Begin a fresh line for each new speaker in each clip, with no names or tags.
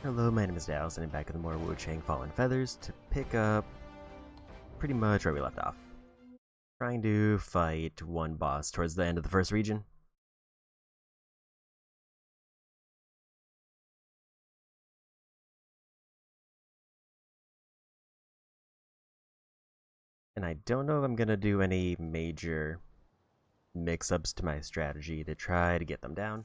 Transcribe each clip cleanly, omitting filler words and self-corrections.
Hello, my name is Dallas, and I'm back with more Wuchang Fallen Feathers to pick up pretty much where we left off. Trying to fight one boss towards the end of the first region. And I don't know if I'm gonna do any major mix-ups to my strategy to try to get them down.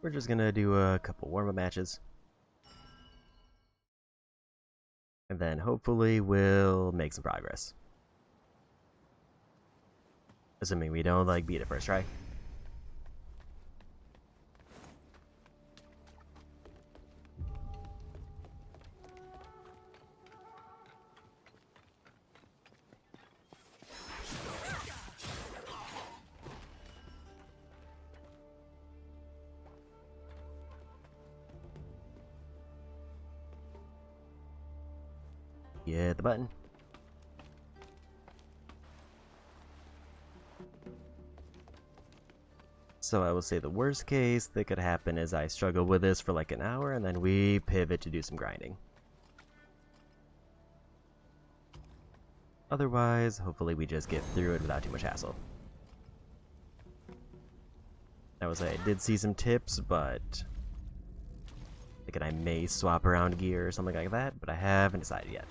We're just gonna do a couple warm-up matches. And then hopefully we'll make some progress. Assuming we don't, beat it first try. Hit the button. So I will say the worst case that could happen is I struggle with this for like an hour and then we pivot to do some grinding. Otherwise, hopefully we just get through it without too much hassle. I will say I did see some tips, but I may swap around gear or something like that, but I haven't decided yet.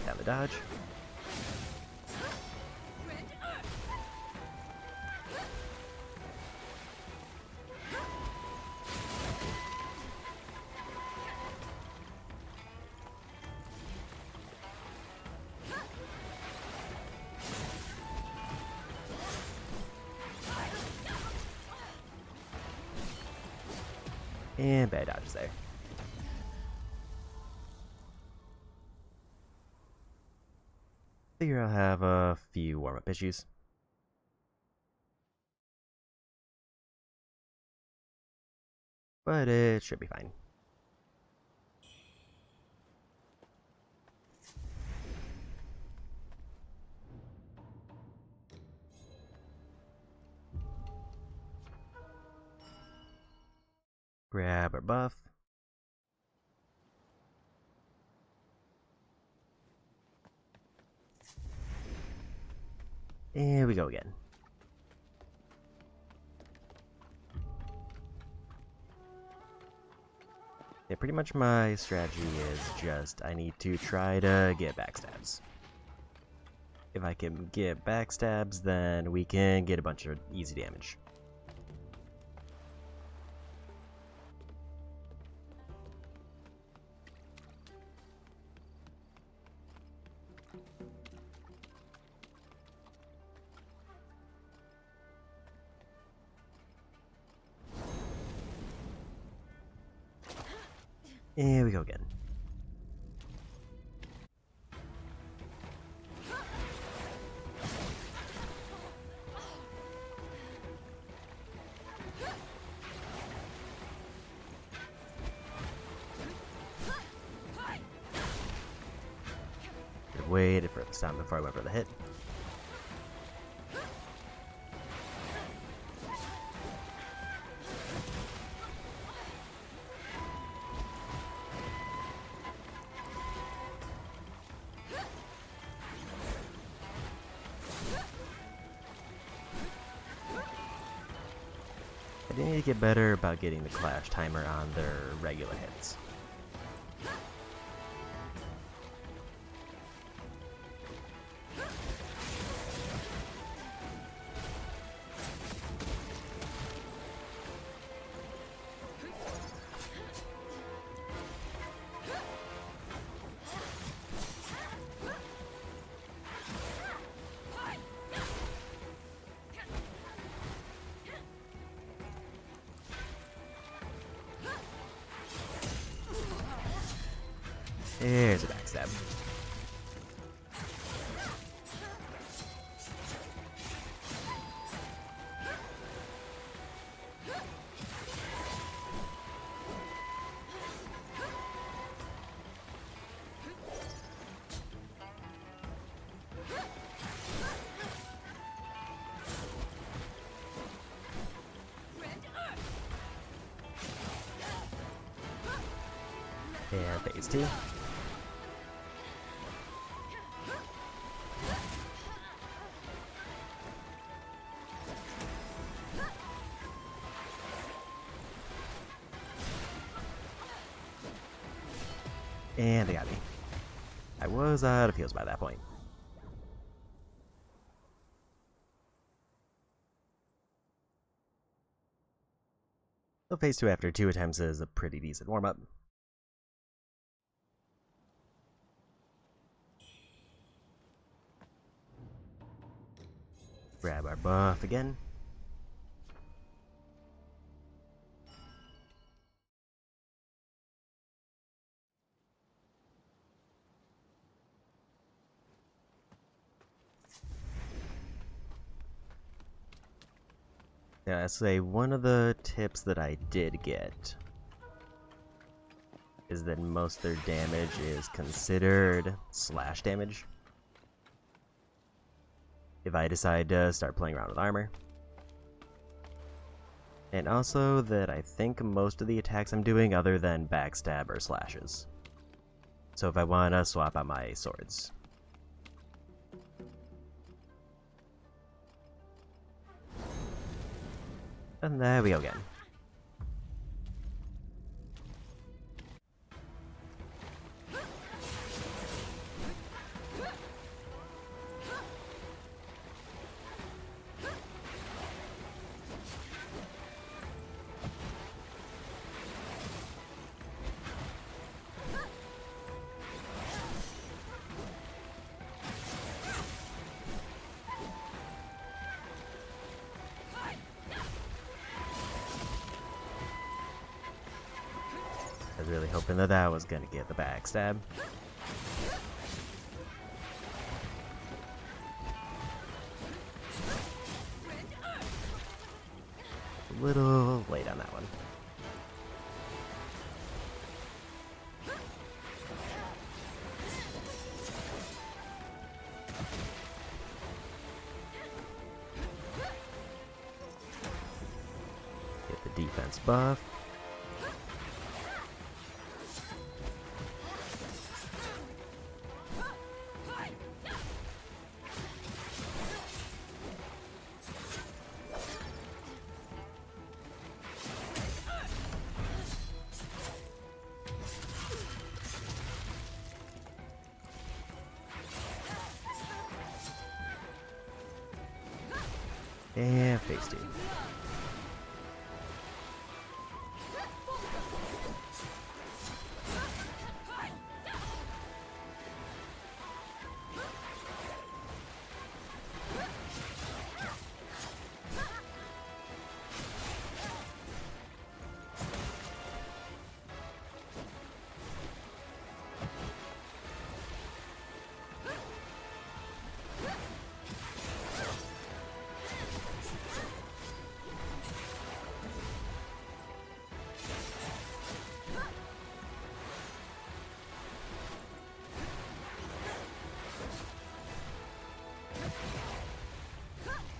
Have a dodge. And bad dodges there. Figure I'll have a few warm-up issues. But it should be fine. Grab our buff. And we go again. Yeah, pretty much my strategy is just I need to try to get backstabs. If I can get backstabs, then we can get a bunch of easy damage. And we go again. Waited for this time before I went for the hit. I need to get better about getting the clash timer on their regular hits. There's a backstab. And phase 2. And they got me. I was out of heals by that point. So phase 2 after 2 attempts is a pretty decent warm-up. Grab our buff again. Yeah, I say one of the tips that I did get is that most of their damage is considered slash damage. If I decide to start playing around with armor. And also that I think most of the attacks I'm doing other than backstab are slashes. So if I want to swap out my swords. And there we go again. I was really hoping that that was gonna get the backstab. A little late on that one. Get the defense buff. And phase 2.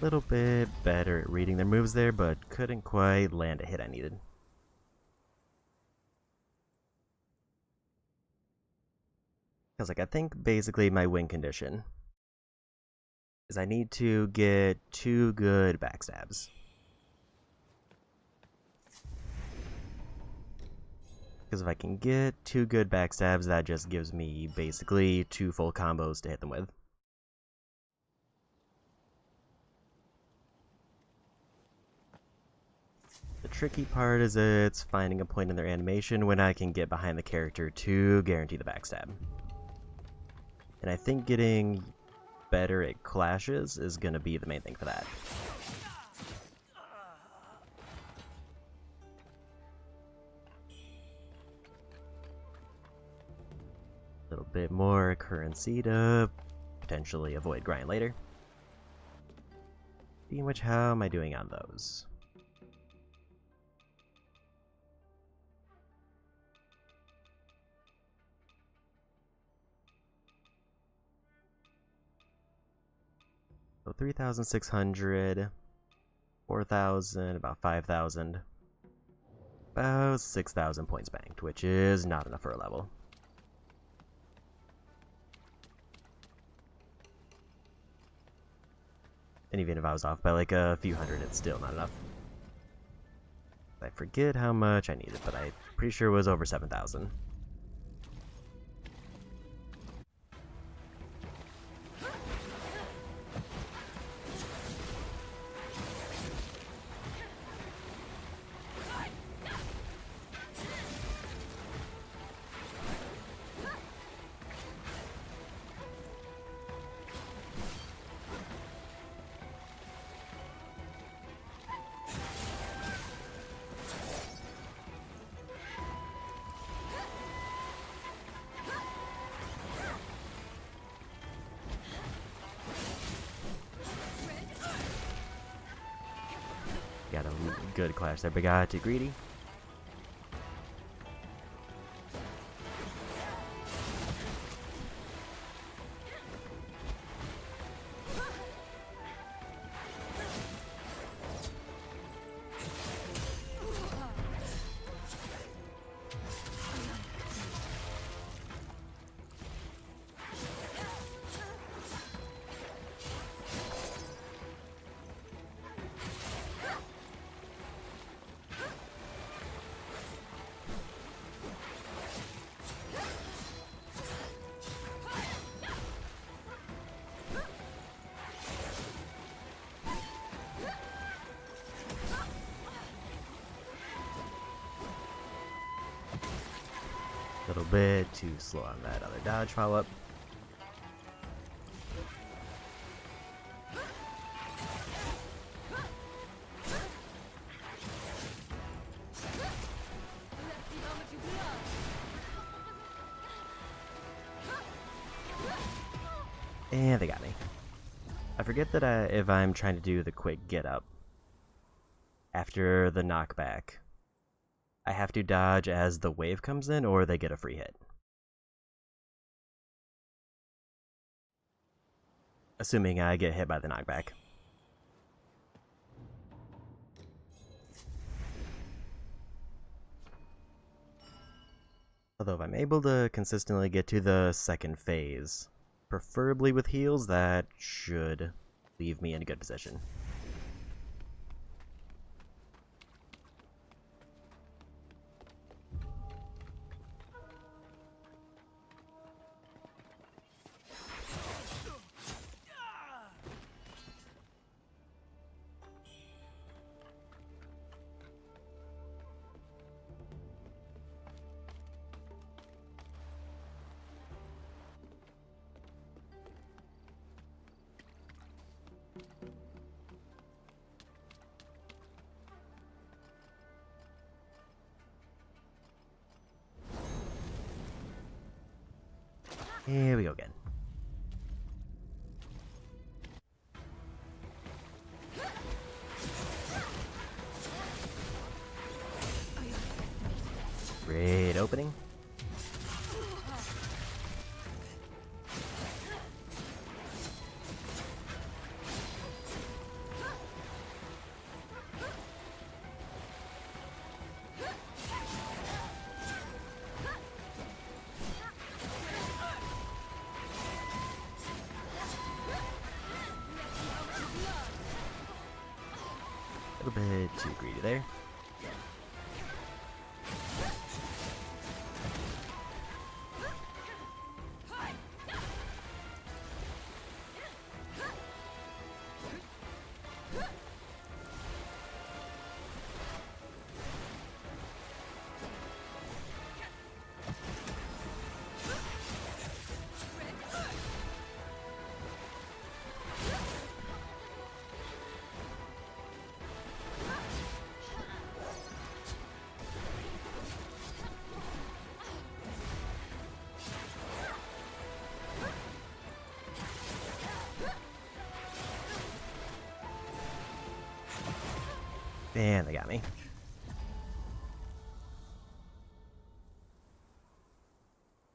Little bit better at reading their moves there, but couldn't quite land a hit I needed. Because I think basically my win condition is I need to get 2 good backstabs. Because if I can get 2 good backstabs, that just gives me basically 2 full combos to hit them with. The tricky part is it's finding a point in their animation when I can get behind the character to guarantee the backstab. And I think getting better at clashes is going to be the main thing for that. A little bit more currency to potentially avoid grind later. Speaking of which, how am I doing on those? So 3,600, 4,000, about 5,000, about 6,000 points banked, which is not enough for a level. And even if I was off by like a few hundred, it's still not enough. I forget how much I needed, but I'm pretty sure it was over 7,000. Got a good clash there, but got too greedy. A little bit too slow on that other dodge follow-up. And they got me. I forget that if I'm trying to do the quick get up after the knockback, I have to dodge as the wave comes in or they get a free hit. Assuming I get hit by the knockback. Although if I'm able to consistently get to the second phase, preferably with heals, that should leave me in a good position. Here we go again. Great opening. A little bit too greedy there. And they got me.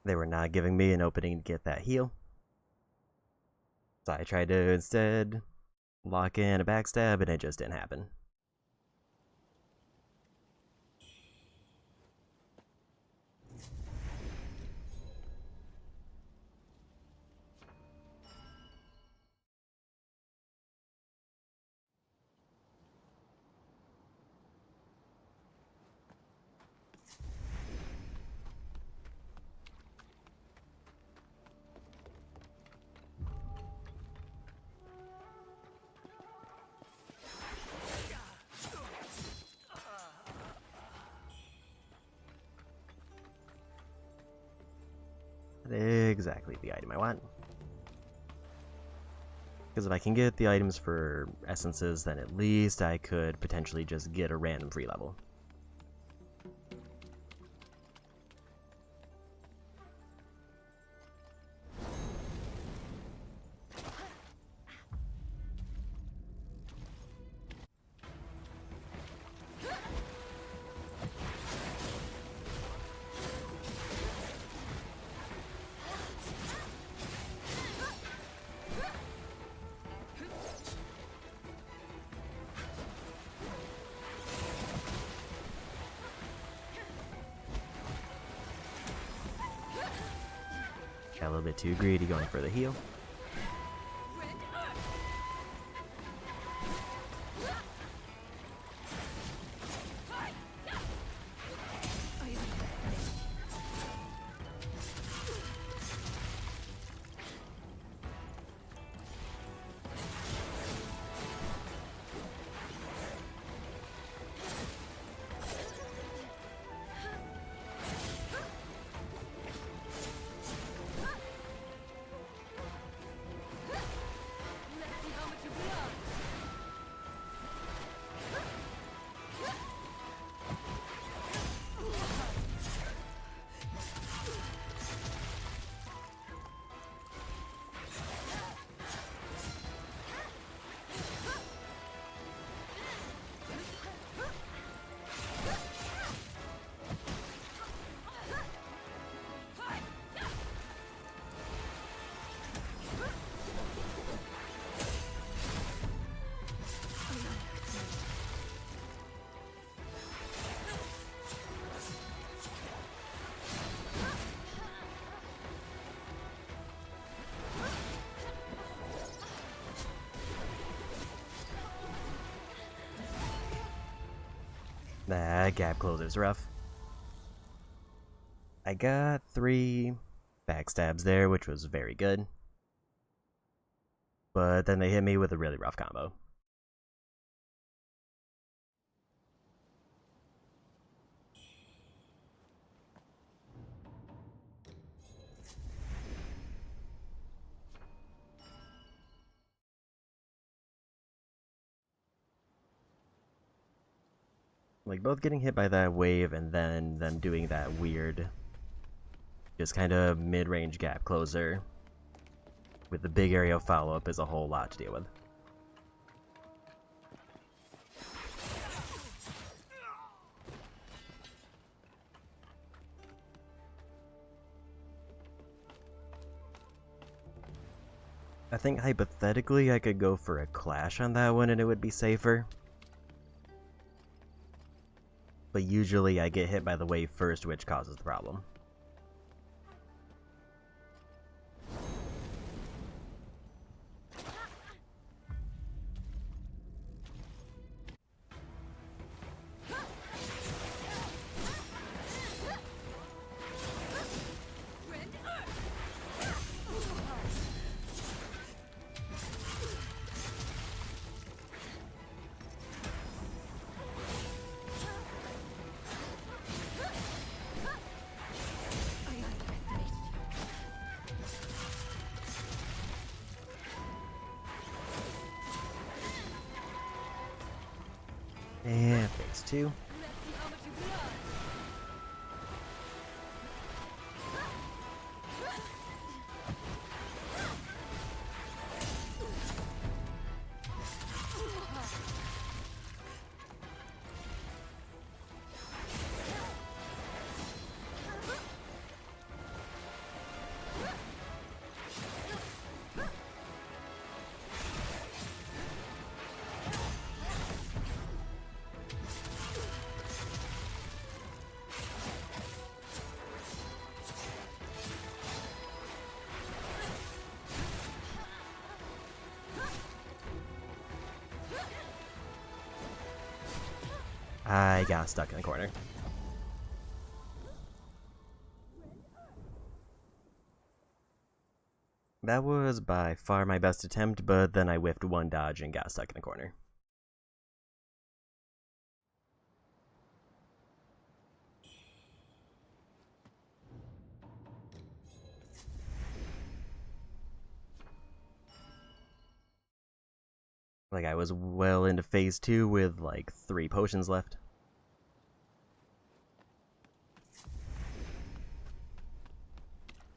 They were not giving me an opening to get that heal. So I tried to instead lock in a backstab and it just didn't happen. exactly the item I want. Because if I can get the items for essences, then at least I could potentially just get a random free level. Got a little bit too greedy going for the heal. That gap closer's rough. I got 3 backstabs there, which was very good. But then they hit me with a really rough combo. Like, both getting hit by that wave and then them doing that weird, just kind of mid-range gap closer with the big area of follow-up is a whole lot to deal with. I think hypothetically I could go for a clash on that one and it would be safer. But usually I get hit by the wave first, which causes the problem. And phase 2. I got stuck in the corner. That was by far my best attempt, but then I whiffed one dodge and got stuck in the corner. Like, I was well into phase 2 with, like, 3 potions left.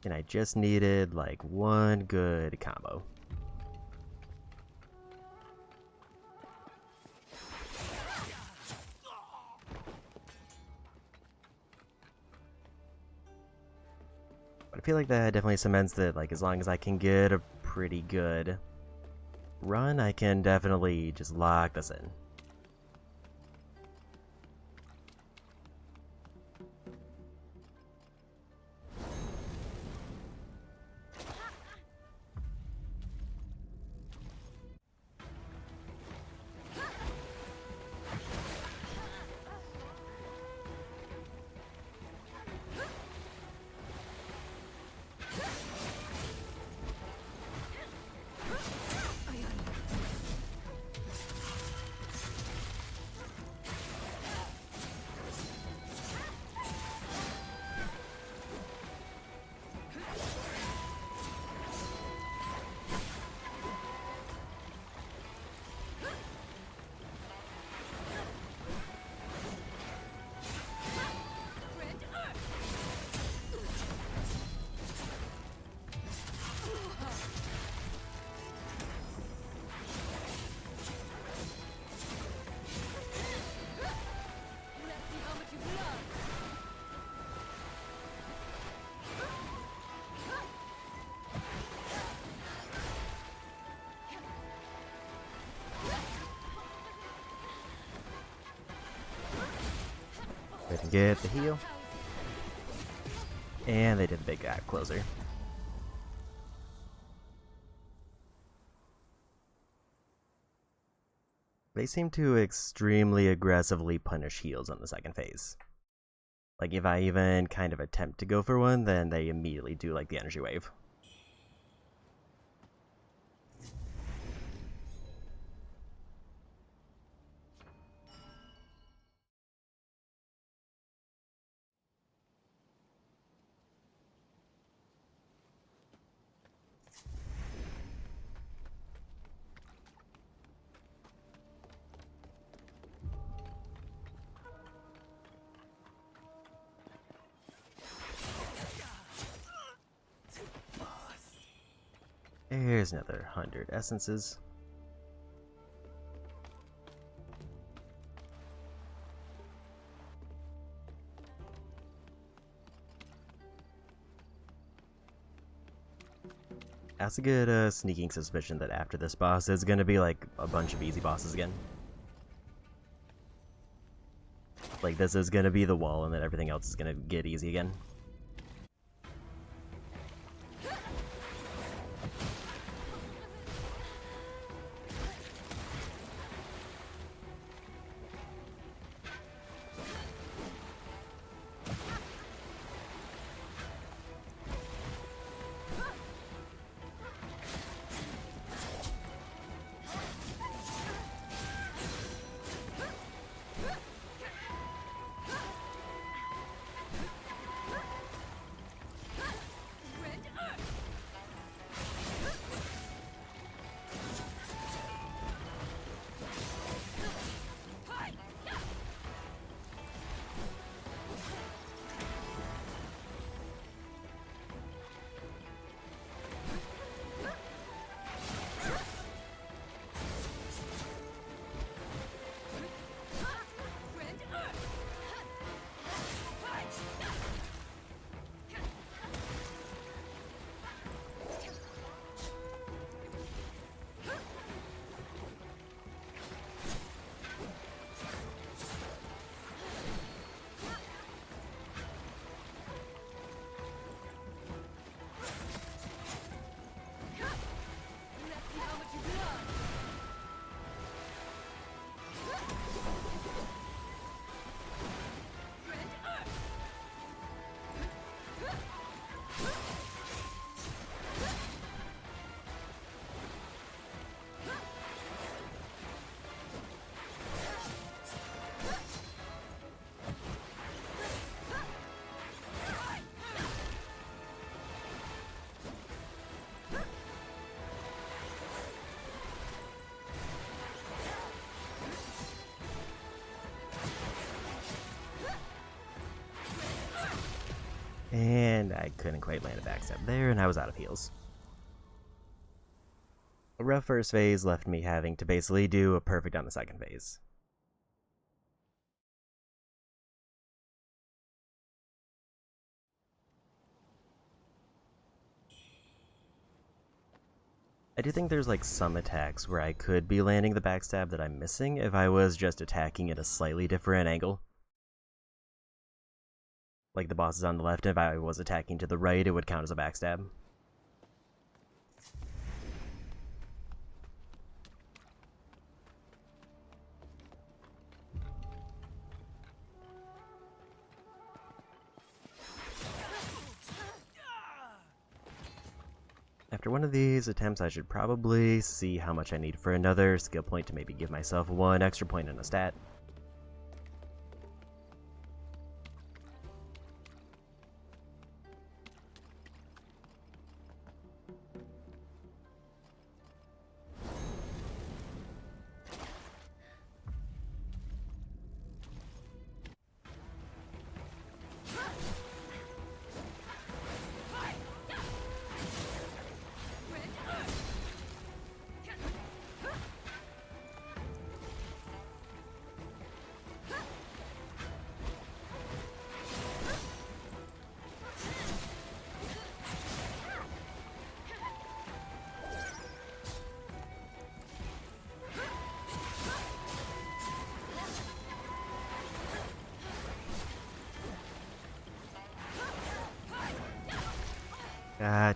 And I just needed, like, one good combo. But I feel like that definitely cements that, like, as long as I can get a pretty good run, I can definitely just lock this in. They can get the heal. And they did the big gap closer. They seem to extremely aggressively punish heals on the second phase. Like, if I even kind of attempt to go for one, then they immediately do, like, the energy wave. There's another 100 essences. I also get a sneaking suspicion that after this boss, it's gonna be like a bunch of easy bosses again. Like, this is gonna be the wall, and then everything else is gonna get easy again. And I couldn't quite land a backstab there, and I was out of heals. A rough first phase left me having to basically do a perfect on the second phase. I do think there's like some attacks where I could be landing the backstab that I'm missing if I was just attacking at a slightly different angle. Like the boss is on the left, and if I was attacking to the right, it would count as a backstab. After one of these attempts, I should probably see how much I need for another skill point to maybe give myself one extra point in a stat.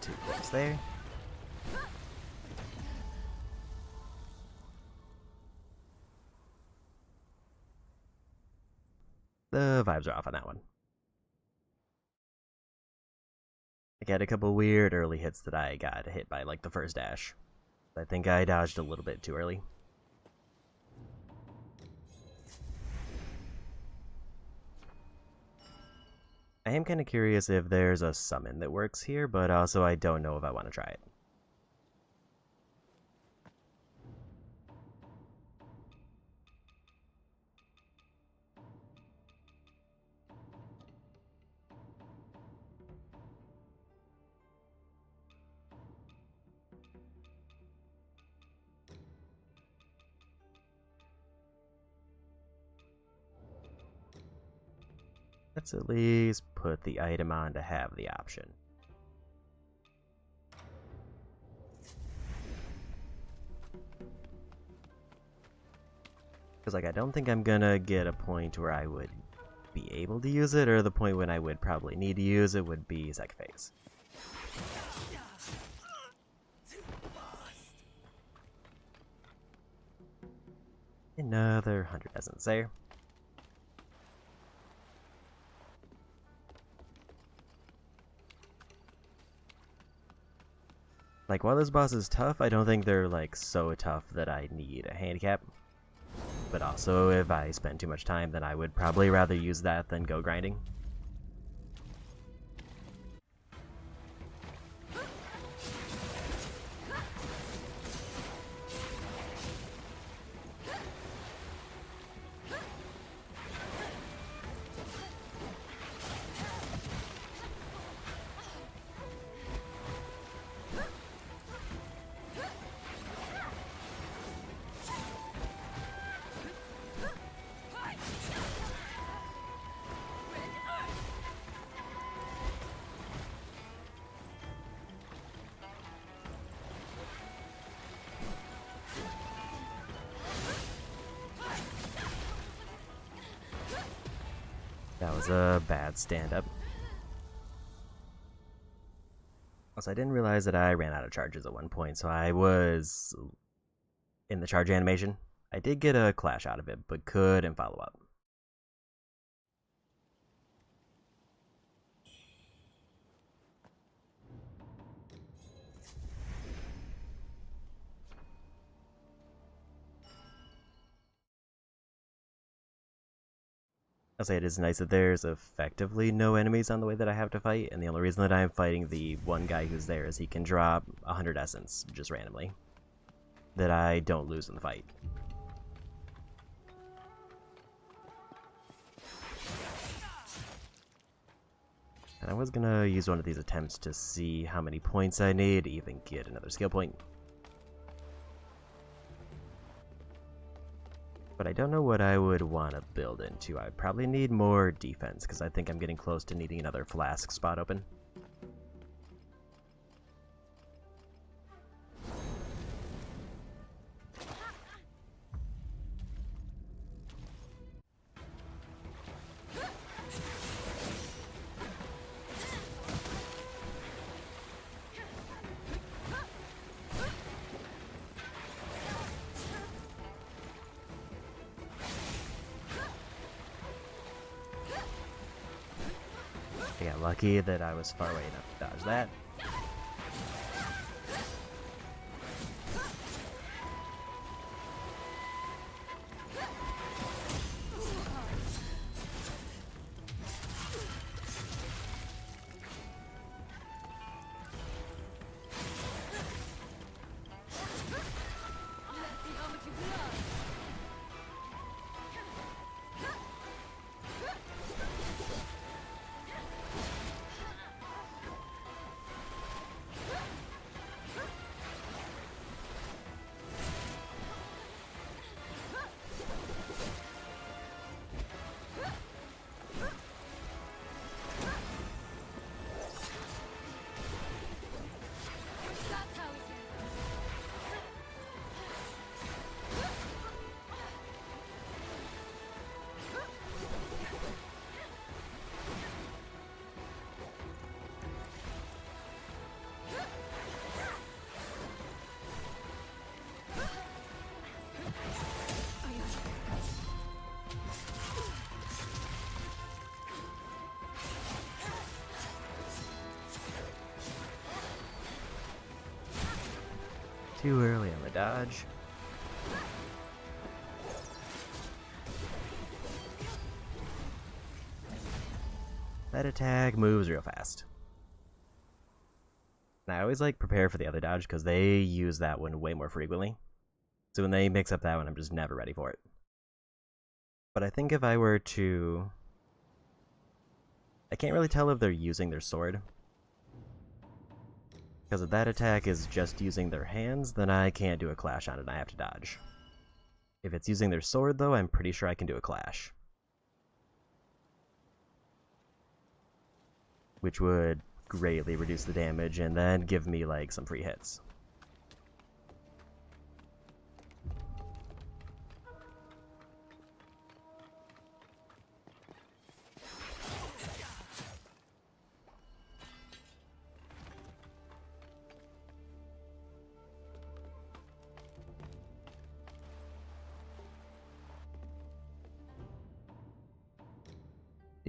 Too close there. The vibes are off on that one. I got a couple weird early hits that I got hit by, like the first dash. I think I dodged a little bit too early. I am kind of curious if there's a summon that works here, but also I don't know if I want to try it. Let's at least put the item on to have the option. Because like I don't think I'm gonna get a point where I would be able to use it, or the point when I would probably need to use it would be second phase. Another 100 essence there. Like, while this boss is tough, I don't think they're, like, so tough that I need a handicap. But also, if I spend too much time, then I would probably rather use that than go grinding. That was a bad stand-up. Also, I didn't realize that I ran out of charges at one point, so I was in the charge animation. I did get a clash out of it, but couldn't follow up. I'll say it is nice that there's effectively no enemies on the way that I have to fight, and the only reason that I'm fighting the one guy who's there is he can drop 100 essence just randomly that I don't lose in the fight. And I was gonna use one of these attempts to see how many points I need to even get another skill point. But I don't know what I would want to build into. I probably need more defense, because I think I'm getting close to needing another flask spot open. I got lucky that I was far away enough to dodge that. Too early on the dodge. That attack moves real fast. And I always prepare for the other dodge because they use that one way more frequently. So when they mix up that one, I'm just never ready for it. But I think if I were to... I can't really tell if they're using their sword. Because if that attack is just using their hands, then I can't do a clash on it and I have to dodge. If it's using their sword, though, I'm pretty sure I can do a clash. Which would greatly reduce the damage and then give me, some free hits.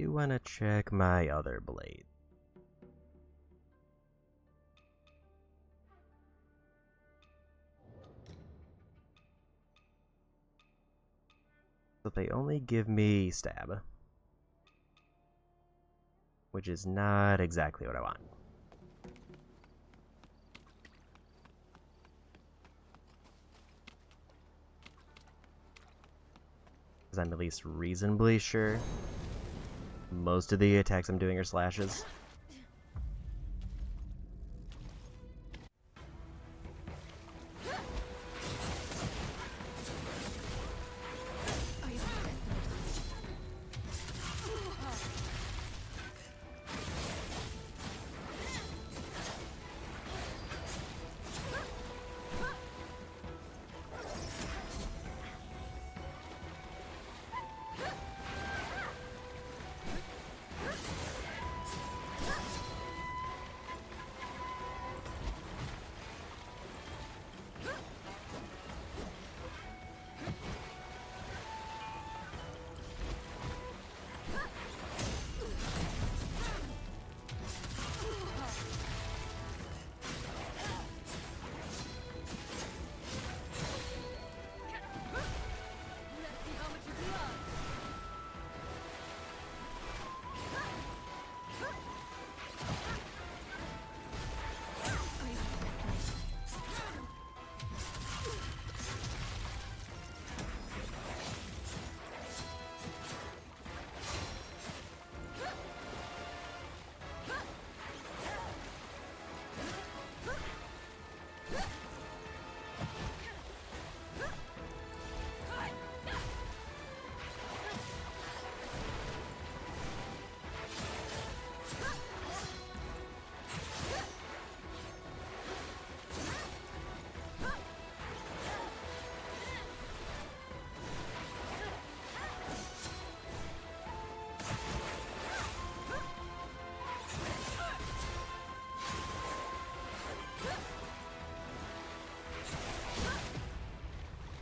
Do want to check my other blade. But they only give me stab, which is not exactly what I want. Because I'm at least reasonably sure most of the attacks I'm doing are slashes.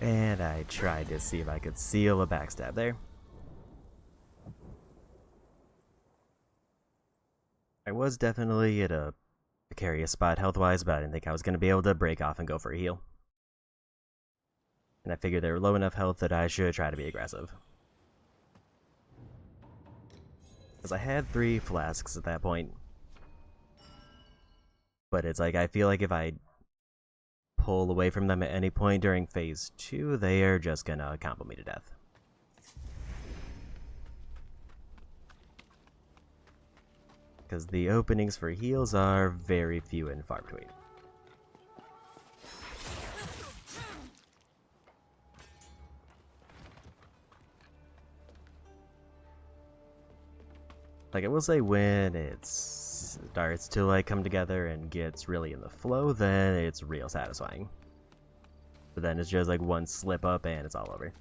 And I tried to see if I could seal a backstab there. I was definitely at a precarious spot health-wise, but I didn't think I was going to be able to break off and go for a heal. And I figured they were low enough health that I should try to be aggressive. Because I had 3 flasks at that point. But it's like, I feel like if I pull away from them at any point during phase 2, they are just gonna combo me to death. Because the openings for heals are very few and far between. Like, I will say when it starts to like come together and gets really in the flow, then it's real satisfying. But then it's just like one slip up and it's all over.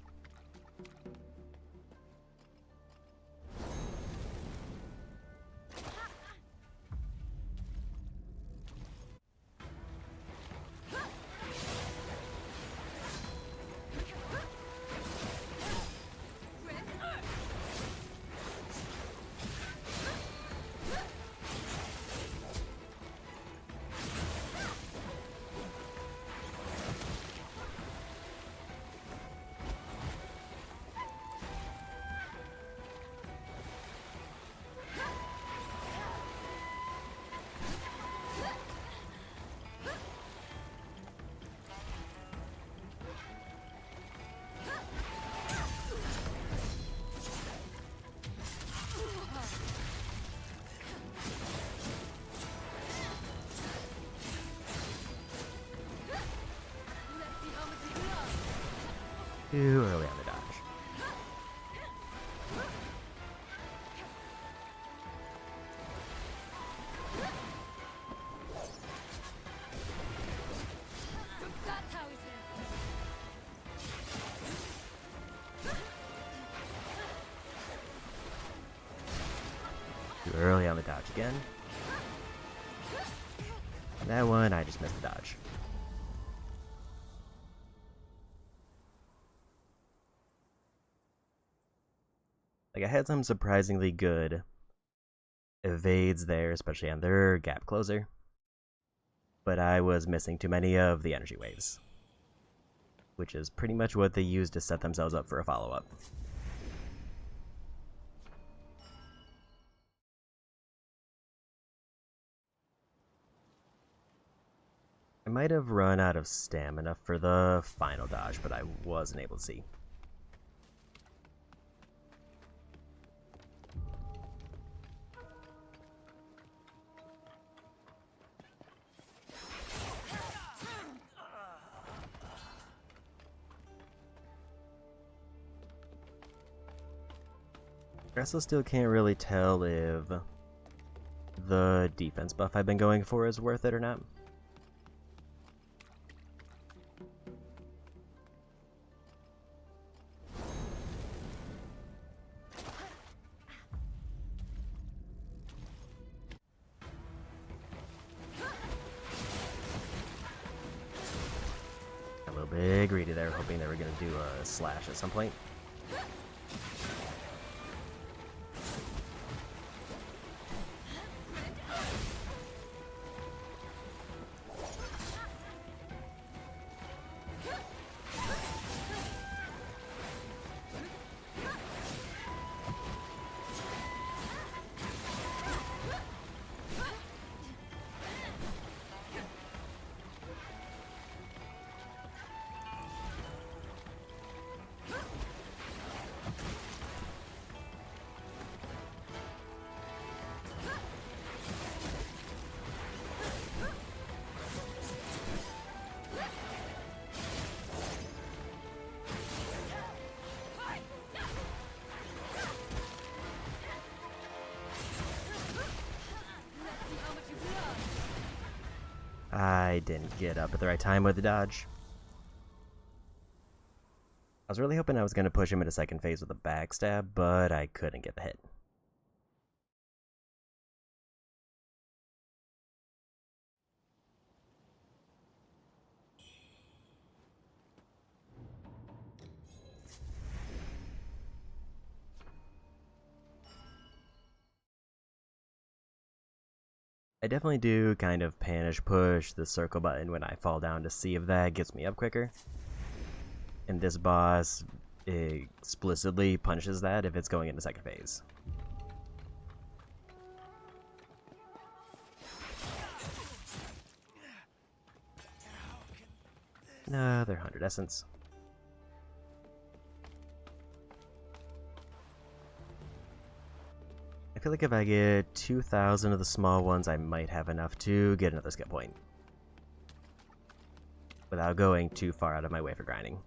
Too early on the dodge. Too early on the dodge again. That one, I just missed the dodge. Like, I had some surprisingly good evades there, especially on their gap closer. But I was missing too many of the energy waves. Which is pretty much what they used to set themselves up for a follow-up. I might have run out of stamina for the final dodge, but I wasn't able to see. I also still can't really tell if the defense buff I've been going for is worth it or not. A little bit greedy there, hoping they were going to do a slash at some point. I didn't get up at the right time with the dodge. I was really hoping I was going to push him into second phase with a backstab, but I couldn't get the hit. I definitely do kind of panish push the circle button when I fall down to see if that gets me up quicker. And this boss explicitly punishes that if it's going into second phase. Another 100 essence. I feel like if I get 2,000 of the small ones, I might have enough to get another skill point. Without going too far out of my way for grinding.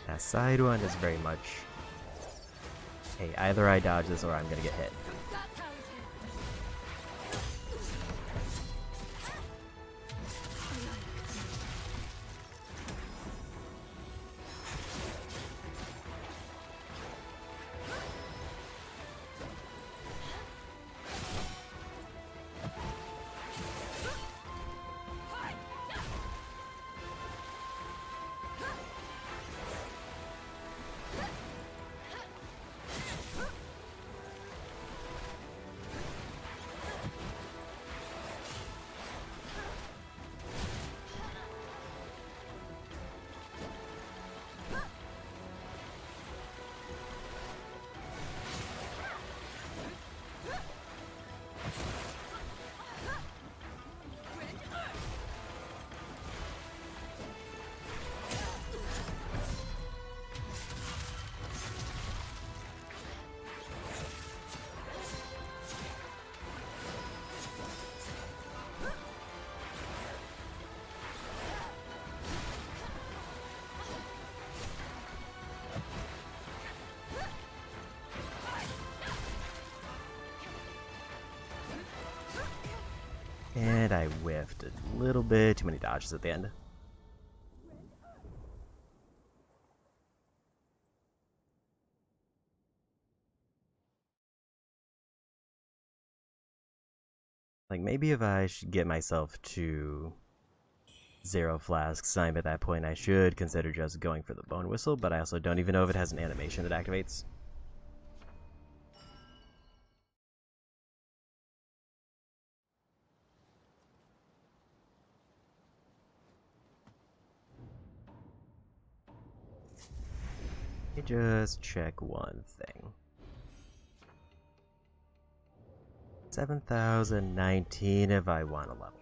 That side one is very much, hey, either I dodge this or I'm gonna get hit. And I whiffed a little bit too many dodges at the end. Like, maybe if I should get myself to 0 flasks, I'm at that point I should consider just going for the bone whistle, but I also don't even know if it has an animation that activates. Let me just check one thing. 7,019 if I want a level.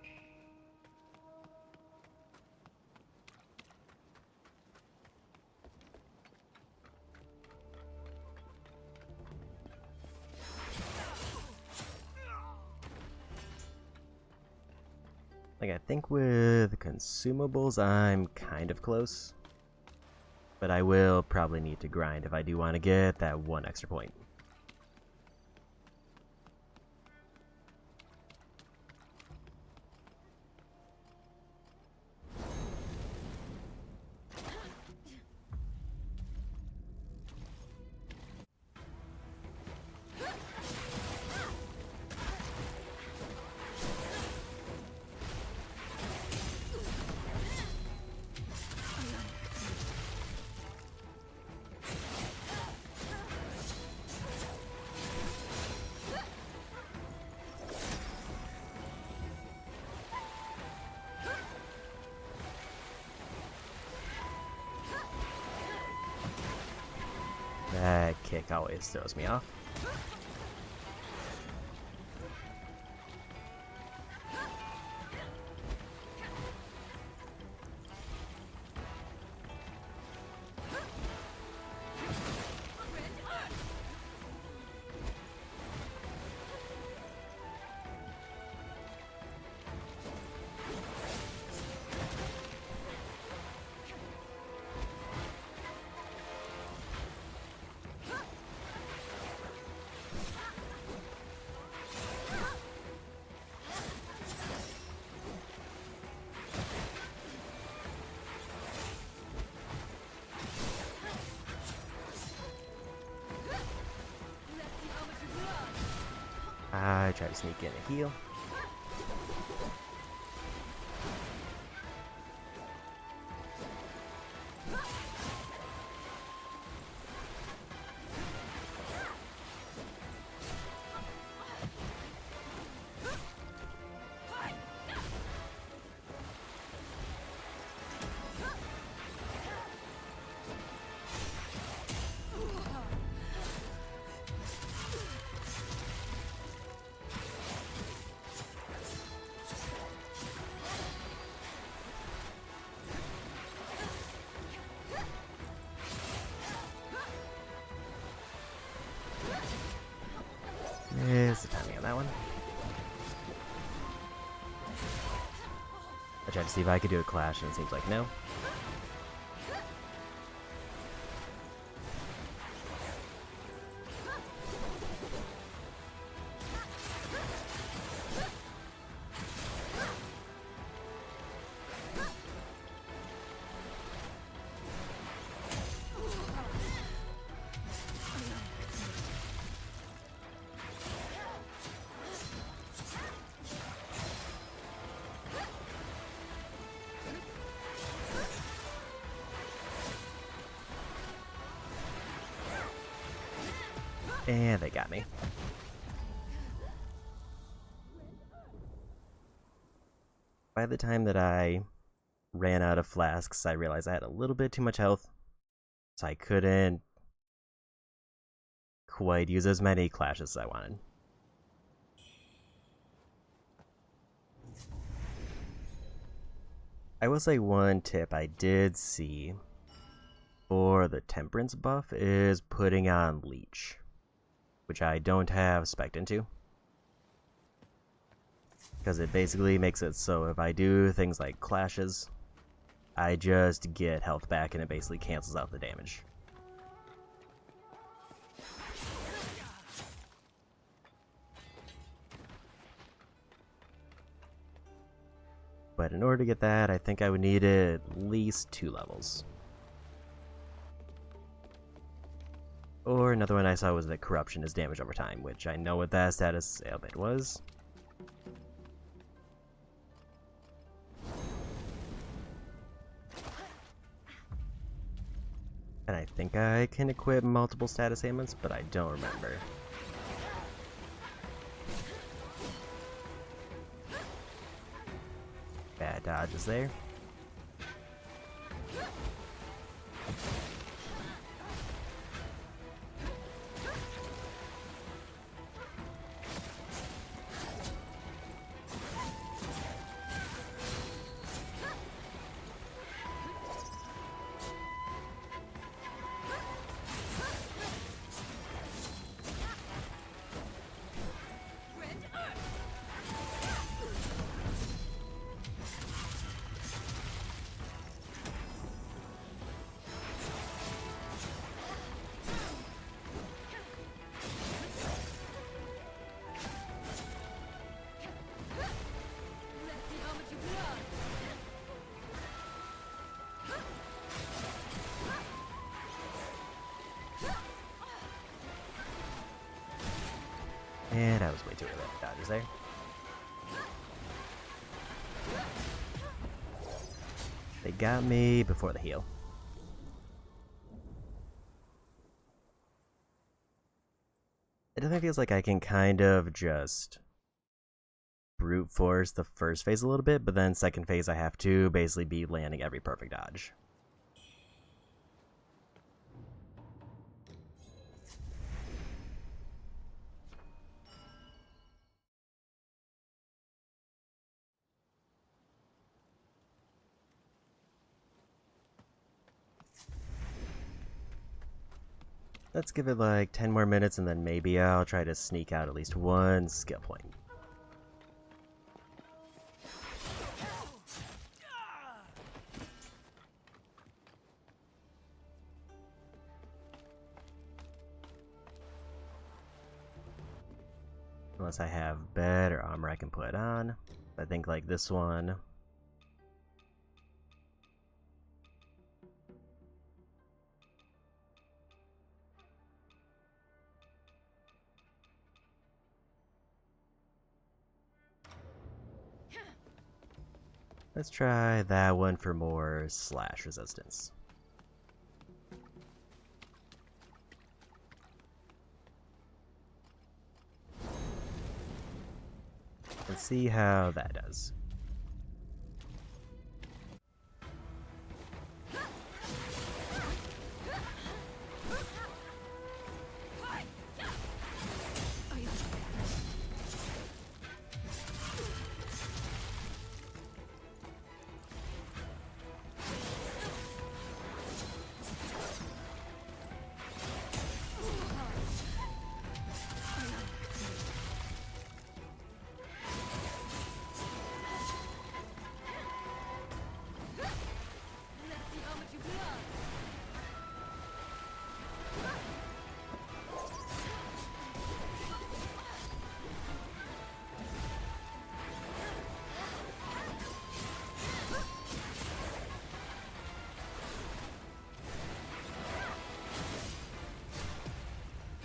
Like, I think with consumables I'm kind of close. But I will probably need to grind if I do want to get that one extra point. kick always throws me off. I try to sneak in a heal. Is the timing on that one? I tried to see if I could do a clash, and it seems like no. And they got me. By the time that I ran out of flasks, I realized I had a little bit too much health, so I couldn't quite use as many clashes as I wanted. I will say one tip I did see for the Temperance buff is putting on Leech, which I don't have spec'd into, because it basically makes it so if I do things like clashes, I just get health back and it basically cancels out the damage. But in order to get that, I think I would need at least 2 levels. Or another one I saw was that corruption is damage over time, which I know what that status ailment was. And I think I can equip multiple status ailments, but I don't remember. Bad dodges there. And I was way too early with dodges there. They got me before the heal. It definitely feels like I can kind of just brute force the first phase a little bit, but then second phase I have to basically be landing every perfect dodge. Let's give it like 10 more minutes and then maybe I'll try to sneak out at least one skill point. Unless I have better armor I can put on. I think like this one. Let's try that one for more slash resistance. Let's see how that does.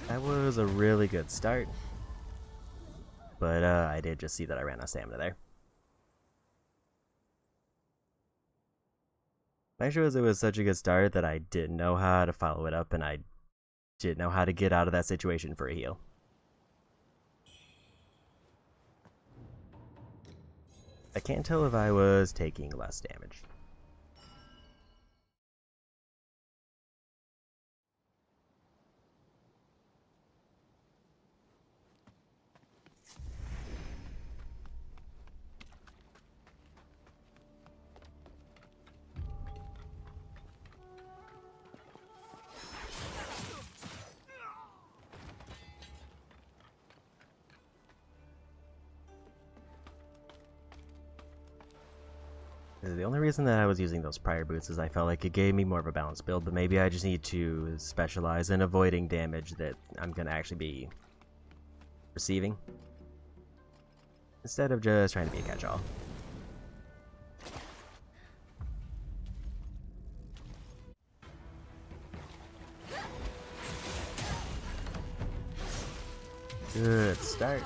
That was a really good start, but I did just see that I ran out of stamina there. My issue was it was such a good start that I didn't know how to follow it up, and I didn't know how to get out of that situation for a heal. I can't tell if I was taking less damage. The only reason that I was using those prior boots is I felt like it gave me more of a balanced build, but maybe I just need to specialize in avoiding damage that I'm going to actually be receiving, instead of just trying to be a catch-all. Good start.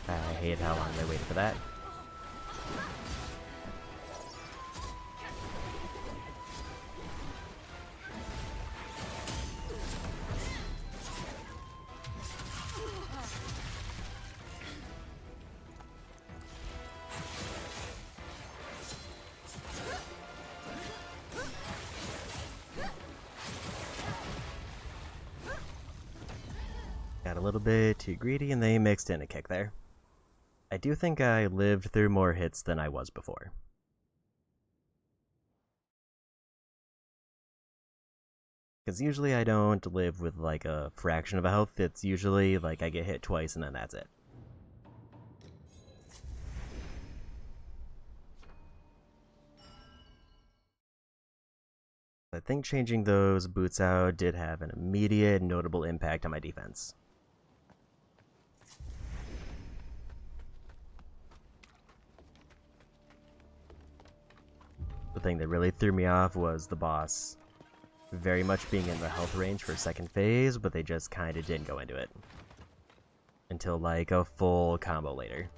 I hate how long they waited for that. Got a little bit too greedy and they mixed in a kick there. I do think I lived through more hits than I was before. Because usually I don't live with like a fraction of a health, it's usually like I get hit twice and then that's it. I think changing those boots out did have an immediate notable impact on my defense. The thing that really threw me off was the boss very much being in the health range for second phase, but they just kinda didn't go into it until like a full combo later.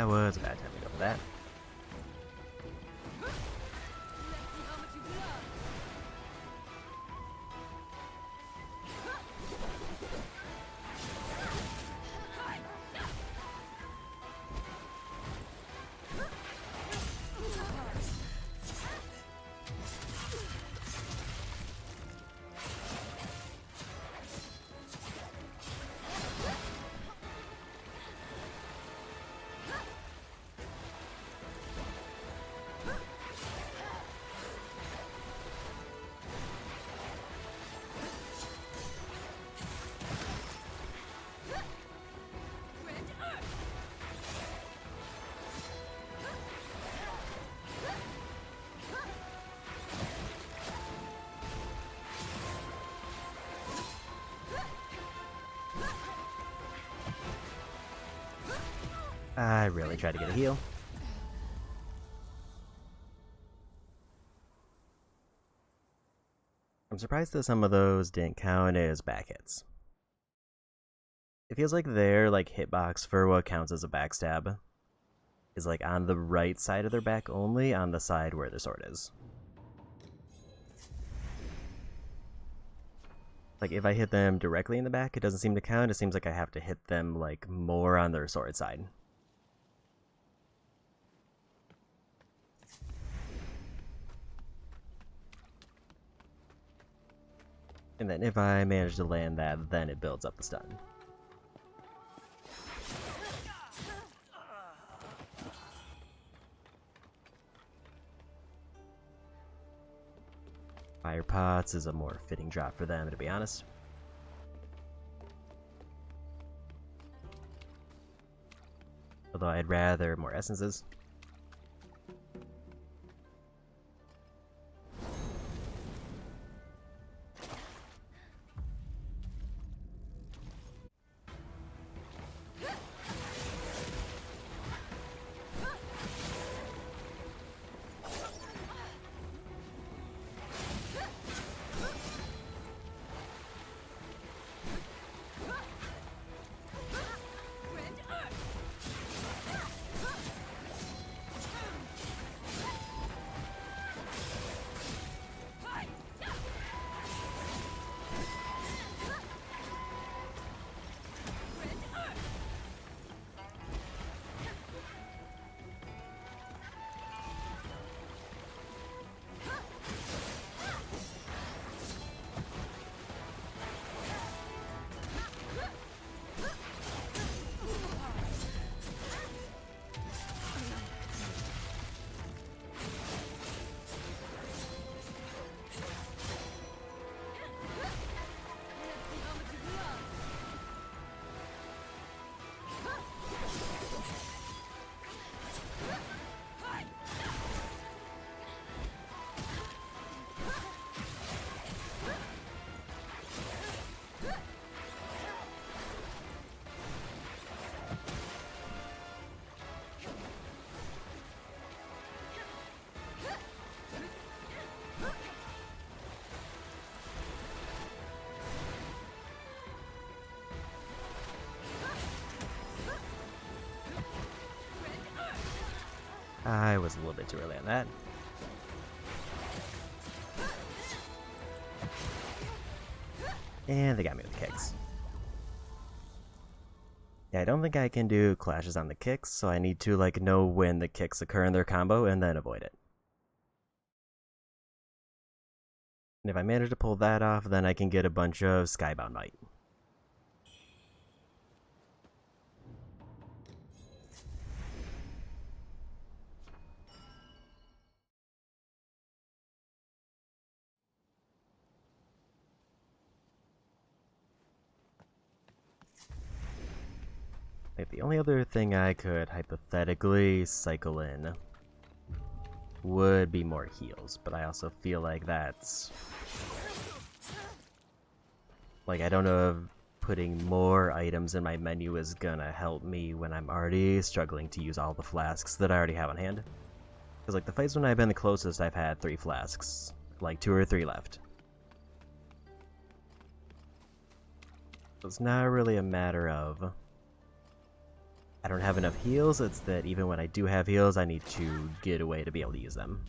was a bad time to go for that. I really tried to get a heal. I'm surprised that some of those didn't count as back hits. It feels like their hitbox for what counts as a backstab is on the right side of their back only, on the side where their sword is. If I hit them directly in the back, it doesn't seem to count. It seems like I have to hit them more on their sword side. And then if I manage to land that, then it builds up the stun. Fire pots is a more fitting drop for them, to be honest. Although I'd rather more essences. I was a little bit too early on that. And they got me with kicks. Yeah, I don't think I can do clashes on the kicks, so I need to know when the kicks occur in their combo and then avoid it. And if I manage to pull that off, then I can get a bunch of Skybound Might. The only other thing I could hypothetically cycle in would be more heals, but I also feel like that's... I don't know if putting more items in my menu is gonna help me when I'm already struggling to use all the flasks that I already have on hand. Because the fights when I've been the closest, I've had 3 flasks. 2 or 3 left. So it's not really a matter of I don't have enough heals. It's that even when I do have heals, I need to get away to be able to use them.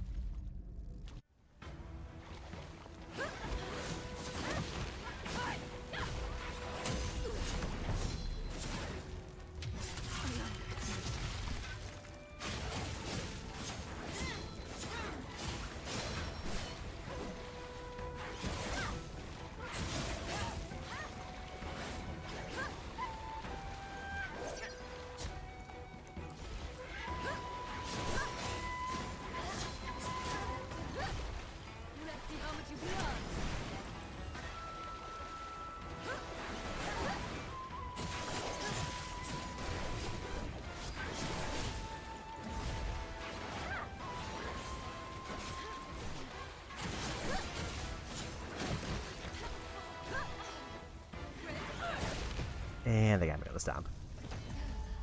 And they got me with a stomp.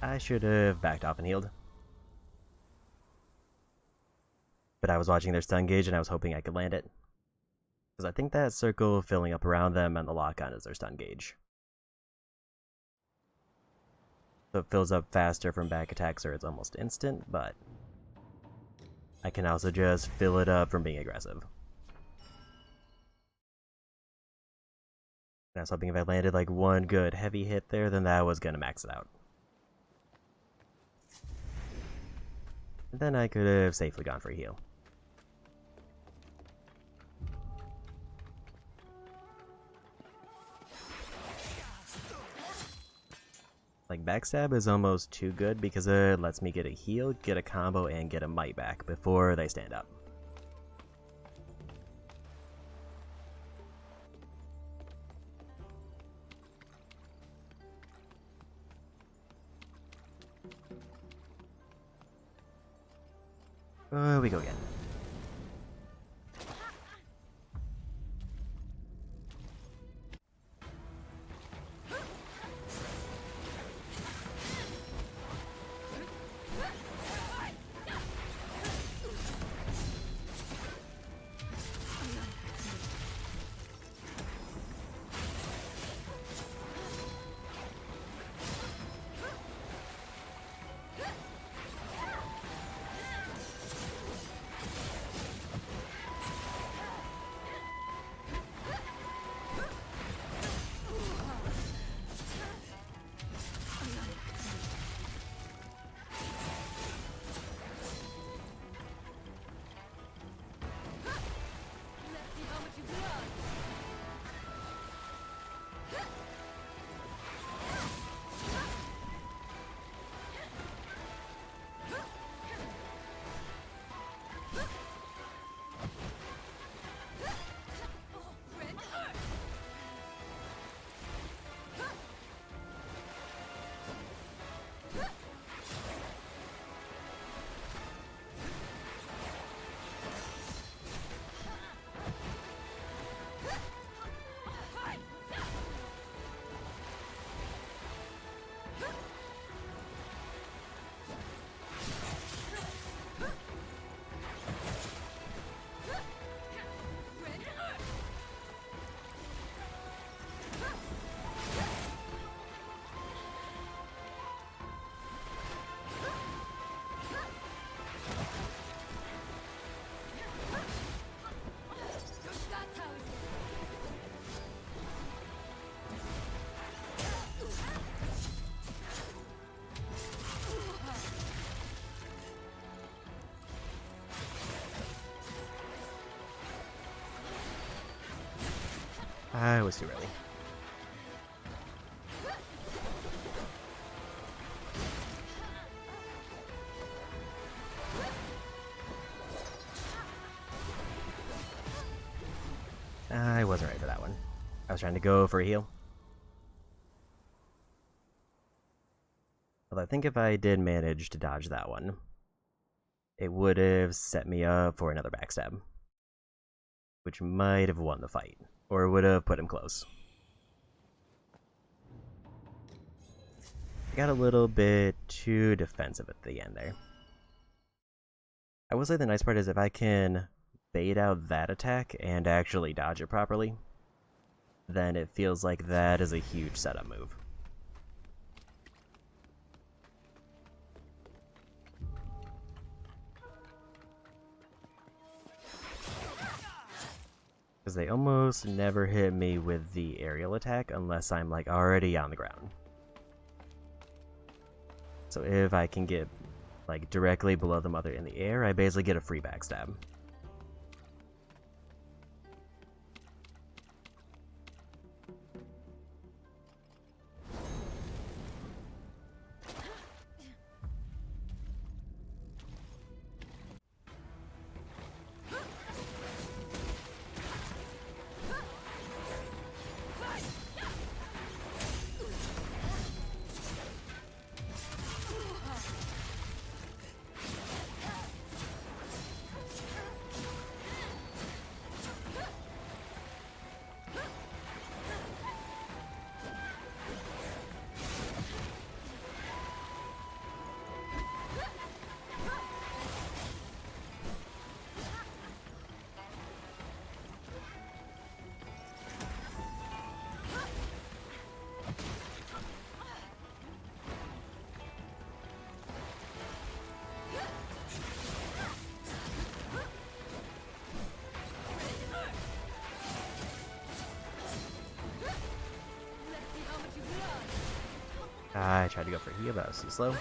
I should have backed off and healed. But I was watching their stun gauge and I was hoping I could land it. Because I think that circle filling up around them and the lock-on is their stun gauge. So it fills up faster from back attacks or it's almost instant, but I can also just fill it up from being aggressive. I was hoping if I landed like one good heavy hit there, then that was gonna max it out. And then I could have safely gone for a heal. Like, backstab is almost too good because it lets me get a heal, get a combo, and get a might back before they stand up. We go again. I was too early. I wasn't ready for that one. I was trying to go for a heal. Although I think if I did manage to dodge that one, it would have set me up for another backstab, which might have won the fight, or would have put him close. I got a little bit too defensive at the end there. I will say the nice part is if I can bait out that attack and actually dodge it properly, then it feels like that is a huge setup move. they almost never hit me with the aerial attack unless I'm like already on the ground. So if I can get like directly below them while they're in the air, I basically get a free backstab. I tried to go for heal, but I was too slow.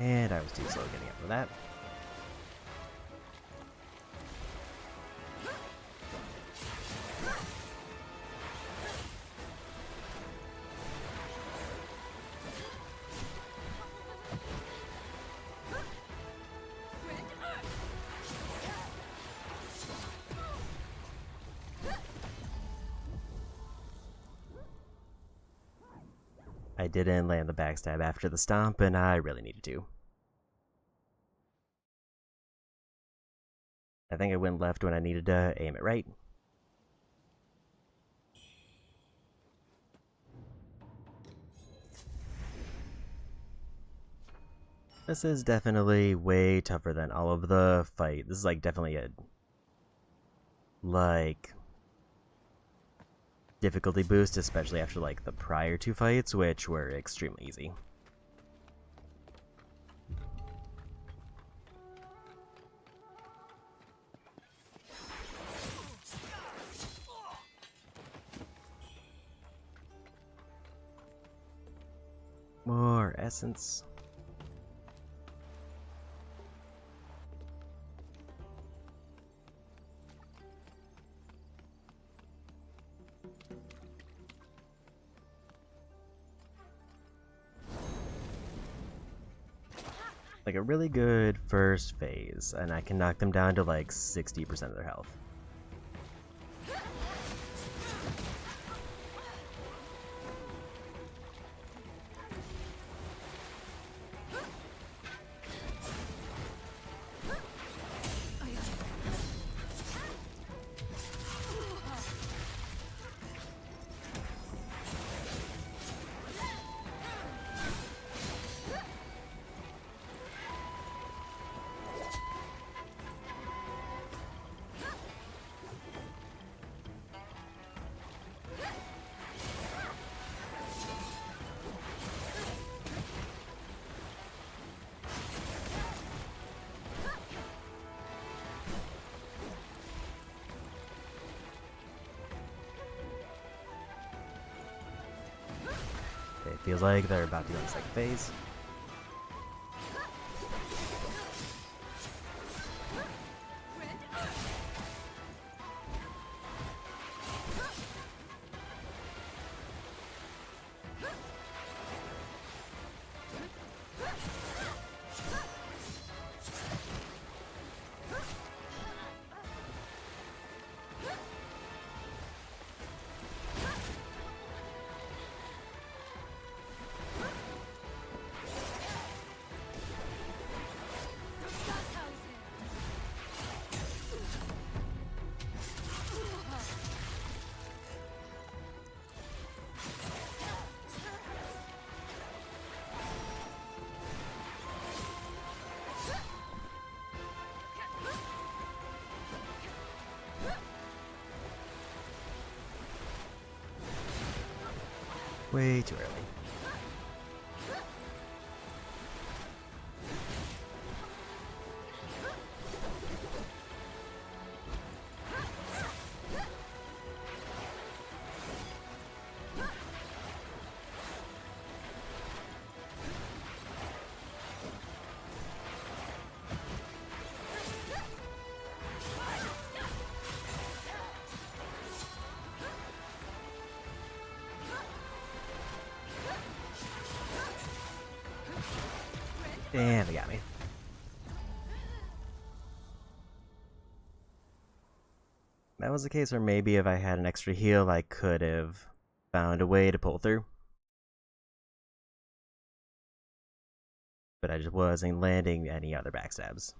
And I was too slow getting up for that. I didn't land the backstab after the stomp, and I really needed to. I think I went left when I needed to aim it right. This is definitely way tougher than all of the fight. This is like definitely a difficulty boost, especially after like the prior two fights, which were extremely easy. More essence. Like a really good first phase, and I can knock them down to like 60% of their health. It feels like they're about to go to the second phase. Way too early. Damn, they got me. That was the case where maybe if I had an extra heal, I could have found a way to pull through. But I just wasn't landing any other backstabs.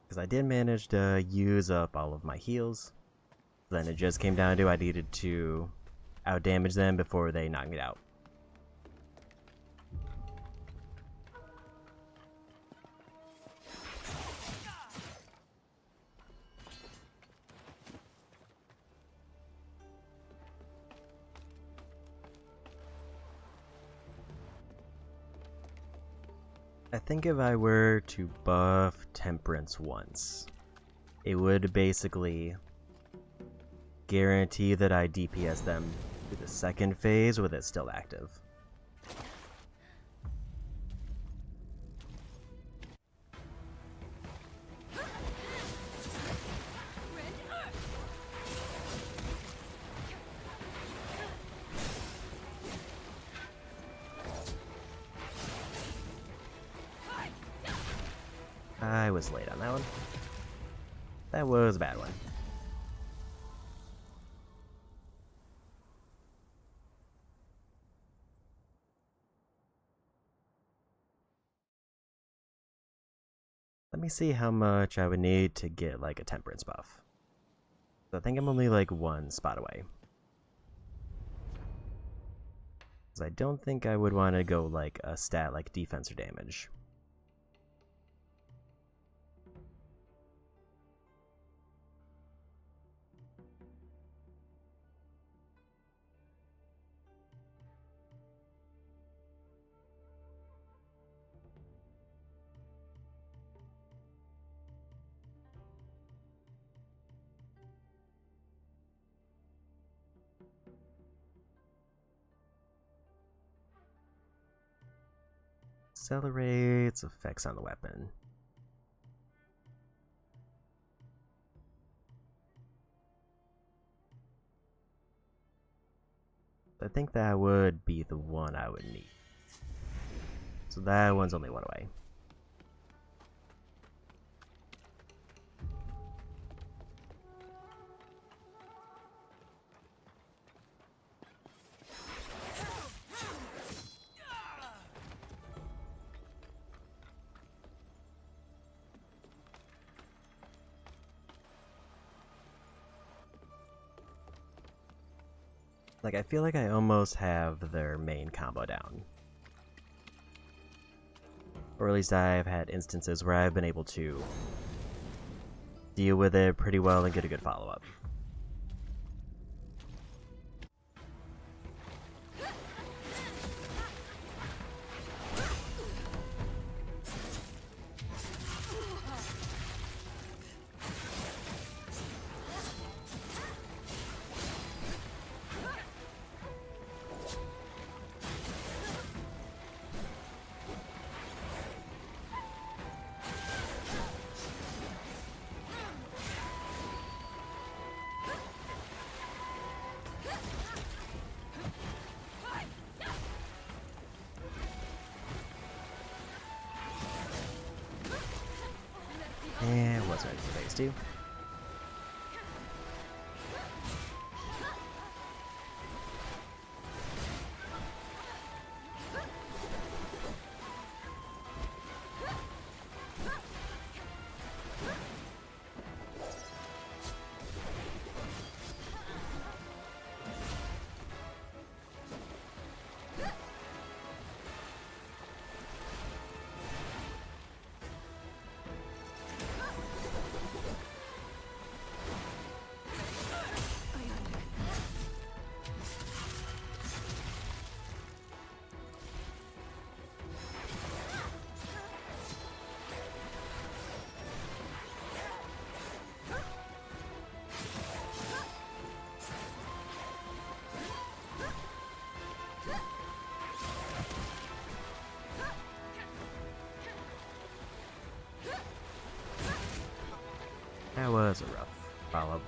Because I did manage to use up all of my heals. Then it just came down to I needed to outdamage them before they knocked me out. I think if I were to buff Temperance once, it would basically guarantee that I DPS them through the second phase with it still active. I was late on that one. That was a bad one. Let me see how much I would need to get like a Temperance buff. So I think I'm only like one spot away. Because I don't think I would want to go like a stat like defense or damage. Accelerates effects on the weapon. I think that would be the one I would need. So that one's only one away. Like, I feel like I almost have their main combo down. Or at least I've had instances where I've been able to deal with it pretty well and get a good follow-up. And was ready for phase 2.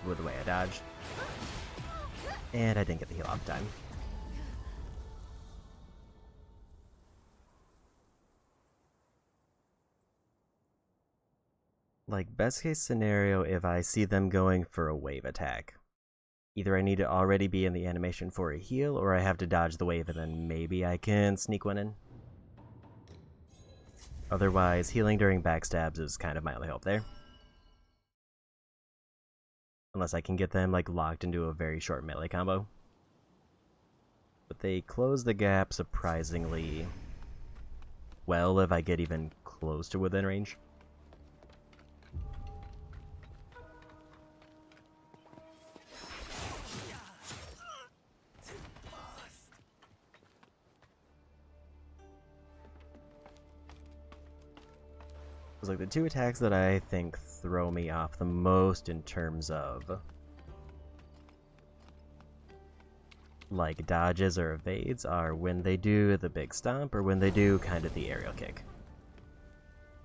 with the way I dodged. And I didn't get the heal off time. Like, best case scenario, if I see them going for a wave attack. Either I need to already be in the animation for a heal, or I have to dodge the wave and then maybe I can sneak one in. Otherwise, healing during backstabs is kind of my only hope there. Unless I can get them like locked into a very short melee combo. But they close the gap surprisingly well if I get even close to within range. Like the two attacks that I think throw me off the most in terms of like dodges or evades are when they do the big stomp or when they do kind of the aerial kick.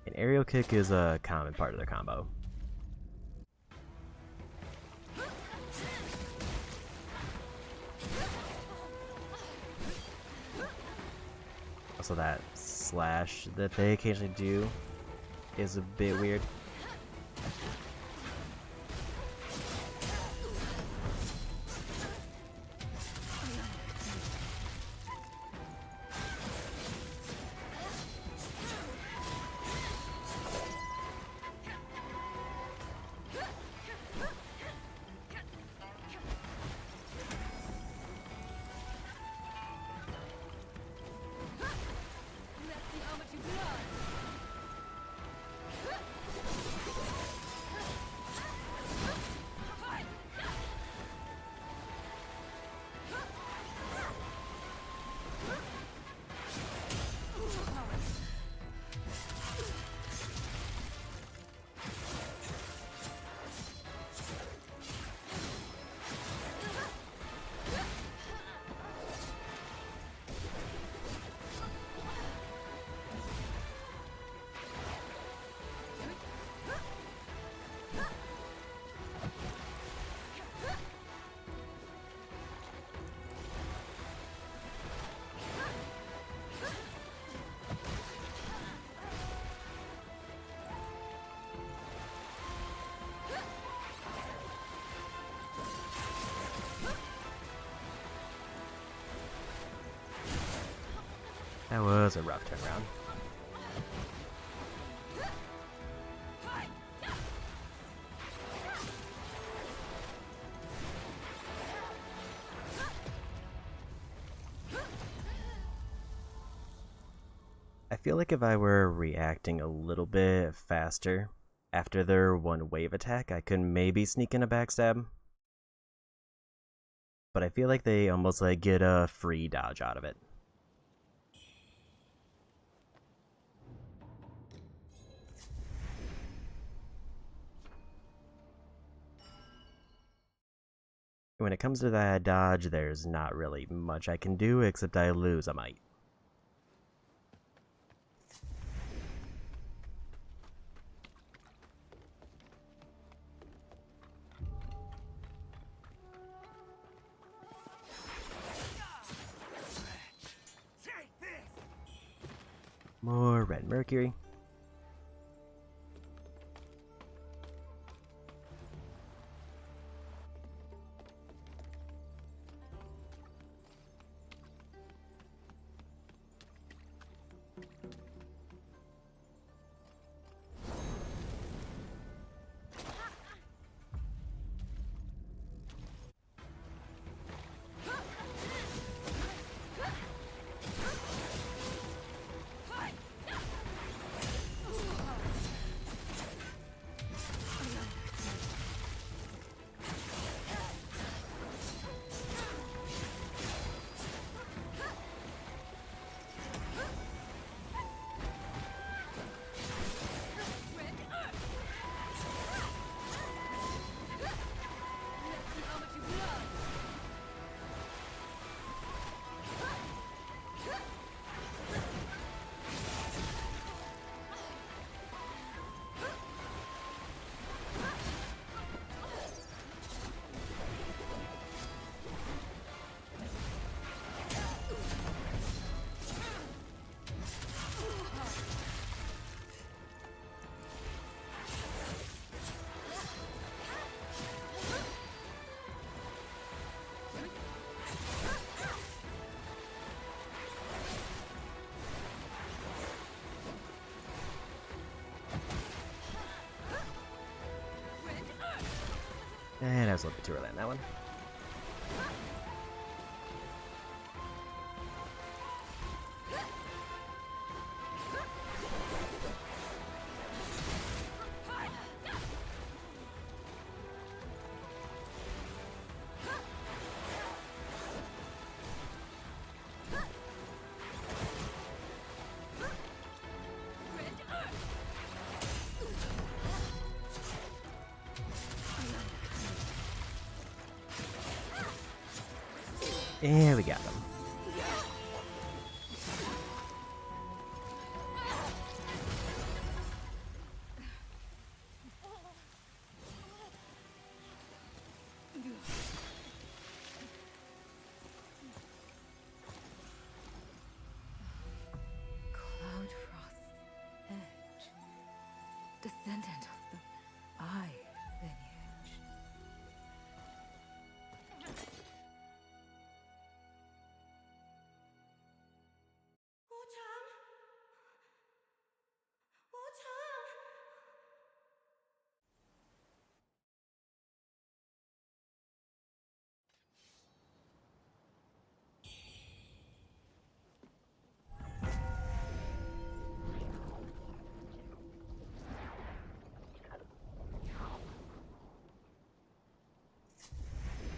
An aerial kick is a common part of their combo. Also that slash that they occasionally do is a bit weird. That was a rough turnaround. I feel like if I were reacting a little bit faster after their one wave attack, I could maybe sneak in a backstab. But I feel like they almost like get a free dodge out of it. When it comes to that dodge, there's not really much I can do except I lose a might. More red mercury. I was a little bit too early on that one. And we got them.
Cloudfrost's edge, descendant of the Eye lineage. Wuchang! Wuchang!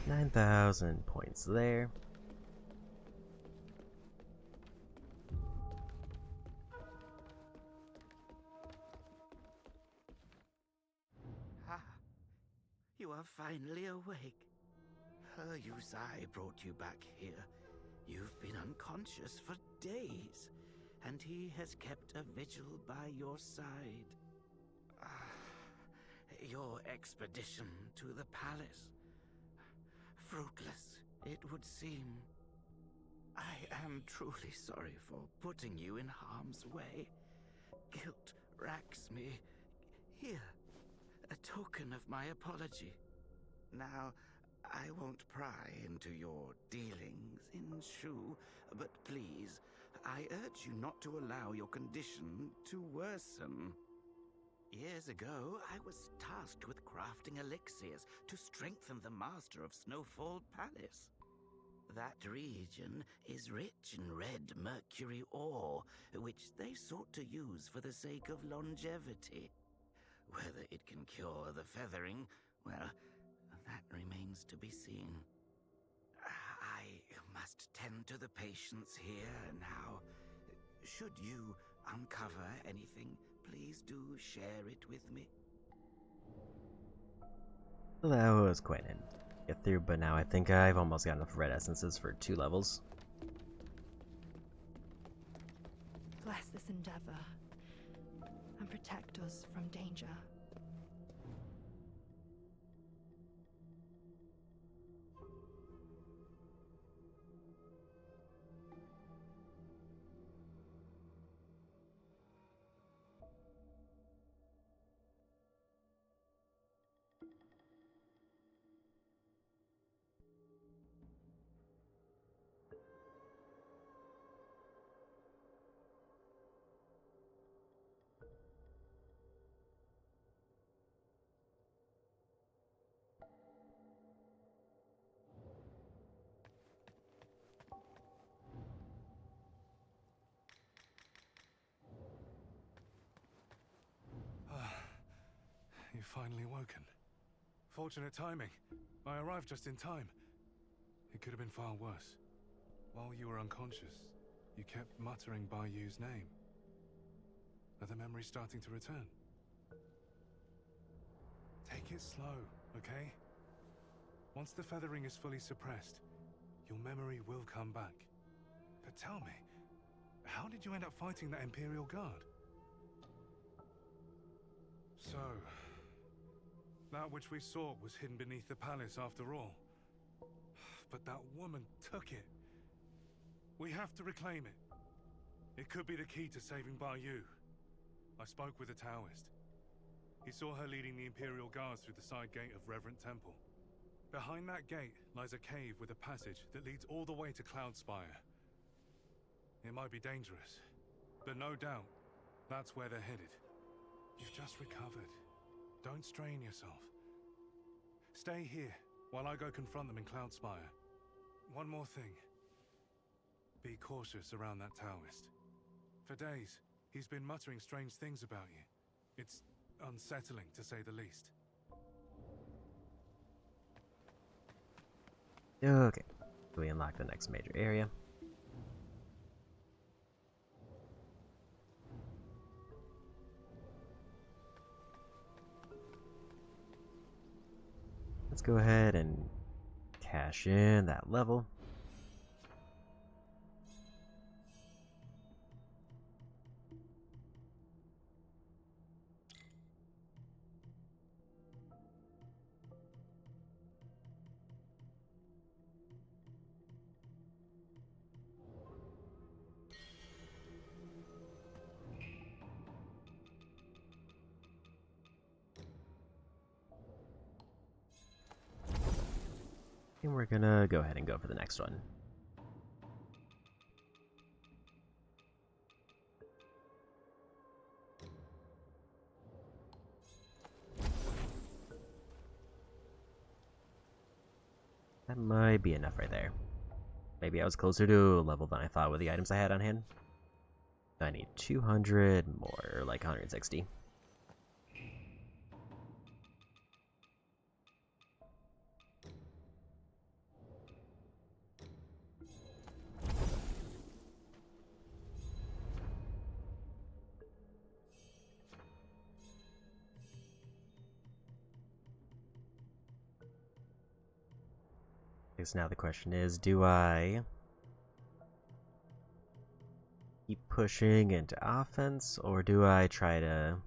9,000 points there.
Ah, you are finally awake. Her Yusai brought you back here. You've been unconscious for days, and he has kept a vigil by your side. Your expedition to the palace. Fruitless, it would seem. I am truly sorry for putting you in harm's way. Guilt racks me. Here, a token of my apology. Now, I won't pry into your dealings in Shu, but please, I urge you not to allow your condition to worsen. Years ago, I was tasked with crafting elixirs to strengthen the master of Snowfall Palace. That region is rich in red mercury ore, which they sought to use for the sake of longevity. Whether it can cure the feathering, well, that remains to be seen. I must tend to the patients here now. Should you uncover anything, please do share it with me.
Well, that was quite an get through, but now I think I've almost got enough red essences for 2 levels.
Bless this endeavor and protect us from danger.
You've finally woken. Fortunate timing. I arrived just in time. It could have been far worse. While you were unconscious, you kept muttering Bayu's name. Are the memories starting to return? Take it slow, okay? Once the feathering is fully suppressed, your memory will come back. But tell me, how did you end up fighting that Imperial Guard? So, that which we sought was hidden beneath the palace after all. But that woman took it. We have to reclaim it. It could be the key to saving Bayu. I spoke with the Taoist. He saw her leading the Imperial Guards through the side gate of Reverend Temple. Behind that gate lies a cave with a passage that leads all the way to Cloudspire. It might be dangerous, but no doubt, that's where they're headed. You've just recovered. Don't strain yourself. Stay here while I go confront them in Cloudspire. One more thing. Be cautious around that Taoist. For days, he's been muttering strange things about you. It's unsettling, to say the least.
Okay, we unlock the next major area. Let's go ahead and cash in that level. And we're gonna go ahead and go for the next one. That might be enough right there. Maybe I was closer to a level than I thought with the items I had on hand. I need 200 more, like 160. I guess now the question is, do I keep pushing into offense, or do I try to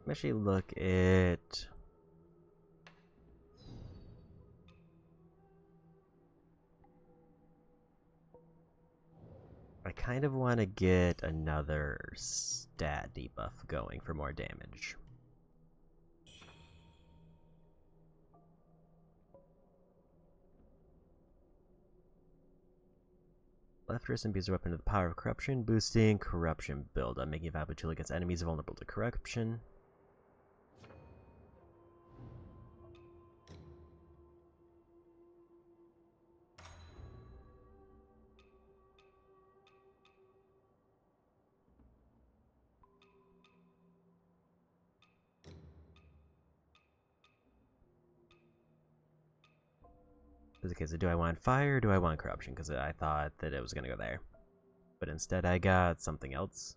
actually look at... I kind of want to get another stat debuff going for more damage. Left wrist imbues a weapon with the power of corruption, boosting corruption buildup, making a valuable tool against enemies vulnerable to corruption. Okay, so do I want fire or do I want corruption? Because I thought that it was going to go there. But instead I got something else.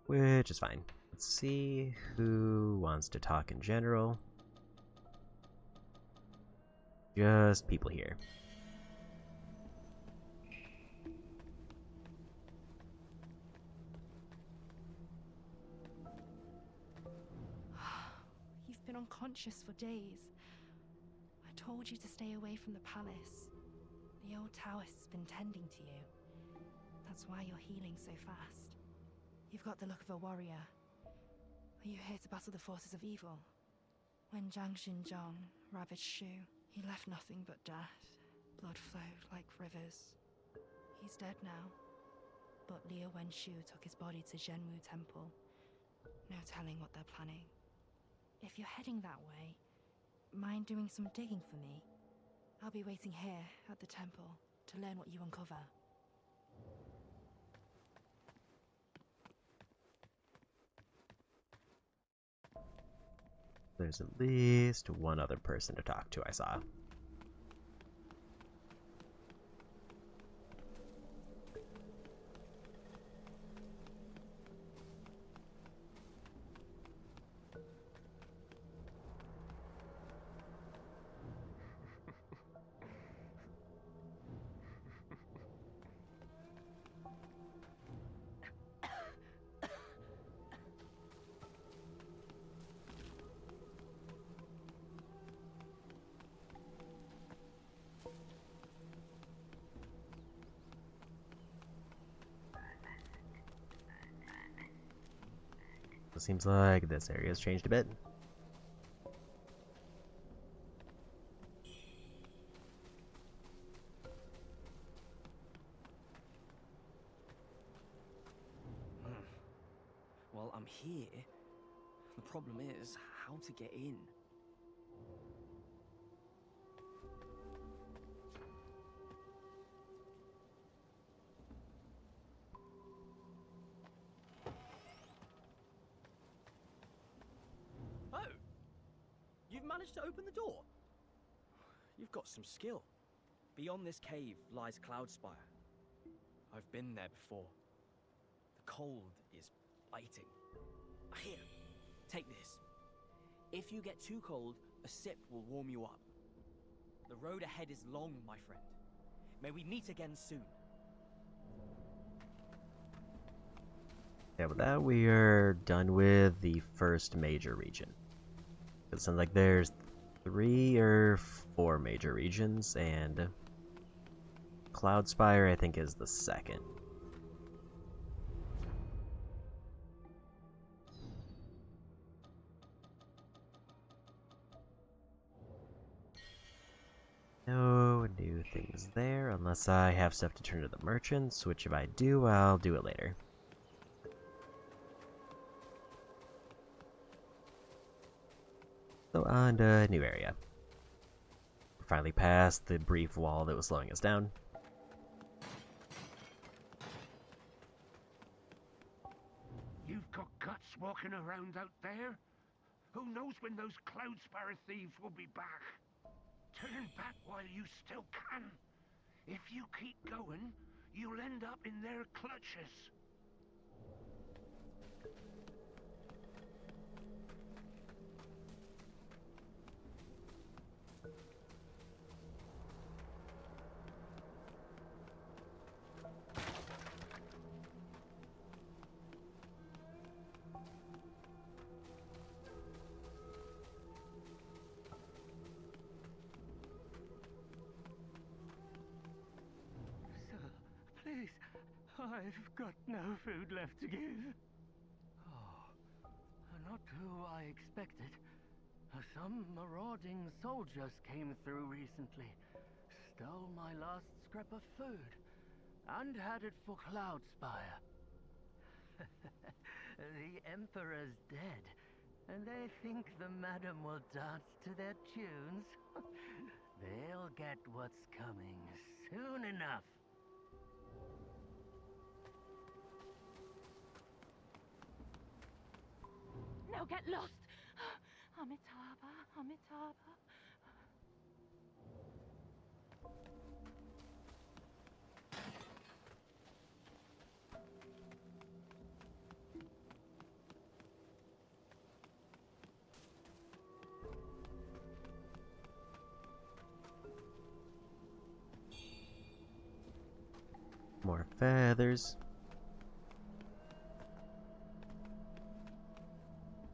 Which is fine. Let's see who wants to talk in general. Just people here.
You've been unconscious for days. I told you to stay away from the palace. The old Taoist's been tending to you. That's why you're healing so fast. You've got the look of a warrior. Are you here to battle the forces of evil? When Zhang Xinjiang ravaged Shu, he left nothing but death. Blood flowed like rivers. He's dead now. But Liu Wenshu took his body to Zhenwu Temple. No telling what they're planning. If you're heading that way, mind doing some digging for me? I'll be waiting here at the temple to learn what you uncover.
There's at least one other person to talk to, I saw. It seems like this area has changed a bit.
Well, I'm here. The problem is how to get in. Oh! You've managed to open the door? You've got some skill. Beyond this cave lies Cloudspire. I've been there before. The cold is biting. Here, take this. If you get too cold, a sip will warm you up. The road ahead is long, my friend. May we meet again soon.
Yeah, with that, we are done with the first major region. It sounds like there's 3 or 4 major regions, and Cloudspire, I think, is the second. No new things there, unless I have stuff to turn to the merchants, which if I do, I'll do it later. So on to a new area. We're finally past the brief wall that was slowing us down.
You've got guts walking around out there? Who knows when those Cloudspire thieves will be back? Turn back while you still can. If you keep going, you'll end up in their clutches. Please, I've got no food left to give. Oh, not who I expected. Some marauding soldiers came through recently, stole my last scrap of food, and headed for Cloudspire. The Emperor's dead, and they think the madam will dance to their tunes. They'll get what's coming soon enough.
No, get lost! Amitabha, Amitabha.
More feathers.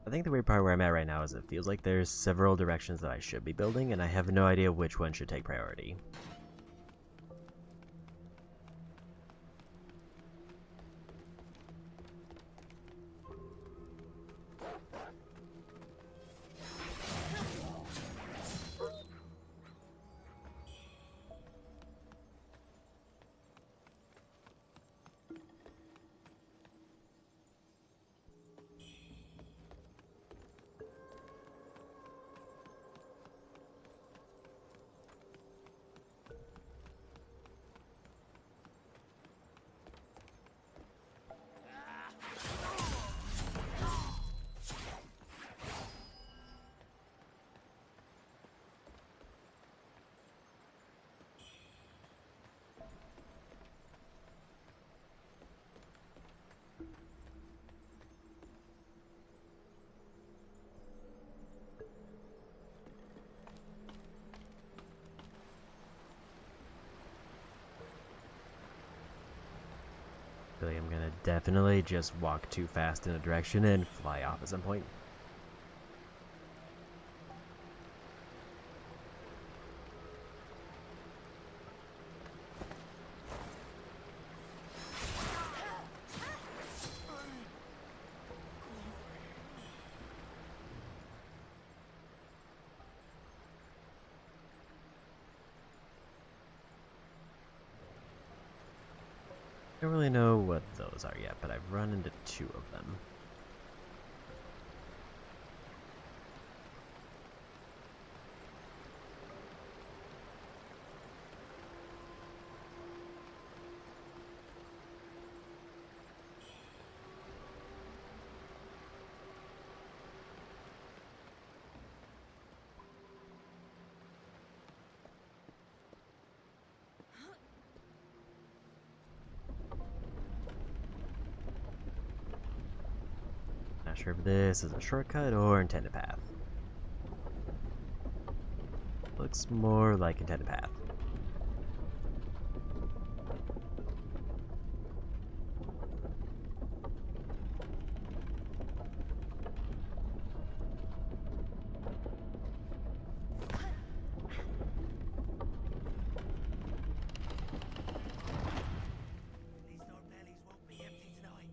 I think the weird part where I'm at right now is it feels like there's several directions that I should be building, and I have no idea which one should take priority. I'm gonna definitely just walk too fast in a direction and fly off at some point. I don't really know what those are yet, but I've run into 2 of them. Not sure if this is a shortcut or intended path. Looks more like intended path.
These old bellies won't be empty tonight.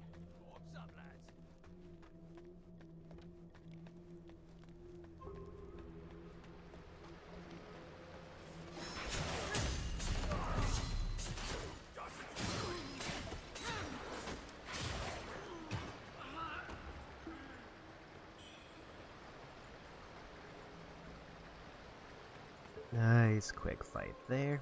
What's up, lads?
Nice quick fight there.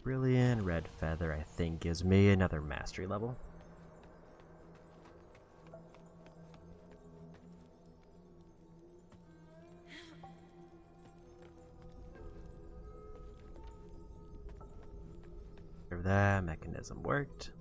Brilliant red feather, I think, gives me another mastery level. If that mechanism worked.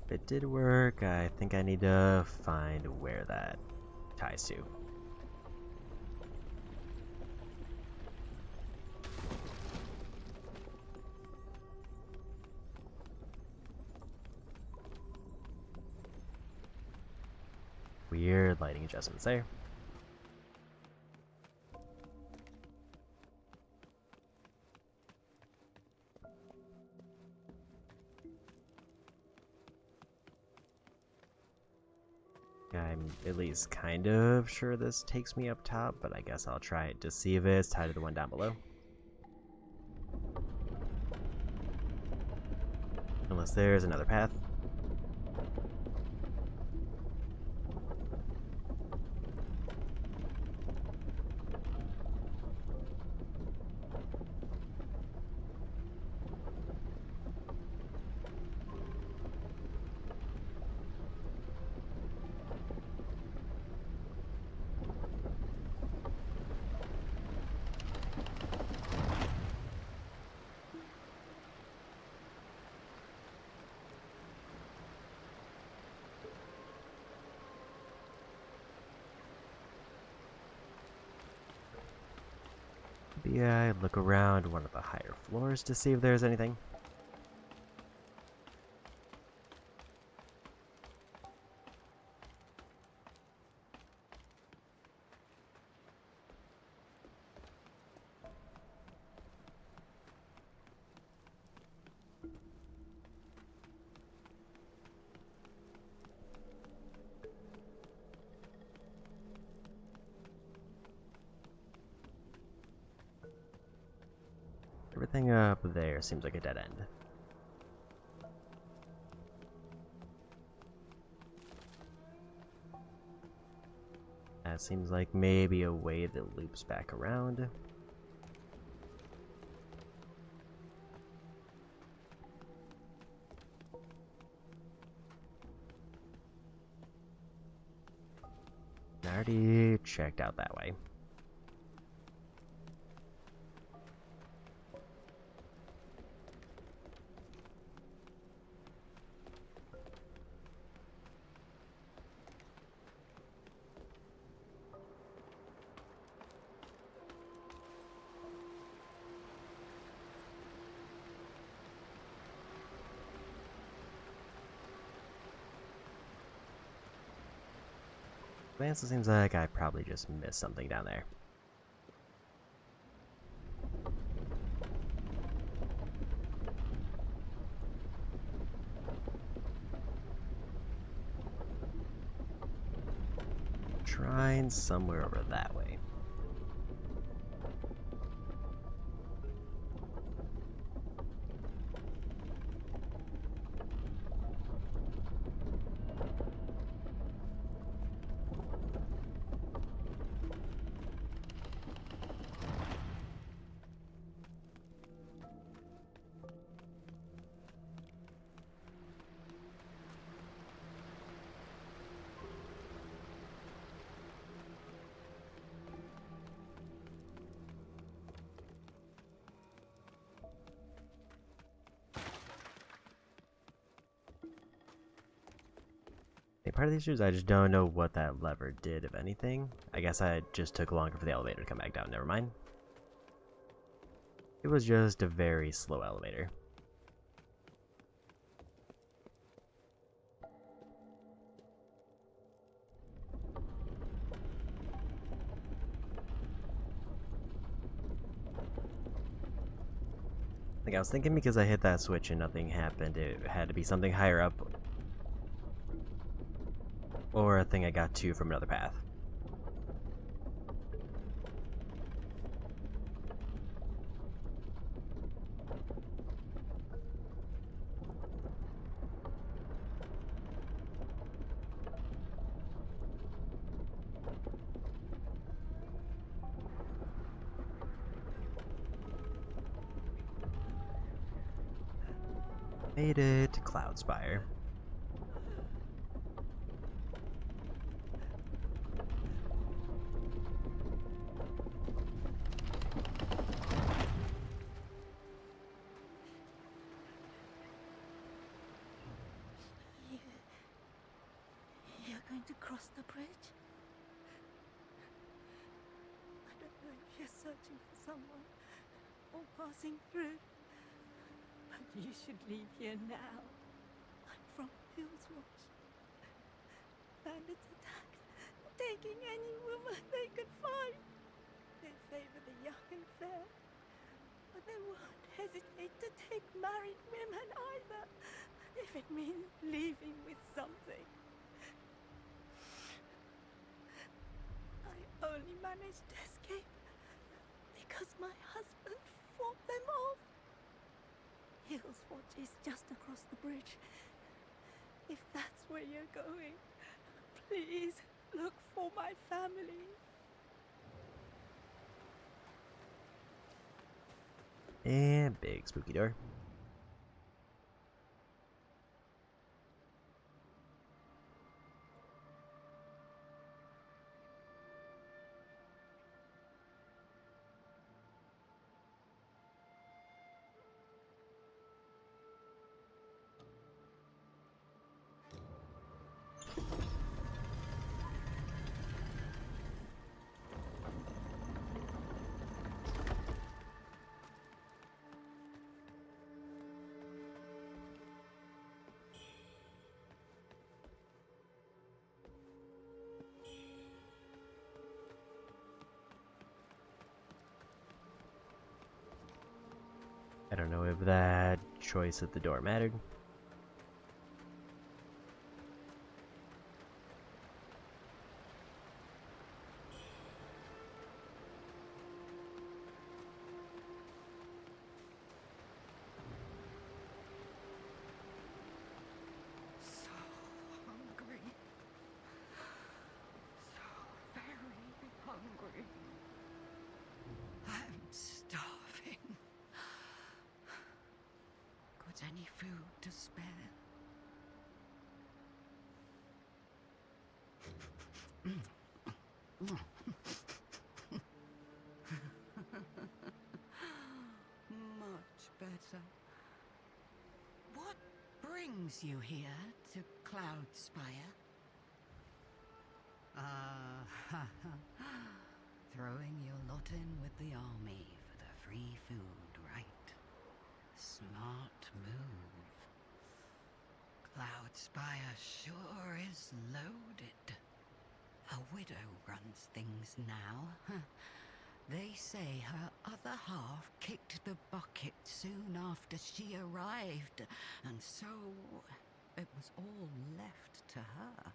If it did work, I think I need to find where that ties to. Weird lighting adjustments there. I'm at least kind of sure this takes me up top, but I guess I'll try it to see if it's tied to the one down below. Unless there's another path. Yeah, I'd look around one of the higher floors to see if there's anything. Everything up there seems like a dead end. That seems like maybe a way that loops back around. I already checked out that way. Man, it seems like I probably just missed something down there. shrine somewhere over that way. Part of the issue is I just don't know what that lever did, if anything. I guess I just took longer for the elevator to come back down. Never mind. It was just a very slow elevator. Like, I was thinking because I hit that switch and nothing happened, it had to be something higher up. Or a thing I got to from another path. Made it to Cloudspire.
You're going to cross the bridge? I don't know if you're searching for someone or passing through, but you should leave here now. I'm from Hills Watch. Bandits attack, taking any woman they could find. They favor the young and fair, but they won't hesitate to take married women either, if it means leaving with something. I only managed to escape because my husband fought them off. Hills Watch is just across the bridge. If that's where you're going, please look for my family.
And big spooky door. I don't know if that choice at the door mattered.
So hungry. So very hungry. I'm starving. Got any food to spare? Much better. What brings you here to Cloudspire? Throwing your lot in with the army for the free food, right? Smart move. Cloudspire sure is loaded. A widow runs things now. They say her other half kicked the bucket soon after she arrived, and so it was all left to her.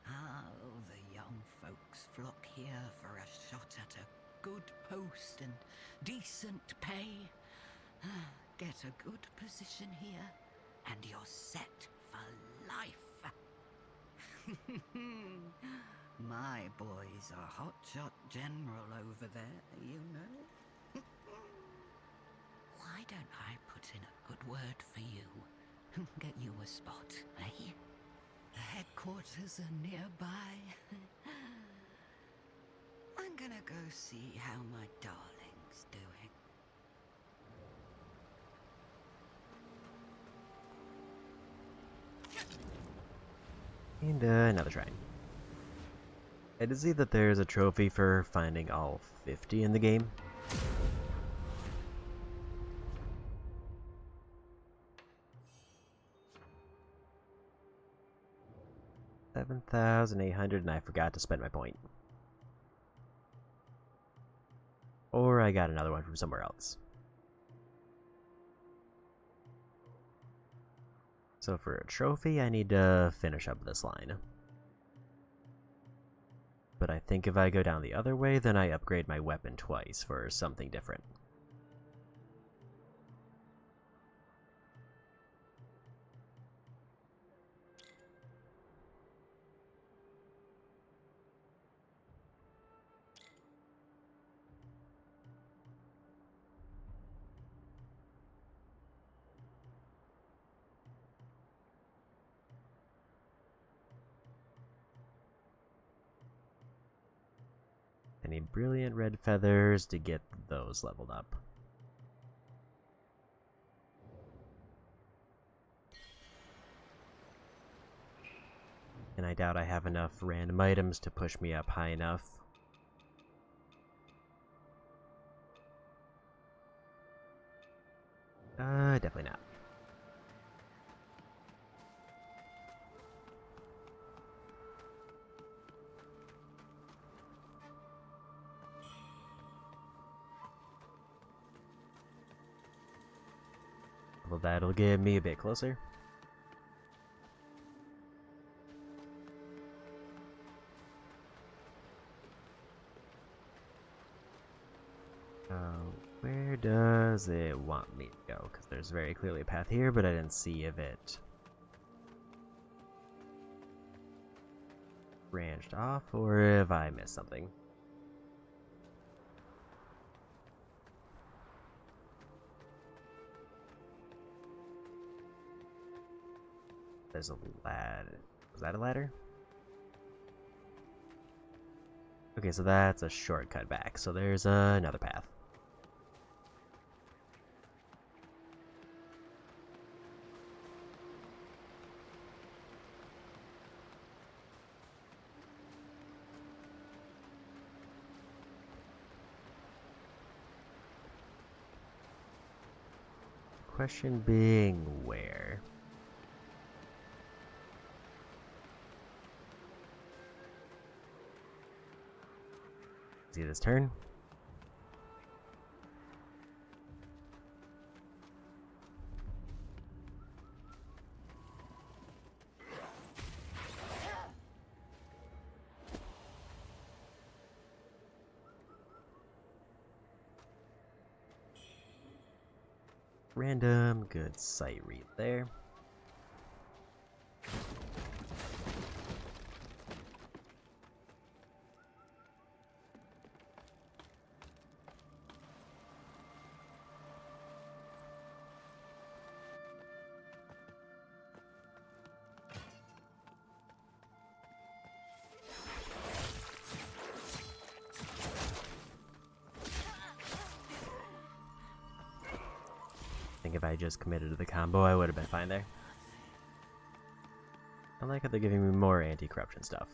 Oh, the young folks flock here for a shot at a good post and decent pay. Get a good position here, and you're set for life. My boy's a hotshot general over there, you know. Why don't I put in a good word for you? Get you a spot, eh? The headquarters are nearby. I'm gonna go see how my darling's doing.
And another shrine. I did see that there's a trophy for finding all 50 in the game. $7,800, and I forgot to spend my point. Or I got another one from somewhere else. So for a trophy, I need to finish up this line. But I think if I go down the other way, then I upgrade my weapon twice for something different. I need brilliant red feathers to get those leveled up. And I doubt I have enough random items to push me up high enough. Definitely not. Well, that'll get me a bit closer. Where does it want me to go? Because there's very clearly a path here, but I didn't see if it branched off or if I missed something. There's a ladder. Was that a ladder? Okay, so that's a shortcut back. So there's another path. Question being where? See this turn? Random, good sight read there. I think if I just committed to the combo, I would have been fine there. I like how they're giving me more anti-corruption stuff.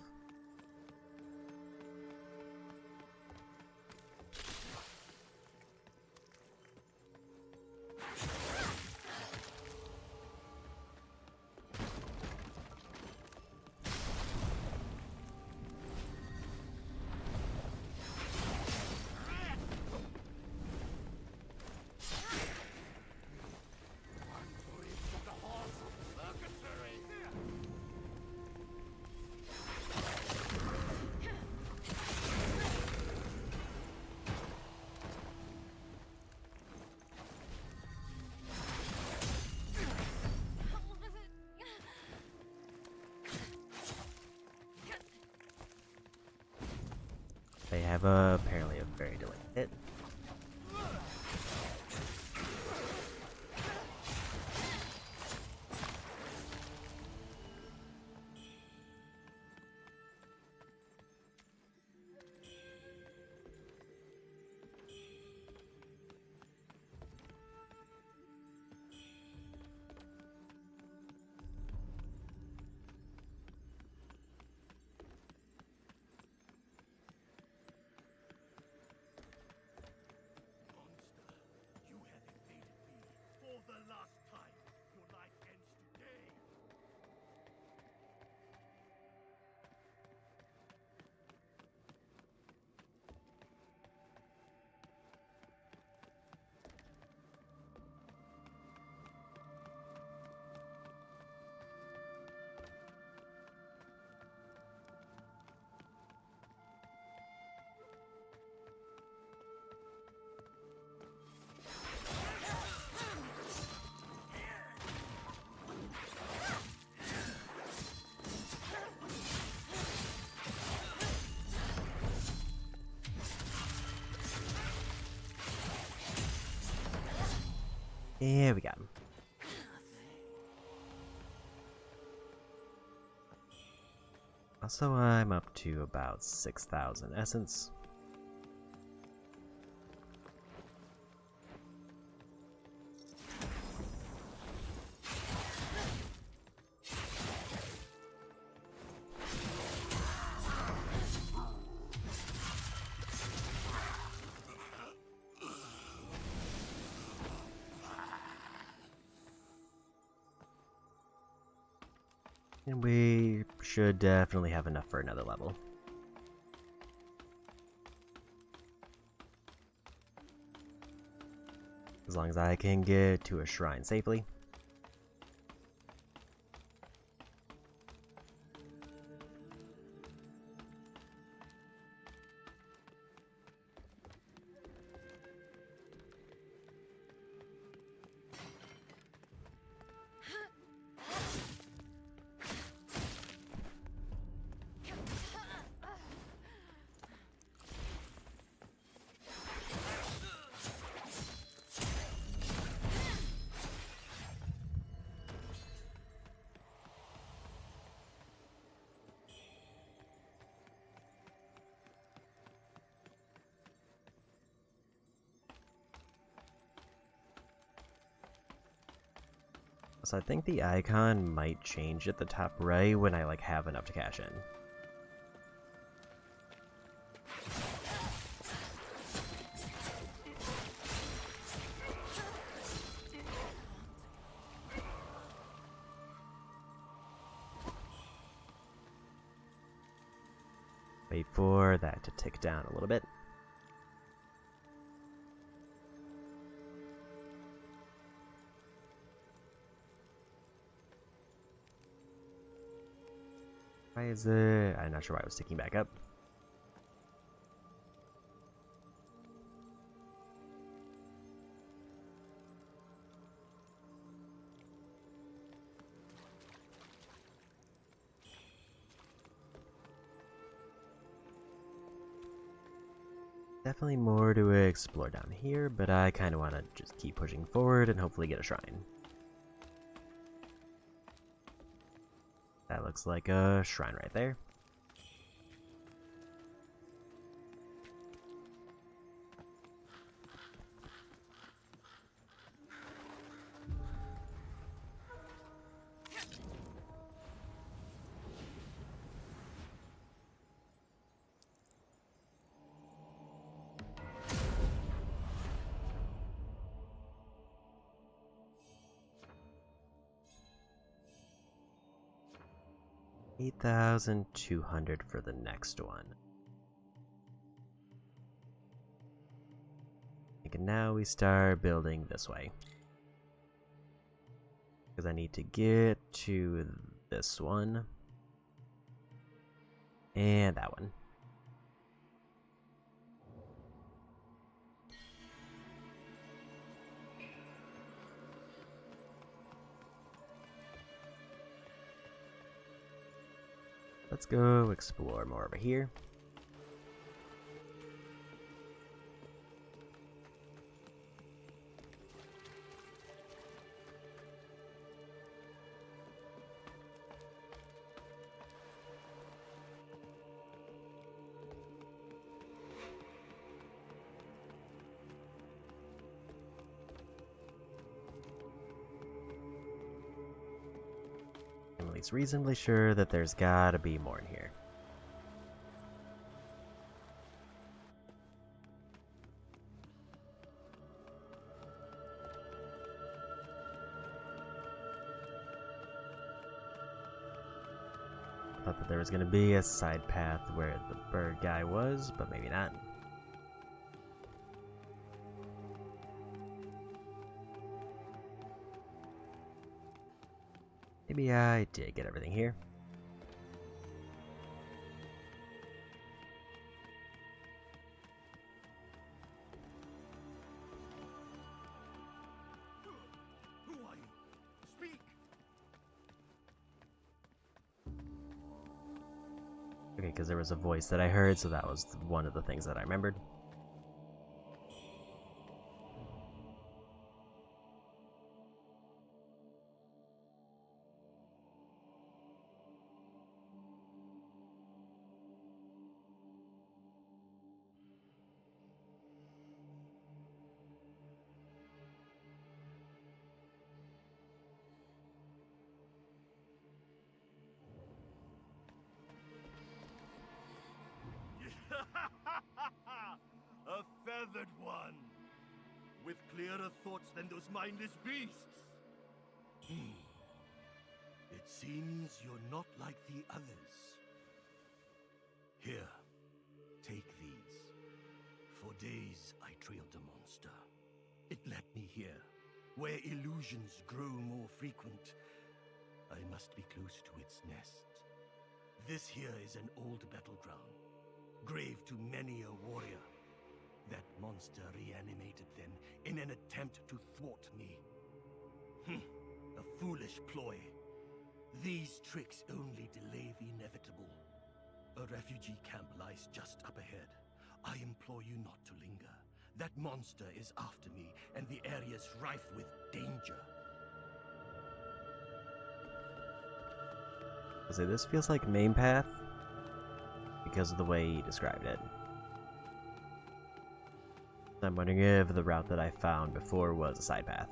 have apparently a very delayed hit.
You have invaded me for the last time. Your life ends today.
There we go. Also, I'm up to about 6,000 essence. And we should definitely have enough for another level. As long as I can get to a shrine safely. So I think the icon might change at the top right when I have enough to cash in. Wait for that to tick down a little bit. Why is it? I'm not sure why it was ticking back up. Definitely more to explore down here, but I kind of want to just keep pushing forward and hopefully get a shrine. That looks like a shrine right there. $8,200 for the next one. And now we start building this way. Because I need to get to this one. And that one. Let's go explore more over here. least reasonably sure that there's gotta be more in here. Thought that there was gonna be a side path where the bird guy was, but maybe not. Maybe I did get everything here.
Who are you? Speak!
Okay, because there was a voice that I heard, so that was one of the things that I remembered.
A feathered one! With clearer thoughts than those mindless beasts! It seems you're not like the others. Here, take these. For days I trailed the monster. It led me here, where illusions grow more frequent. I must be close to its nest. This here is an old battleground, grave to many a warrior. That monster reanimated then in an attempt to thwart me. A foolish ploy. These tricks only delay the inevitable. A refugee camp lies just up ahead. I implore you not to linger. That monster is after me, and the area's rife with danger.
So this feels like main path because of the way he described it. I'm wondering if the route that I found before was a side path.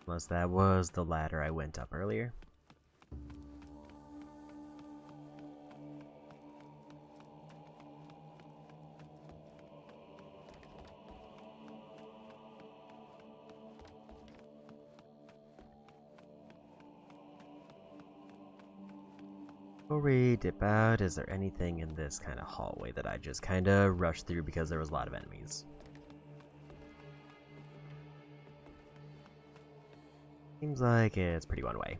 Unless that was the ladder I went up earlier. Before we dip out, is there anything in this kind of hallway that I just kind of rushed through because there was a lot of enemies? Seems like it's pretty one way.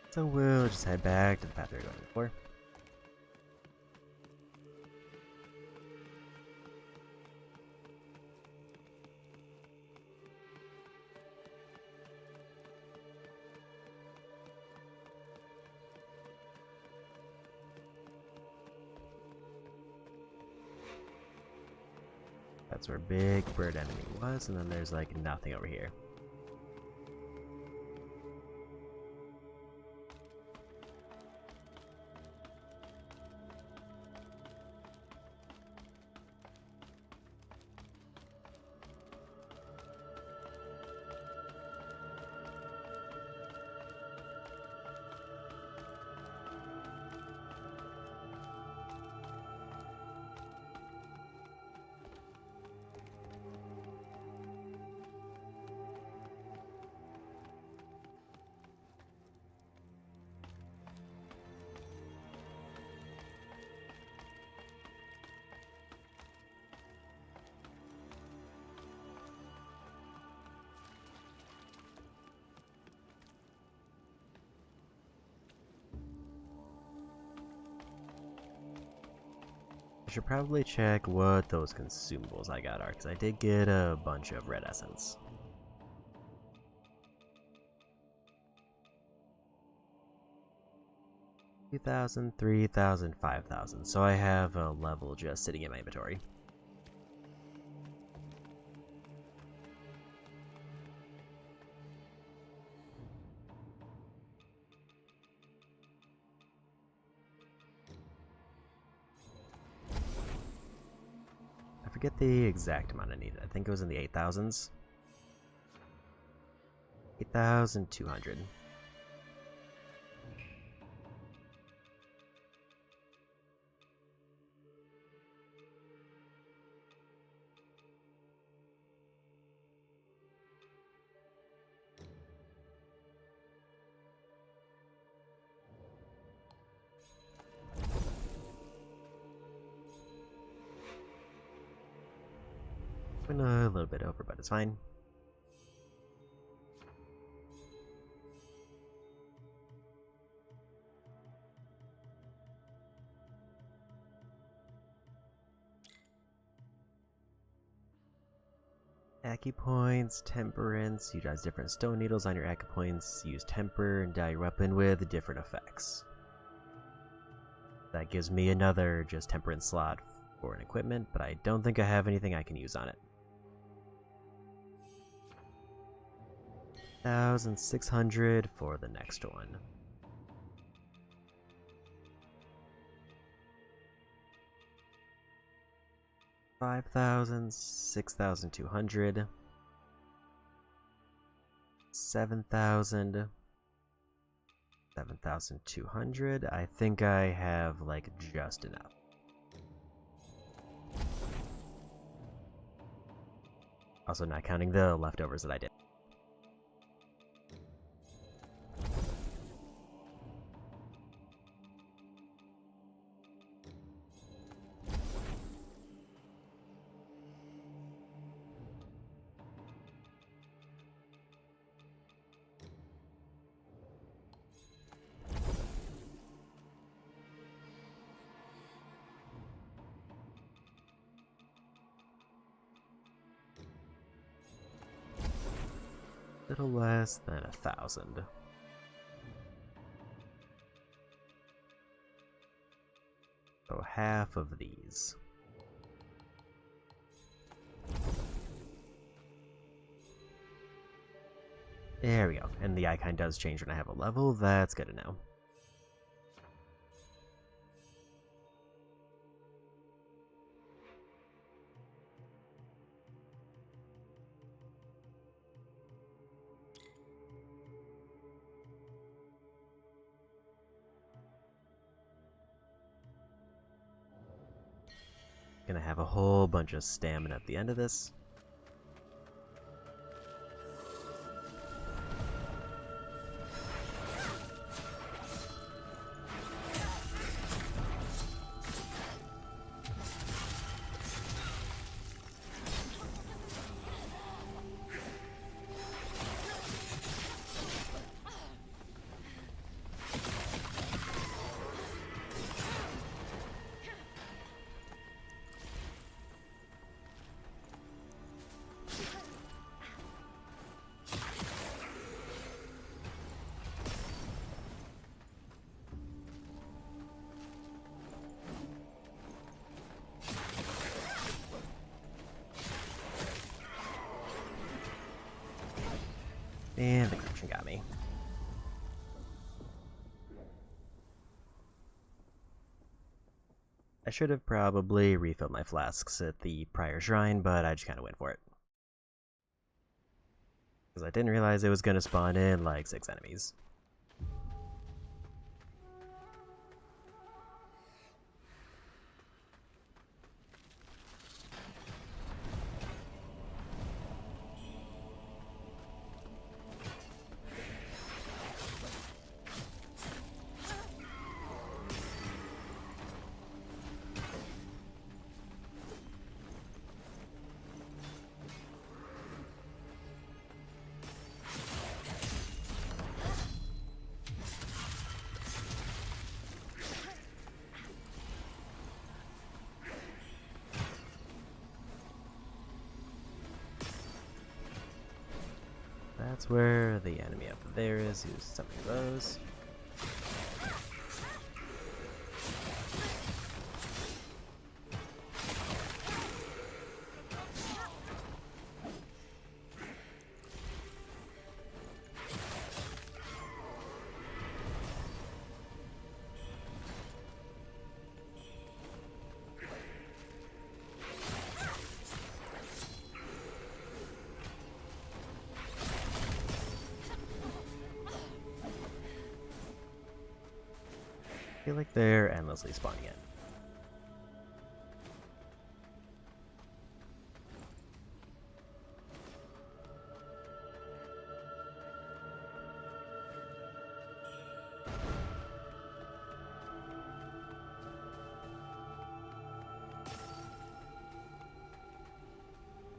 So we'll just head back to the path we were going before. That's where big bird enemy was, and then there's like nothing over here. I should probably check what those consumables I got are, because I did get a bunch of red essence. 2,000, 3,000, 5,000. So I have a level just sitting in my inventory. I forget the exact amount I needed. I think it was in the 8,000s. 8,200. Went a little bit over, but it's fine. Acupoints, Temperance. You guys different stone needles on your acupoints. Use Temper and dye your weapon with different effects. That gives me another just Temperance slot for an equipment, but I don't think I have anything I can use on it. 1,600 for the next one. $5,000, 6,200, 7,000, 7,200. I think I have like just enough. Also not counting the leftovers that I did. Little less than 1,000. So half of these. There we go. And the icon does change when I have a level. That's good to know. Gonna have a whole bunch of stamina at the end of this. And the corruption got me. I should have probably refilled my flasks at the prior shrine, but I just kind of went for it. Because I didn't realize it was going to spawn in like 6 enemies. That's where the enemy up there is, who's summoning those. I feel like they're endlessly spawning in.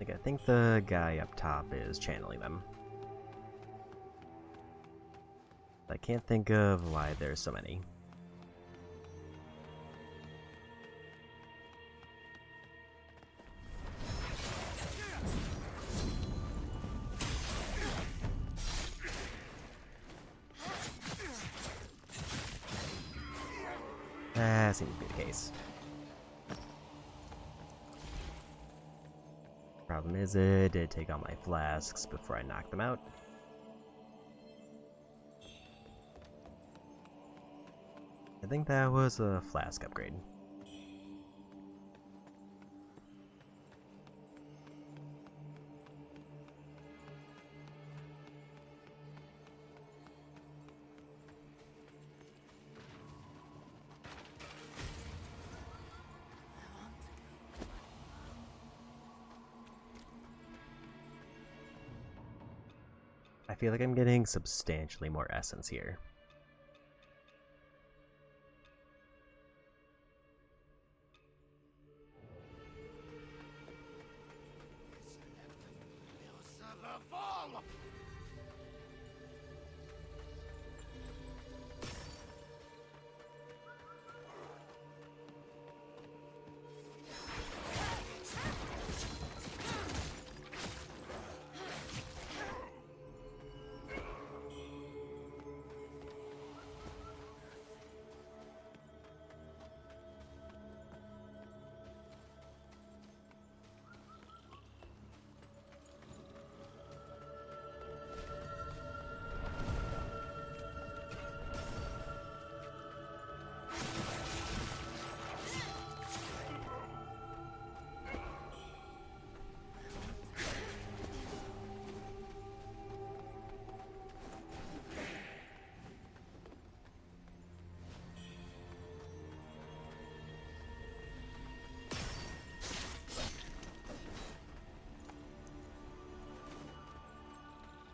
I think the guy up top is channeling them. I can't think of why there's so many. That seems to be the case. Problem is, it did take all my flasks before I knocked them out. I think that was a flask upgrade. I feel like I'm getting substantially more essence here.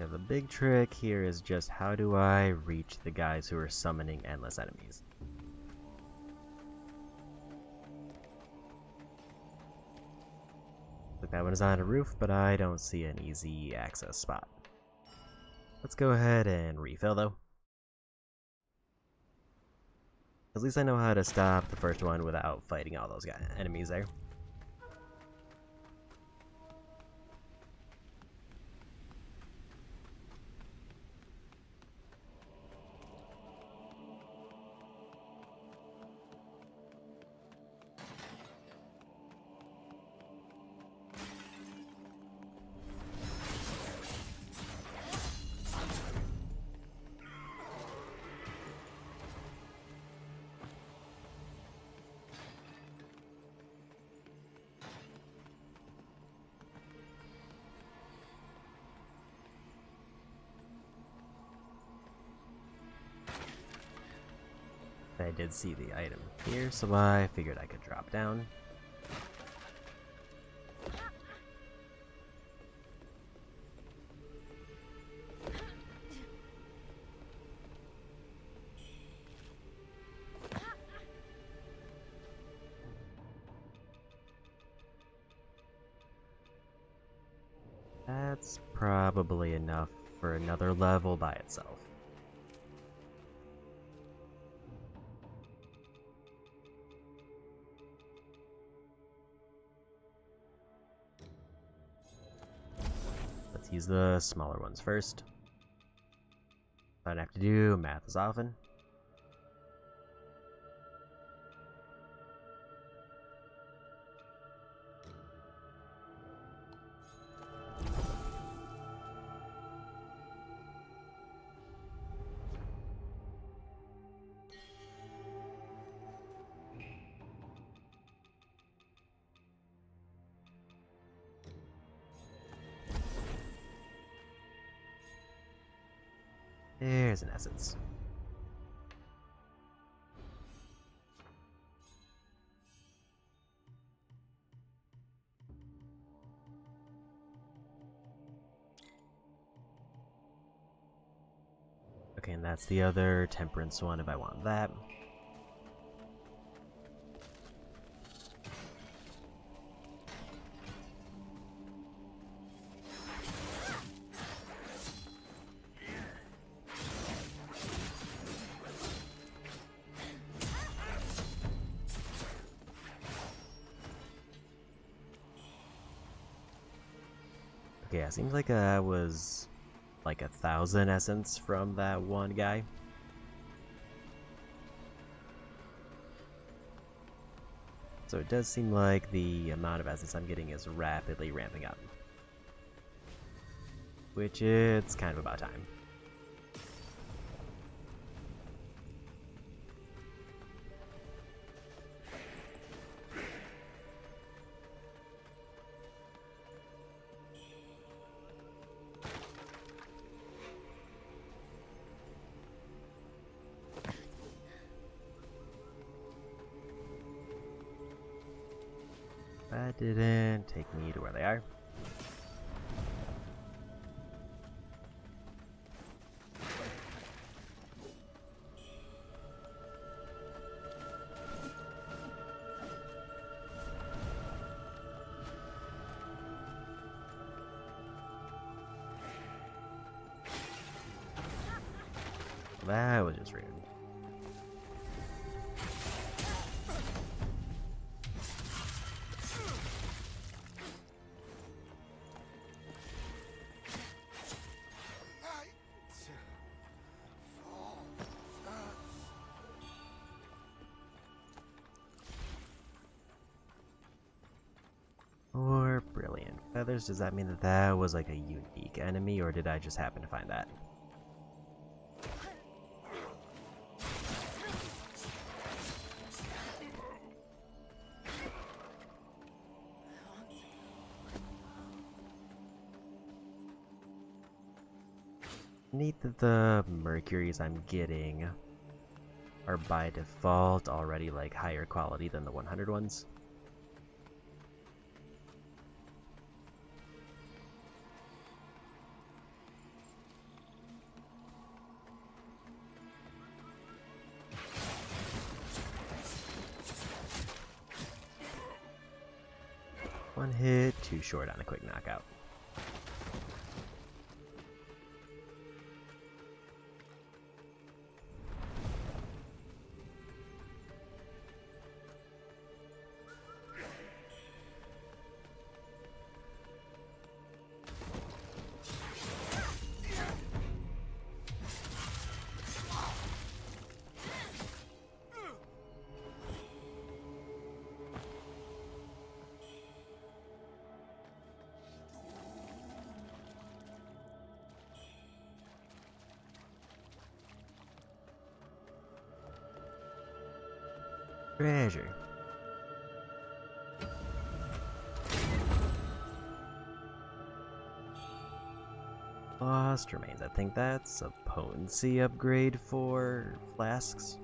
Yeah, the big trick here is just how do I reach the guys who are summoning endless enemies? Look, that one is on a roof, but I don't see an easy access spot. Let's go ahead and refill though. At least I know how to stop the first one without fighting all those enemies there. I did see the item here, so I figured I could drop down. That's probably enough for another level by itself. Let's use the smaller ones first. I don't have to do math as often. There's an essence. Okay, and that's the other temperance one if I want that. Okay, yeah, seems like I was like 1,000 essence from that one guy. So it does seem like the amount of essence I'm getting is rapidly ramping up. Which it's kind of about time. That didn't take me to where they are. That was just rude. Or brilliant feathers. Does that mean that that was like a unique enemy, or did I just happen to find that? Neat that the mercuries I'm getting are by default already like higher quality than the 100 ones. One hit, too short on a quick knockout. Treasure. Lost remains. I think that's a potency upgrade for flasks.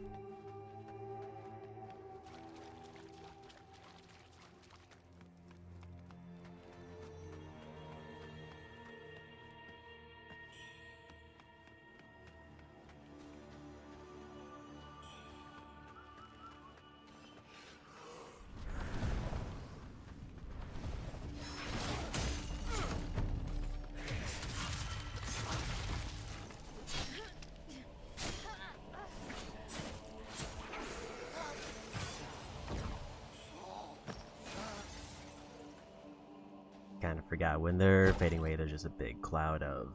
Kind of forgot when they're fading away, there's just a big cloud of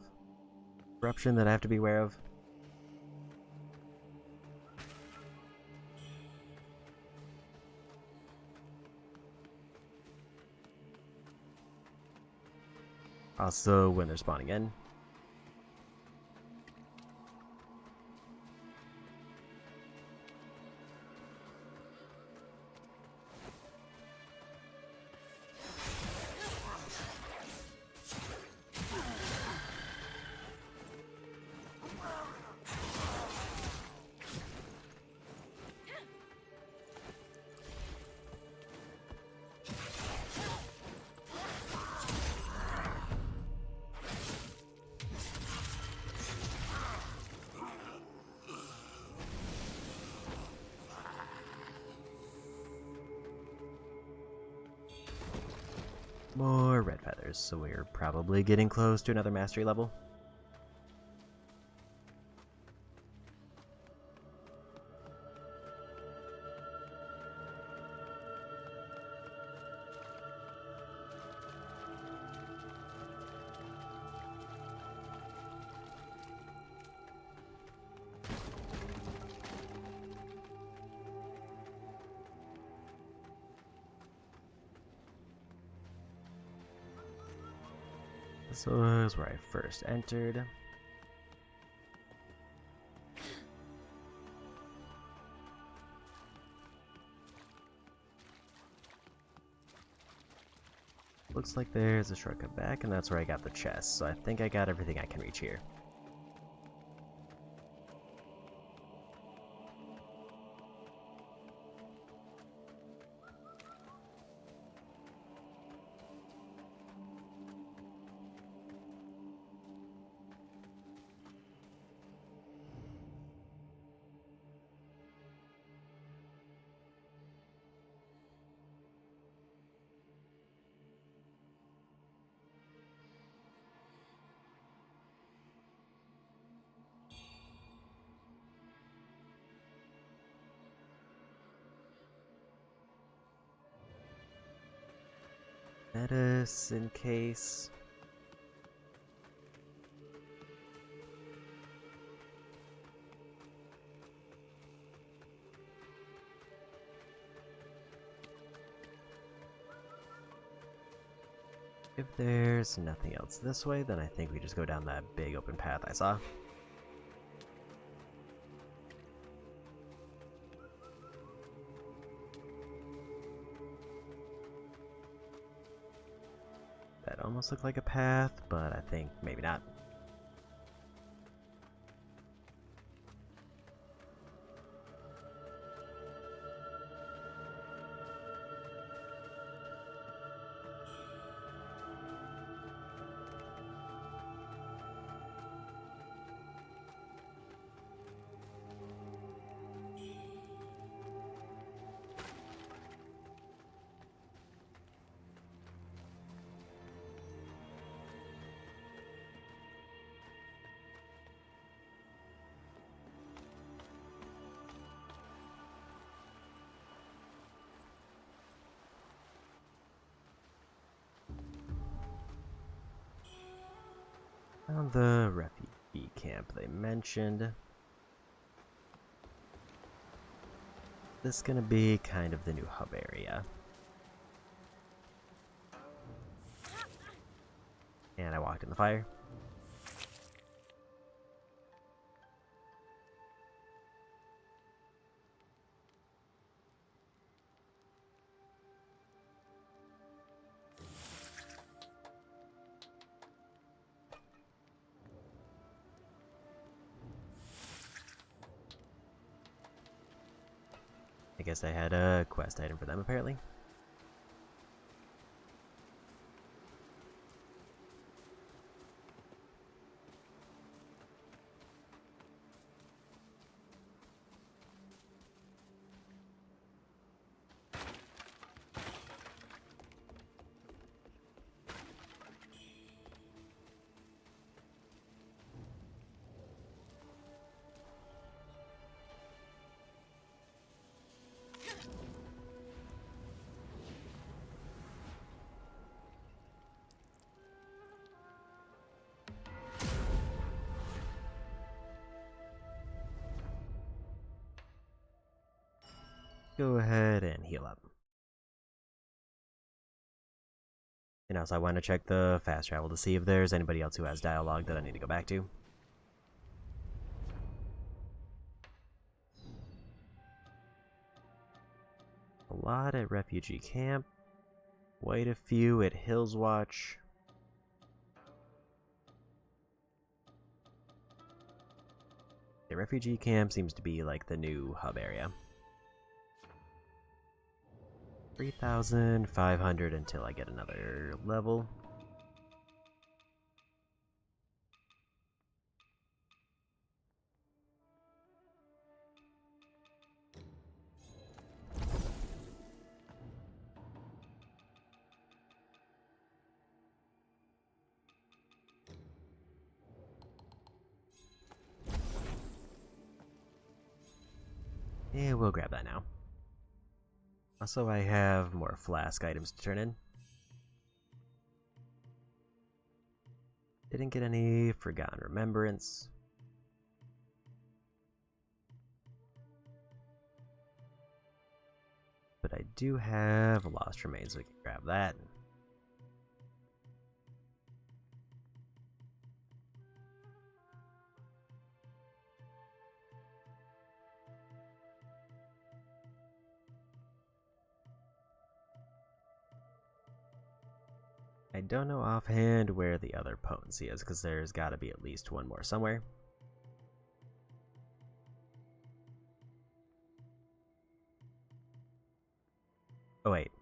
corruption that I have to be aware of. Also, when they're spawning in. More red feathers, so we're probably getting close to another mastery level. This was where I first entered. Looks like there's a shortcut back, and that's where I got the chest, so I think I got everything I can reach here. Medicine case. If there's nothing else this way, then I think we just go down that big open path I saw. That almost looked like a path, but I think maybe not. Found the refugee camp they mentioned. This is gonna be kind of the new hub area. And I walked in the fire. I guess I had a quest item for them, apparently. Go ahead and heal up. And also I want to check the fast travel to see if there's anybody else who has dialogue that I need to go back to. A lot at Refugee Camp. Quite a few at Hills Watch. The Refugee Camp seems to be like the new hub area. 3,500 until I get another level. And we'll grab that now. Also, I have more flask items to turn in. Didn't get any Forgotten Remembrance. But I do have Lost Remains, so we can grab that. I don't know offhand where the other potency is, because there's got to be at least one more somewhere. Oh wait.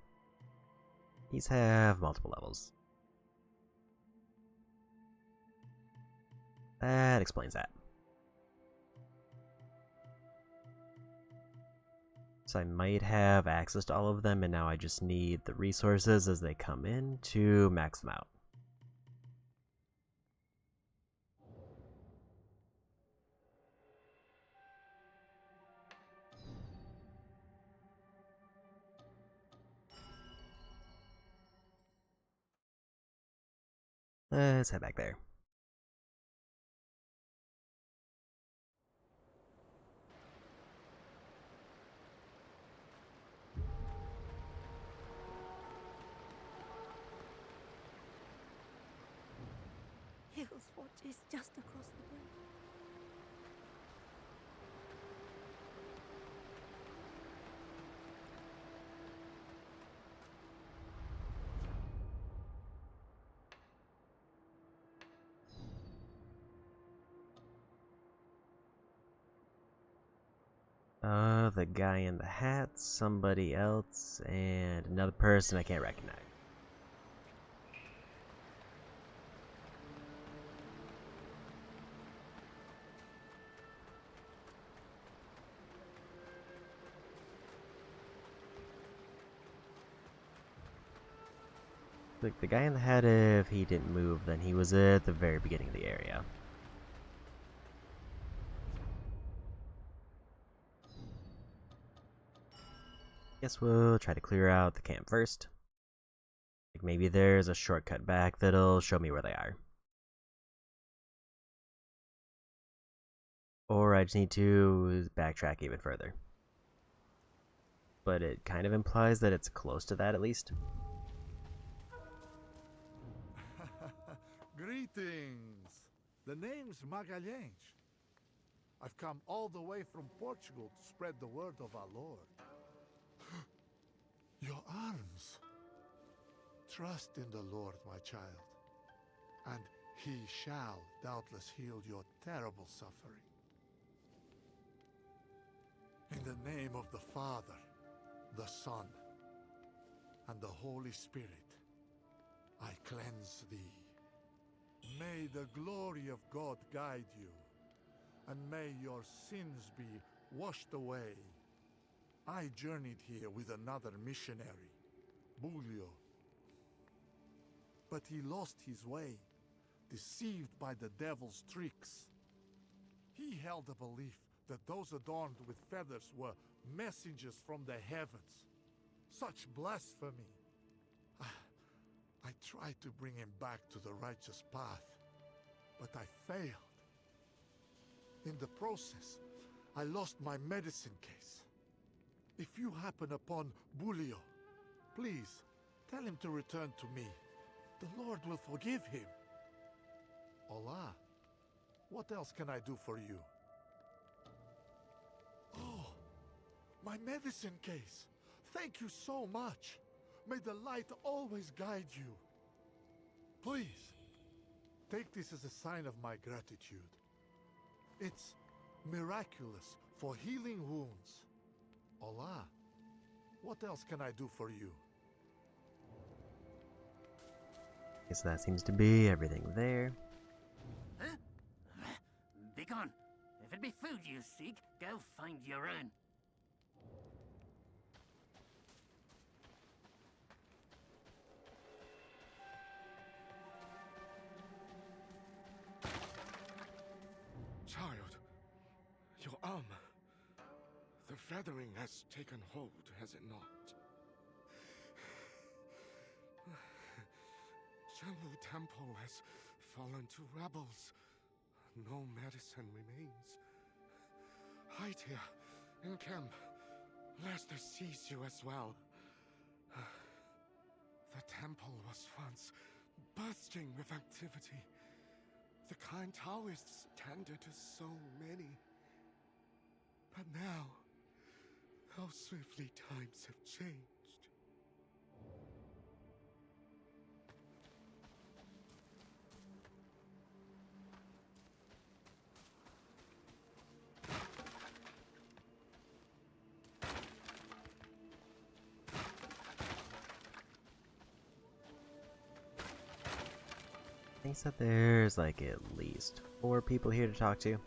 These have multiple levels. That explains that. So I might have access to all of them, and now I just need the resources as they come in to max them out. Let's head back there.
Hillsfort is just across the bridge.
The guy in the hat, somebody else, and another person I can't recognize. Look, the guy in the hat, if he didn't move, then he was at the very beginning of the area. Guess we'll try to clear out the camp first. Like maybe there's a shortcut back that'll show me where they are. Or I just need to backtrack even further. But it kind of implies that it's close to that at least.
Greetings! The name's Magalhães. I've come all the way from Portugal to spread the word of our Lord. Your arms! Trust in the Lord, my child, and He shall doubtless heal your terrible suffering. In the name of the Father, the Son, and the Holy Spirit, I cleanse thee. May the glory of God guide you, and may your sins be washed away. I journeyed here with another missionary, Bulio. But he lost his way, deceived by the devil's tricks. He held a belief that those adorned with feathers were messengers from the heavens. Such blasphemy! I tried to bring him back to the righteous path, but I failed. In the process, I lost my medicine case. If you happen upon Bulio, please tell him to return to me. The Lord will forgive him. Allah, what else can I do for you? Oh, my medicine case. Thank you so much. May the light always guide you. Please, take this as a sign of my gratitude. It's miraculous for healing wounds. Allah, what else can I do for you?
Okay, so that seems to be everything there.
Huh? Begone! If it be food you seek, go find your own.
Child, your arm. The
feathering has taken hold, has it not? Shenlu Temple has fallen to rebels. No medicine remains. Hide here, in camp, lest they seize you as well. The temple was once bursting with activity. The kind Taoists tended to so many. But now, how swiftly times have changed.
Thinks that there's like at least 4 people here to talk to.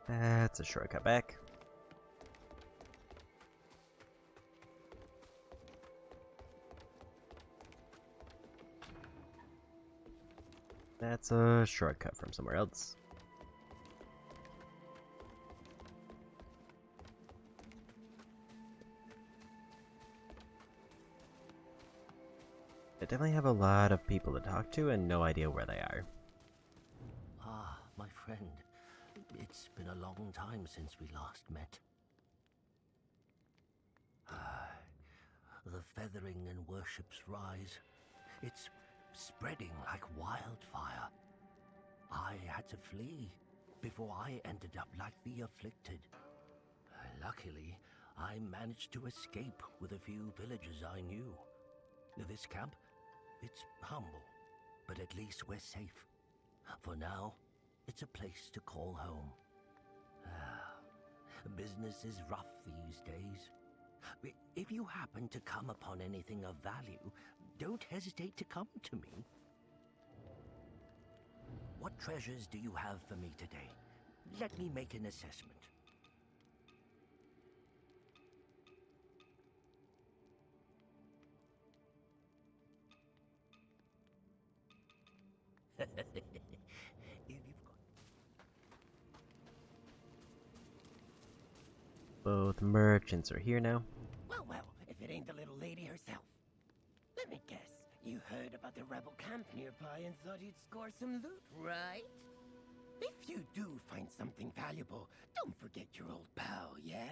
That's a shortcut back. That's a shortcut from somewhere else. I definitely have a lot of people to talk to and no idea where they are.
Ah, my friend. It's been a long time since we last met. The feathering and worship's rise. It's spreading like wildfire. I had to flee before I ended up like the afflicted. Luckily, I managed to escape with a few villagers I knew. This camp, it's humble, but at least we're safe. For now, it's a place to call home. Business is rough these days. If you happen to come upon anything of value, don't hesitate to come to me. What treasures do you have for me today? Let me make an assessment. If you've got...
Both merchants are here now.
Well, if it ain't the little lady herself. Let me guess, you heard about the rebel camp nearby and thought you'd score some loot, right? If you do find something valuable, don't forget your old pal, yeah?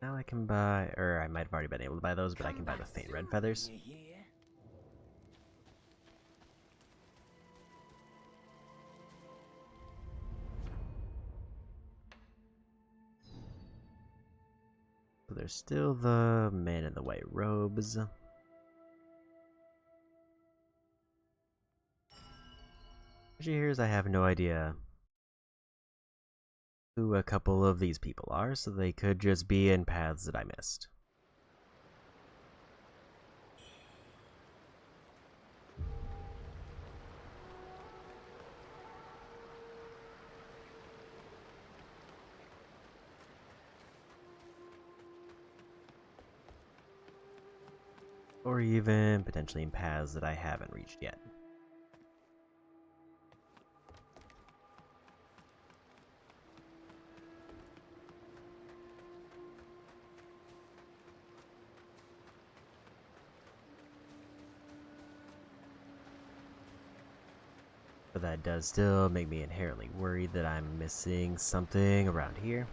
Now I can buy, or I might have already been able to buy those, but I can buy the faint red feathers.
You hear?
So there's still the man in the white robes. She hears I have no idea who a couple of these people are, so they could just be in paths that I missed. Or even potentially in paths that I haven't reached yet. But that does still make me inherently worried that I'm missing something around here.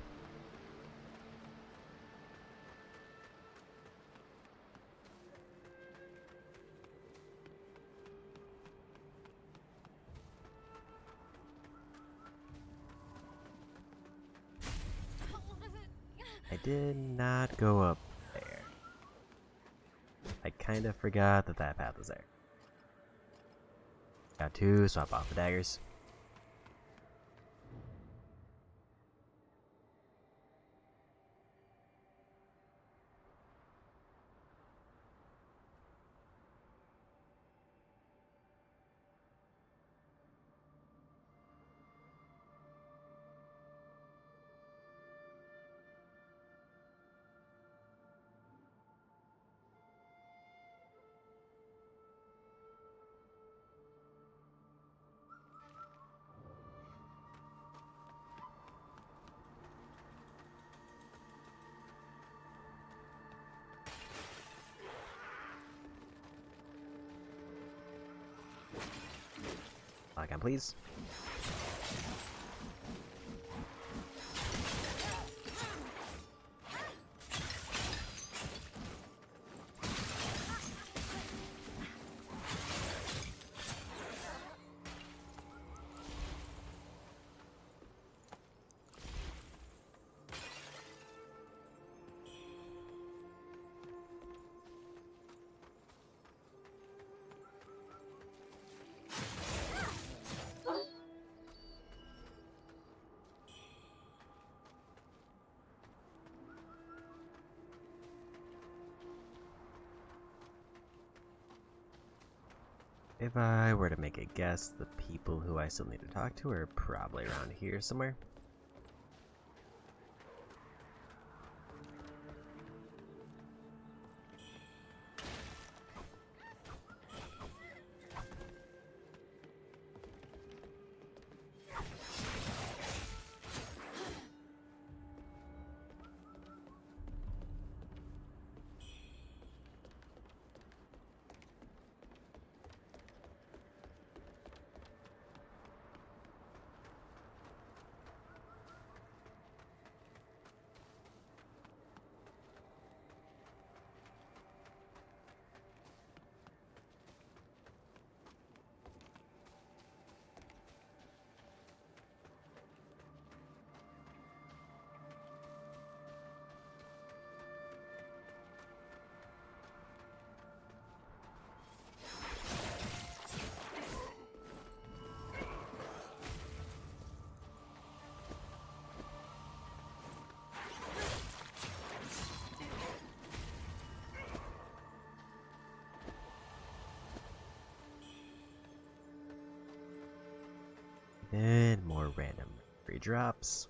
I did not go up there. I kind of forgot that that path was there. Got to swap off the daggers. icon, please. If I were to make a guess, the people who I still need to talk to are probably around here somewhere. And more random free drops.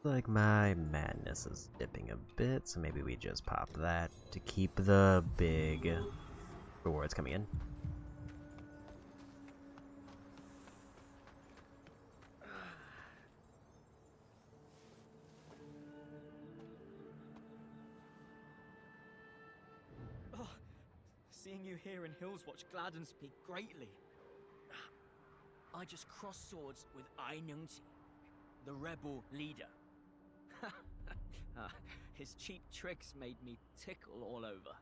Like my madness is dipping a bit, so maybe we just pop that to keep the big rewards coming in.
Oh, seeing you here in Hillswatch gladdens me greatly. I just crossed swords with Ainungti, the rebel leader. His cheap tricks made me tickle all over.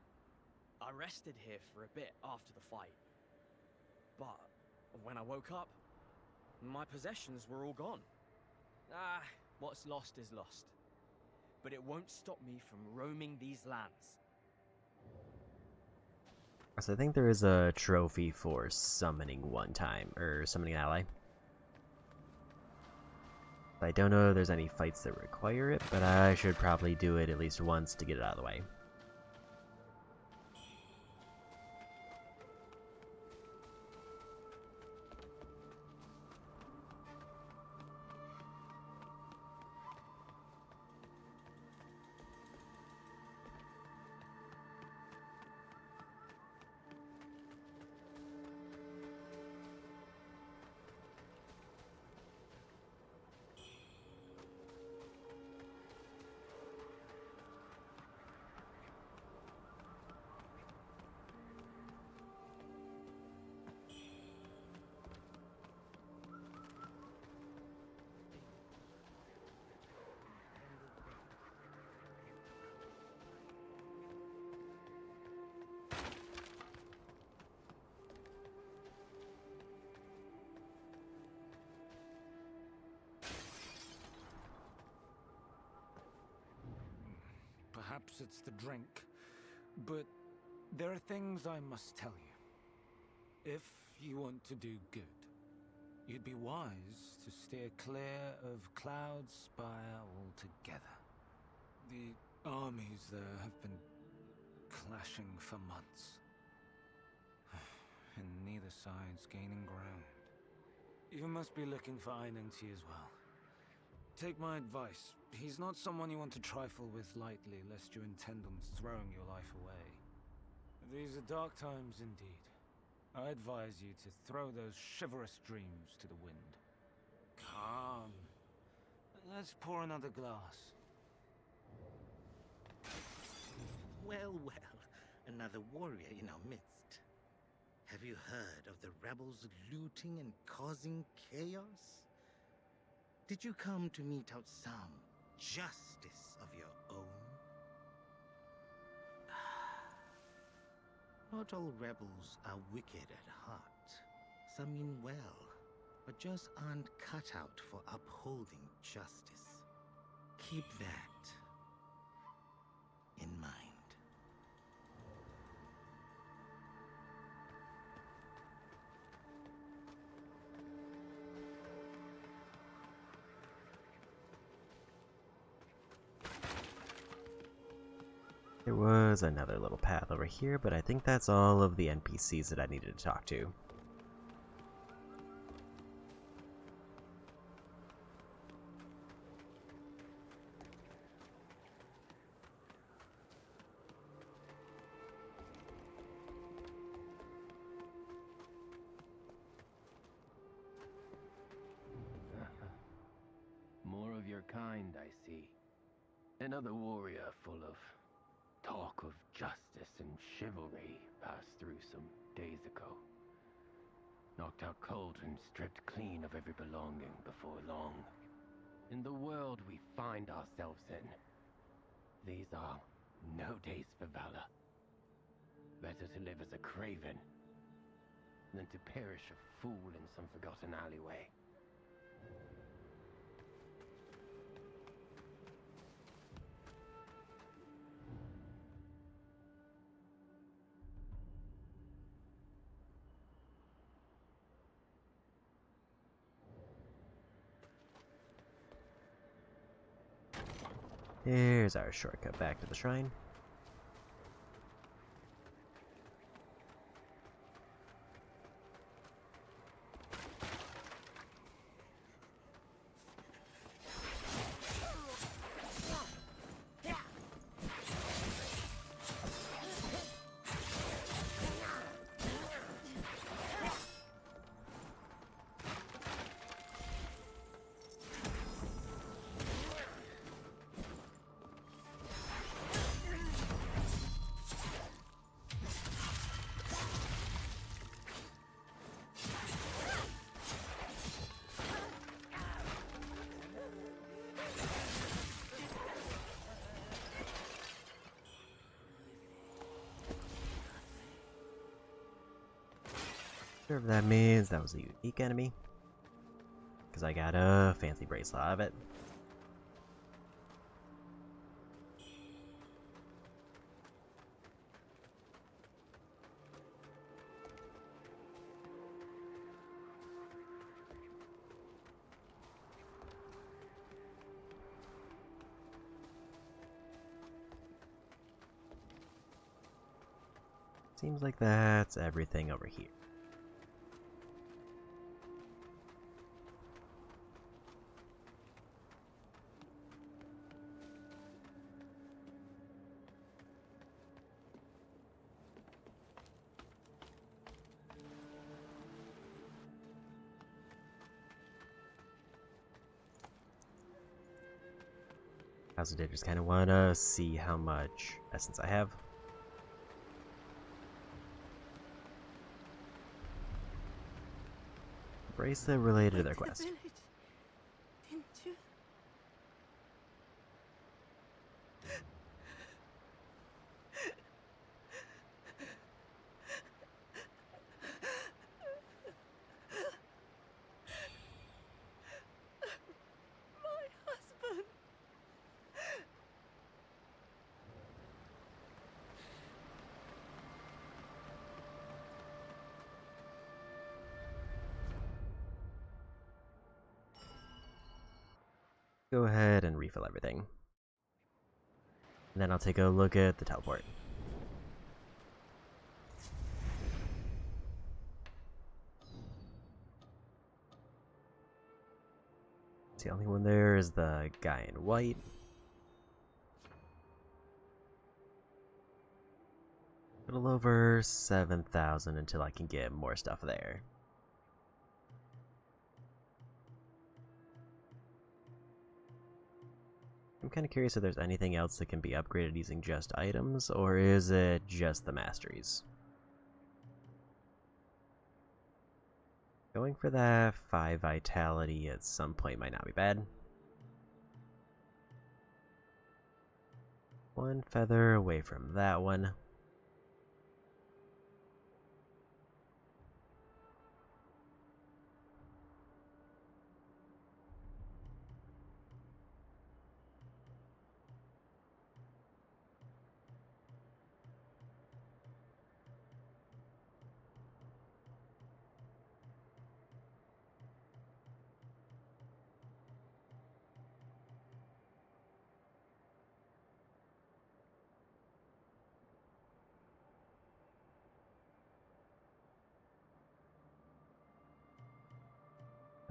I rested here for a bit after the fight. But when I woke up, my possessions were all gone. What's lost is lost. But it won't stop me from roaming these lands.
So I think there is a trophy for summoning one time, or summoning an ally. I don't know if there's any fights that require it, but I should probably do it at least once to get it out of the way.
Perhaps it's the drink, but there are things I must tell you. If you want to do good, you'd be wise to steer clear of Cloudspire altogether. The armies there have been clashing for months. other sides gaining ground. You must be looking for Einengti as well. Take my advice. He's not someone you want to trifle with lightly, lest you intend on throwing your life away. These are dark times indeed. I advise you to throw those chivalrous dreams to the wind. Come. Let's pour another glass.
Well, well, another warrior in our midst. Have you heard of the rebels looting and causing chaos? Did you come to mete out some justice of your own? Not all rebels are wicked at heart. Some mean well, but just aren't cut out for upholding justice. Keep that in mind.
There was another little path over here, but I think that's all of the NPCs that I needed to talk to.
More of your kind, I see. Another warrior full of talk of justice and chivalry passed through some days ago. Knocked out cold and stripped clean of every belonging before long. In the world we find ourselves in, these are no days for valor. Better to live as a craven than to perish a fool in some forgotten alleyway.
Here's our shortcut back to the shrine. Whatever that means, that was a unique enemy. Because I got a fancy bracelet out of it. Seems like that's everything over here. I also did just kind of want to see how much essence I have. Bracelet related to their quest.
Didn't you? My husband.
Go ahead and refill everything. And then I'll take a look at the teleport. The only one there is the guy in white. A little over 7,000 until I can get more stuff there. I'm kind of curious if there's anything else that can be upgraded using just items, or is it just the masteries? Going for that 5 vitality at some point might not be bad. 1 feather away from that one.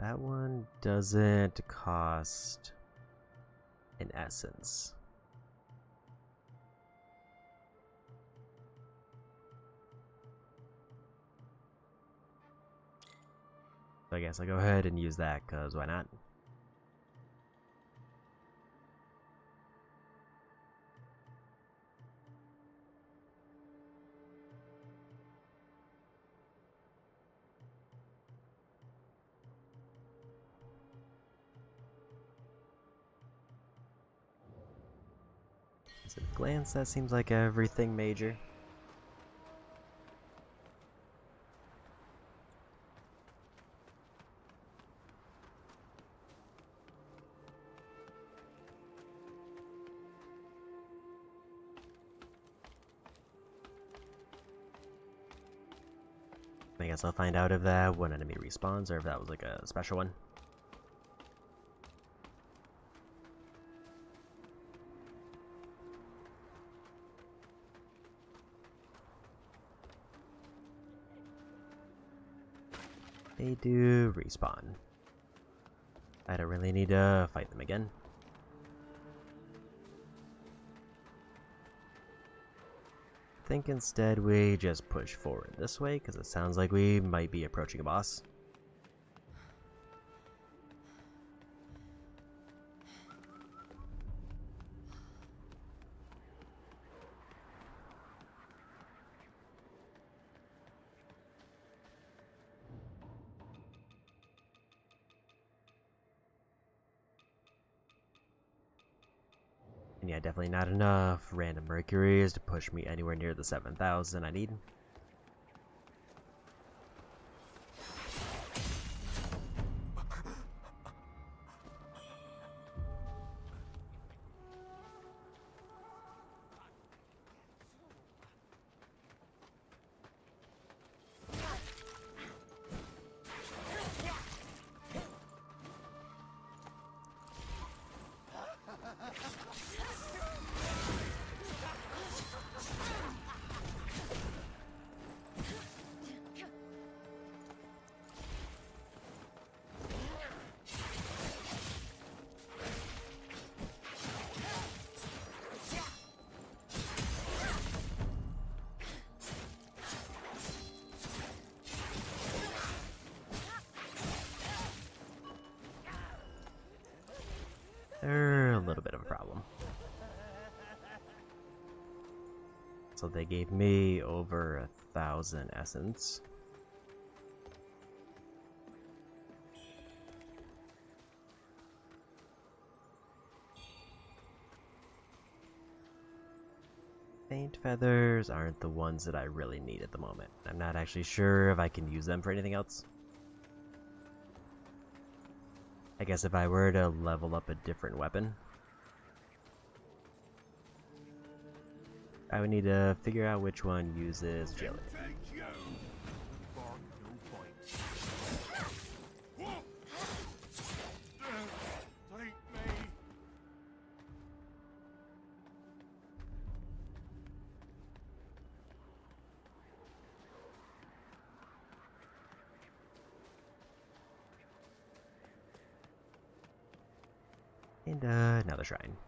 That one doesn't cost an essence. So I guess I'll go ahead and use that, because why not? So at a glance, that seems like everything major. I guess I'll find out if that one enemy respawns or if that was like a special one. They do respawn. I don't really need to fight them again. I think instead we just push forward this way, because it sounds like we might be approaching a boss. And yeah, definitely not enough random Mercuries to push me anywhere near the 7,000 I need. They're a little bit of a problem. So they gave me over 1,000 essence. Faint feathers aren't the ones that I really need at the moment. I'm not actually sure if I can use them for anything else. I guess if I were to level up a different weapon, I would need to figure out which one uses agility. And another shrine.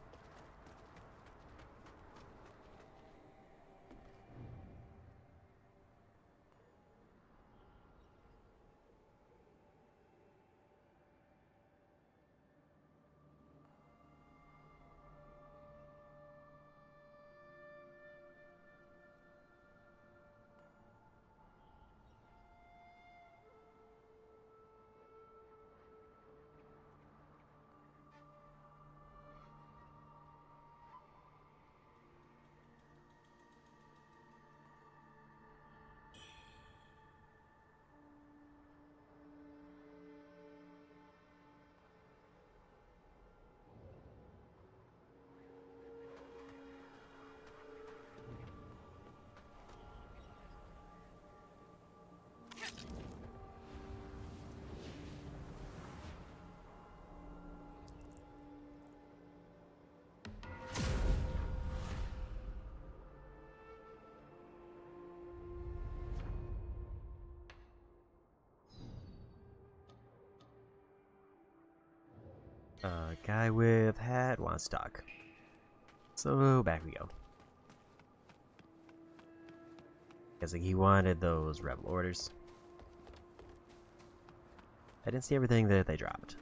Guy with hat wants to talk. So back we go. Guessing he wanted those rebel orders. I didn't see everything that they dropped.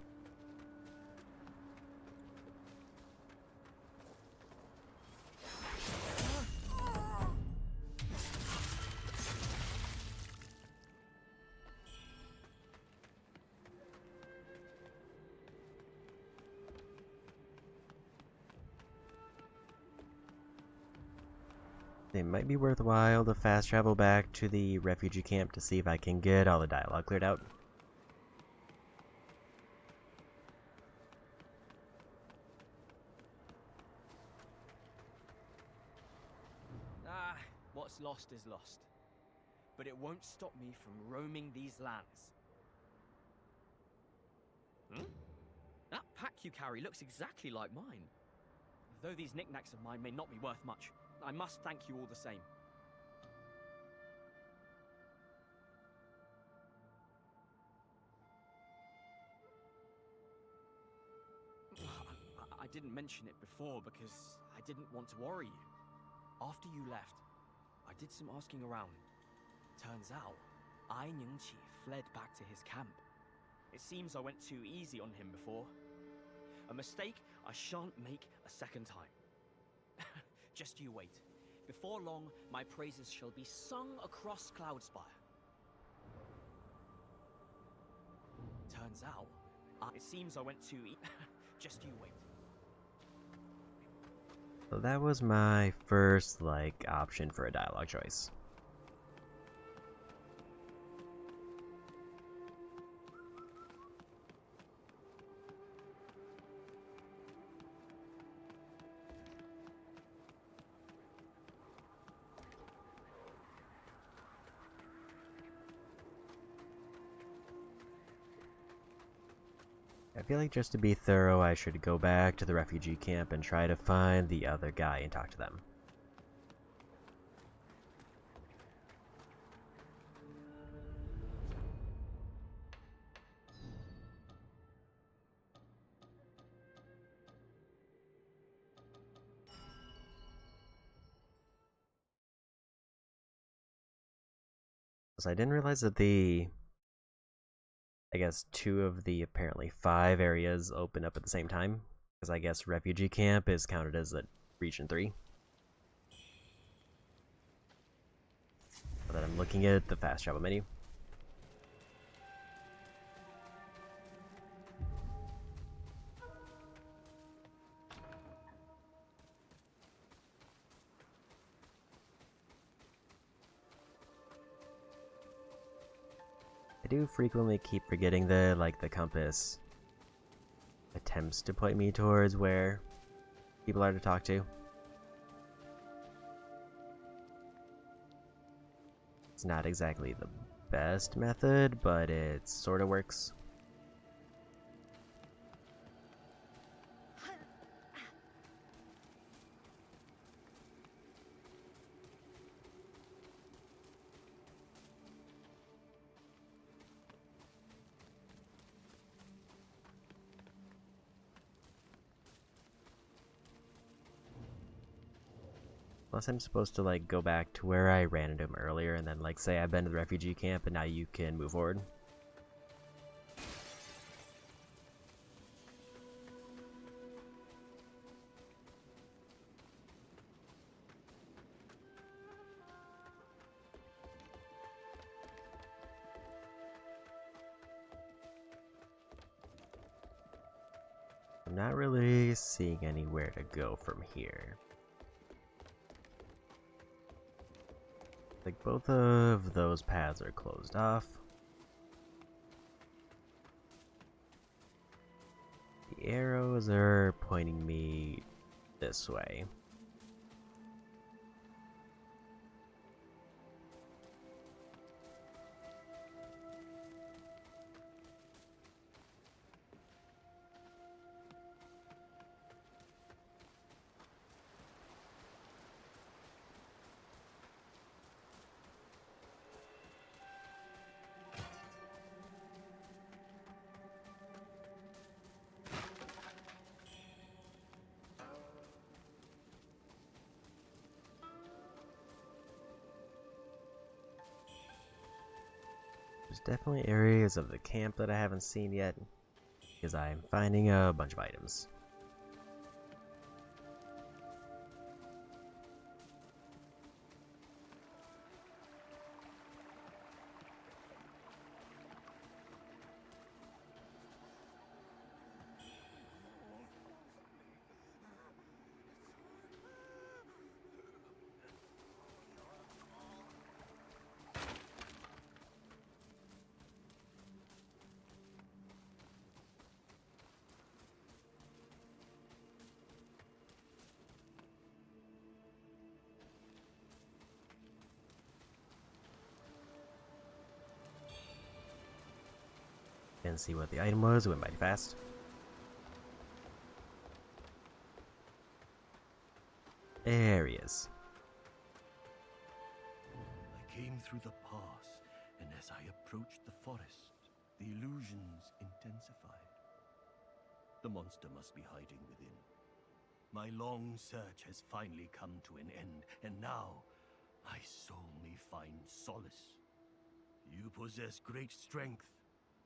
It might be worthwhile to fast travel back to the refugee camp to see if I can get all the dialogue cleared out.
Ah, what's lost is lost. But it won't stop me from roaming these lands. That pack you carry looks exactly like mine. Though these knickknacks of mine may not be worth much, I must thank you all the same. I didn't mention it before because I didn't want to worry you. After you left, I did some asking around. Turns out, Ai Nyingqi fled back to his camp. It seems I went too easy on him before. A mistake I shan't make a second time. Just you wait. Before long, my praises shall be sung across Cloudspire. Turns out, it seems I went too just you wait.
So that was my first, option for a dialogue choice. I feel like just to be thorough, I should go back to the refugee camp and try to find the other guy and talk to them. So I didn't realize that I guess 2 of the apparently 5 areas open up at the same time, because I guess refugee camp is counted as a region 3. So that I'm looking at the fast travel menu. I do frequently keep forgetting that, the compass attempts to point me towards where people are to talk to. It's not exactly the best method, but it sort of works. Unless I'm supposed to, like, go back to where I ran into him earlier and then, like, say I've been to the refugee camp and now you can move forward. I'm not really seeing anywhere to go from here. Like, both of those paths are closed off. The arrows are pointing me this way. There's definitely areas of the camp that I haven't seen yet, because I'm finding a bunch of items. And see what the item was. It went mighty fast. There he is.
I came through the pass, and as I approached the forest, the illusions intensified. The monster must be hiding within. My long search has finally come to an end, and now my soul may find solace. You possess great strength.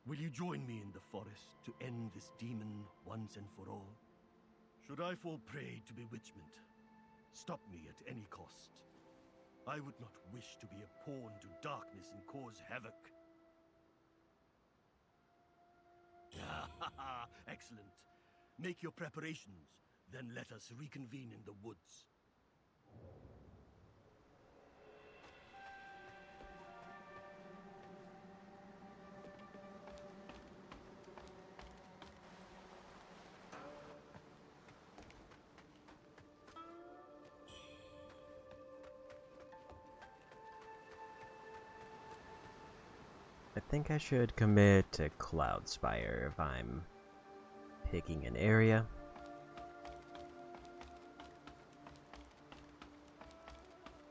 Will you join me in the forest to end this demon once and for all? Should I fall prey to bewitchment, stop me at any cost. I would not wish to be a pawn to darkness and cause havoc. Excellent. Make your preparations, then let us reconvene in the woods.
I think I should commit to Cloudspire if I'm picking an area.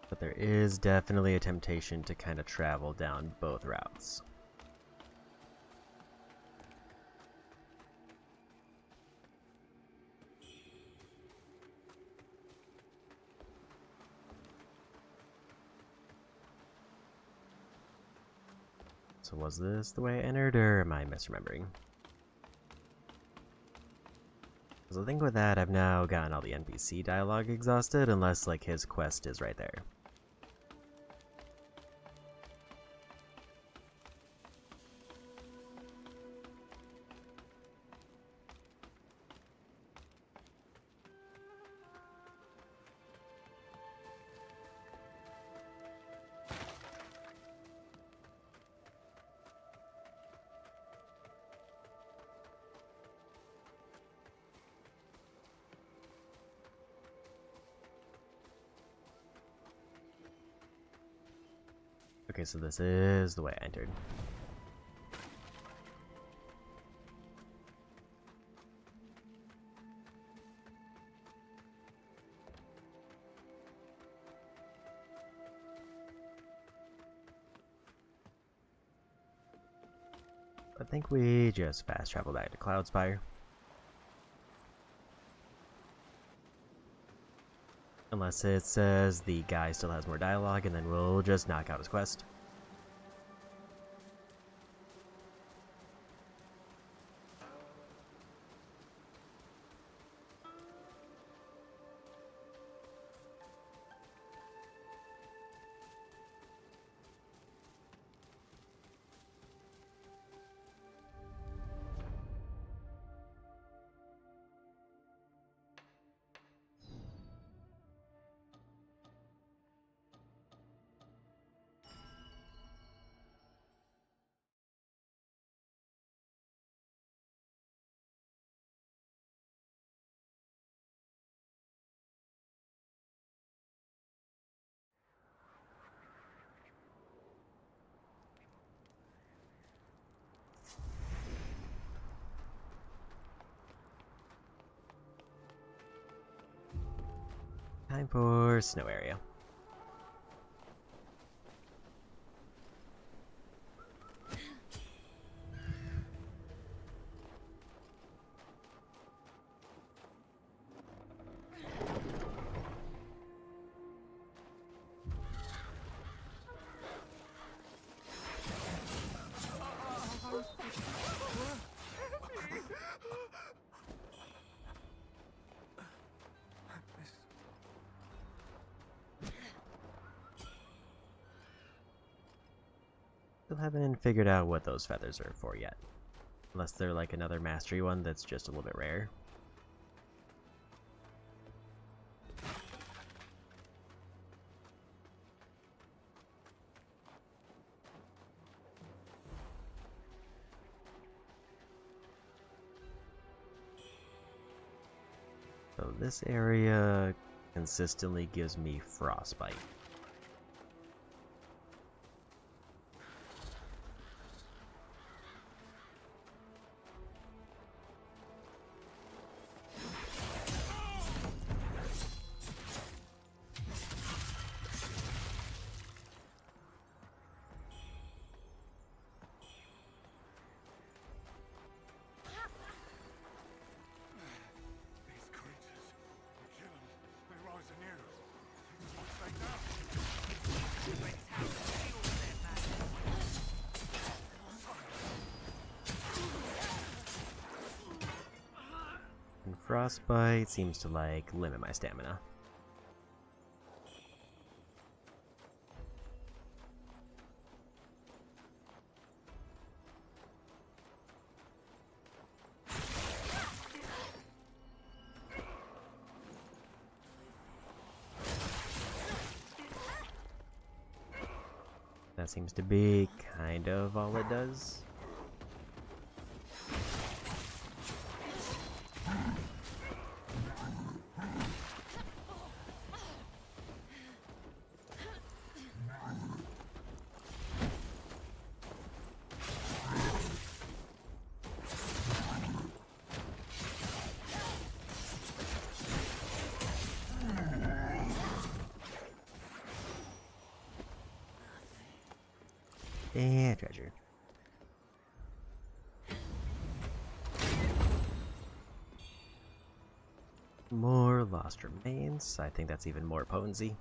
But there is definitely a temptation to kind of travel down both routes. So was this the way I entered, or am I misremembering? Because I think with that, I've now gotten all the NPC dialogue exhausted, unless, like, his quest is right there. Okay, so this is the way I entered. I think we just fast travel back to Cloudspire. Unless it says the guy still has more dialogue, and then we'll just knock out his quest. Time for snow area. Still haven't figured out what those feathers are for yet. Unless they're like another mastery one that's just a little bit rare. So this area consistently gives me frostbite. And frostbite seems to like limit my stamina. That seems to be kind of all it does. And treasure. More lost remains. I think that's even more potency.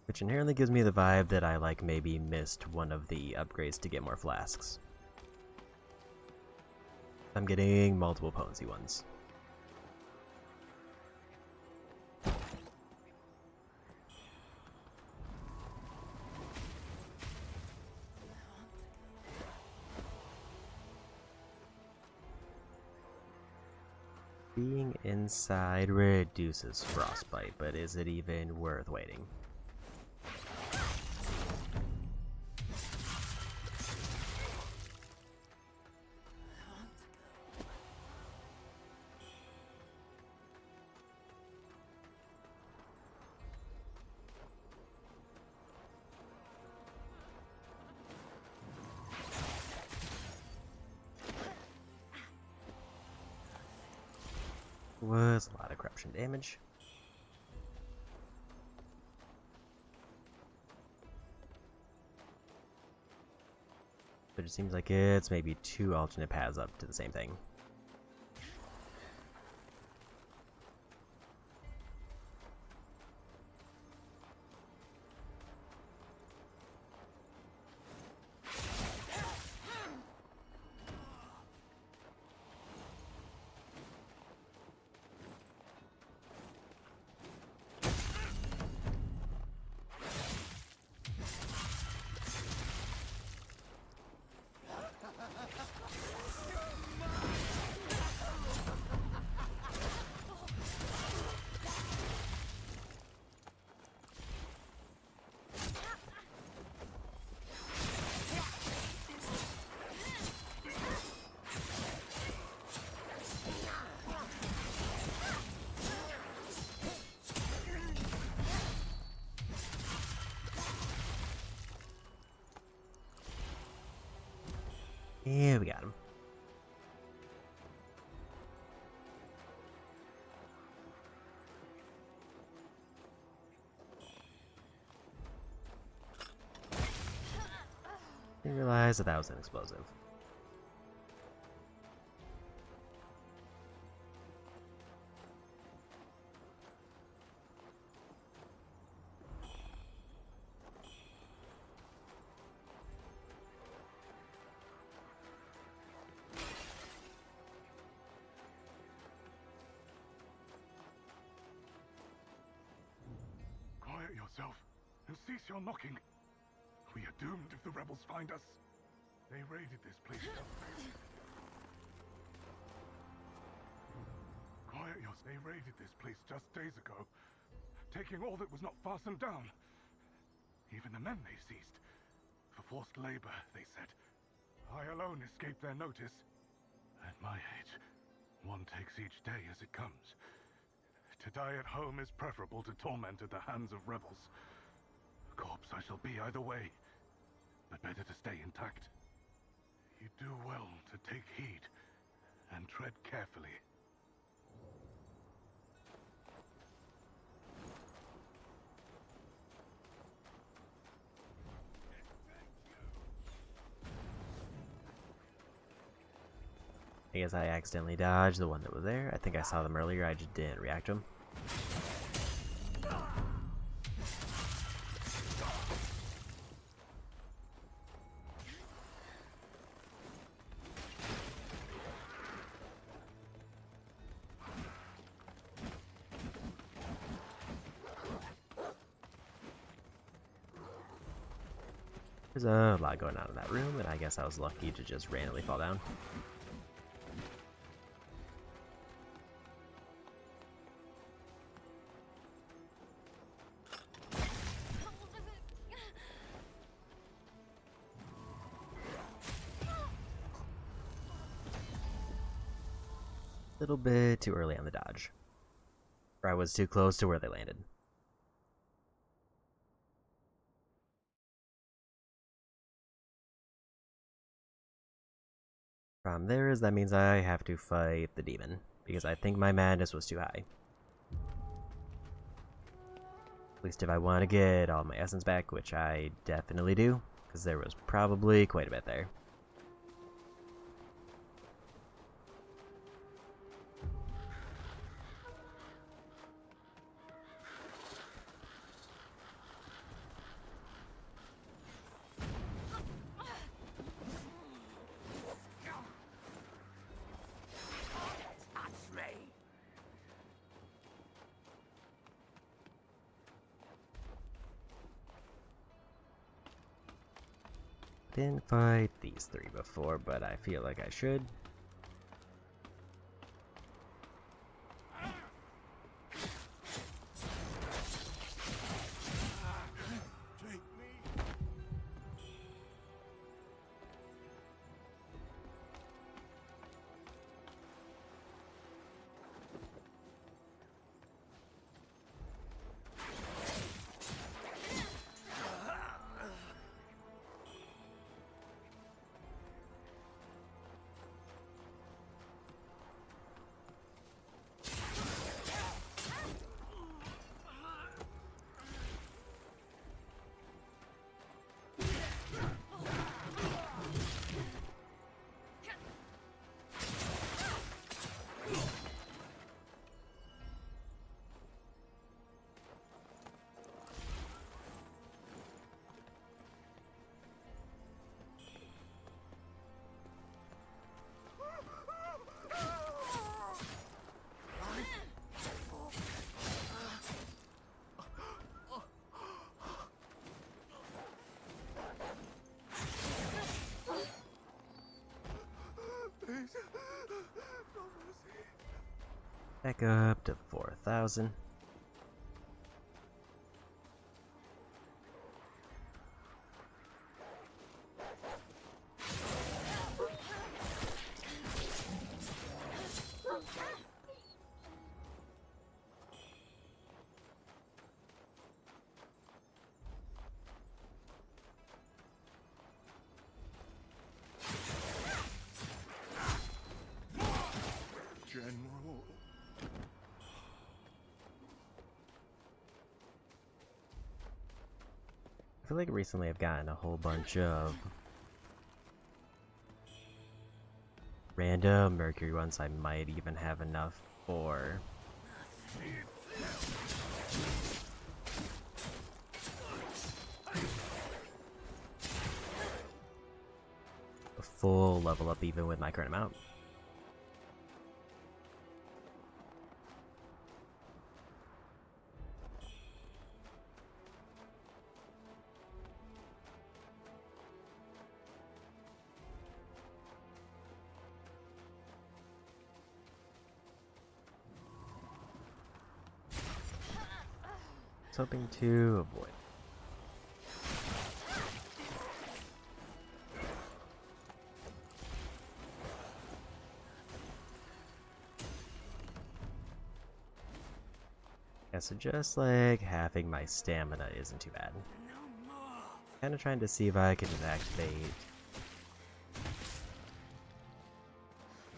Which inherently gives me the vibe that I like maybe missed one of the upgrades to get more flasks. I'm getting multiple potency ones. Being inside reduces frostbite, but is it even worth waiting? Was a lot of corruption damage. But it seems like it's maybe two alternate paths up to the same thing. Yeah, we got him. Didn't realize that was an explosive.
Quiet yourself and cease your knocking. We are doomed if the rebels find us. They raided this place. They raided this place just days ago, taking all that was not fastened down. Even the men they seized. For forced labor, they said. I alone escaped their notice. At my age, one takes each day as it comes. To die at home is preferable to torment at the hands of rebels. A corpse I shall be either way, but better to stay intact. You do well to take heed and tread carefully.
I guess I accidentally dodged the one that was there. I think I saw them earlier, I just didn't react to them. There's a lot going on in that room, and I guess I was lucky to just randomly fall down. Little bit too early on the dodge. Or I was too close to where they landed. Problem there is that means I have to fight the demon, because I think my madness was too high. At least if I want to get all my essence back, which I definitely do, because there was probably quite a bit there. Didn't fight these three before, but I feel like I should. Back up to 4,000. I feel like recently I've gotten a whole bunch of random Mercury ones. I might even have enough for a full level up even with my current amount. Hoping to avoid. Yeah, so just like halving my stamina isn't too bad. Kind of trying to see if I can activate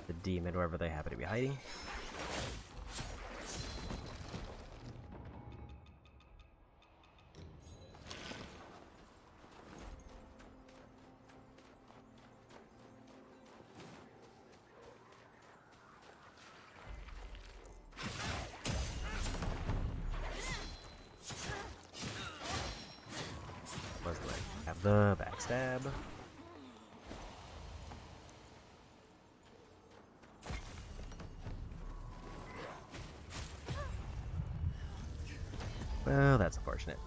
the demon wherever they happen to be hiding. Have the backstab. Well, that's unfortunate.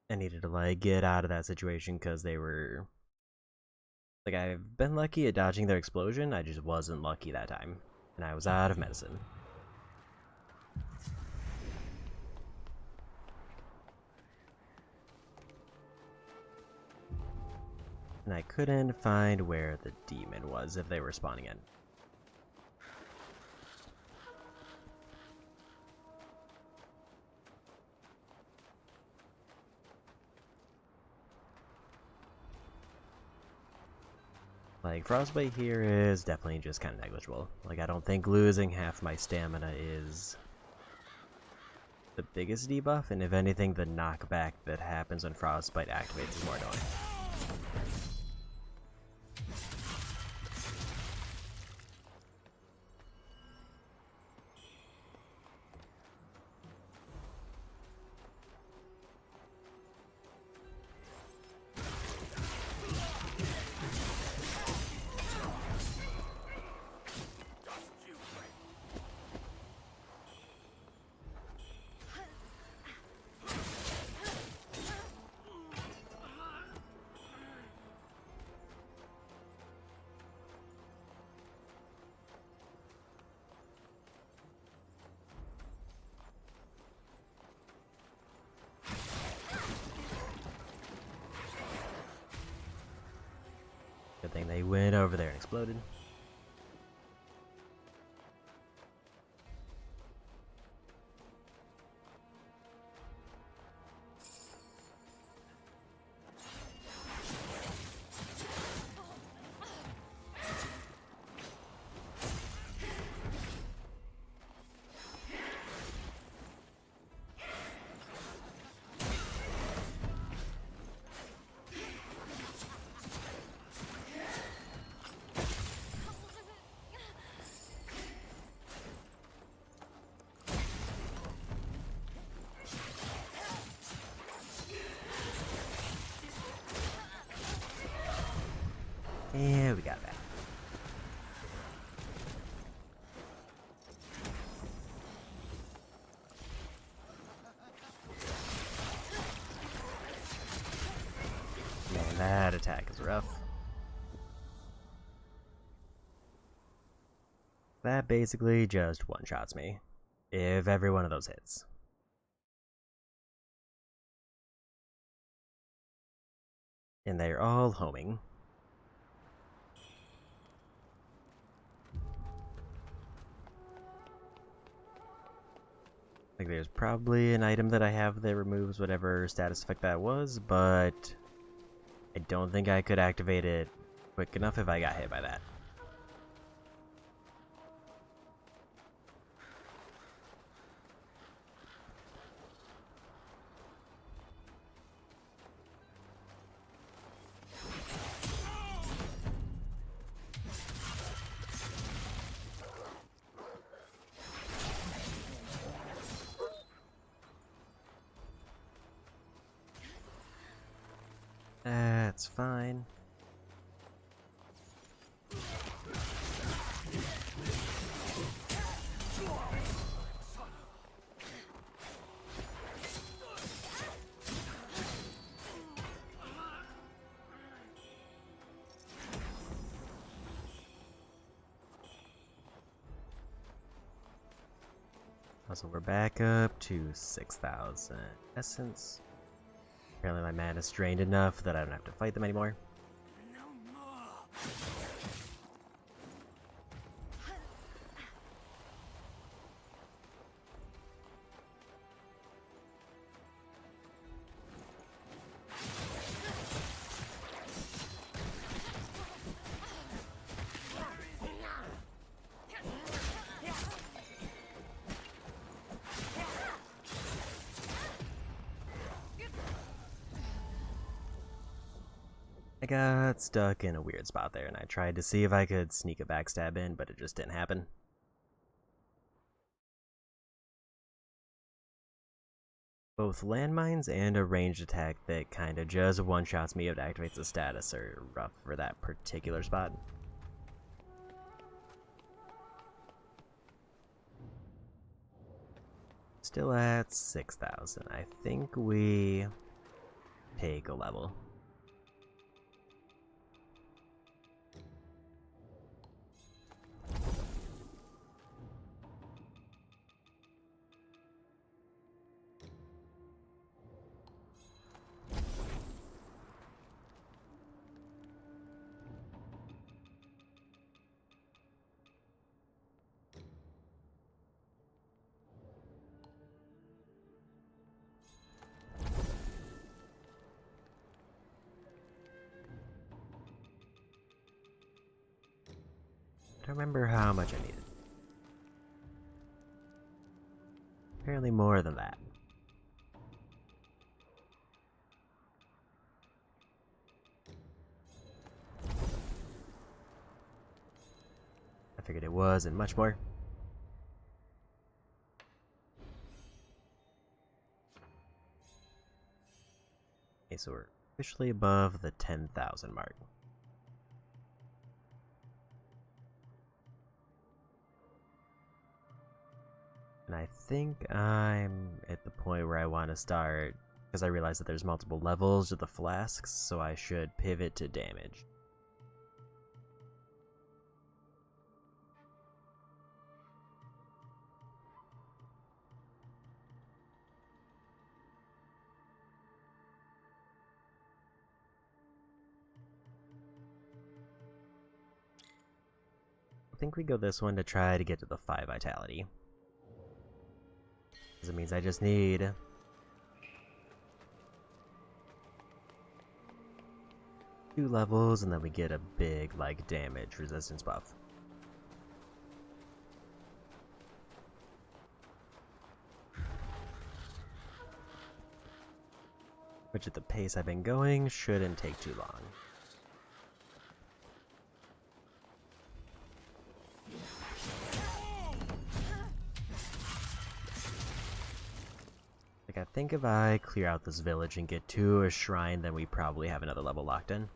I needed to like get out of that situation because they were like, I've been lucky at dodging their explosion, I just wasn't lucky that time. And I was out of medicine. And I couldn't find where the demon was if they were spawning in. Like, frostbite here is definitely just kind of negligible. Like, I don't think losing half my stamina is the biggest debuff, and if anything, the knockback that happens when frostbite activates is more annoying. Good thing they went over there and exploded. Yeah, we got that. Man, that attack is rough. That basically just one-shots me, if every one of those hits. And they're all homing. Like, there's probably an item that I have that removes whatever status effect that was, but I don't think I could activate it quick enough if I got hit by that. That's fine. So we're back up to 6,000 essence. Apparently my mana's drained enough that I don't have to fight them anymore. I got stuck in a weird spot there, and I tried to see if I could sneak a backstab in, but it just didn't happen. Both landmines and a ranged attack that kinda just one-shots me if it activates a status are rough for that particular spot. Still at 6,000. I think we take a level. I don't remember how much I needed. Apparently more than that. I figured it was, and much more. Okay, so we're officially above the 10,000 mark. And I think I'm at the point where I want to start, because I realize that there's multiple levels of the flasks, so I should pivot to damage. I think we go this one to try to get to the 5 vitality. Because it means I just need 2 levels, and then we get a big, like, damage resistance buff. Which at the pace I've been going shouldn't take too long. Like, I think if I clear out this village and get to a shrine, then we probably have another level locked in.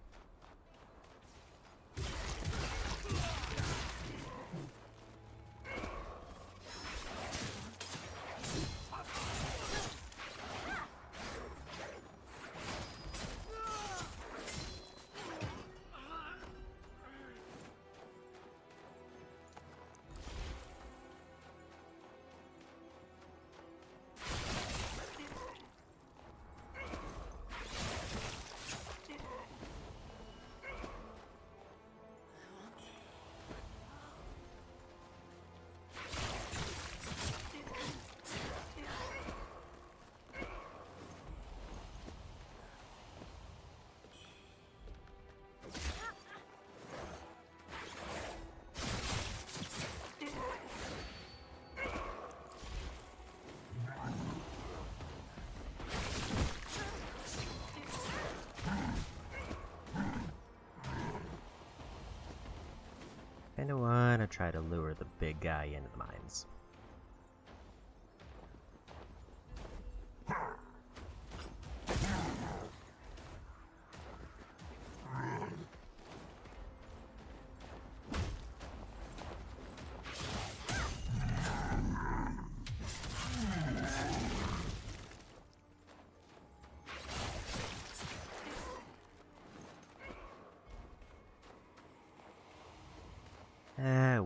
Kinda wanna try to lure the big guy into the mines.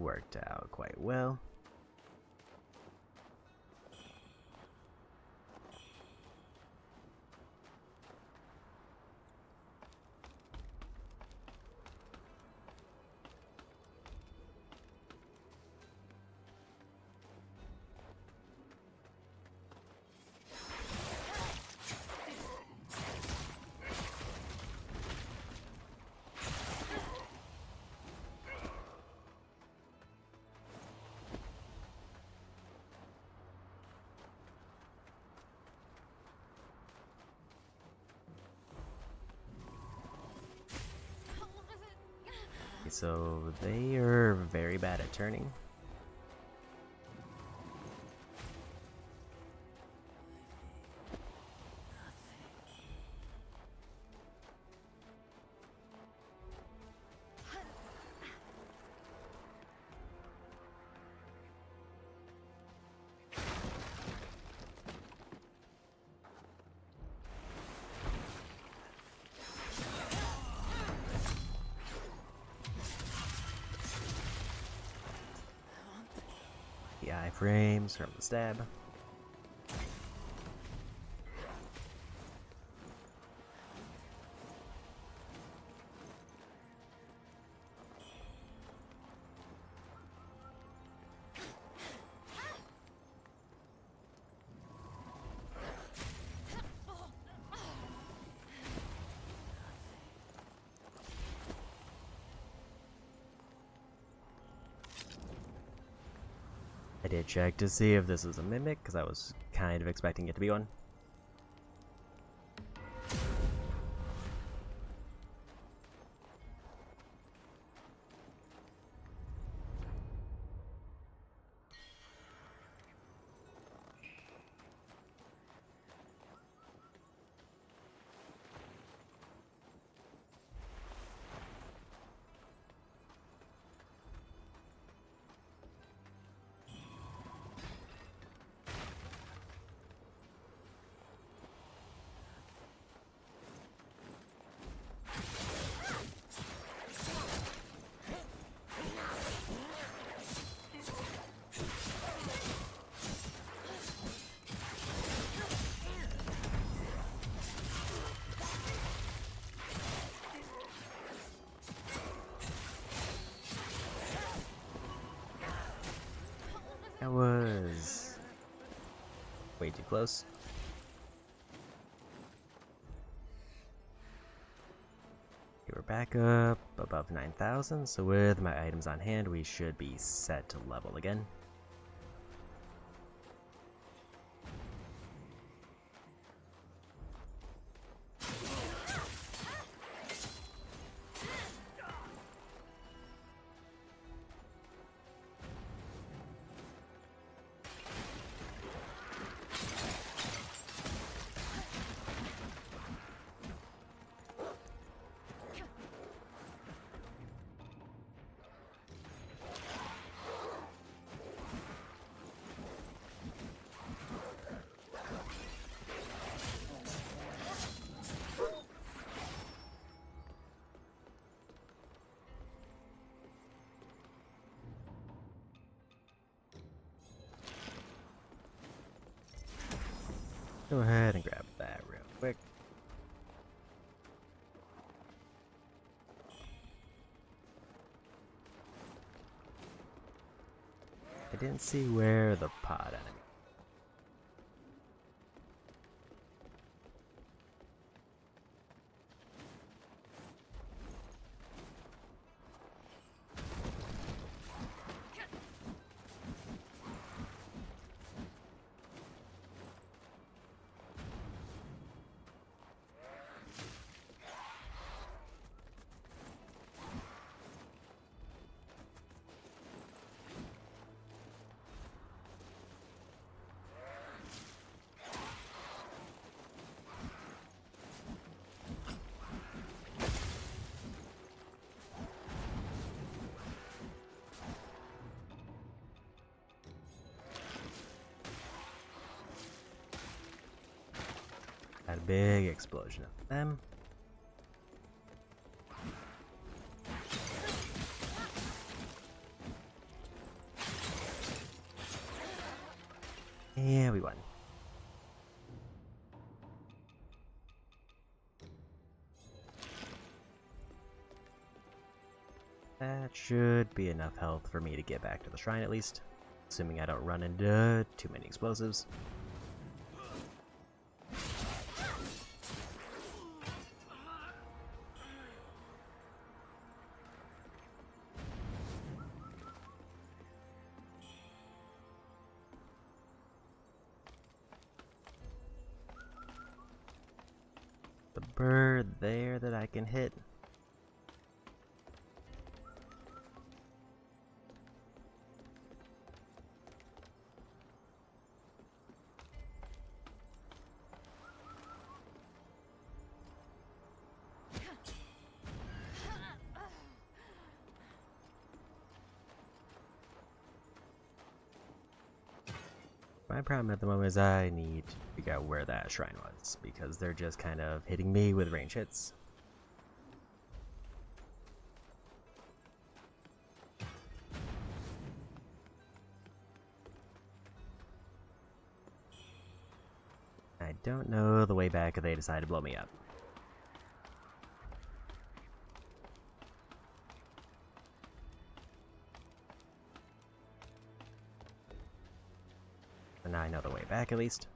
worked out quite well. So they are very bad at turning. The iframes from the stab. I did check to see if this was a mimic, because I was kind of expecting it to be one. That was way too close. Okay, we're back up above 9,000, so with my items on hand, we should be set to level again. Go ahead and grab that real quick. I didn't see where the pod enemy. Had a big explosion of them. And we won. That should be enough health for me to get back to the shrine at least. Assuming I don't run into too many explosives. The bird there that I can hit. My problem at the moment is I need to figure out where that shrine was, because they're just kind of hitting me with range hits. I don't know the way back if they decide to blow me up. And now I know the way back at least.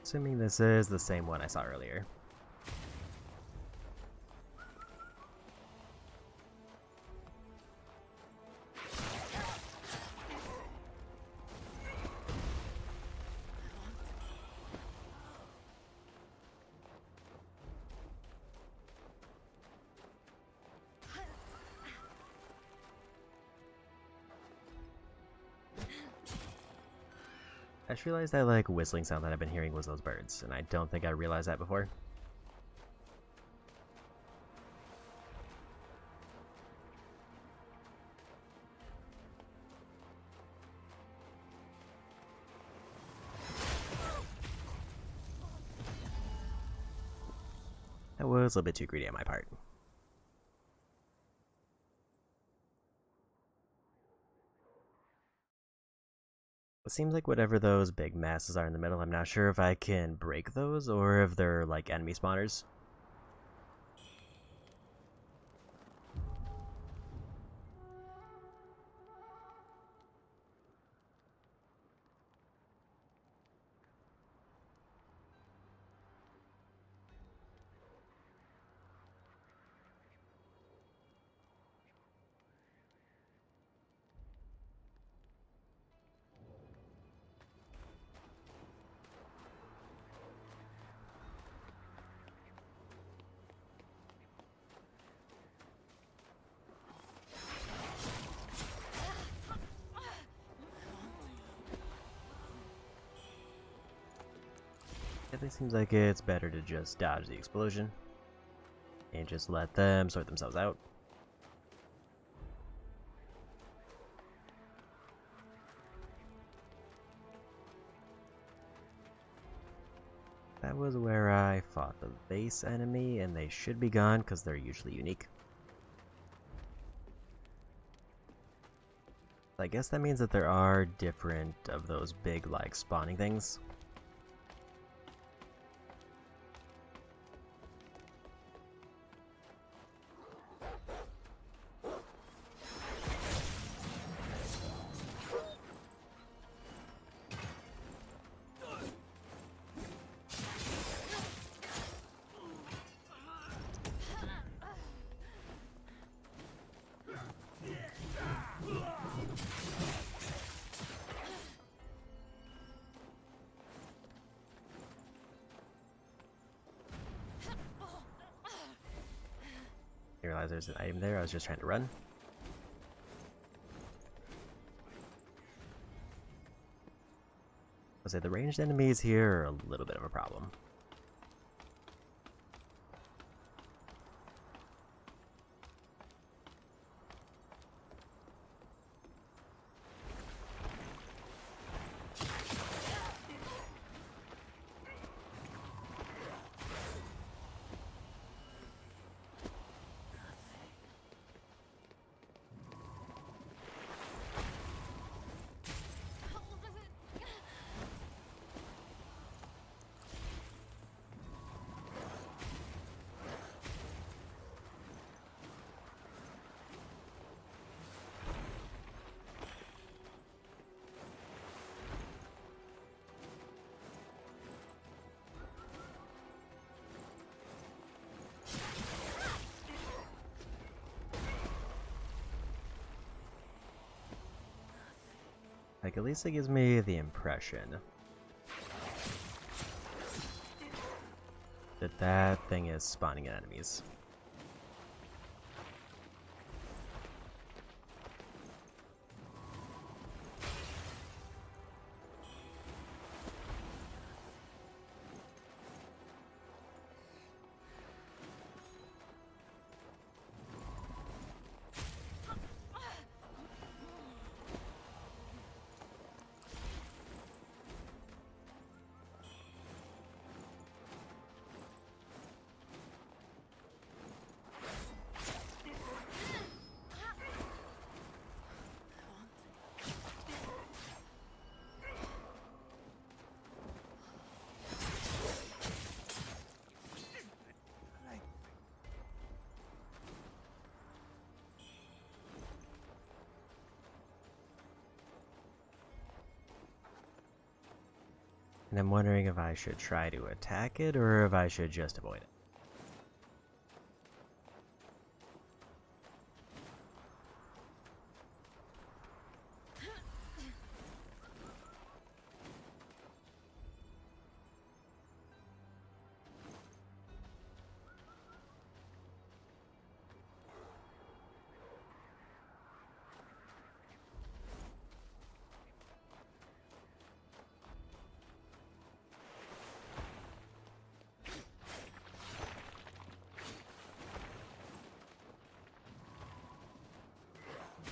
Assuming this is the same one I saw earlier. I just realized that like whistling sound that I've been hearing was those birds, and I don't think I realized that before. That was a little bit too greedy on my part. It seems like whatever those big masses are in the middle, I'm not sure if I can break those or if they're like enemy spawners. It seems like it's better to just dodge the explosion and just let them sort themselves out. That was where I fought the base enemy, and they should be gone because they're usually unique. I guess that means that there are different of those big like spawning things. I realized there's an item there. I was just trying to run. I'll say the ranged enemies here are a little bit of a problem. Like, at least it gives me the impression that that thing is spawning enemies. And I'm wondering if I should try to attack it or if I should just avoid it.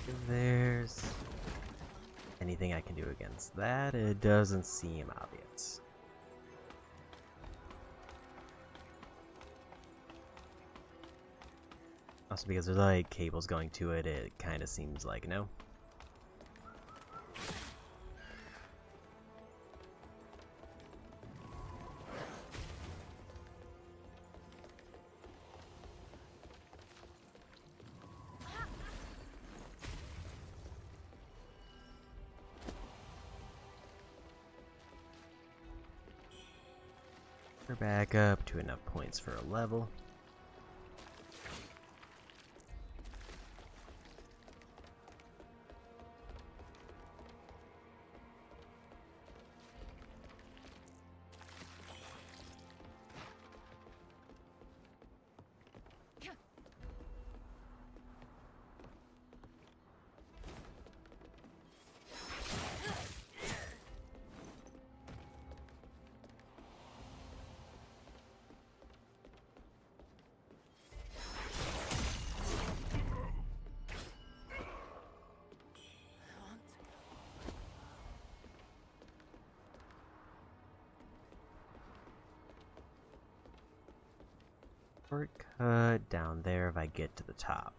If there's anything I can do against that, it doesn't seem obvious. Also, because there's like cables going to it, it kind of seems like no. We're back up to enough points for a level. Shortcut down there if I get to the top.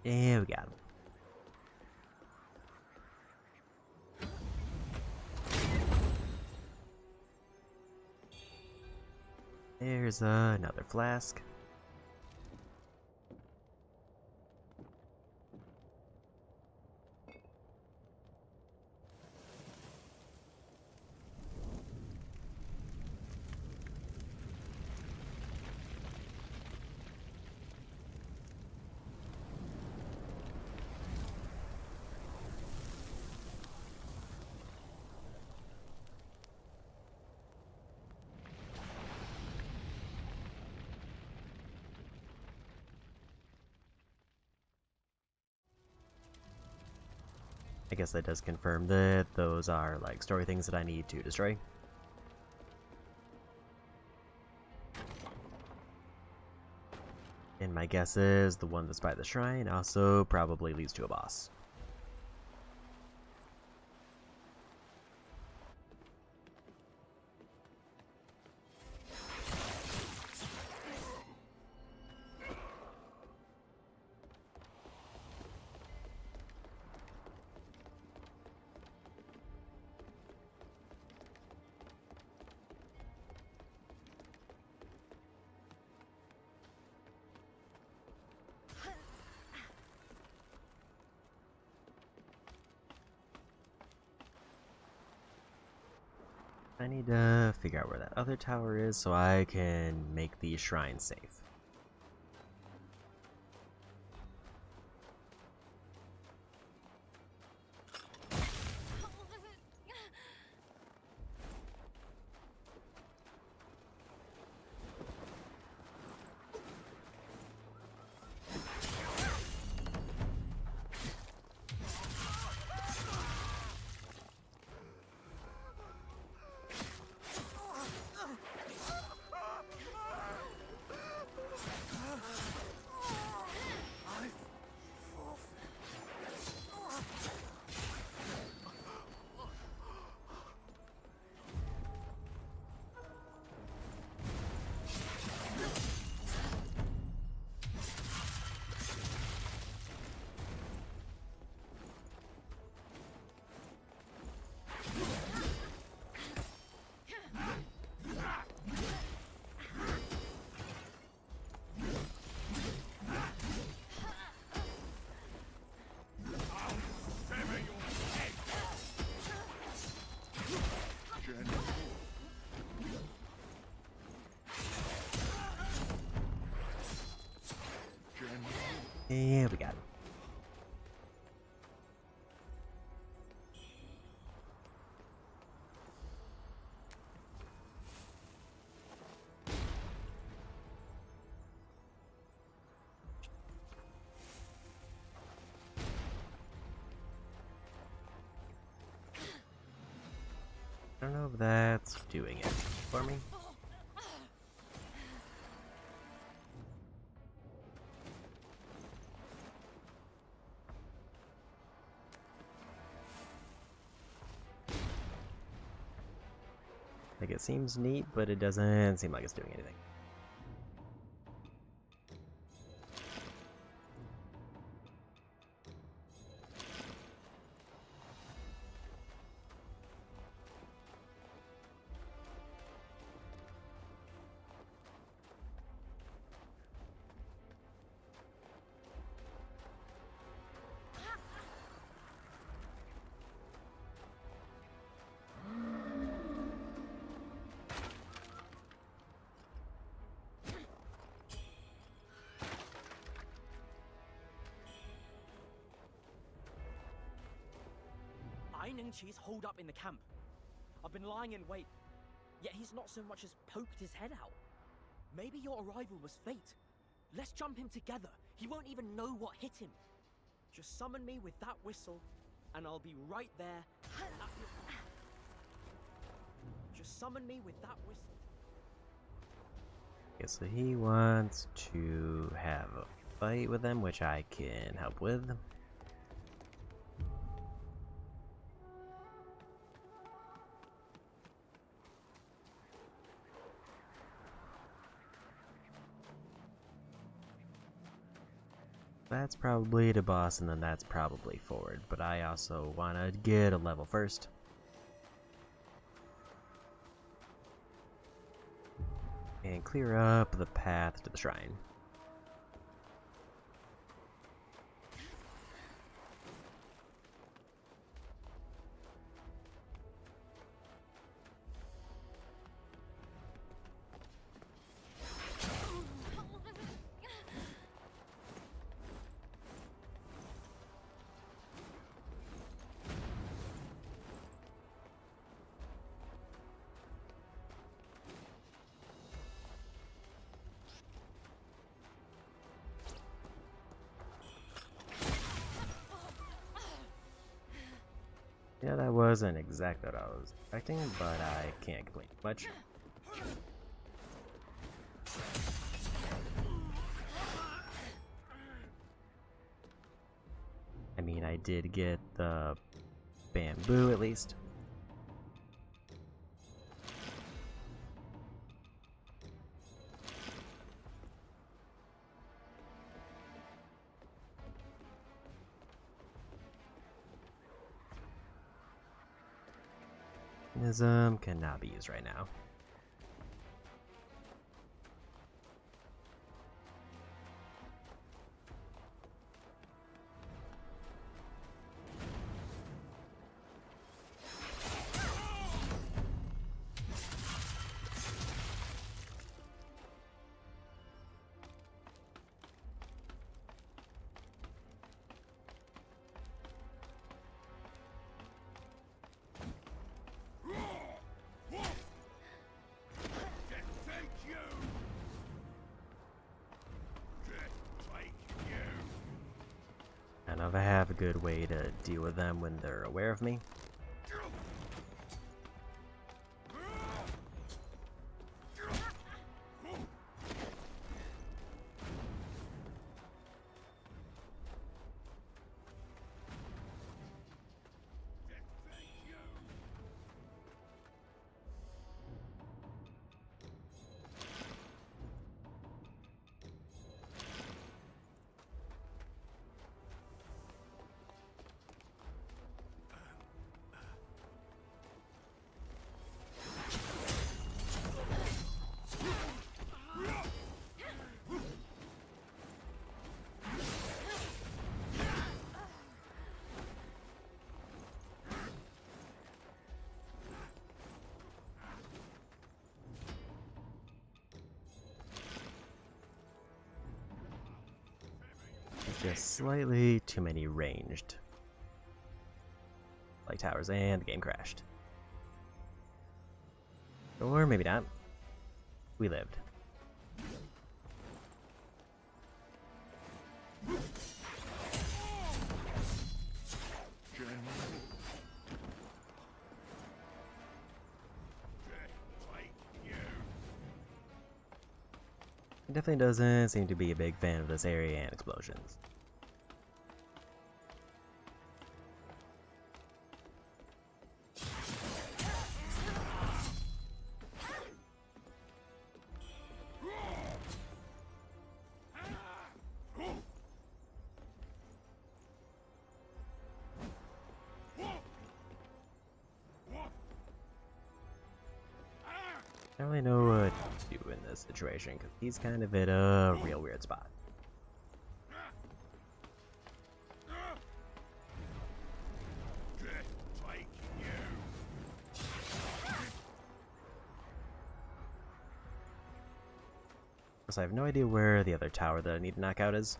Yeah, we got him. There's another flask. I guess that does confirm that those are like story things that I need to destroy. And my guess is the one that's by the shrine also probably leads to a boss. I need to figure out where that other tower is so I can make the shrine safe. Yeah, we got it. I don't know if that's doing it for me. Like, it seems neat, but it doesn't seem like it's doing anything.
Qi's holed up in the camp. I've been lying in wait, yet he's not so much as poked his head out. Maybe your arrival was fate. Let's jump him together. He won't even know what hit him. Just summon me with that whistle, and I'll be right there. Just summon me with that whistle.
Okay, so he wants to have a fight with them, which I can help with. That's probably the boss, and then that's probably forward, but I also want to get a level first. And clear up the path to the shrine. Yeah, that wasn't exactly what I was expecting, but I can't complain much. I mean, I did get the bamboo at least. Mechanism cannot be used right now. if I have a good way to deal with them when they're aware of me. Just slightly too many ranged light towers, and the game crashed. Or maybe not. We lived. He definitely doesn't seem to be a big fan of this area and explosions. I don't really know what to do in this situation, because he's kind of at a real weird spot. So I have no idea where the other tower that I need to knock out is.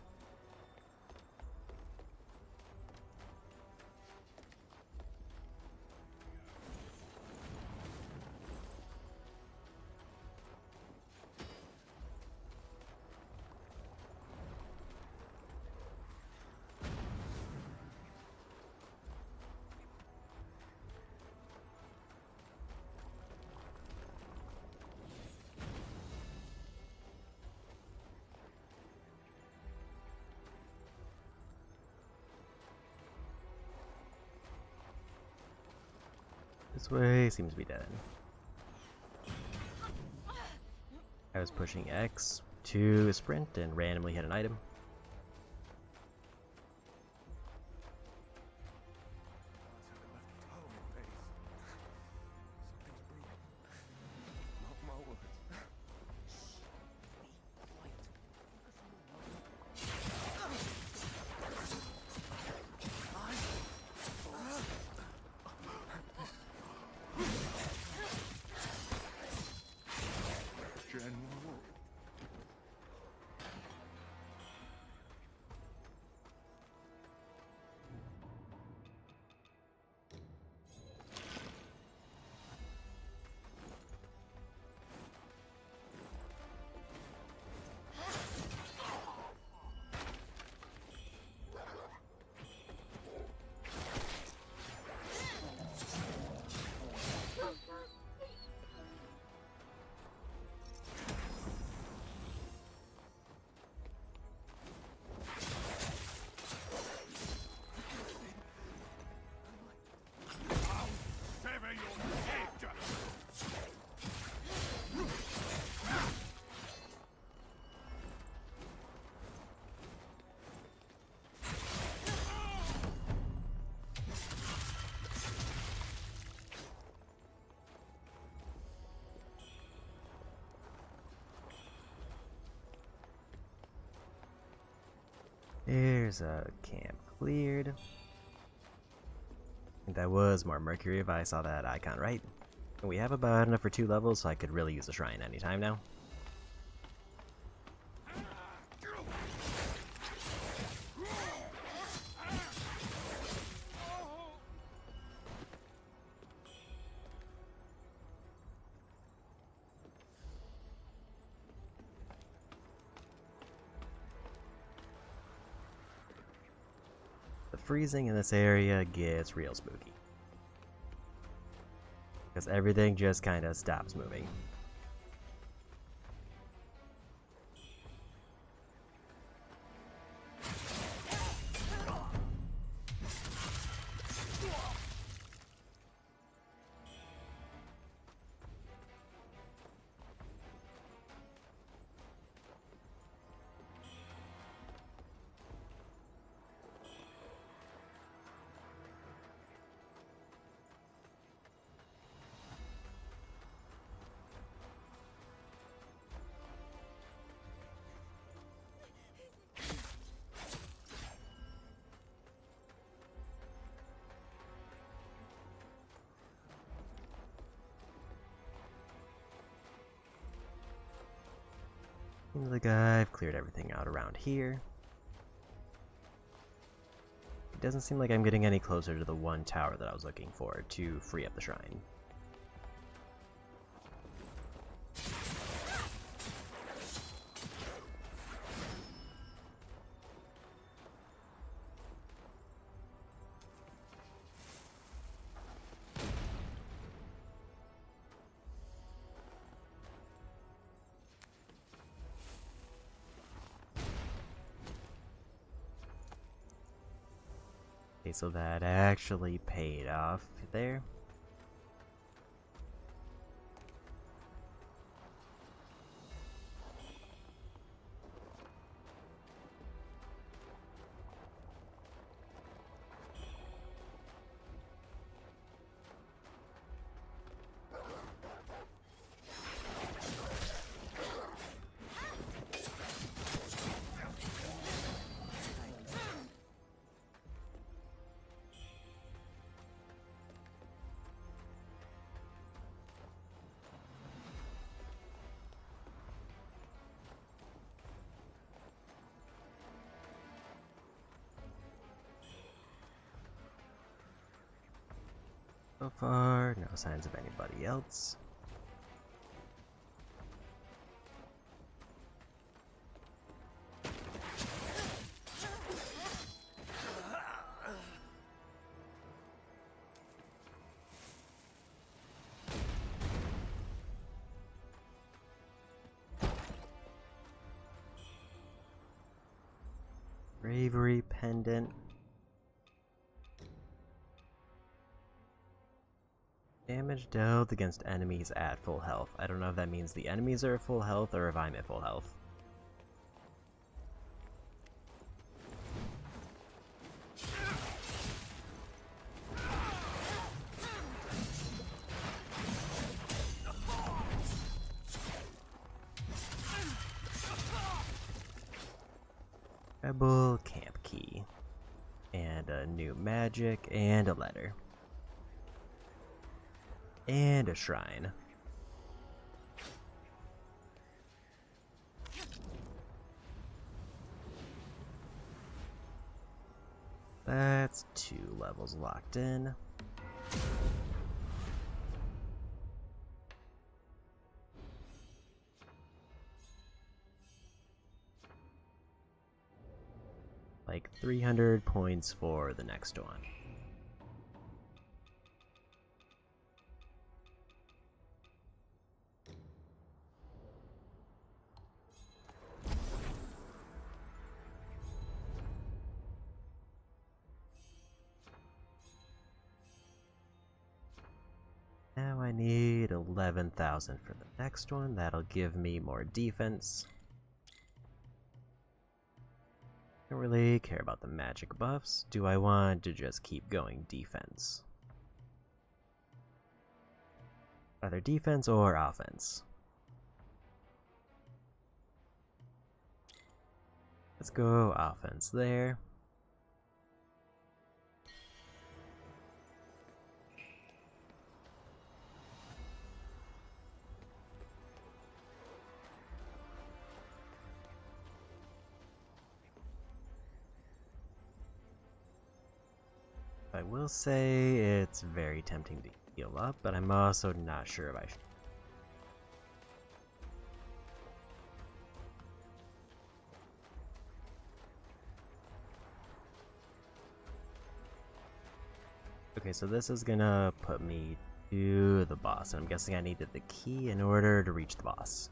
This way seems to be dead. I was pushing X to sprint and randomly hit an item. There's a camp cleared. I think that was more Mercury if I saw that icon right. And we have about enough for 2 levels, so I could really use a shrine anytime now. freezing in this area gets real spooky. Because everything just kind of stops moving. Seems like I've cleared everything out around here. It doesn't seem like I'm getting any closer to the one tower that I was looking for to free up the shrine. Okay, so that actually paid off there. So far, no signs of anybody else. Bravery pendant. Damage dealt against enemies at full health. I don't know if that means the enemies are at full health or if I'm at full health. Rebel camp key. And a new magic and a letter. And a shrine. That's 2 levels locked in. Like 300 points for the next one. Now I need 11,000 for the next one. That'll give me more defense. Don't really care about the magic buffs. Do I want to just keep going defense? Either defense or offense. Let's go offense there. I will say it's very tempting to heal up, but I'm also not sure if I should. Okay, so this is gonna put me to the boss, and I'm guessing I needed the key in order to reach the boss.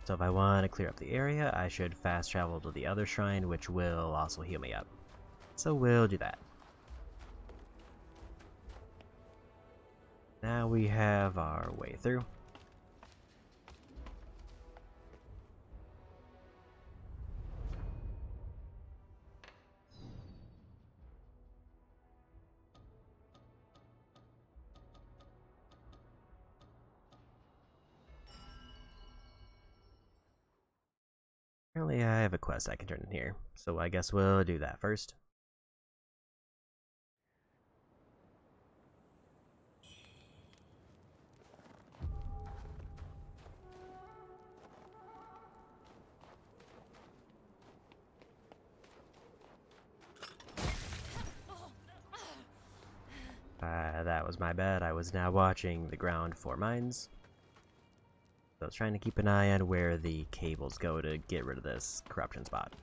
So if I want to clear up the area, I should fast travel to the other shrine, which will also heal me up. So we'll do that. Now we have our way through. Apparently I have a quest I can turn in here, so I guess we'll do that first. That was my bad. I was now watching the ground for mines. So I was trying to keep an eye on where the cables go to get rid of this corruption spot.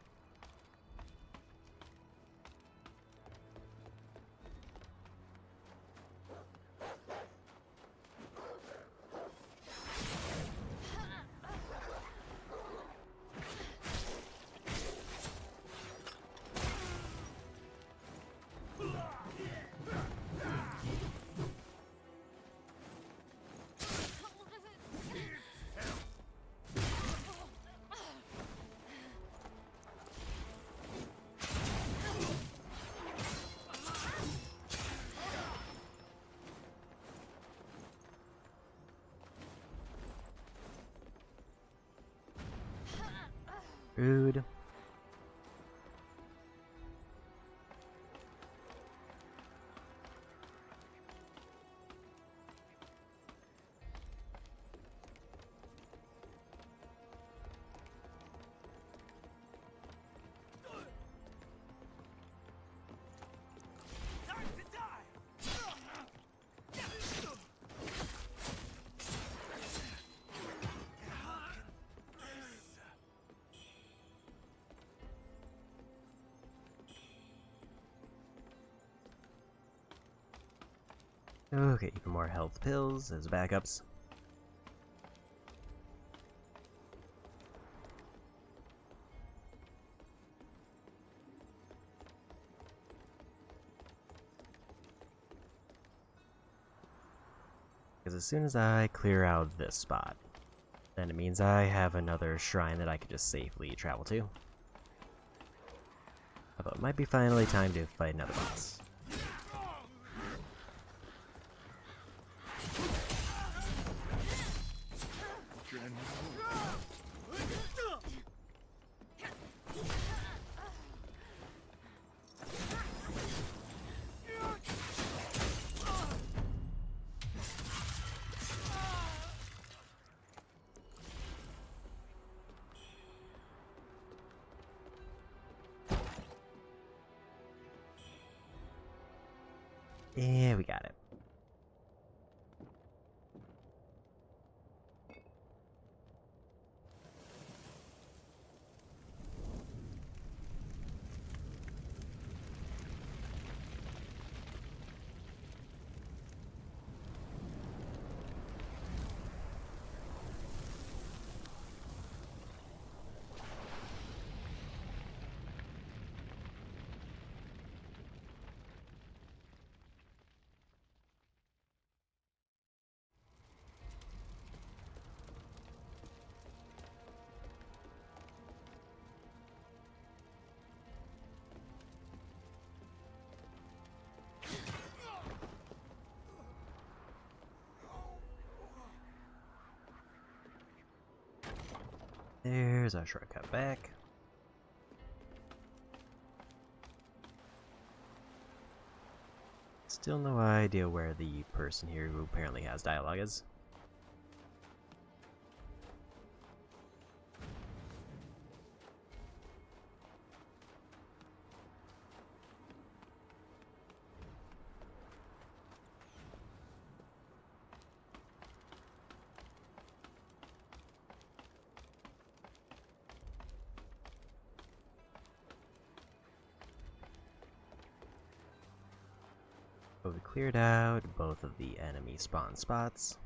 Rude. Okay, even more health pills as backups. Because as soon as I clear out this spot, then it means I have another shrine that I could just safely travel to. Although it might be finally time to fight another boss. Yeah, we got it. There's our shortcut back. Still no idea where the person here who apparently has dialogue is. But we cleared out both of the enemy spawn spots.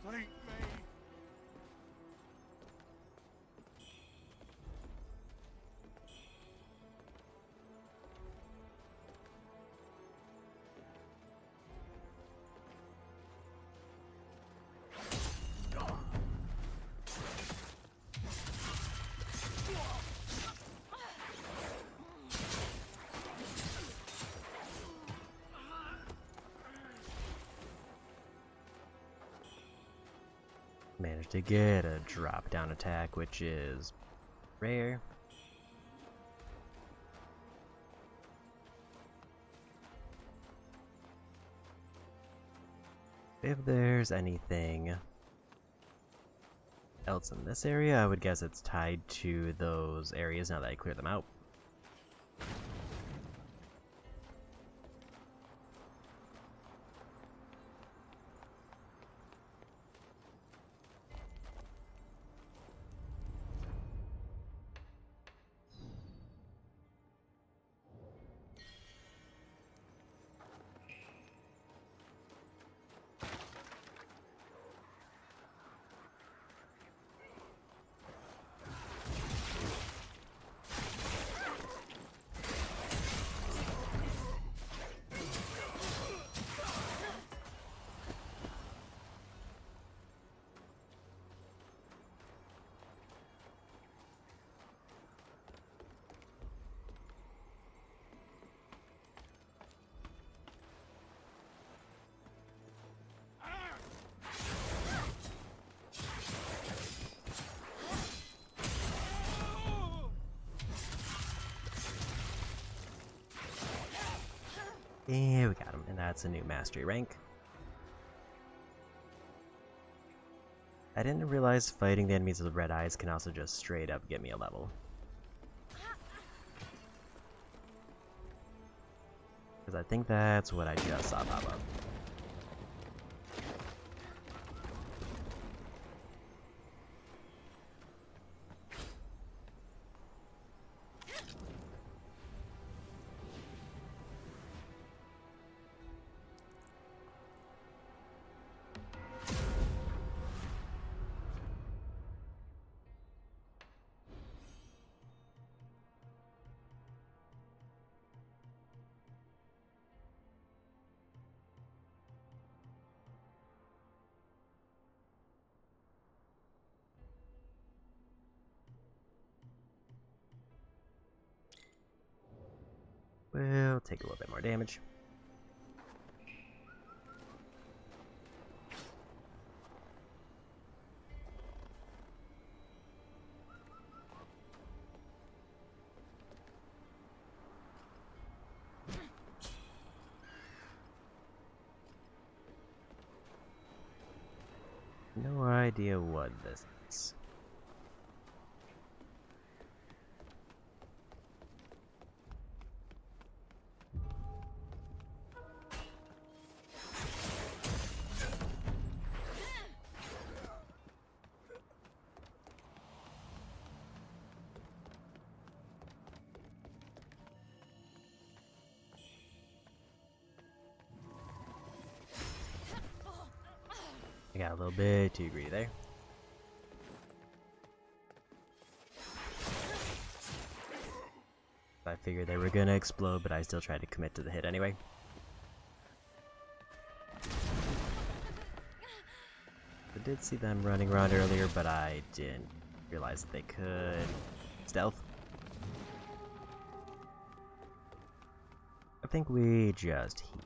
Take me.
Managed to get a drop down attack, which is rare. If there's anything else in this area, I would guess it's tied to those areas now that I clear them out. Yeah, we got him, and that's a new mastery rank. I didn't realize fighting the enemies with red eyes can also just straight up get me a level. Because I think that's what I just saw pop up. We'll take a little bit more damage. No idea what this is. I got a little bit too greedy there. I figured they were gonna explode, but I still tried to commit to the hit anyway. I did see them running around earlier, but I didn't realize that they could stealth. I think we just heat.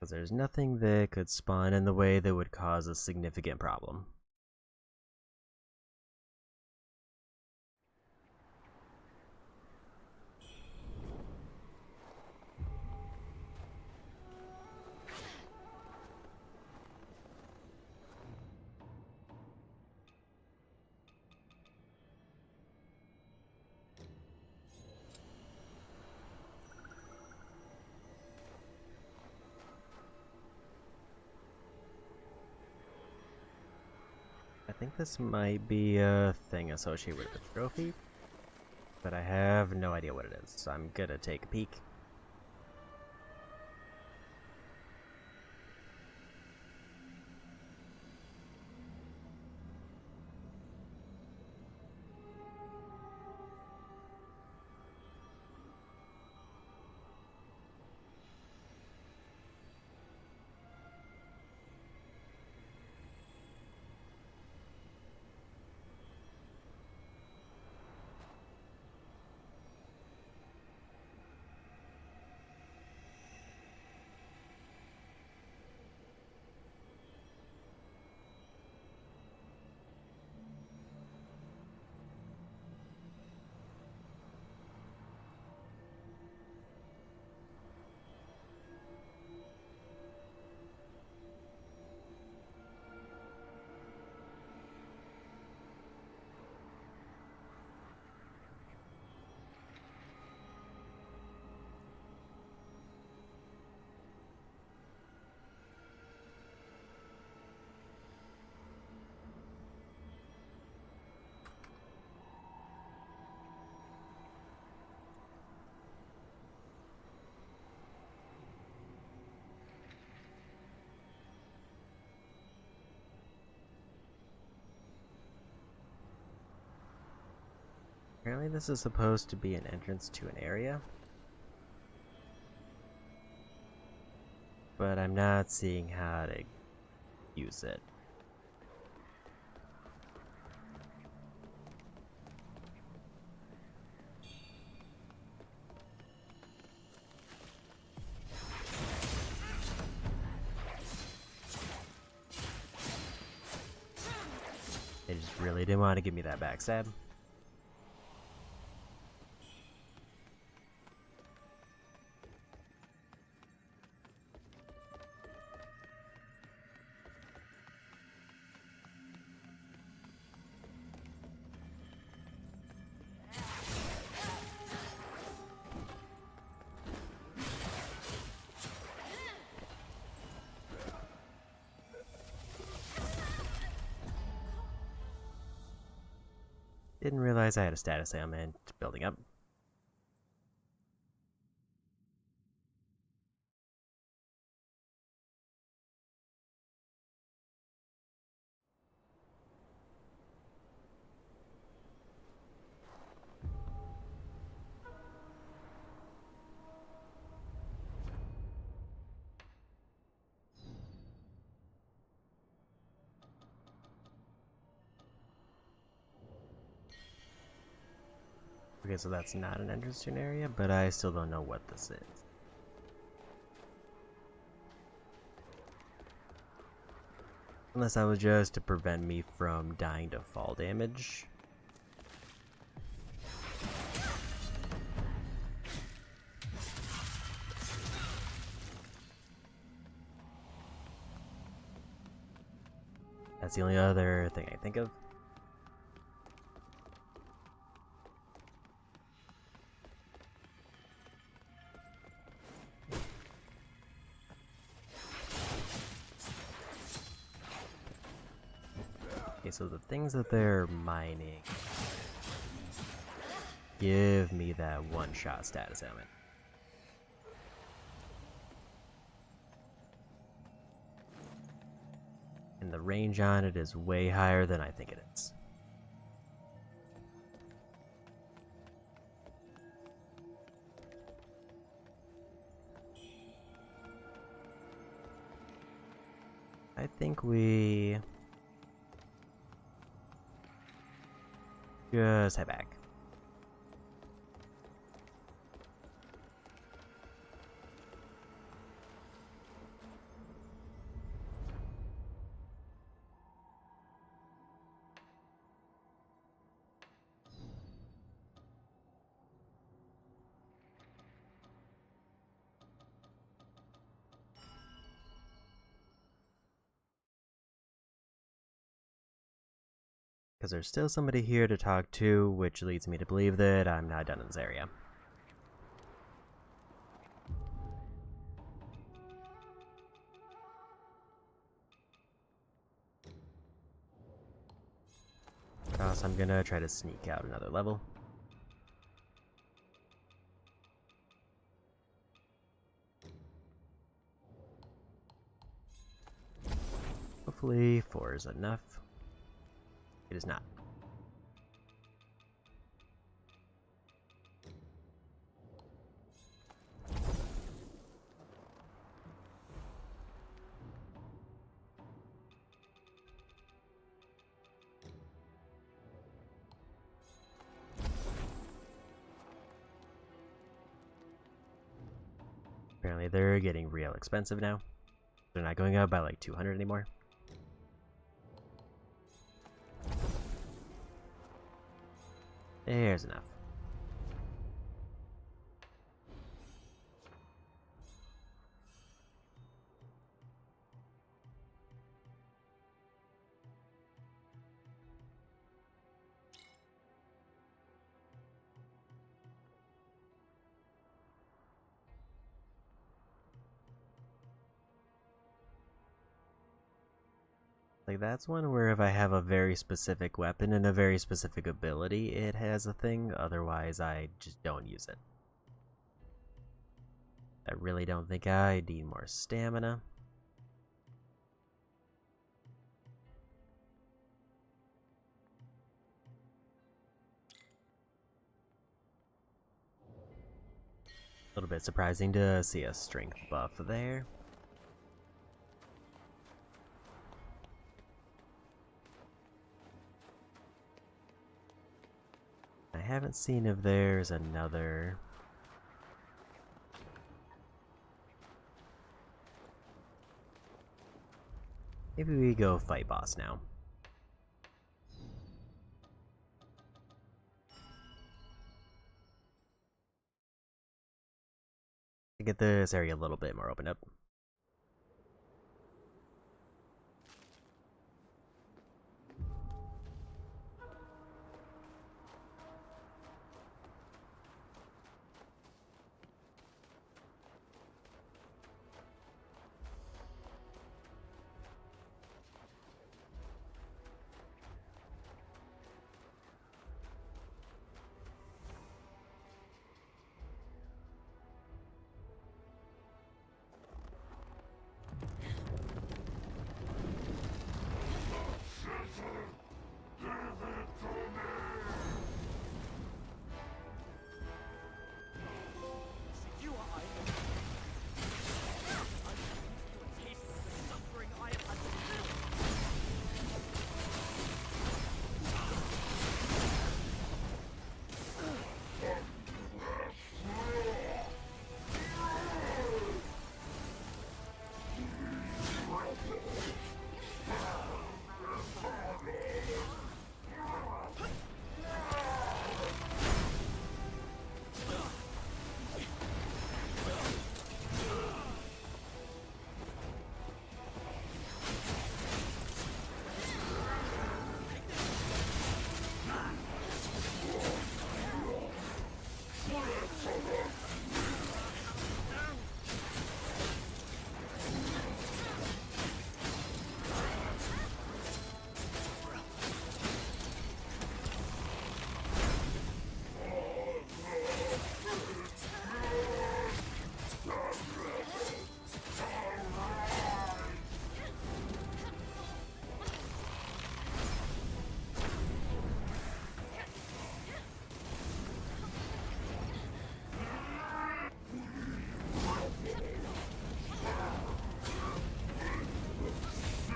Because there's nothing that could spawn in the way that would cause a significant problem. I think this might be a thing associated with the trophy, but I have no idea what it is, so I'm gonna take a peek. Apparently this is supposed to be an entrance to an area, but I'm not seeing how to use it. They just really didn't want to give me that backstab. Didn't realize I had a status ailment building up. Okay, so that's not an entrance to an area, but I still don't know what this is. Unless that was just to prevent me from dying to fall damage. That's the only other thing I think of. Okay, so the things that they're mining give me that one-shot status ailment. And the range on it is way higher than I think it is. I think we just head back. Because there's still somebody here to talk to, which leads me to believe that I'm not done in this area. So I'm gonna try to sneak out another level. Hopefully 4 is enough. It is not. Apparently they're getting real expensive now. They're not going up by like 200 anymore. There's enough. Like, that's one where if I have a very specific weapon and a very specific ability, it has a thing. Otherwise, I just don't use it. I really don't think I need more stamina. A little bit surprising to see a strength buff there. I haven't seen if there's another. Maybe we go fight boss now. To get this area a little bit more opened up.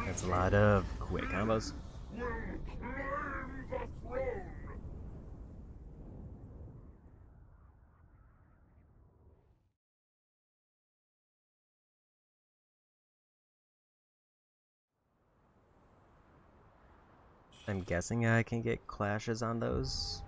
That's a lot of quick combos. I'm guessing I can get clashes on those.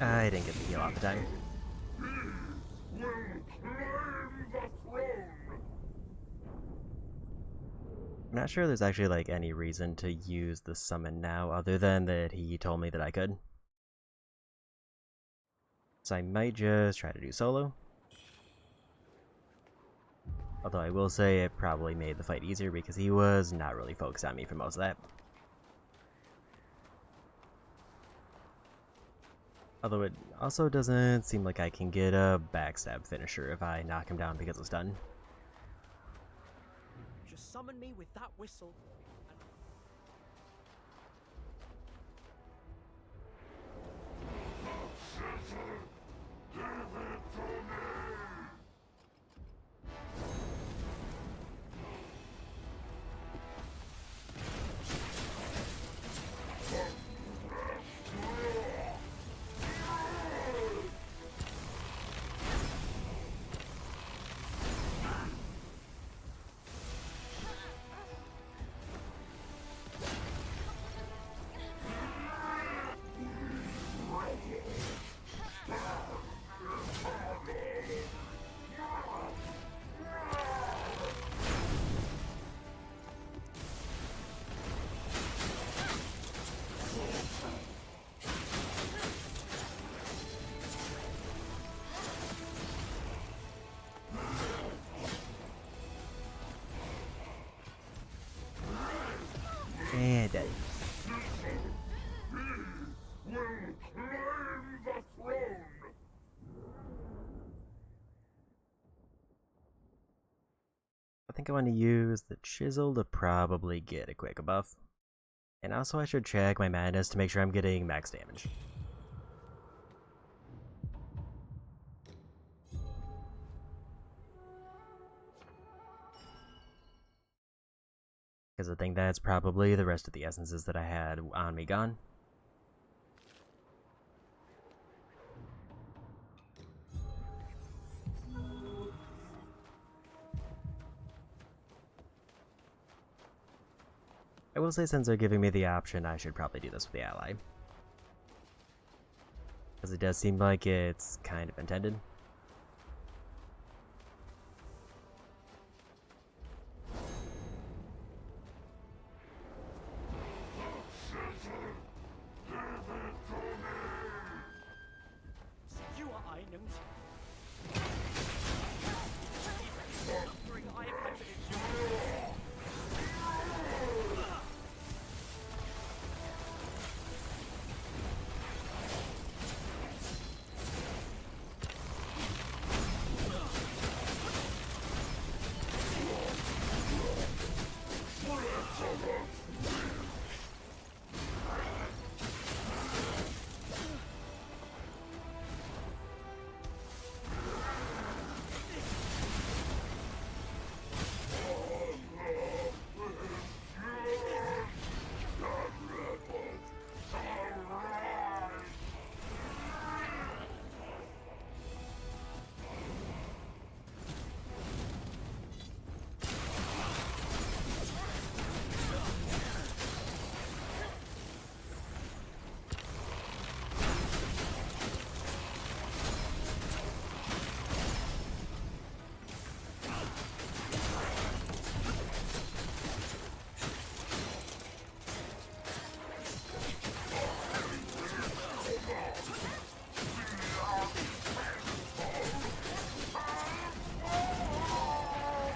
I didn't get the heal off the time. I'm not sure there's actually like any reason to use the summon now other than that he told me that I could. So I might just try to do solo. Although I will say it probably made the fight easier because he was not really focused on me for most of that. Although it also doesn't seem like I can get a backstab finisher if I knock him down because it's done.
Just summon me with that whistle.
And dead. I think I want to use the chisel to probably get a quick buff. And also I should check my madness to make sure I'm getting max damage. Because I think that's probably the rest of the essences that I had on me gone. I will say since they're giving me the option, I should probably do this with the ally. Because it does seem like it's kind of intended.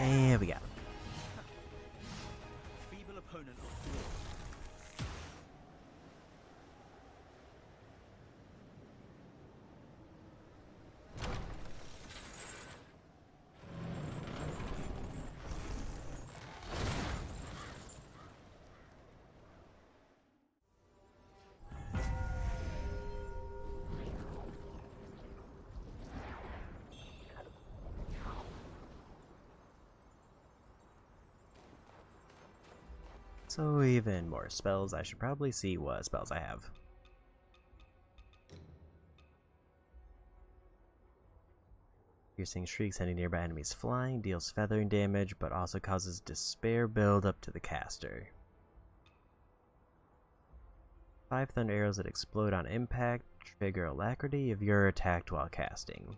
There we go.
Feeble opponent.
So even more spells, I should probably see what spells I have. Piercing Shriek, sending nearby enemies flying, deals feathering damage, but also causes despair build up to the caster. 5 thunder arrows that explode on impact, Trigger alacrity if you're attacked while casting.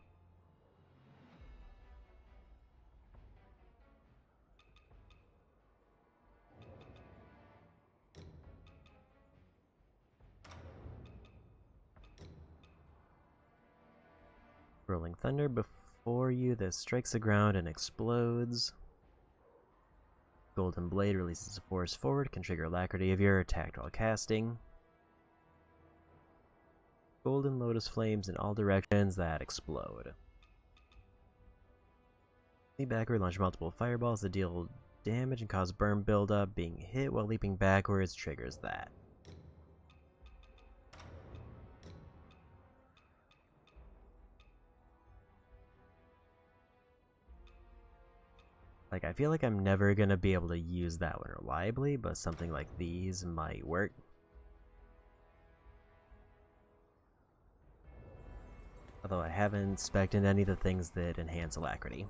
Rolling Thunder before you, this strikes the ground and explodes. Golden Blade releases a force forward, can trigger alacrity if you're attacked while casting. Golden Lotus flames in all directions that explode. Leap backward, launch multiple fireballs that deal damage and cause burn buildup. Being hit while leaping backwards triggers that. Like, I feel like I'm never gonna be able to use that one reliably, but something like these might work. Although I haven't spec'd in any of the things that enhance alacrity.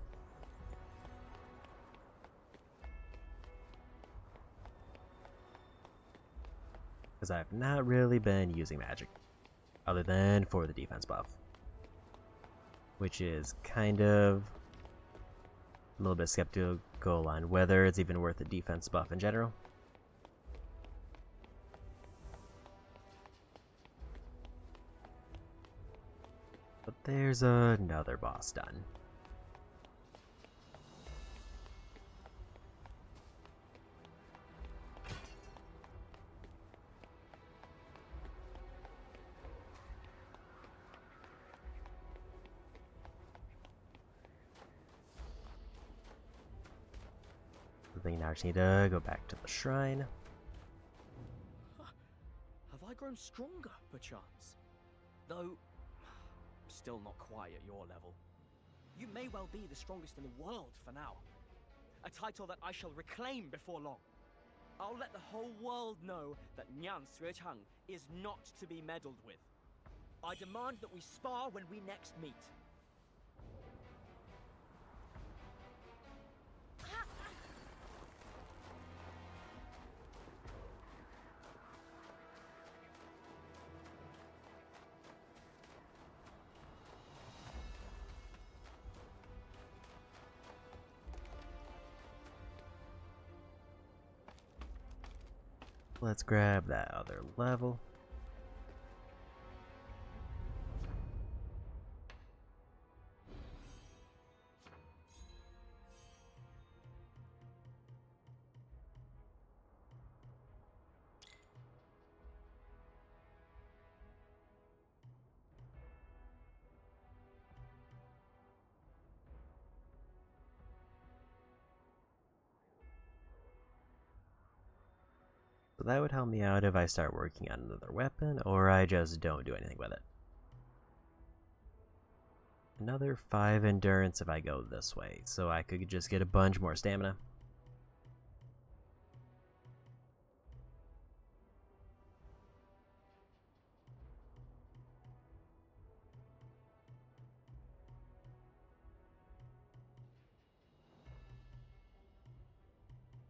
Because I've not really been using magic, other than for the defense buff. Which is kind of a little bit skeptical on whether it's even worth the defense buff in general. But there's another boss done. I think now I just need to go back to the shrine.
Have I grown stronger, perchance? Though, still not quite at your level. You may well be the strongest in the world for now. A title that I shall reclaim before long. I'll let the whole world know that Wuchang is not to be meddled with. I demand that we spar when we next meet.
Let's grab that other level. So that would help me out if I start working on another weapon, or I just don't do anything with it. Another 5 endurance if I go this way, so I could just get a bunch more stamina.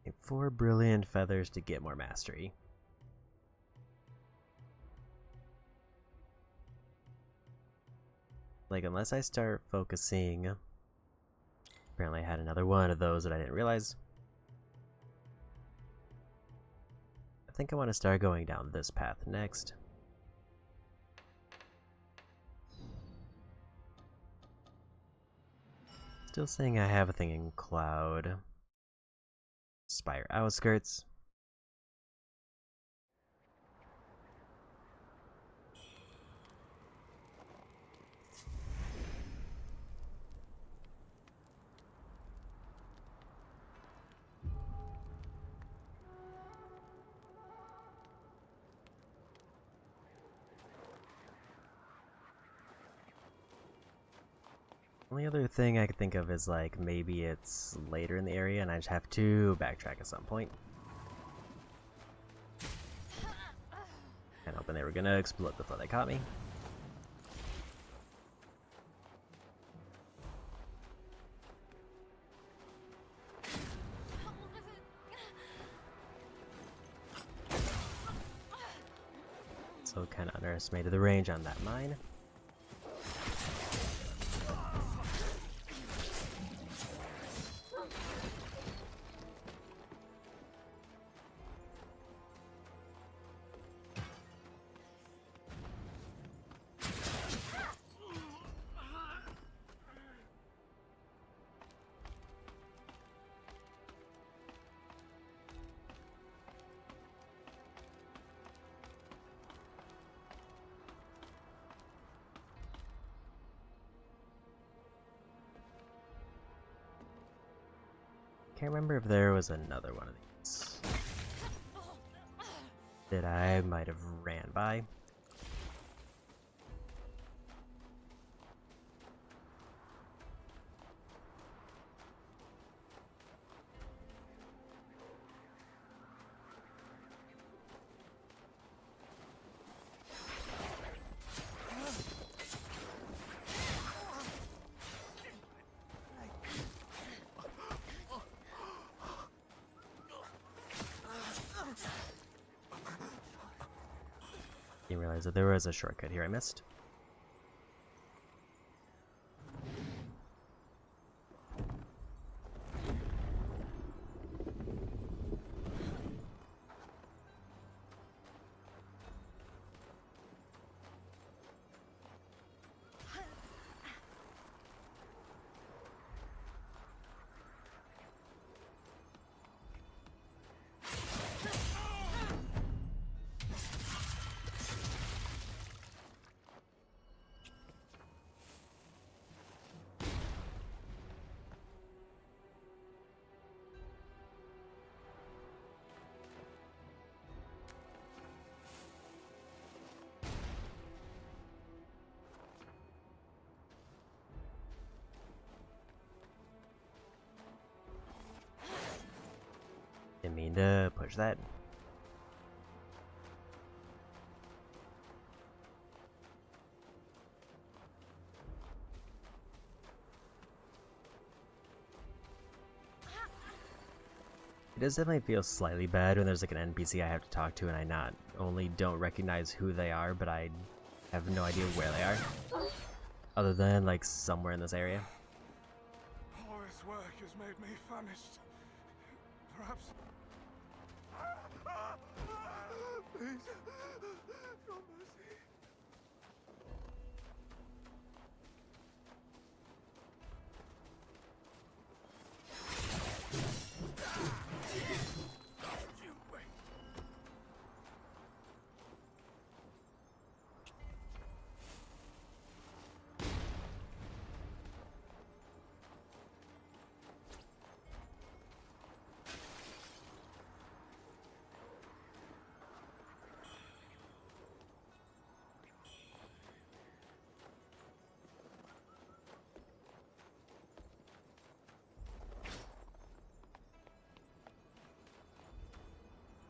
Okay, 4 brilliant feathers to get more mastery. Like, unless I start focusing... Apparently I had another one of those that I didn't realize. I think I want to start going down this path next. Still saying I have a thing in Cloudspire outskirts. Only other thing I could think of is, like, maybe it's later in the area and I just have to backtrack at some point. And hoping they were gonna explode before they caught me. Also, kind of underestimated the range on that mine. Can't remember if there was another one of these that I might have ran by. Didn't realize that there was a shortcut here I missed. Didn't mean to push that. It does definitely feel slightly bad when there's like an NPC I have to talk to and I not only don't recognize who they are, but I have no idea where they are. Other than like somewhere in this area.
All this work has made me famished. Perhaps... Please, your mercy.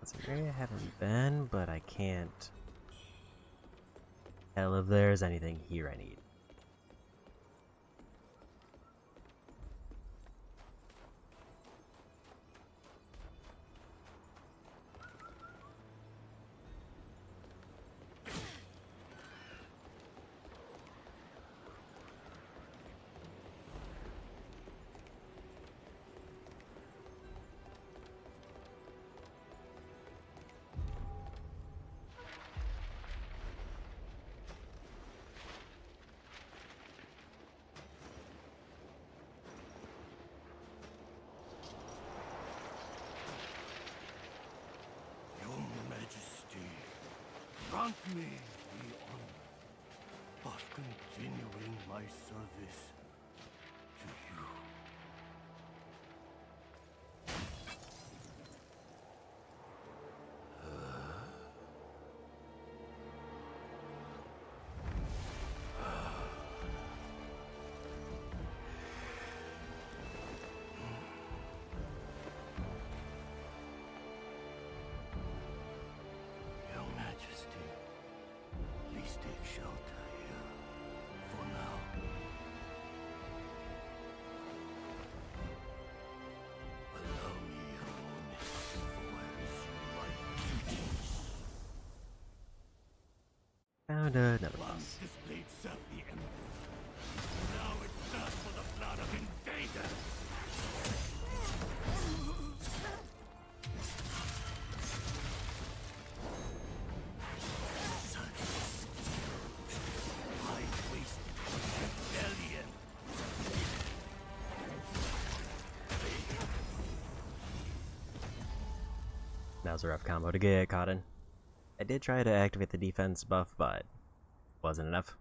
That's an area I haven't been, but I can't tell if there's anything here I need.
Grant me the honor of continuing my service to you. Your Majesty, please take shelter here for now.
and another boss.
Once this blade served the Emperor. Now it thirsts for the blood of invaders. I wasted rebellion.
That was a rough combo to get caught in. I did try to activate the defense buff, but wasn't enough.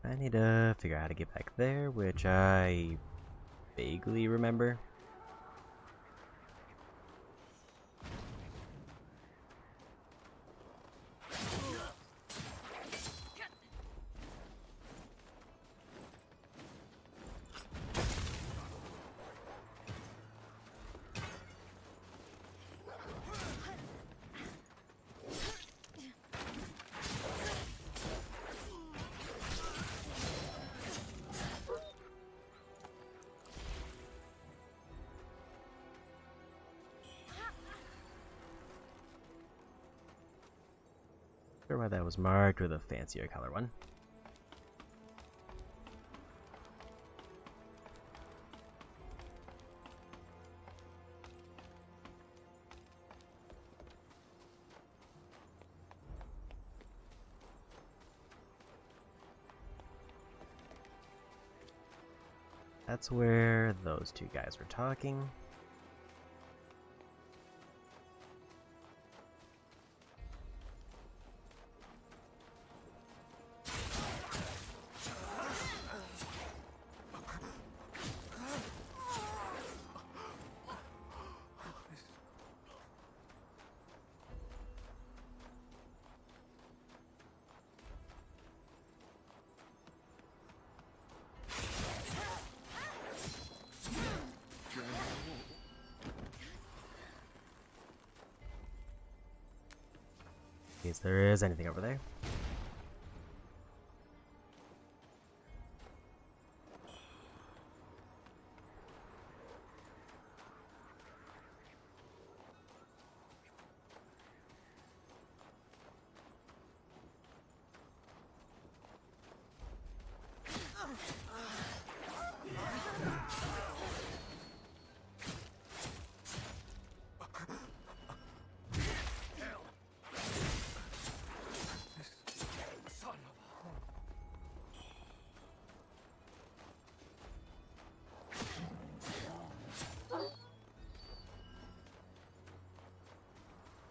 I need to figure out how to get back there, which I vaguely remember. Sure why that was marked with a fancier color one. That's where those two guys were talking. In case there is anything over there.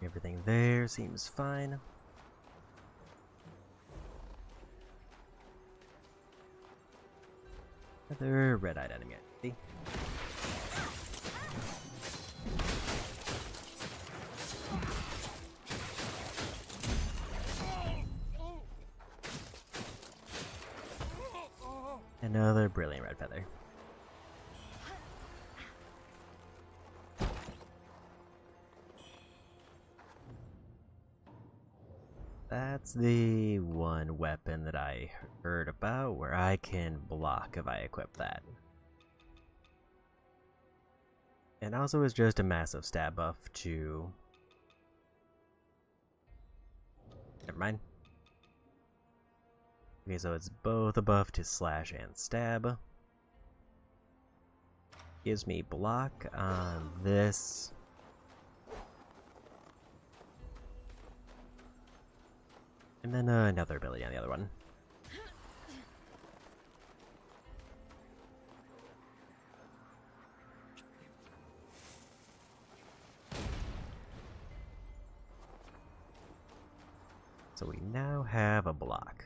Everything there seems fine. Another red-eyed enemy, I see. Another brilliant red feather. That's the one weapon that I heard about where I can block if I equip that. And also is just a massive stab buff to... Never mind. Okay, so it's both a buff to slash and stab. Gives me block on this. And then another ability on the other one. So we now have a block.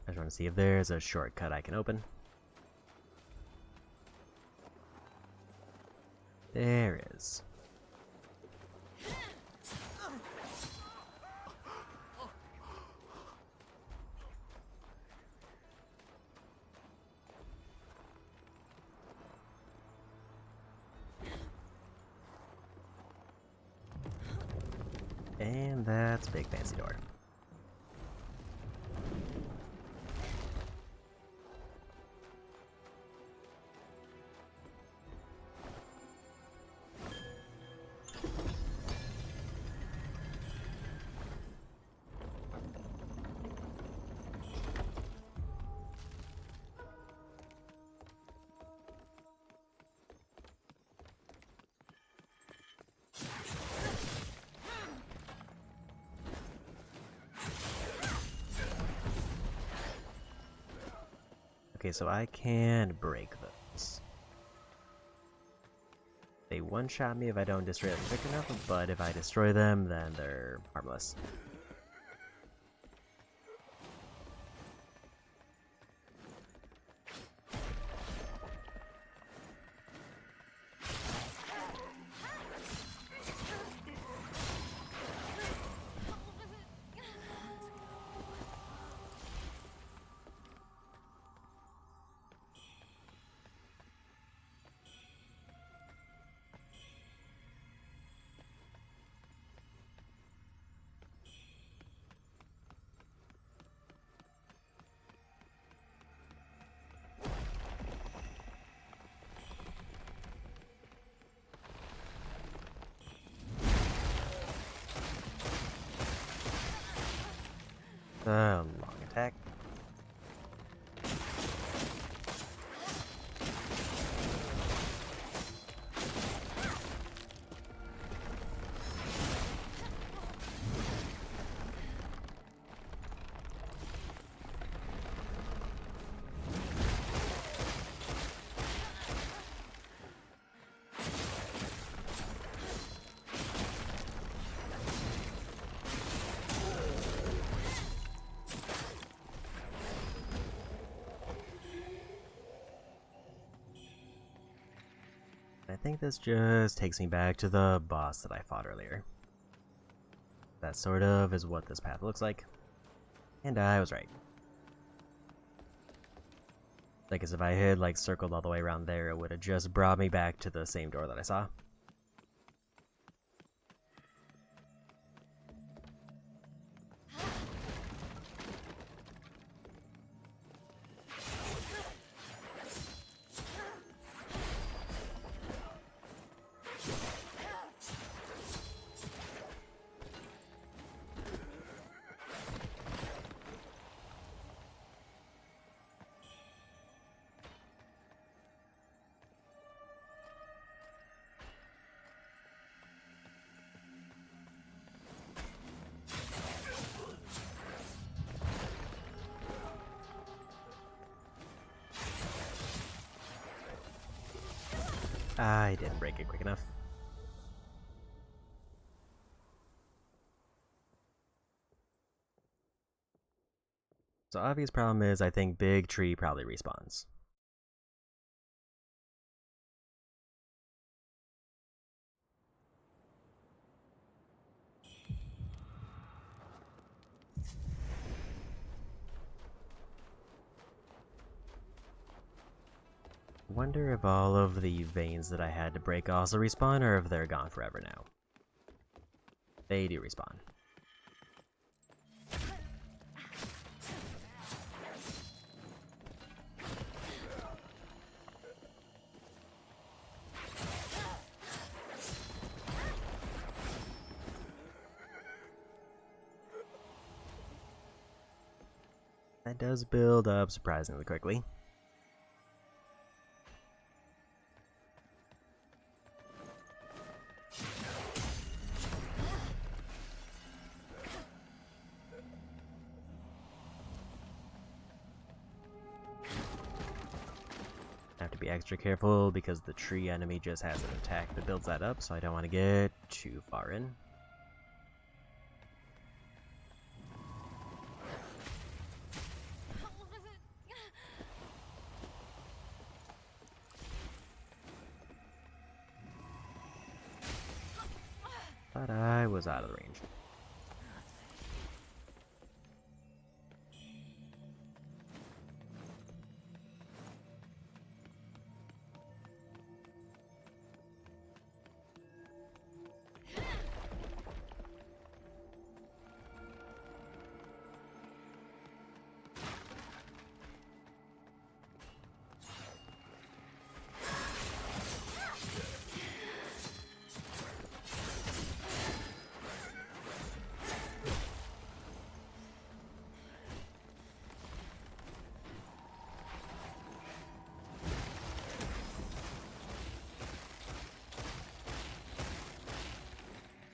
I just want to see if there's a shortcut I can open. There is. And that's a big fancy door. Okay, so I can break those. They one-shot me if I don't destroy them quick enough, but if I destroy them, then they're harmless. Long attack. I think this just takes me back to the boss that I fought earlier. That sort of is what this path looks like. And I was right. Like, as if I had, like, circled all the way around there, it would have just brought me back to the same door that I saw. I didn't break it quick enough. So obvious problem is I think Big Tree probably respawns. Wonder if all of the veins that I had to break also respawn, or if they're gone forever now. They do respawn. That does build up surprisingly quickly. Have to be extra careful because the tree enemy just has an attack that builds that up, so I don't want to get too far in. But I was out of the range.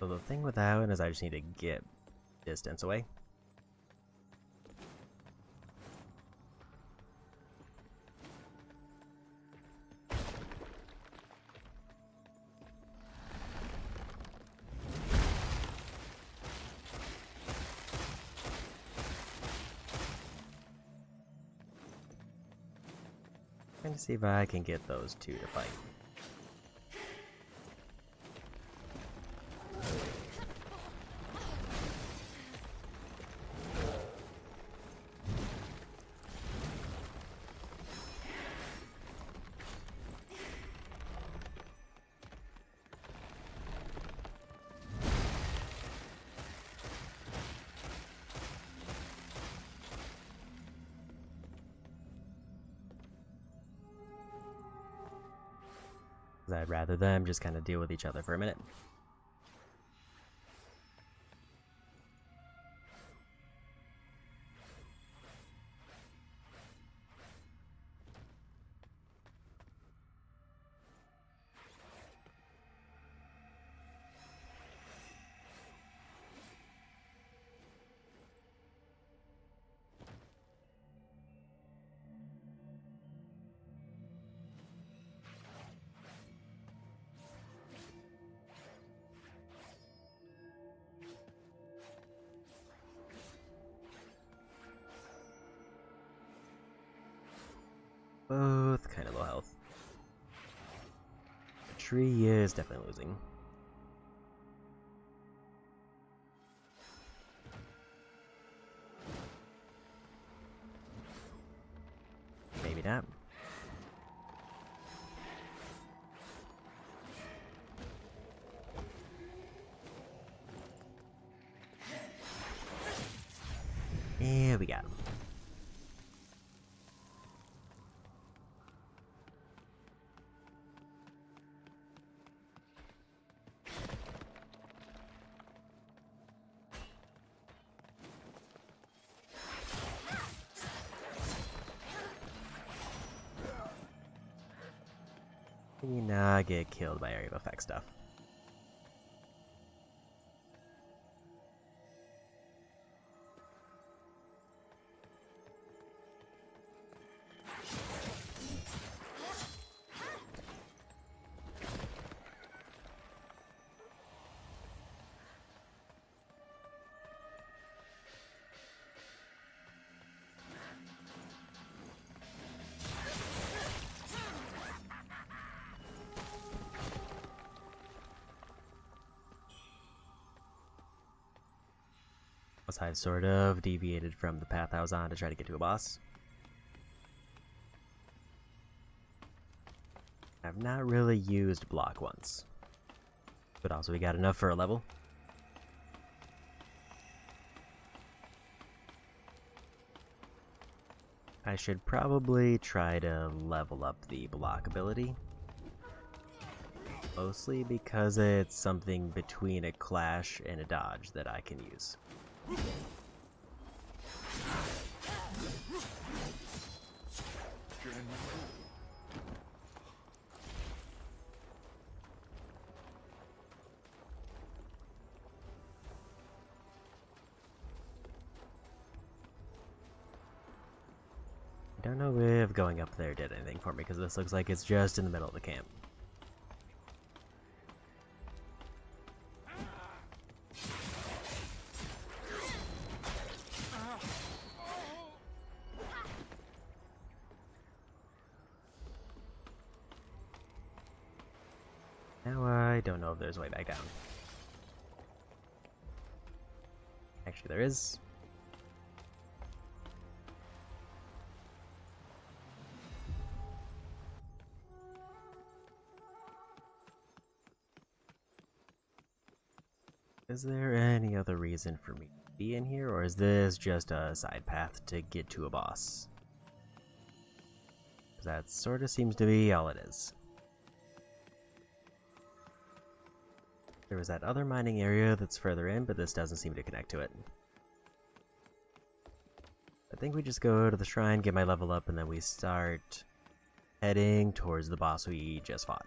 So the thing with that one is I just need to get distance away. Trying to see if I can get those two to fight. I'd rather them just kind of deal with each other for a minute. Both kind of low health. The tree is definitely losing. Maybe not. Yeah, we got him. Maybe not get killed by area of effect stuff. I sort of deviated from the path I was on to try to get to a boss. I've not really used block once, but also we got enough for a level. I should probably try to level up the block ability. Mostly because it's something between a clash and a dodge that I can use. I don't know if going up there did anything for me, because this looks like it's just in the middle of the camp. Now I don't know if there's a way back down. Actually, there is. Is there any other reason for me to be in here, or is this just a side path to get to a boss? That sort of seems to be all it is. There was that other mining area that's further in, but this doesn't seem to connect to it. I think we just go to the shrine, get my level up, and then we start heading towards the boss we just fought.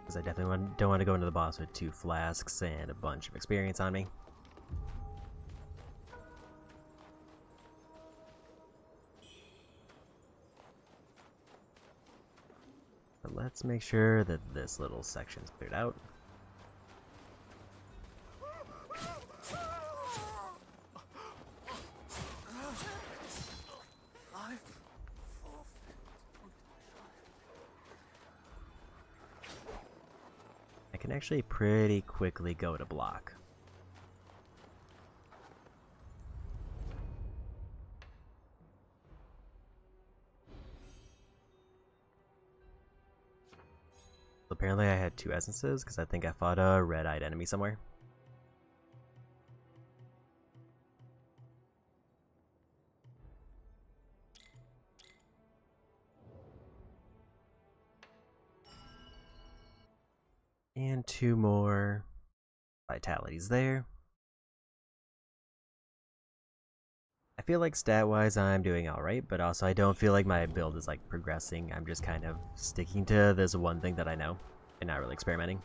Because I definitely don't want to go into the boss with 2 flasks and a bunch of experience on me. But let's make sure that this little section's cleared out. I can actually pretty quickly go to block. Apparently I had 2 essences because I think I fought a red-eyed enemy somewhere. And 2 more vitalities there. I feel like stat-wise I'm doing alright, but also I don't feel like my build is like progressing. I'm just kind of sticking to this one thing that I know and not really experimenting.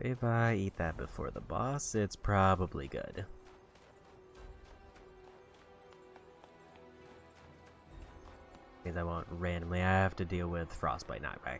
If I eat that before the boss, it's probably good. Means I won't randomly have to deal with frostbite knockback.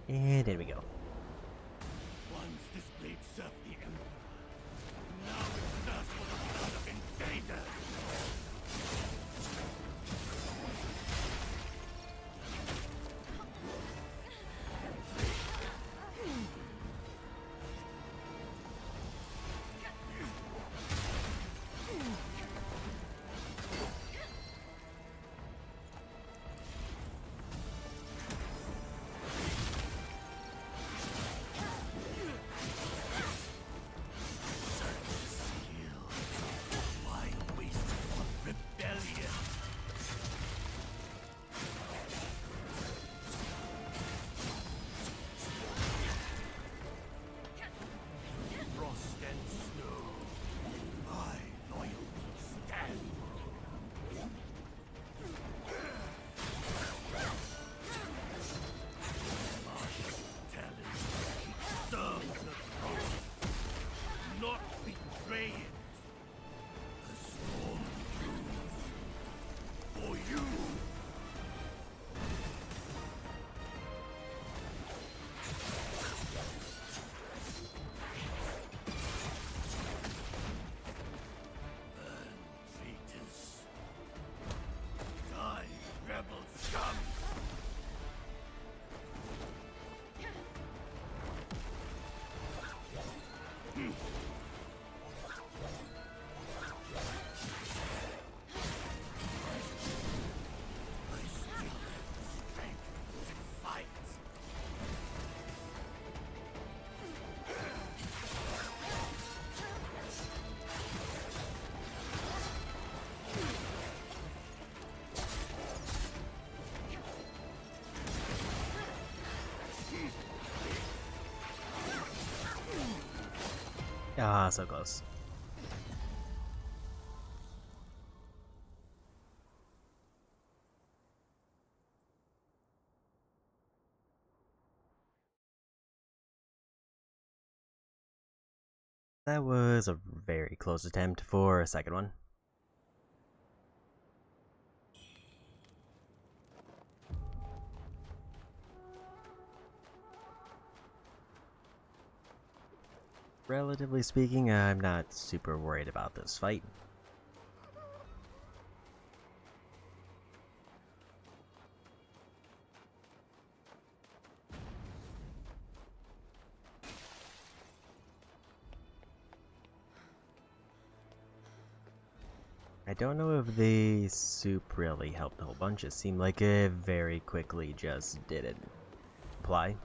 And in we go.
Once this blade served the Emperor, now it serves for the blood of invaders.
Ah, so close. That was a very close attempt for a second one. Relatively speaking, I'm not super worried about this fight. I don't know if the soup really helped a whole bunch. It seemed like it very quickly just didn't apply.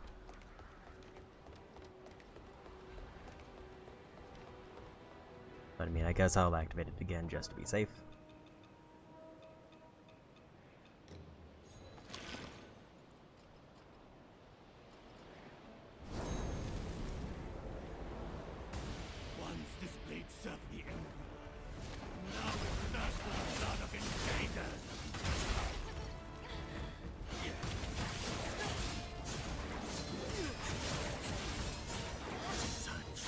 But I mean, I guess I'll activate it again just to be safe.
Once this blade served the Emperor. Now it thirsts for the blood of invaders. Such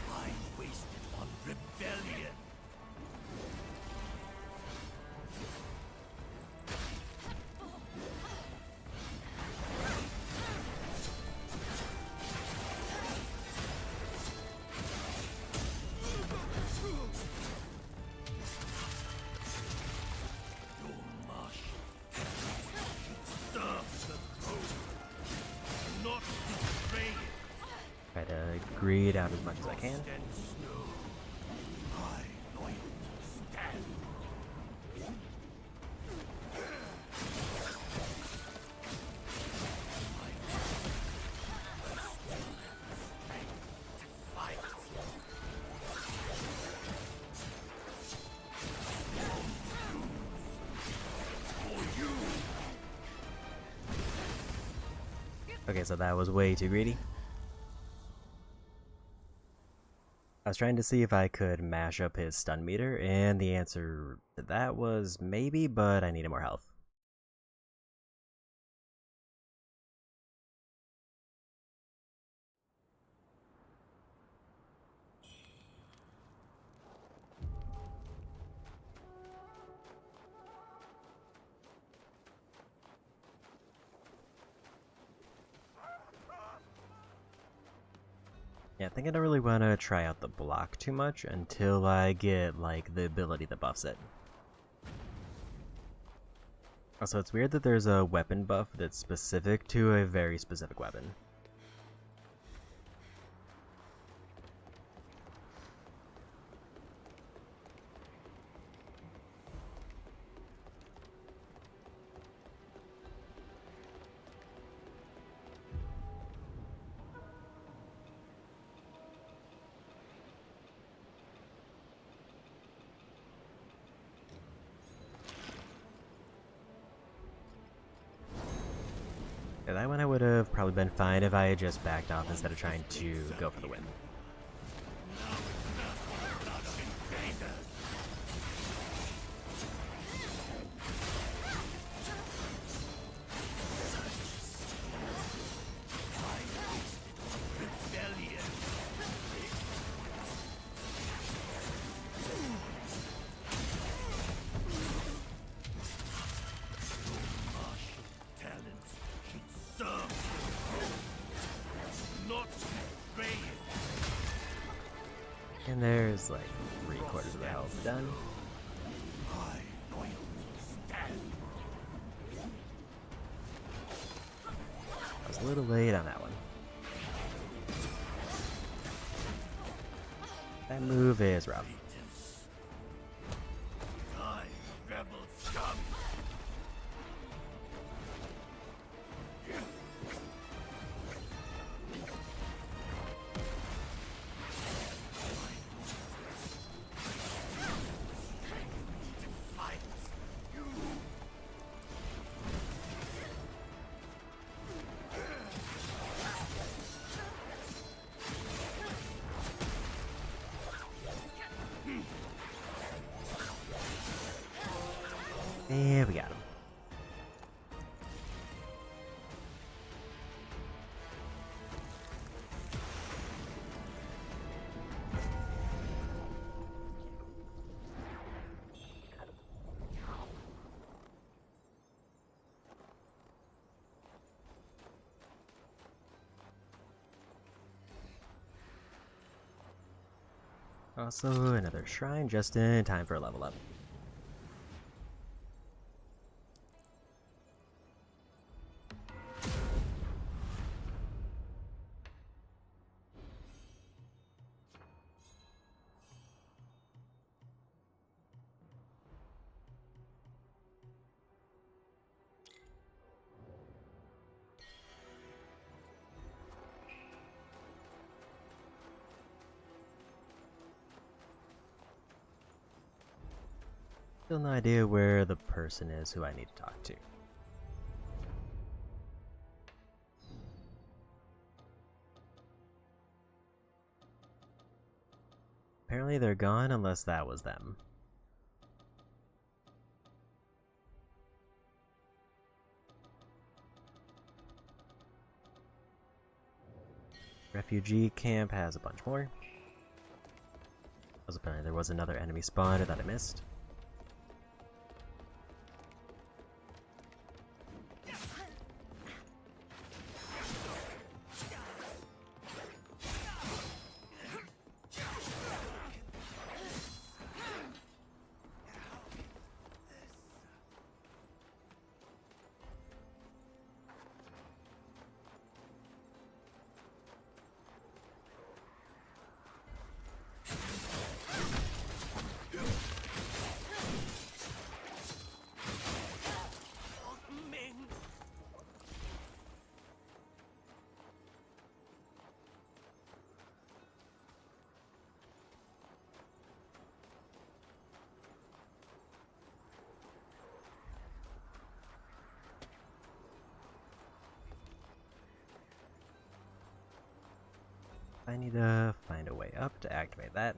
time wasted on rebellion.
Try to greed out as much as I can. Okay, so that was way too greedy. I was trying to see if I could mash up his stun meter, and the answer to that was maybe, but I needed more health. Yeah, I think I don't really want to try out the block too much until I get, like, the ability that buffs it. Also, it's weird that there's a weapon buff that's specific to a very specific weapon. Yeah, that one I would have probably been fine if I had just backed off instead of trying to go for the win. And there's like 3/4 of the health done. I was a little late on that one. That move is rough. There we got him. Also, another shrine just in time for a level up. Still no idea where the person is who I need to talk to. Apparently they're gone unless that was them. Refugee camp has a bunch more. Apparently there was another enemy spawner that I missed. I need to find a way up to activate that.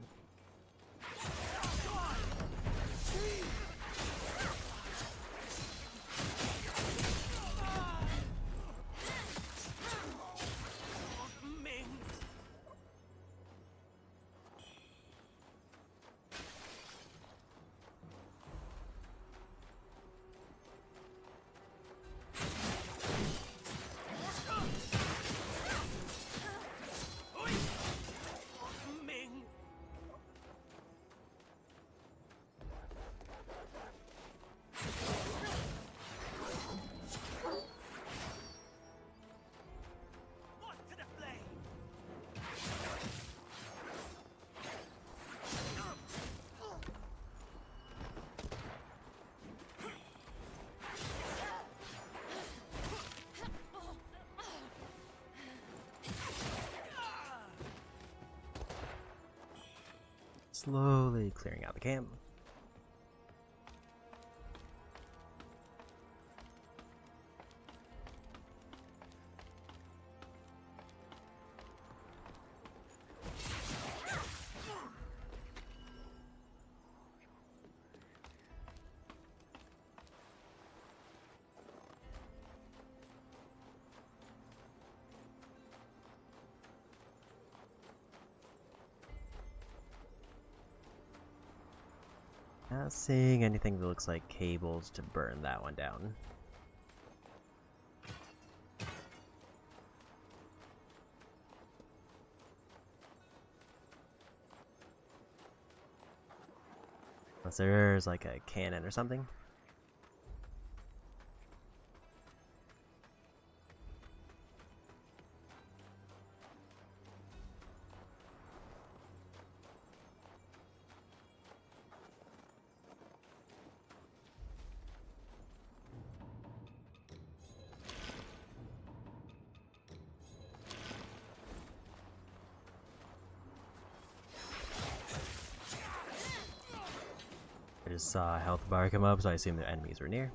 Slowly clearing out the camp. Not seeing anything that looks like cables to burn that one down. Unless there's like a cannon or something. I just saw a health bar come up, so I assume the enemies were near.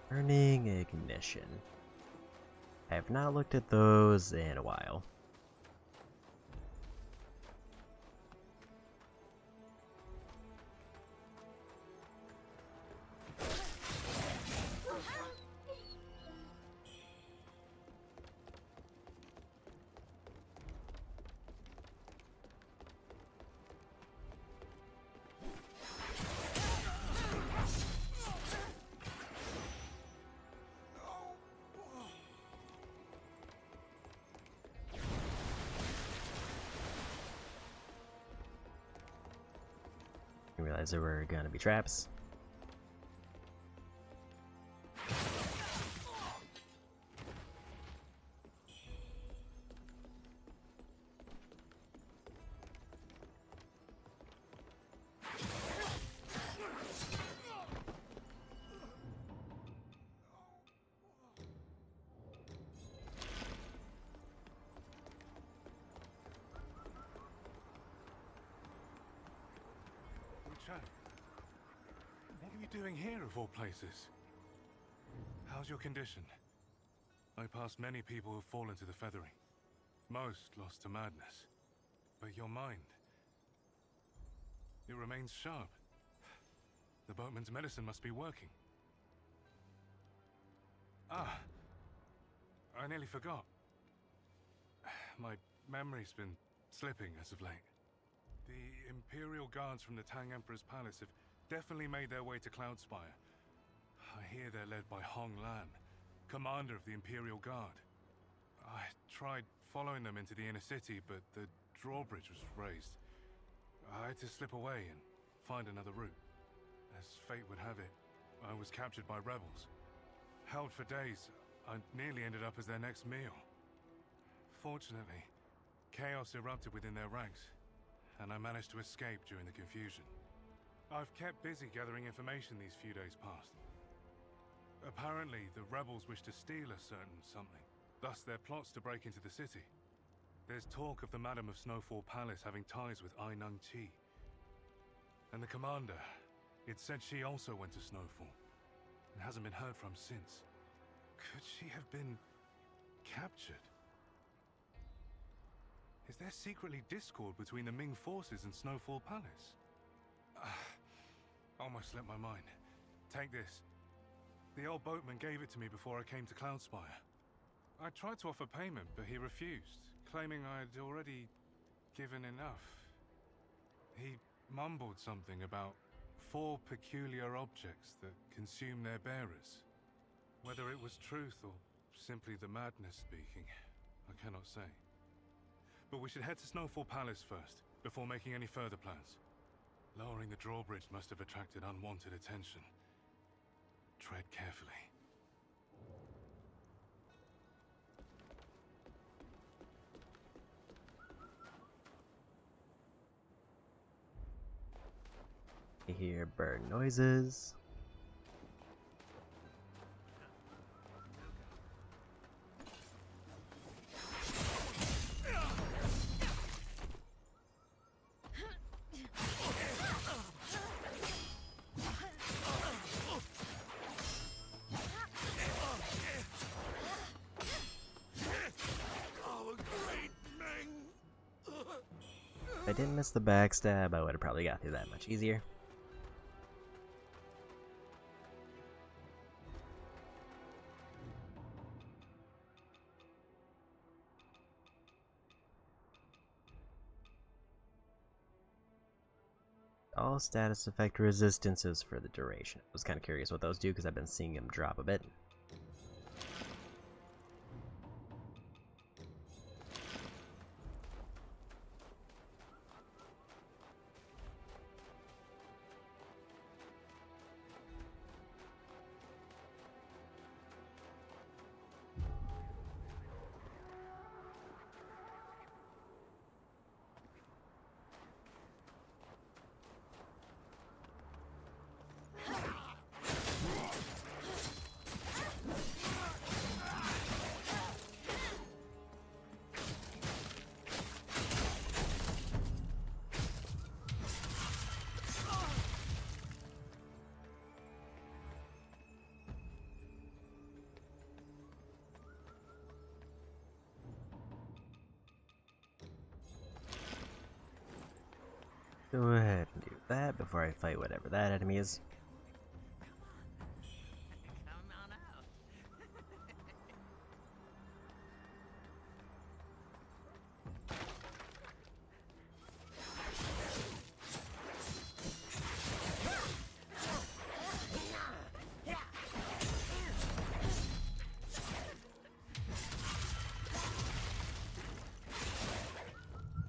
Burning ignition. I have not looked at those in a while. realize there were gonna be traps.
Wuchang, what are you doing here of all places? How's your condition? I passed many people who've fallen to the feathering. Most lost to madness. But your mind, it remains sharp. The boatman's medicine must be working. Ah, I nearly forgot. My memory's been slipping as of late. The Imperial Guards from the Tang Emperor's palace have definitely made their way to Cloudspire. I hear they're led by Hong Lan, commander of the Imperial Guard. I tried following them into the inner city, but the drawbridge was raised. I had to slip away and find another route. As fate would have it, I was captured by rebels. Held for days, I nearly ended up as their next meal. Fortunately, chaos erupted within their ranks, and I managed to escape during the confusion. I've kept busy gathering information these few days past. Apparently, the rebels wish to steal a certain something, thus their plots to break into the city. There's talk of the Madam of Snowfall Palace having ties with Ai Nung Chi. And the commander, it's said she also went to Snowfall, and hasn't been heard from since. Could she have been captured? Is there secretly discord between the Ming forces and Snowfall Palace? Almost slipped my mind. Take this. The old boatman gave it to me before I came to Cloudspire. I tried to offer payment, but he refused, claiming I had already given enough. He mumbled something about 4 peculiar objects that consume their bearers. Whether it was truth or simply the madness speaking, I cannot say. But we should head to Snowfall Palace first, before making any further plans. Lowering the drawbridge must have attracted unwanted attention. Tread carefully.
You hear bird noises. If I didn't miss the backstab, I would have probably got through that much easier. All status effect resistances for the duration. I was kind of curious what those do because I've been seeing them drop a bit. Go ahead and do that before I fight whatever that enemy is.
Come on out.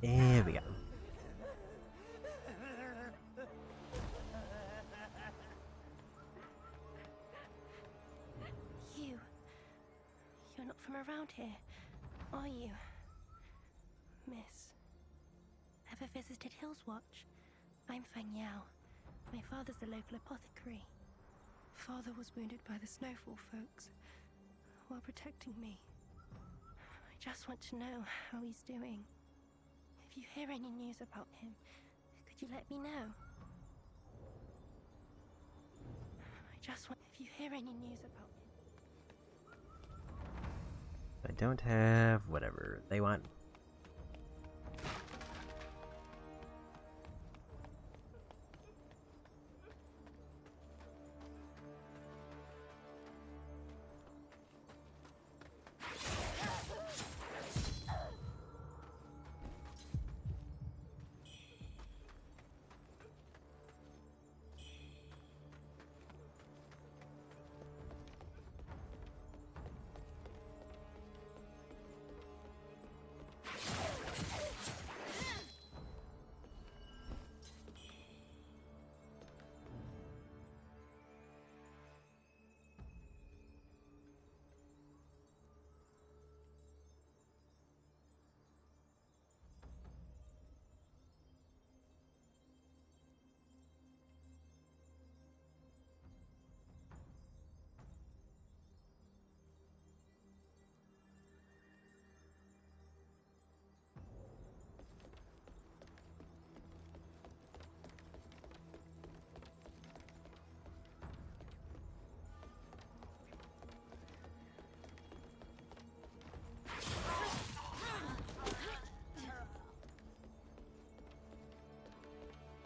There we go.
not from around here, are you? Miss. Ever visited Hills Watch? I'm Feng Yao. My father's a local apothecary. Father was wounded by the Snowfall folks while protecting me. I just want to know how he's doing. If you hear any news about him, could you let me know? If you hear any news about him.
I don't have whatever they want.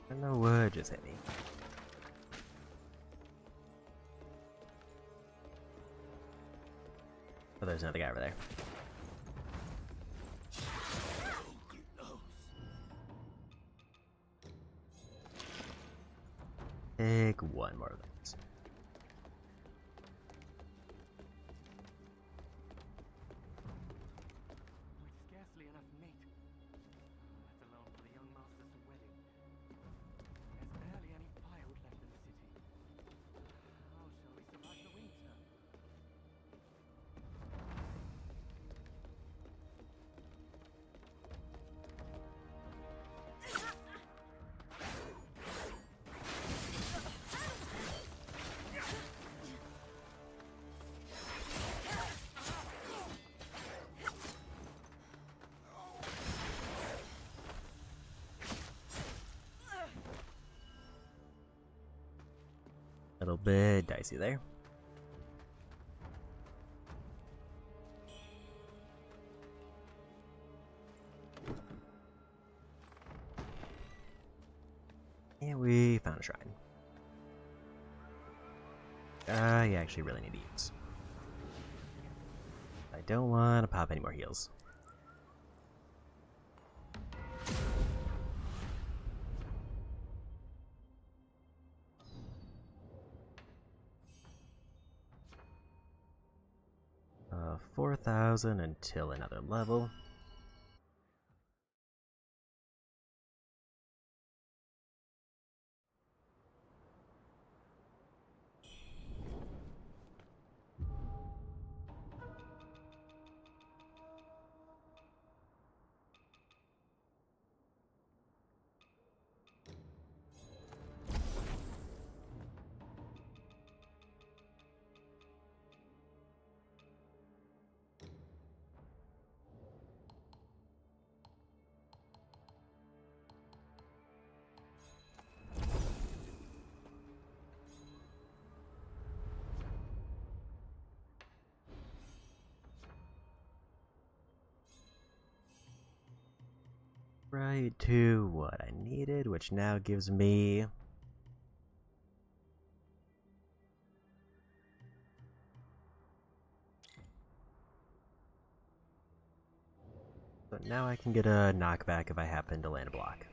I don't know what just hit me. Oh, there's another guy over there. Take one more of those.
With scarcely enough meat, let alone for the young master's wedding. There's barely any firewood left in the city. How shall we survive the winter?
Little bit dicey there. And we found a shrine. I actually really need to use. I don't want to pop any more heals. Uh, 4,000 until another level. Right to what I needed, which now gives me so now I can get a knockback if I happen to land a block.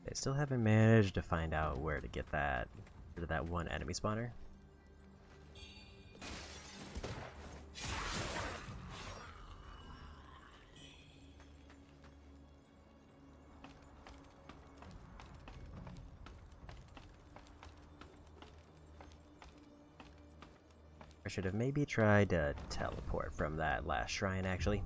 I still haven't managed to find out where to get that one enemy spawner. I should have maybe tried to teleport from that last shrine, actually.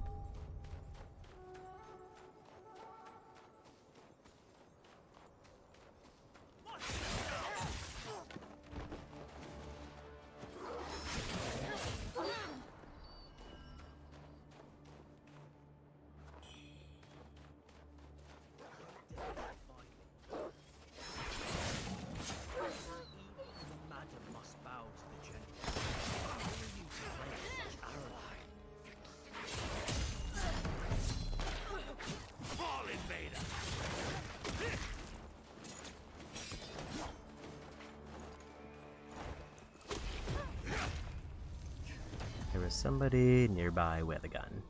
There was somebody nearby with a gun.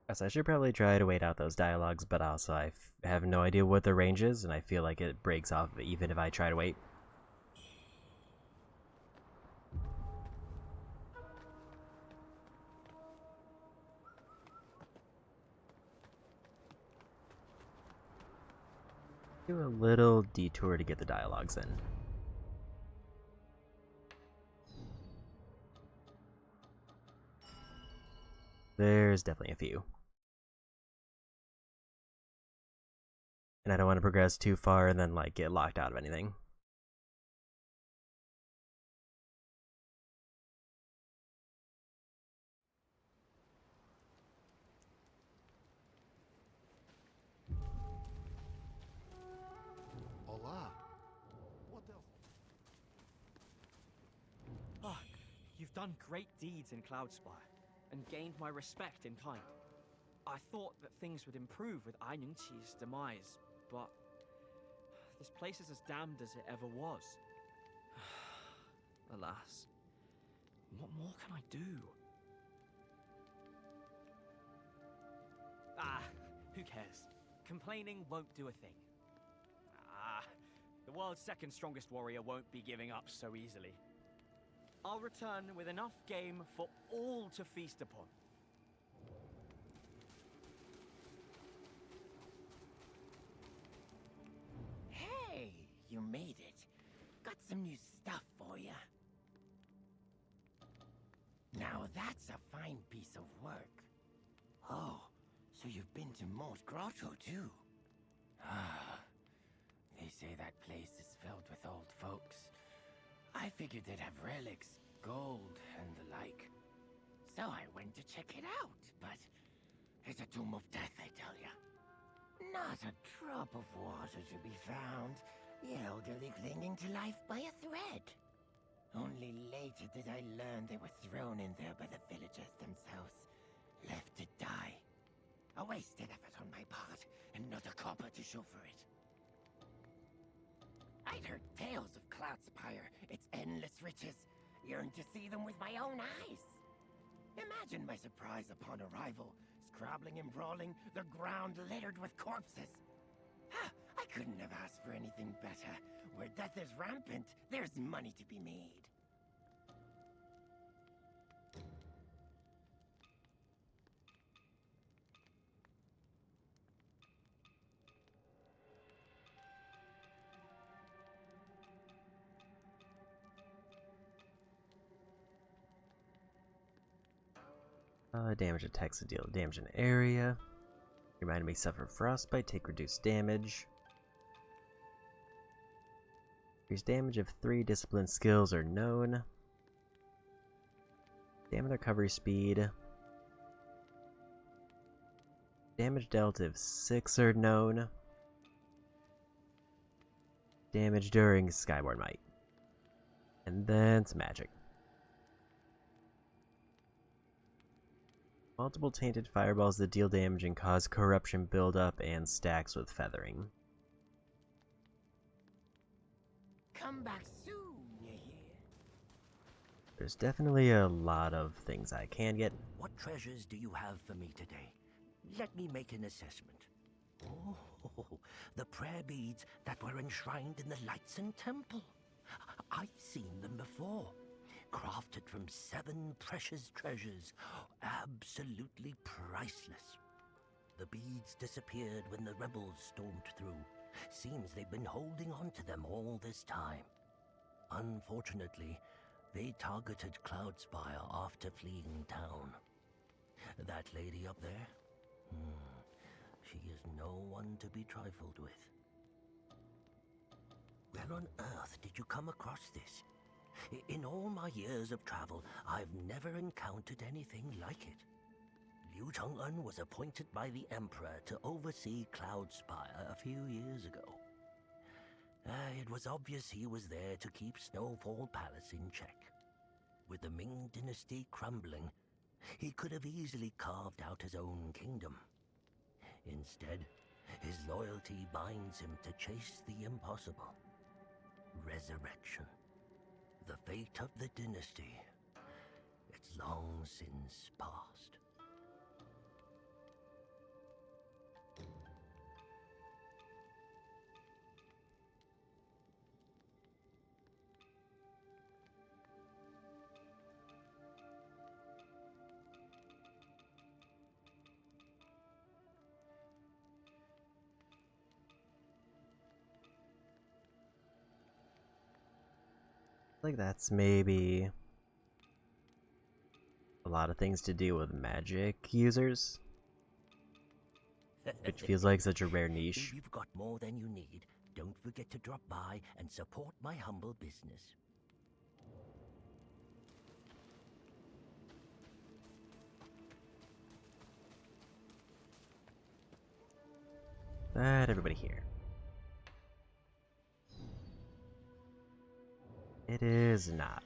Yes, I should probably try to wait out those dialogues, but also I have no idea what the range is, and I feel like it breaks off even if I try to wait. Do a little detour to get the dialogues in. There's definitely a few. And I don't want to progress too far and then like get locked out of anything.
Hola. What else?
Ah, you've done great deeds in Cloudspire, and gained my respect in time. I thought that things would improve with Ainungqi's demise, but this place is as damned as it ever was. Alas, what more can I do? Ah, who cares? Complaining won't do a thing. Ah, the world's second strongest warrior won't be giving up so easily. I'll return with enough game for all to feast upon.
Hey, you made it. Got some new stuff for you. Now that's a fine piece of work. Oh, so you've been to Mort Grotto too? Ah, they say that place is filled with old folks. I figured they'd have relics, gold, and the like. So I went to check it out, but it's a tomb of death, I tell ya. Not a drop of water to be found. The elderly clinging to life by a thread. Only later did I learn they were thrown in there by the villagers themselves, left to die. A wasted effort on my part, and not a copper to show for it. I'd heard tales of Cloudspire, its endless riches, yearned to see them with my own eyes. Imagine my surprise upon arrival, scrabbling and brawling, the ground littered with corpses. I couldn't have asked for anything better. Where death is rampant, there's money to be made.
Damage attacks to deal damage in the area. Your enemy suffer frostbite, take reduced damage. Increase damage if 3 discipline skills are known. Damage recovery speed. Damage dealt if 6 are known. Damage during Skyborn Might. And then some magic. Multiple tainted fireballs that deal damage and cause corruption buildup and stacks with feathering.
Come back soon, you hear?
There's definitely a lot of things I can get.
What treasures do you have for me today? Let me make an assessment. Oh, the prayer beads that were enshrined in the Lightson Temple. I've seen them before. Crafted from 7 precious treasures. Absolutely priceless. The beads disappeared when the rebels stormed through. Seems they've been holding on to them all this time. Unfortunately, they targeted Cloudspire after fleeing town. That lady up there? She is no one to be trifled with. Where on earth did you come across this? In all my years of travel, I've never encountered anything like it. Wuchang was appointed by the Emperor to oversee Cloudspire a few years ago. It was obvious he was there to keep Snowfall Palace in check. With the Ming dynasty crumbling, he could have easily carved out his own kingdom. Instead, his loyalty binds him to chase the impossible. Resurrection. The fate of the dynasty. It's long since past.
Like that's maybe a lot of things to do with magic users, which feels like such a rare niche.
If you've got more than you need, don't forget to drop by and support my humble business.
That everybody here. It is not.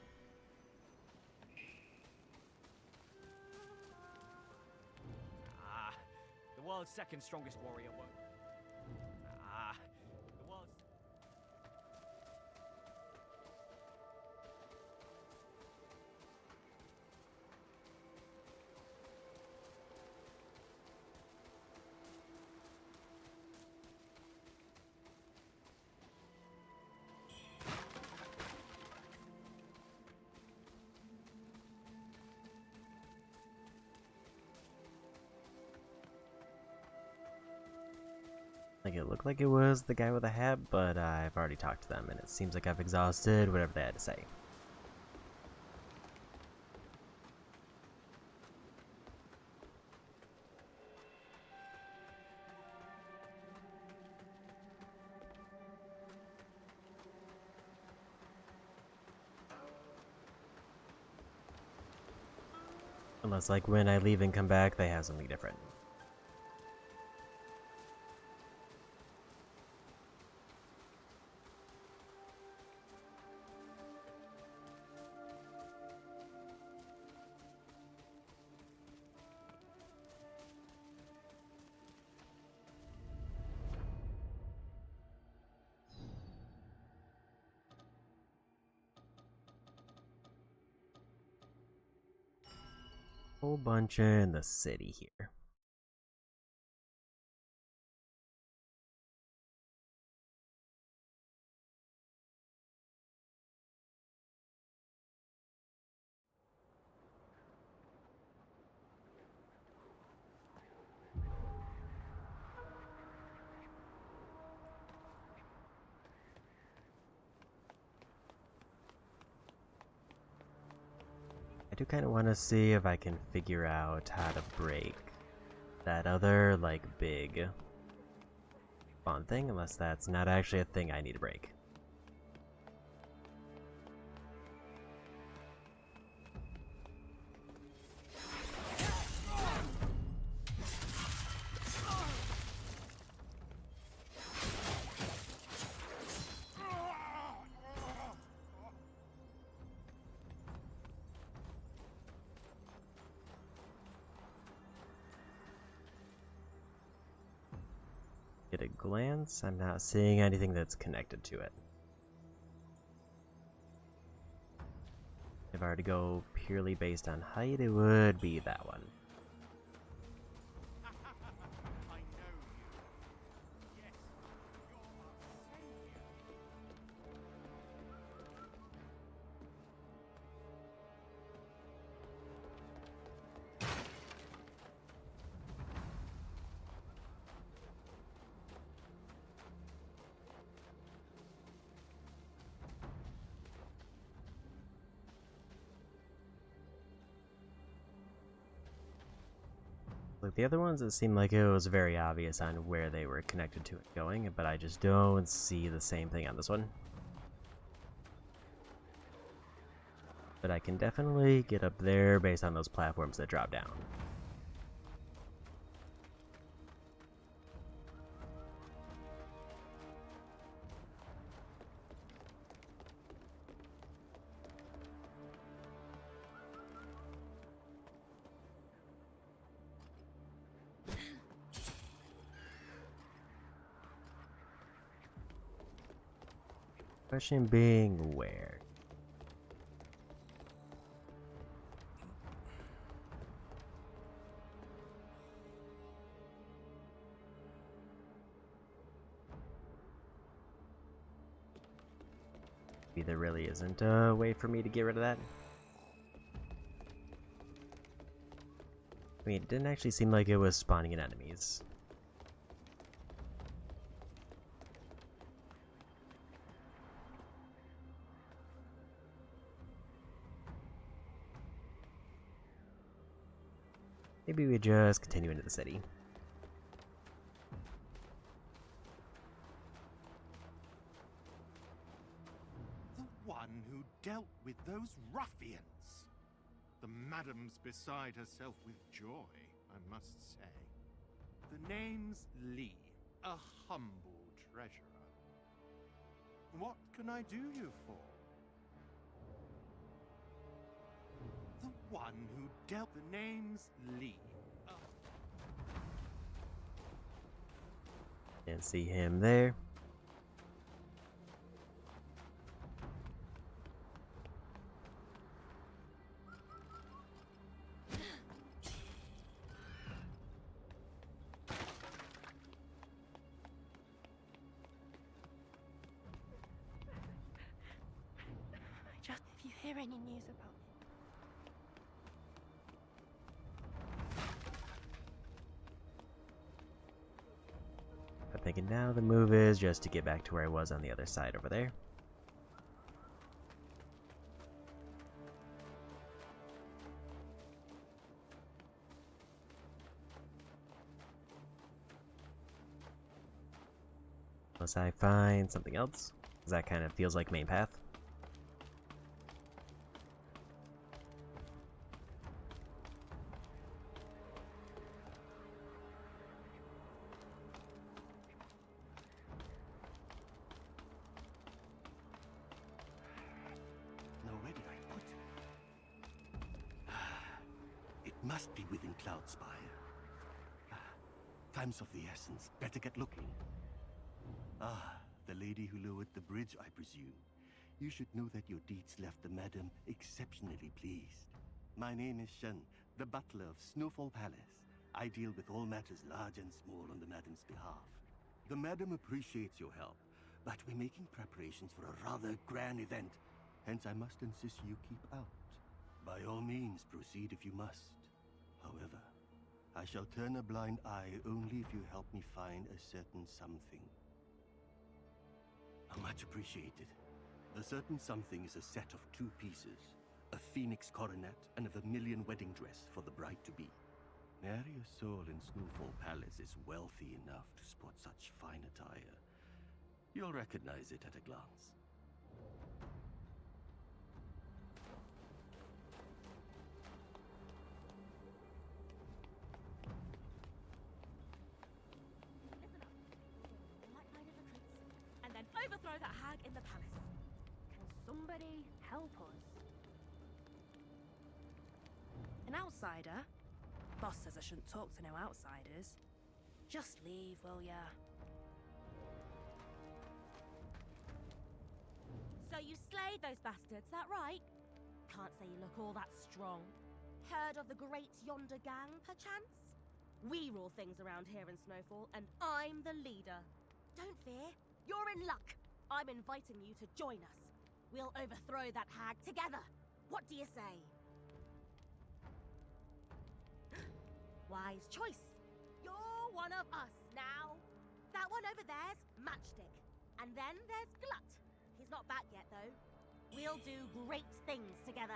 The world's second strongest warrior won't. The world's.
Like it looked like it was the guy with the hat, but I've already talked to them, and it seems like I've exhausted whatever they had to say. Unless, like, when I leave and come back, they have something different. Whole bunch in the city here. I do kind of want to see if I can figure out how to break that other, like, big spawn thing, unless that's not actually a thing I need to break. At a glance, I'm not seeing anything that's connected to it. If I were to go purely based on height, it would be that one. Like the other ones, it seemed like it was very obvious on where they were connected to it going, but I just don't see the same thing on this one. But I can definitely get up there based on those platforms that drop down. Question being where? Maybe there really isn't a way for me to get rid of that. I mean, it didn't actually seem like it was spawning in enemies. Maybe we just continue into the city.
The one who dealt with those ruffians. The madam's beside herself with joy, I must say. The name's Lee, a humble treasurer. What can I do you for? The one who dealt the name's Lee.
Can't see him there.
If you hear any news about
I'm thinking now the move is just to get back to where I was on the other side over there. Unless I find something else, because that kind of feels like main path.
Now where did I put it? It must be within Cloudspire. Time's of the essence. Better get looking. Ah, the lady who lowered the bridge, I presume. You should know that your deeds left the madam exceptionally pleased. My name is Shen, the butler of Snowfall Palace. I deal with all matters large and small on the madam's behalf. The madam appreciates your help, but we're making preparations for a rather grand event. Hence, I must insist you keep out. By all means, proceed if you must. However, I shall turn a blind eye only if you help me find a certain something. Much appreciated. The certain something is a set of 2 pieces. A phoenix coronet and a vermilion wedding dress for the bride-to-be. Nary a soul in Snowfall Palace is wealthy enough to sport such fine attire. You'll recognize it at a glance.
And then overthrow that hag in the palace. Can somebody help us?
an outsider? Boss says I shouldn't talk to no outsiders. Just leave, will ya?
So you slayed those bastards, that right? Can't say you look all that strong. Heard of the Great Yonder Gang, perchance? We rule things around here in Snowfall, and I'm the leader. Don't fear, you're in luck. I'm inviting you to join us. We'll overthrow that hag together. What do you say? Wise choice. You're one of us now. That one over there's Matchstick. And then there's Glut. He's not back yet, though. We'll do great things together.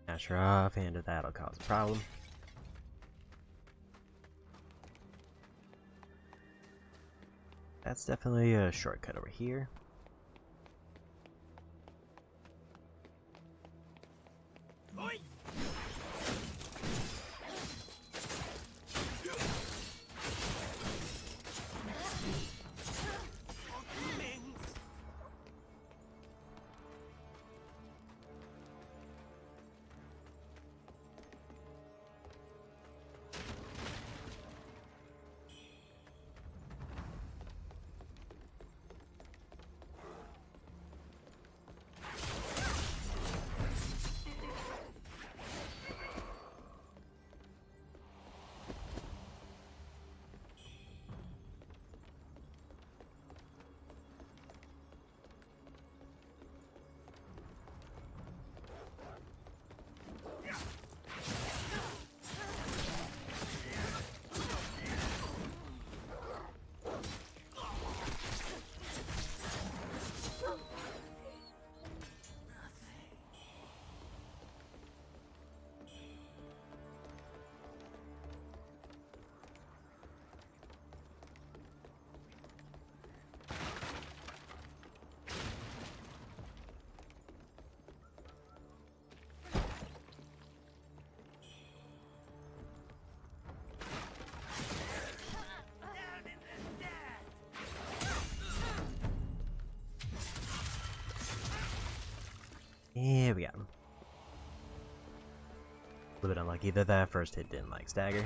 Dash her off, and that'll cause a problem. That's definitely a shortcut over here.
Oi!
Here we go. A little bit unlucky that that first hit didn't like stagger.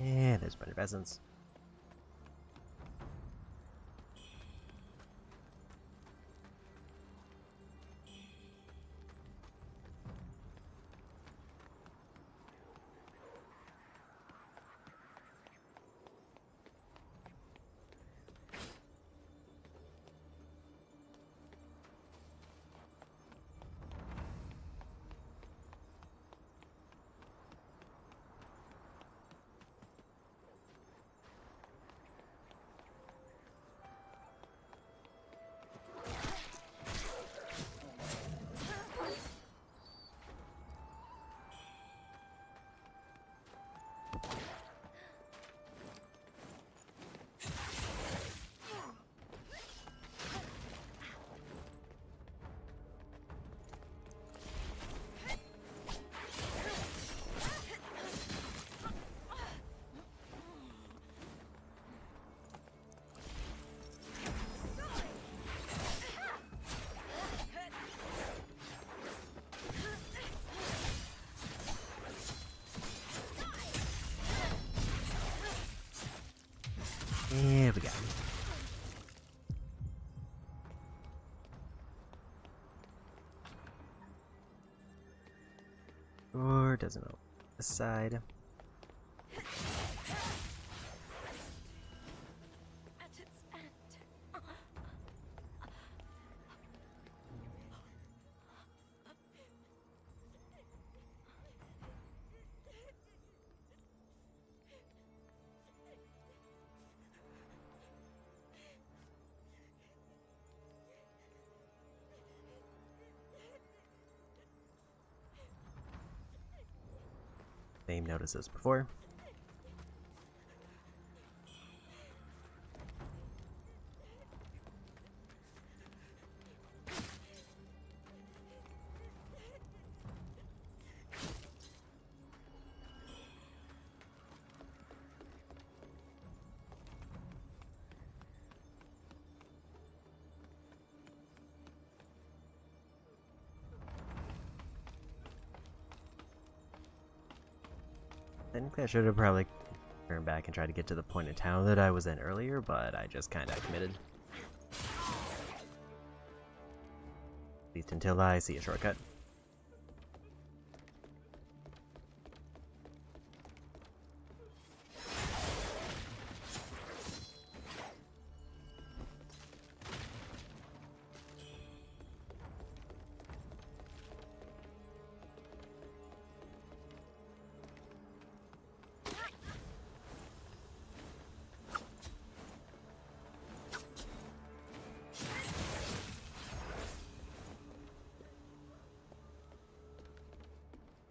And there's a bunch of peasants. Here we go. Or doesn't know. Aside.
At its end.
Same notice as before. Technically, I should have probably turned back and tried to get to the point in town that I was in earlier, but I just kind of committed. At least until I see a shortcut.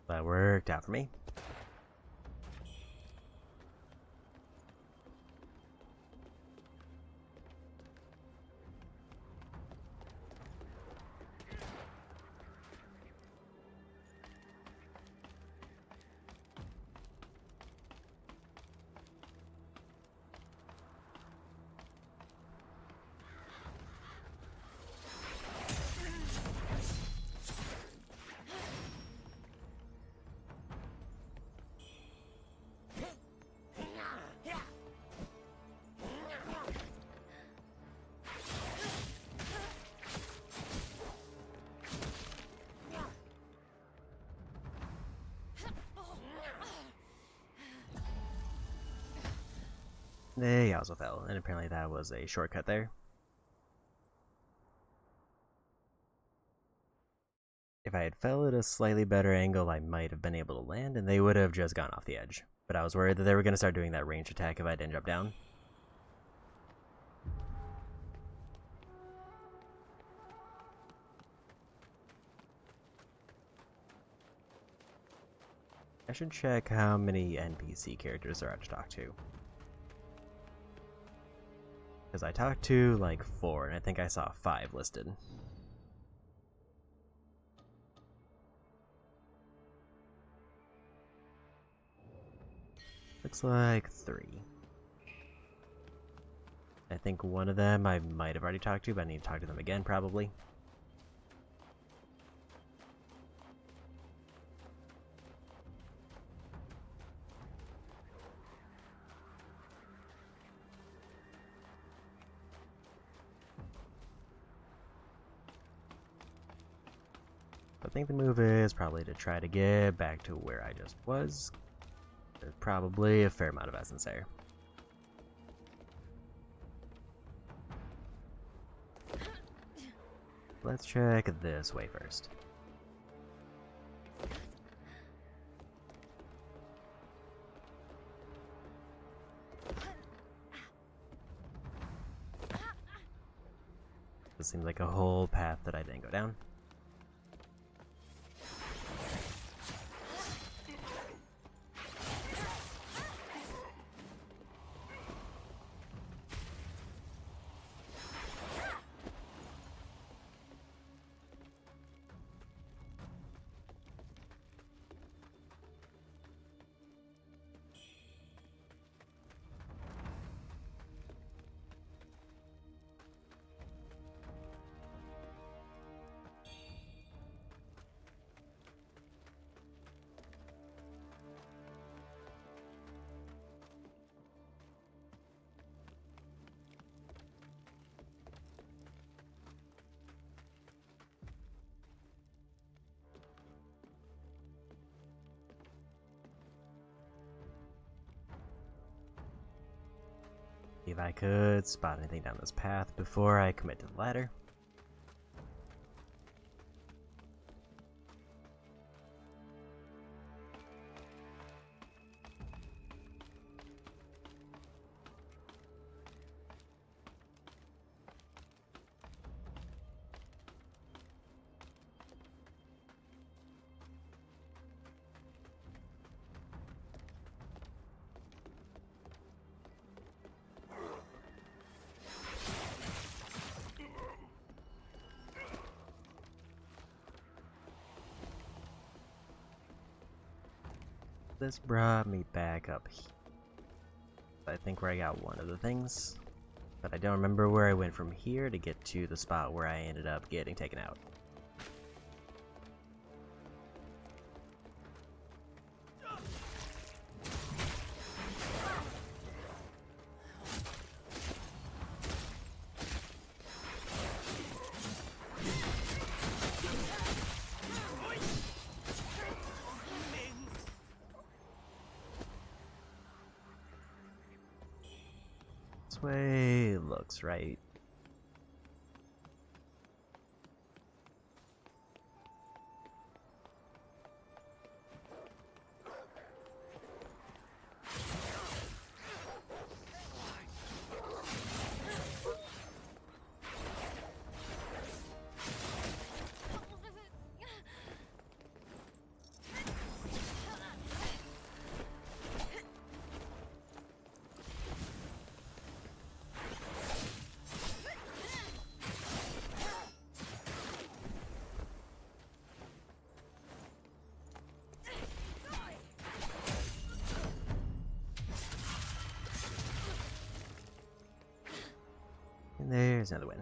That worked out for me. They also fell, and apparently that was a shortcut there. If I had fell at a slightly better angle, I might have been able to land, and they would have just gone off the edge. But I was worried that they were going to start doing that range attack if I didn't jump down. I should check how many NPC characters there are to talk to. Because I talked to like 4, and I think I saw 5 listed. Looks like 3. I think one of them I might have already talked to, but I need to talk to them again probably. I think the move is probably to try to get back to where I just was. There's probably a fair amount of essence there. Let's check this way first. This seems like a whole path that I didn't go down. See if I could spot anything down this path before I commit to the ladder. This brought me back up here. I think where I got one of the things, but I don't remember where I went from here to get to the spot where I ended up getting taken out. This way looks right. And there's another one.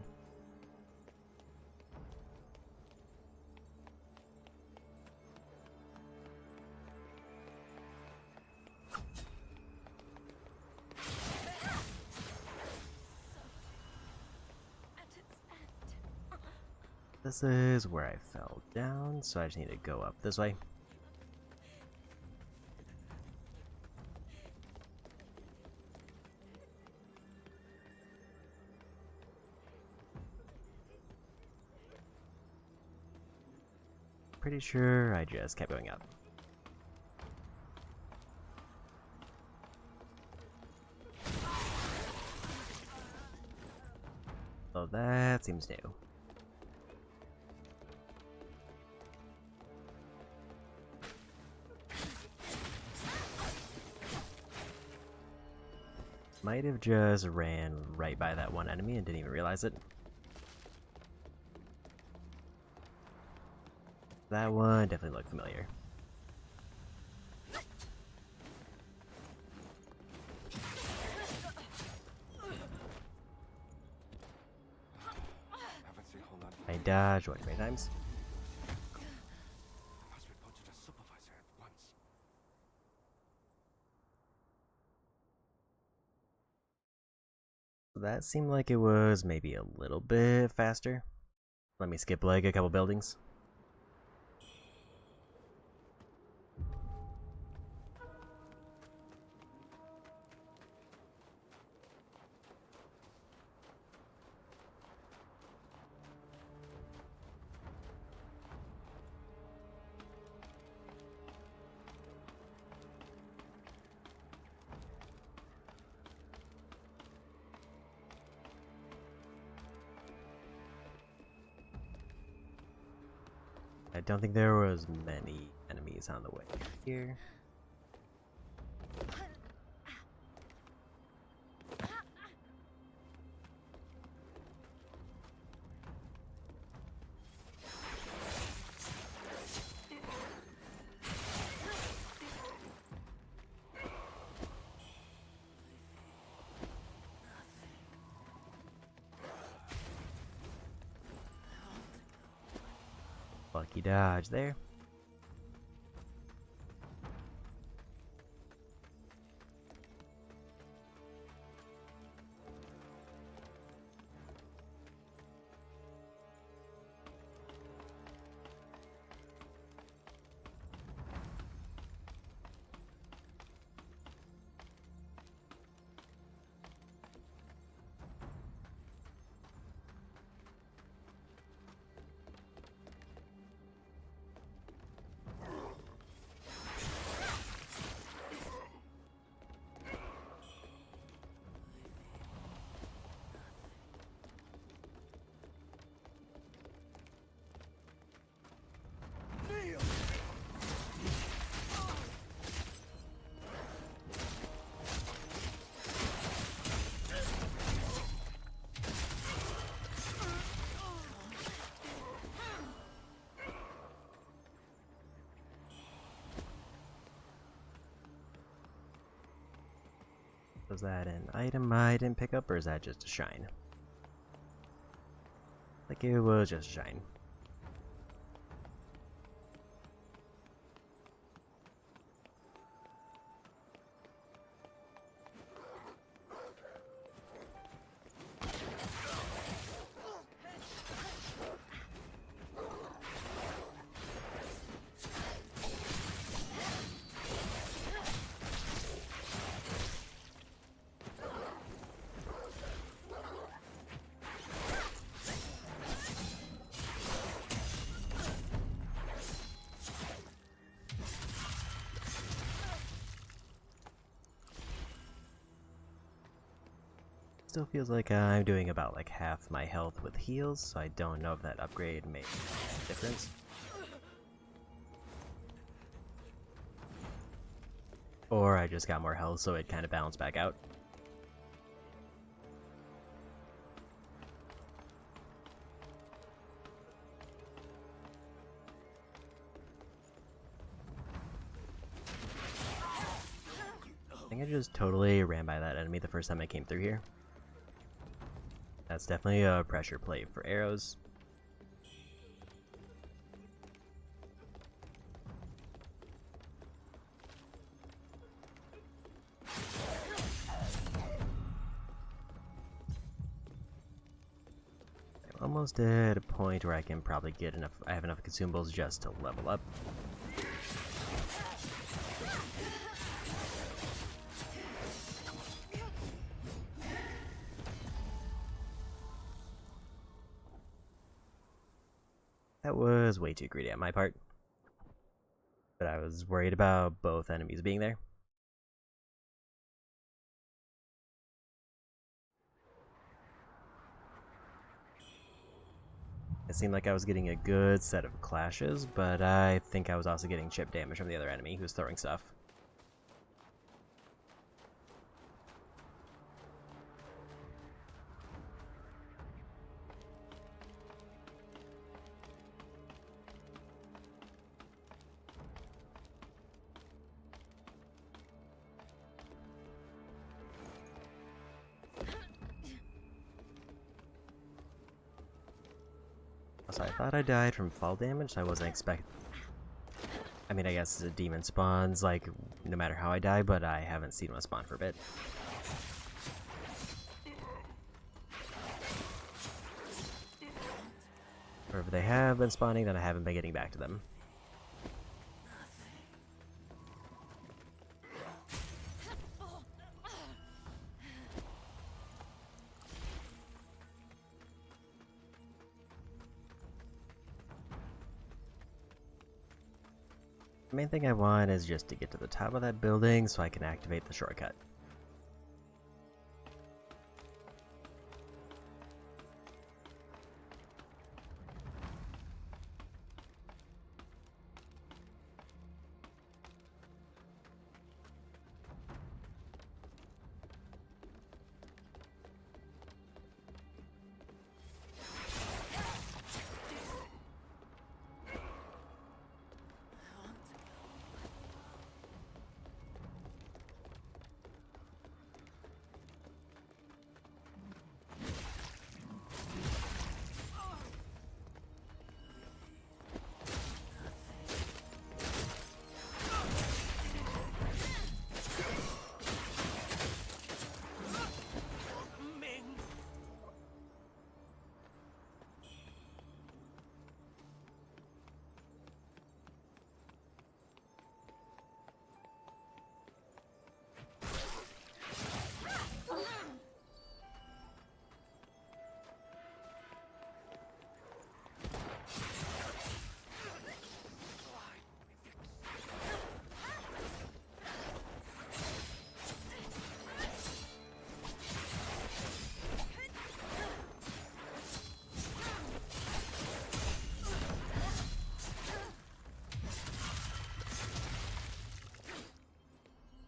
This is where I fell down, so I just need to go up this way. Pretty sure I just kept going up. So that seems new. Might have just ran right by that one enemy and didn't even realize it. That one definitely looked familiar. I dodged what, 20 times? That seemed like it was maybe a little bit faster. Let me skip like a couple buildings. I don't think there was many enemies on the way here. Lucky dodge there. Was that an item I didn't pick up, or is that just a shine? Like it was just a shine. Still feels like I'm doing about like half my health with heals, so I don't know if that upgrade made a difference. Or I just got more health, so it kind of balanced back out. I think I just totally ran by that enemy the first time I came through here. That's definitely a pressure plate for arrows. I'm almost at a point where I can probably get enough. I have enough consumables just to level up. That was way too greedy on my part. But I was worried about both enemies being there. It seemed like I was getting a good set of clashes, but I think I was also getting chip damage from the other enemy who's throwing stuff. So I thought I died from fall damage, so I wasn't expecting... I mean, I guess the demon spawns, like, no matter how I die, but I haven't seen one spawn for a bit. Or if they have been spawning, then I haven't been getting back to them. The main thing I want is just to get to the top of that building so I can activate the shortcut.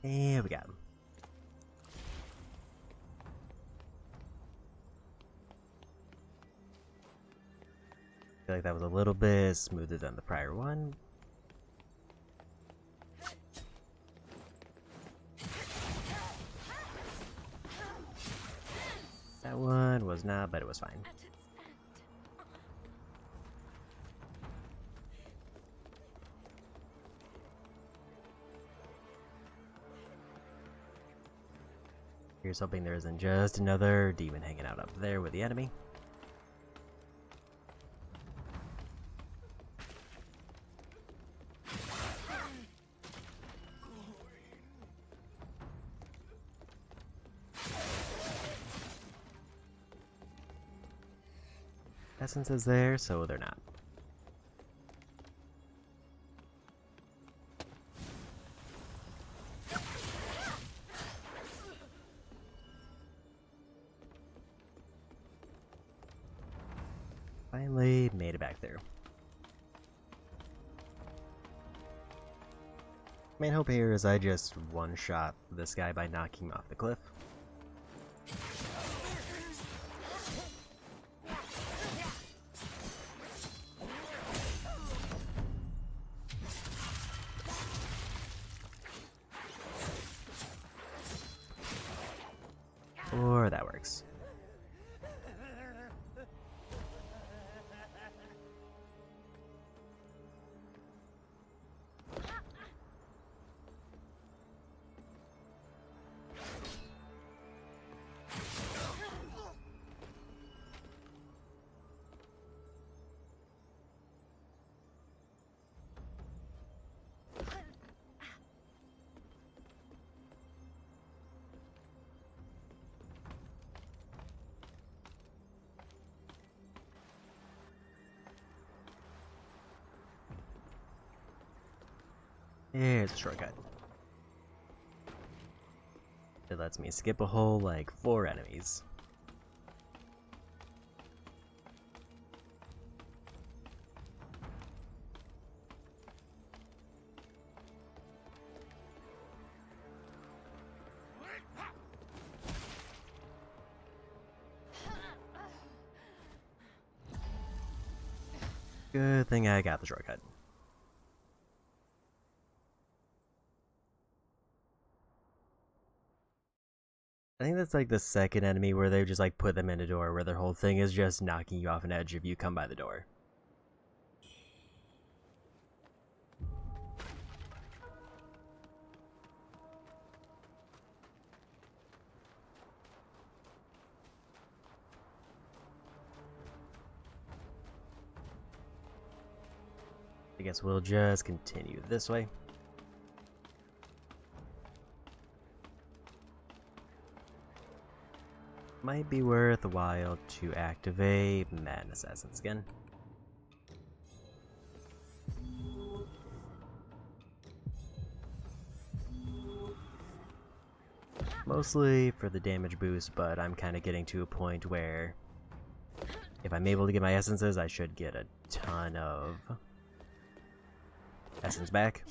And we got him. I feel like that was a little bit smoother than the prior one. one was not, but it was fine. Here's hoping there isn't just another demon hanging out up there with the enemy. Essence is there, so they're not. Finally made it back there. Main hope here is I just one-shot this guy by knocking him off the cliff. Or that works. Here's a shortcut. It lets me skip a whole, like, 4 enemies. Good thing I got the shortcut. I think that's like the second enemy where they just like put them in a door where their whole thing is just knocking you off an edge if you come by the door. I guess we'll just continue this way. Might be worth a while to activate Madness Essence again. Mostly for the damage boost, but I'm kind of getting to a point where if I'm able to get my essences, I should get a ton of essence back.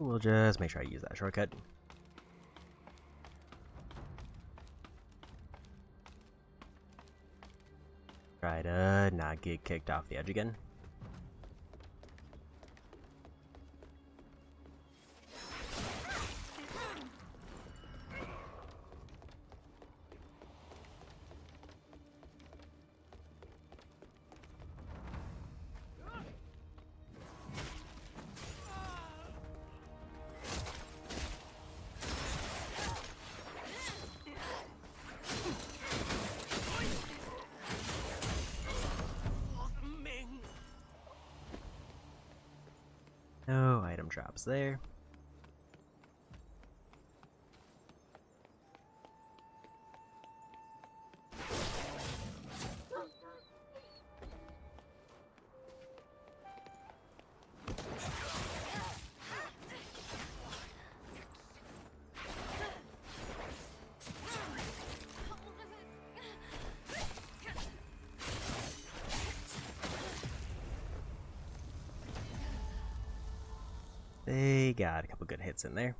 We'll just make sure I use that shortcut. Try to not get kicked off the edge again. No item drops there. They got a couple good hits in there.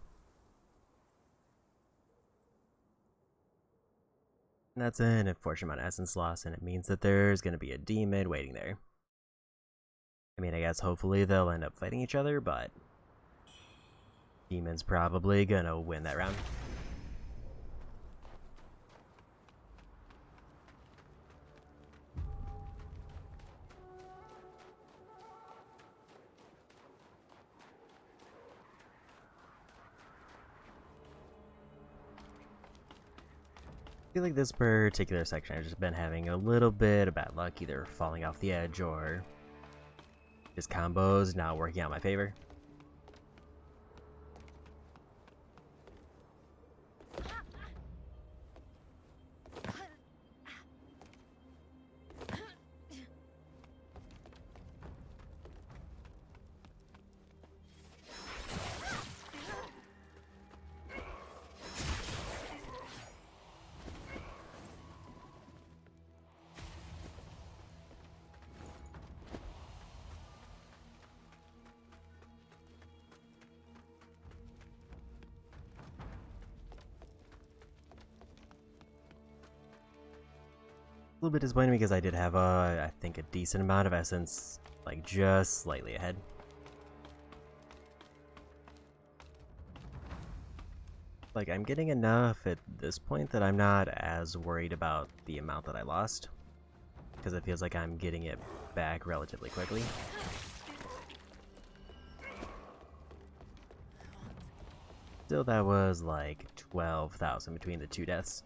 And that's an unfortunate amount of essence loss, and it means that there's going to be a demon waiting there. I mean, I guess hopefully they'll end up fighting each other, but demon's probably gonna win that round. I feel like this particular section I've just been having a little bit of bad luck, either falling off the edge or his combos not working out in my favor. A little bit disappointing because I did have I think a decent amount of essence, like just slightly ahead. Like I'm getting enough at this point that I'm not as worried about the amount that I lost, because it feels like I'm getting it back relatively quickly. Still, that was like 12,000 between the two deaths.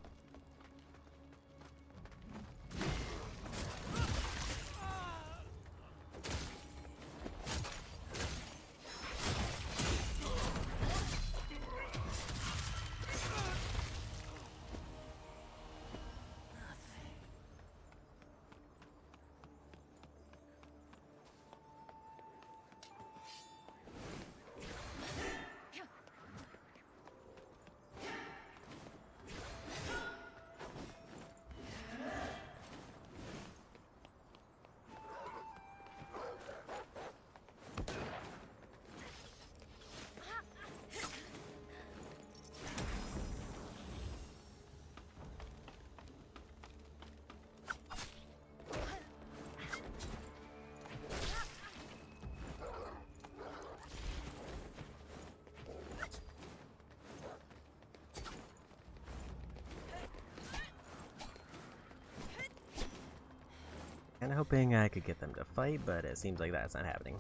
Kinda hoping I could get them to fight, but it seems like that's not happening.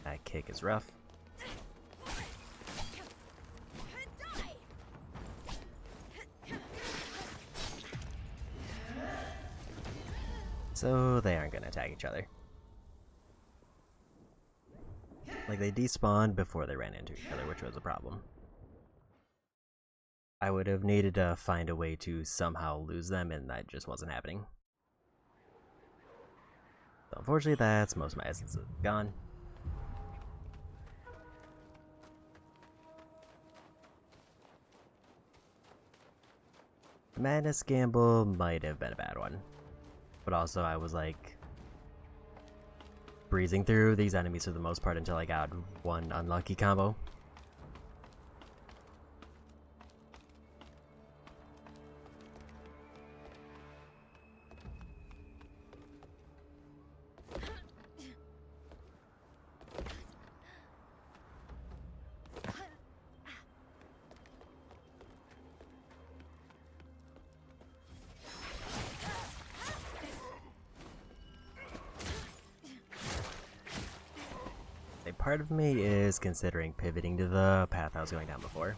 That kick is rough. So they aren't gonna attack each other. Like they despawned before they ran into each other, which was a problem. I would have needed to find a way to somehow lose them, and that just wasn't happening. So unfortunately, that's most of my essence gone. The madness gamble might have been a bad one. But also, I was like breezing through these enemies for the most part until I got one unlucky combo. A part of me is considering pivoting to the path I was going down before.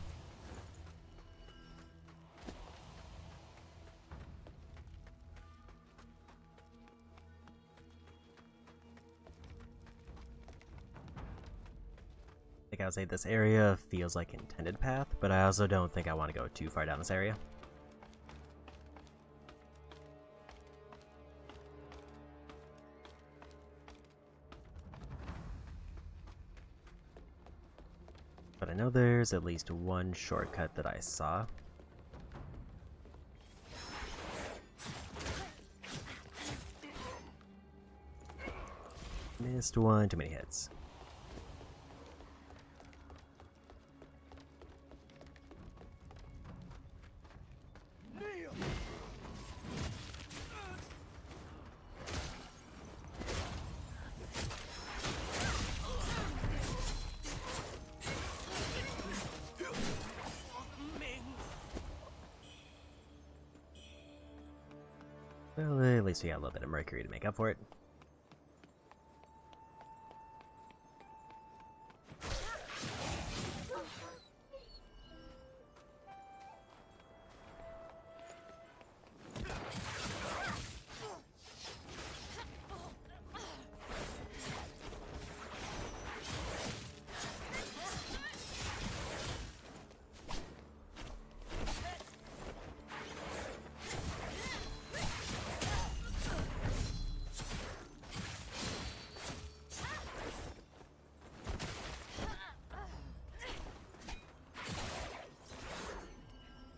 Like I would say, this area feels like intended path, but I also don't think I want to go too far down this area. But But I know there's at least one shortcut that I saw. Missed one too many hits. Well, at least we got a little bit of mercury to make up for it.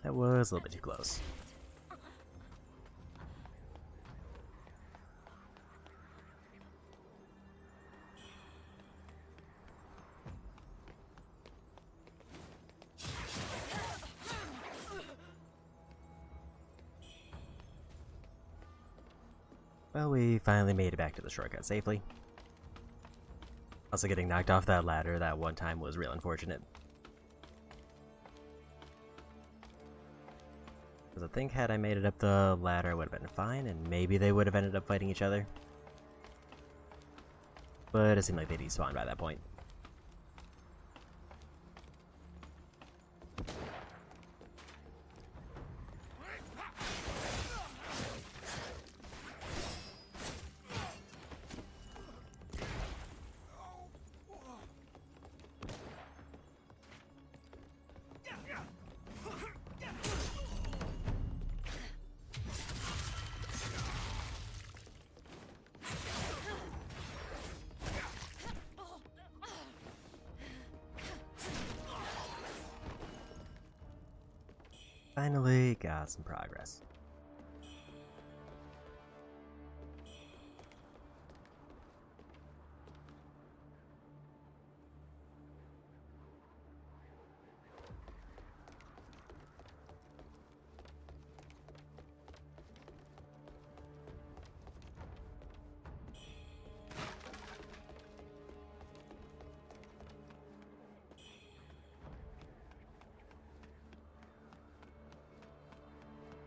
That was a little bit too close. Well, we finally made it back to the shortcut safely. Also, getting knocked off that ladder that one time was real unfortunate. Because I think had I made it up the ladder, it would have been fine, and maybe they would have ended up fighting each other. But it seemed like they despawned by that point. Finally got some progress.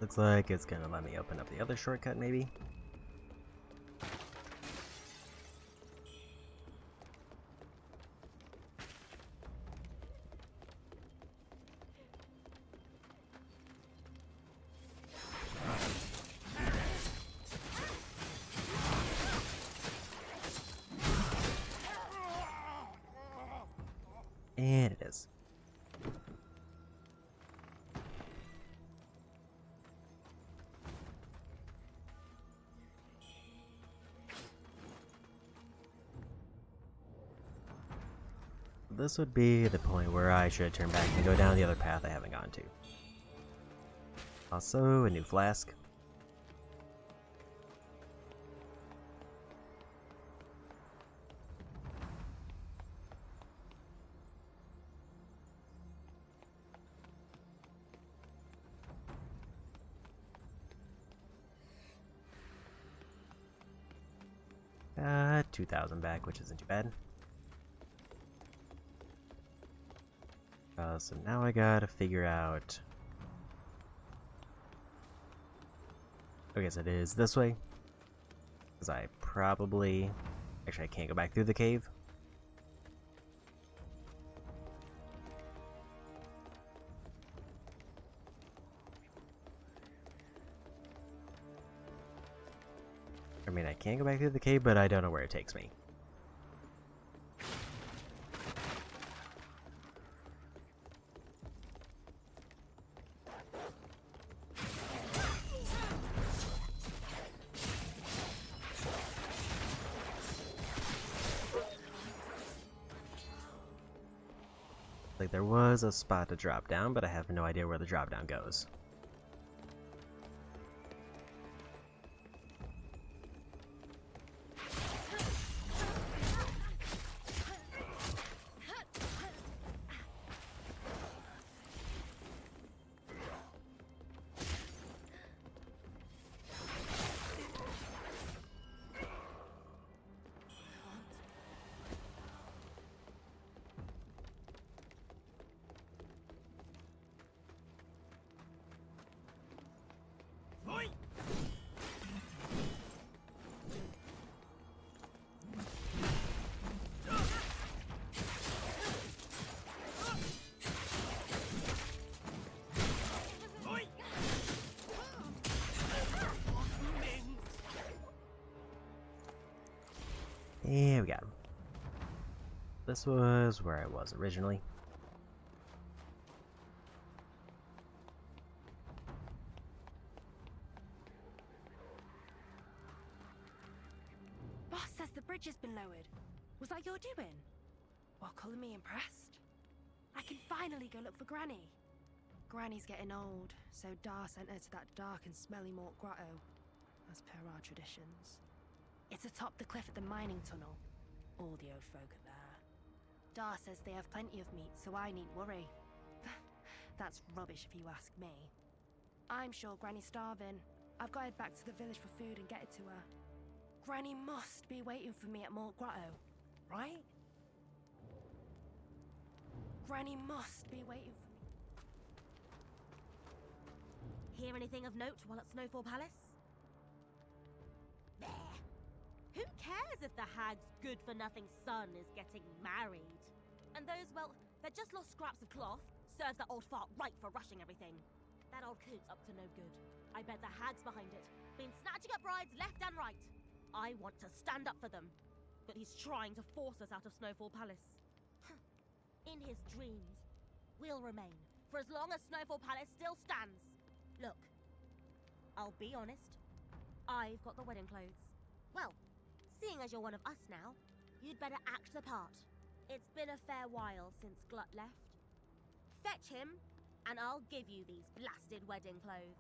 Looks like it's gonna let me open up the other shortcut, maybe? And it is. This would be the point where I should turn back and go down the other path I haven't gone to. Also, a new flask. Got 2,000 back, which isn't too bad. So now I gotta figure out... I guess it is this way. Because I probably... Actually, I can't go back through the cave. I mean, I can go back through the cave, but I don't know where it takes me. Like there was a spot to drop down, but I have no idea where the drop down goes. And we got him. This was where I was originally.
Boss says the bridge has been lowered. Was that your doing? Well, calling me impressed? I can finally go look for Granny. Granny's getting old, so Dar sent her to that dark and smelly Mort Grotto, as per our traditions. It's atop the cliff at the mining tunnel. All the old folk are there. Dar says they have plenty of meat, so I needn't worry. That's rubbish if you ask me. I'm sure Granny's starving. I've got to head back to the village for food and get it to her. Granny must be waiting for me at Mort Grotto, right? Granny must be waiting for me.
Hear anything of note while at Snowfall Palace? There. Who cares if the hag's good-for-nothing son is getting married? And those, well, they're just lost scraps of cloth. Serves that old fart right for rushing everything. That old coot's up to no good. I bet the hag's behind it. Been snatching up brides left and right. I want to stand up for them. But he's trying to force us out of Snowfall Palace. In his dreams, we'll remain for as long as Snowfall Palace still stands. Look, I'll be honest. I've got the wedding clothes. Well, seeing as you're one of us now, you'd better act the part. It's been a fair while since Glut left. Fetch him, and I'll give you these blasted wedding clothes.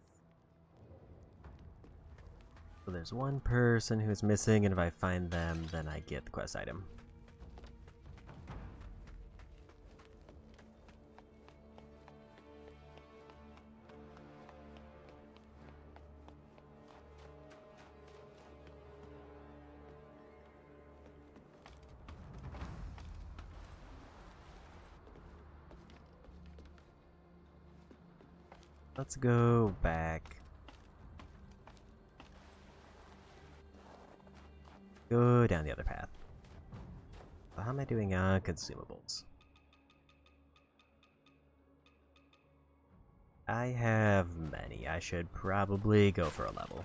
So there's one person who's missing, and if I find them, then I get the quest item. Let's go back. Go down the other path. So how am I doing on consumables? I have many. I should probably go for a level.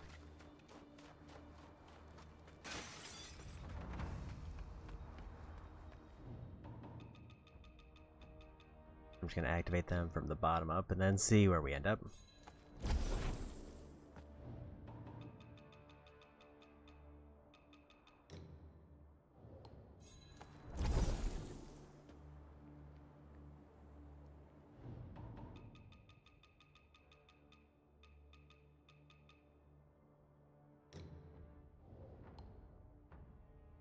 I'm just going to activate them from the bottom up and then see where we end up.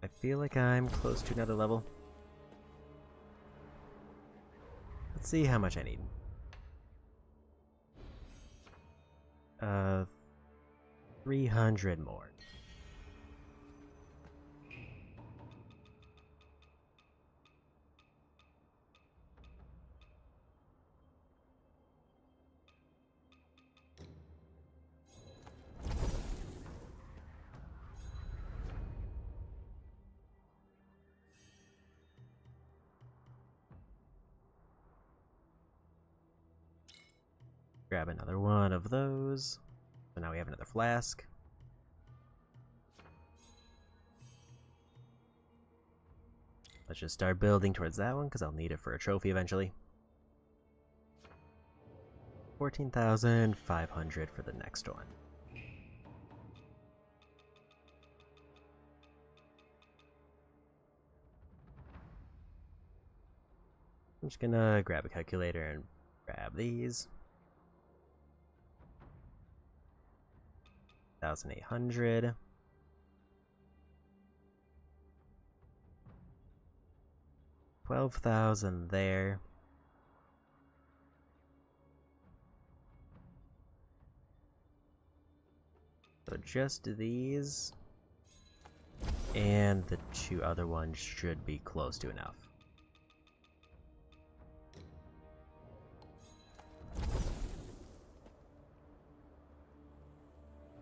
I feel like I'm close to another level. Let's see how much I need. 300 more. Grab another one of those. So now we have another flask. Let's just start building towards that one because I'll need it for a trophy eventually. 14,500 for the next one. I'm just gonna grab a calculator and grab these. 1,800. $12,000 there. So just these, and the two other ones should be close to enough.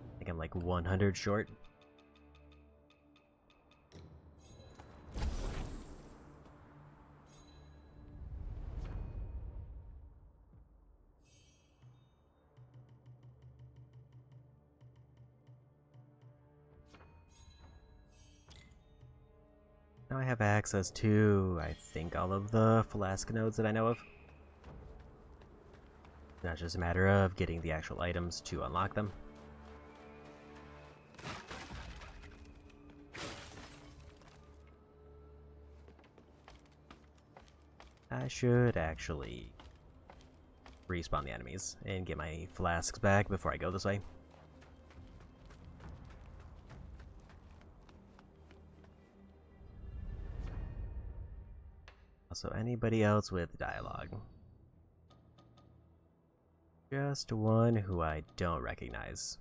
I think I'm like 100 short. Now I have access to, I think, all of the Flask nodes that I know of. Now it's just a matter of getting the actual items to unlock them. I should actually respawn the enemies and get my flasks back before I go this way. Also, anybody else with dialogue? Just one who I don't recognize.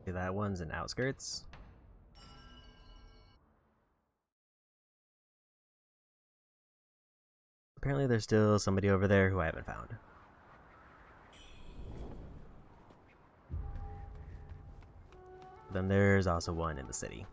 Okay, that one's in outskirts. Apparently there's still somebody over there who I haven't found. Then there's also one in the city.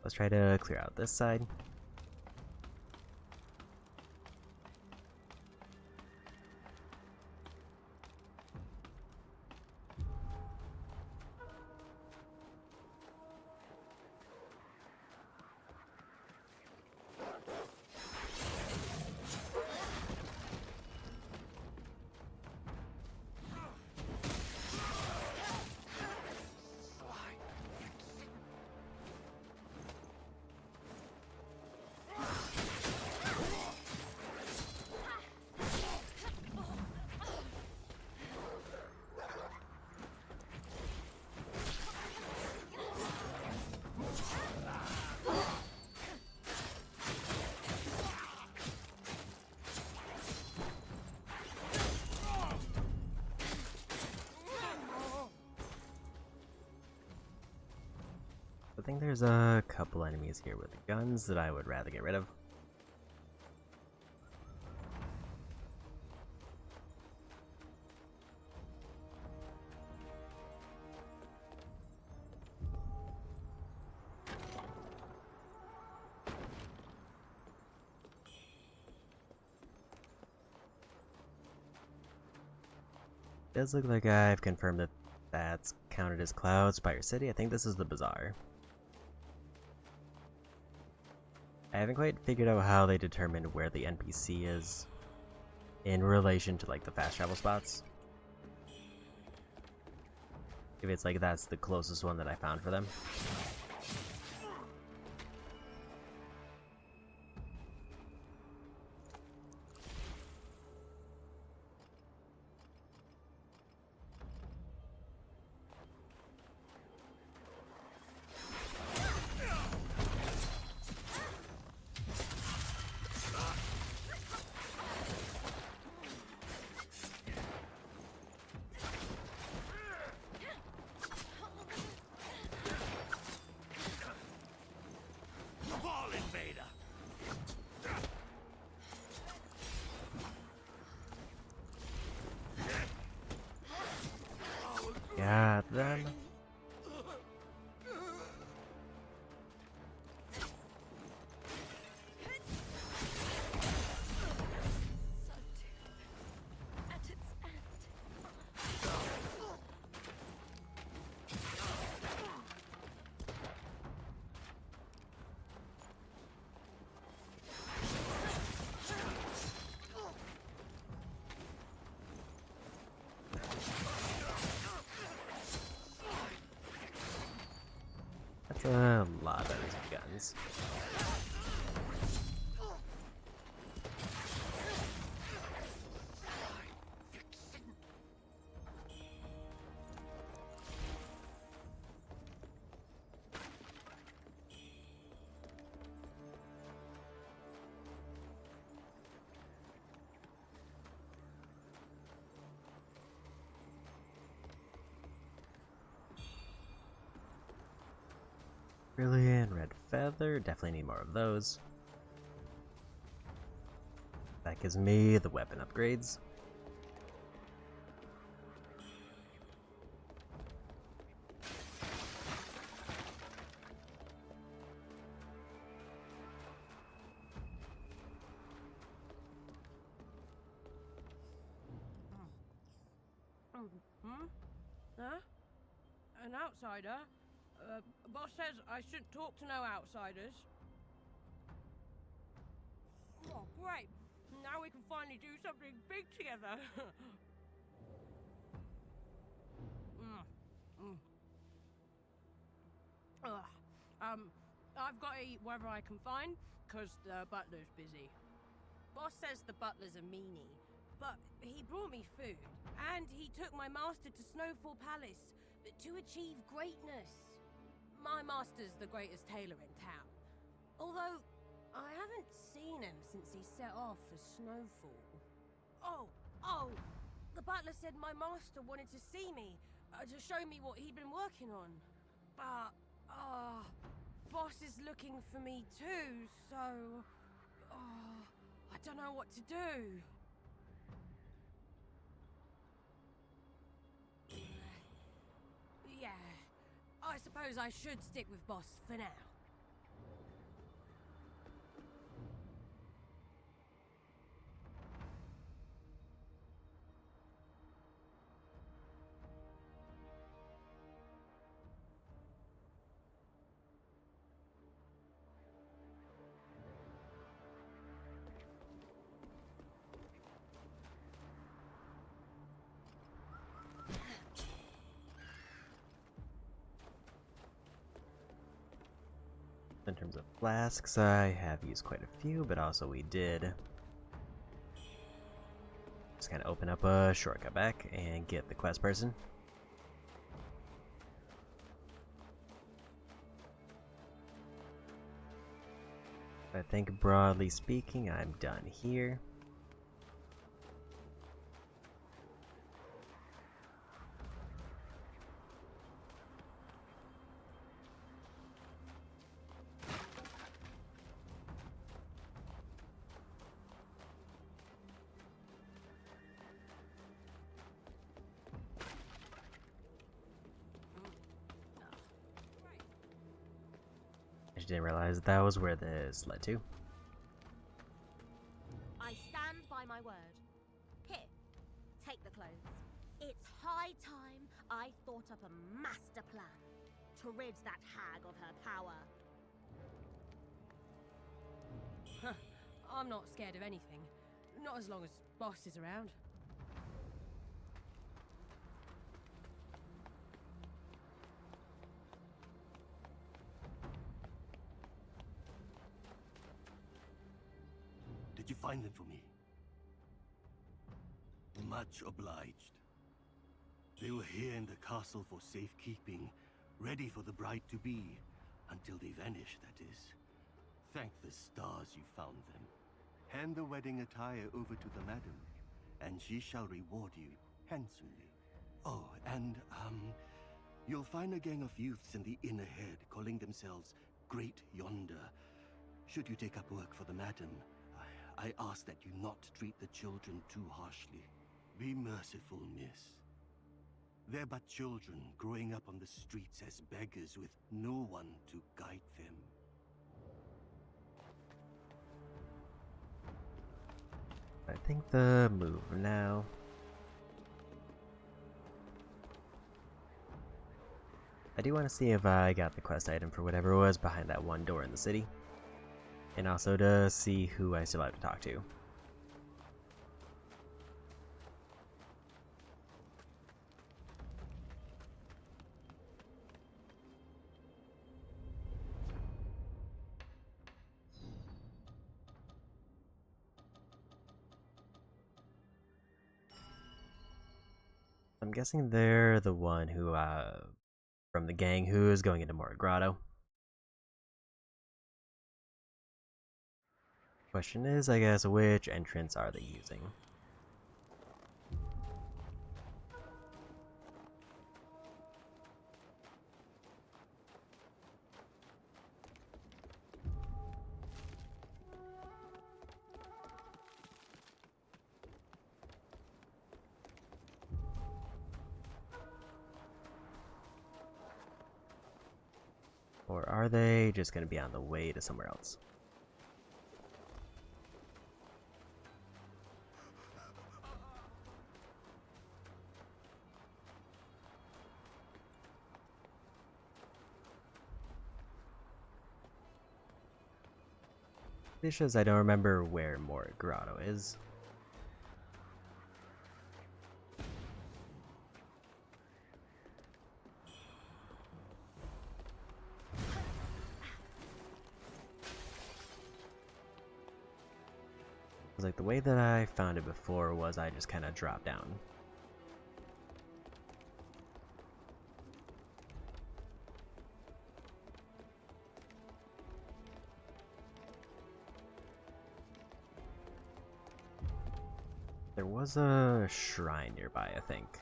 Let's try to clear out this side. I think there's a couple enemies here with guns that I would rather get rid of. Does look like I've confirmed that that's counted as Cloudspire City. I think this is the bazaar. I haven't quite figured out how they determined where the NPC is in relation to like the fast travel spots. If it's like that's the closest one that I found for them. Got them. That's a lot of these guns. Brilliant red feather, definitely need more of those. That gives me the weapon upgrades.
Huh? An outsider? Boss says I shouldn't talk to no outsiders. Oh, great! Now we can finally do something big together. I've got to eat wherever I can find, cause the butler's busy. Boss says the butler's a meanie, but he brought me food, and he took my master to Snowfall Palace to achieve greatness. My master's the greatest tailor in town. Although, I haven't seen him since he set off for Snowfall. Oh! The butler said my master wanted to see me, to show me what he'd been working on. But, boss is looking for me too, so... I don't know what to do. Yeah, I suppose I should stick with boss for now.
In terms of flasks, I have used quite a few, but also we did just kind of open up a shortcut back and get the quest person. I think broadly speaking, I'm done here. I didn't realize that was where this led to.
I stand by my word. Here, take the clothes. It's high time I thought up a master plan to rid that hag of her power.
I'm not scared of anything. Not as long as boss is around.
Did you find them for me? Much obliged. They were here in the castle for safekeeping, ready for the bride-to-be, until they vanished, that is. Thank the stars you found them. Hand the wedding attire over to the madam, and she shall reward you handsomely. Oh, and, you'll find a gang of youths in the inner head calling themselves Great Yonder. Should you take up work for the madam, I ask that you not treat the children too harshly. Be merciful, miss. They're but children growing up on the streets as beggars with no one to guide them.
I think the move now. I do want to see if I got the quest item for whatever was behind that one door in the city. And also to see who I still have to talk to. I'm guessing they're the one who, from the gang who is going into Mora Grotto. Question is, I guess, which entrance are they using? Or are they just going to be on the way to somewhere else? Dishes, I don't remember where Mora Grotto is. Like the way that I found it before was I just kind of dropped down. There was a shrine nearby, I think,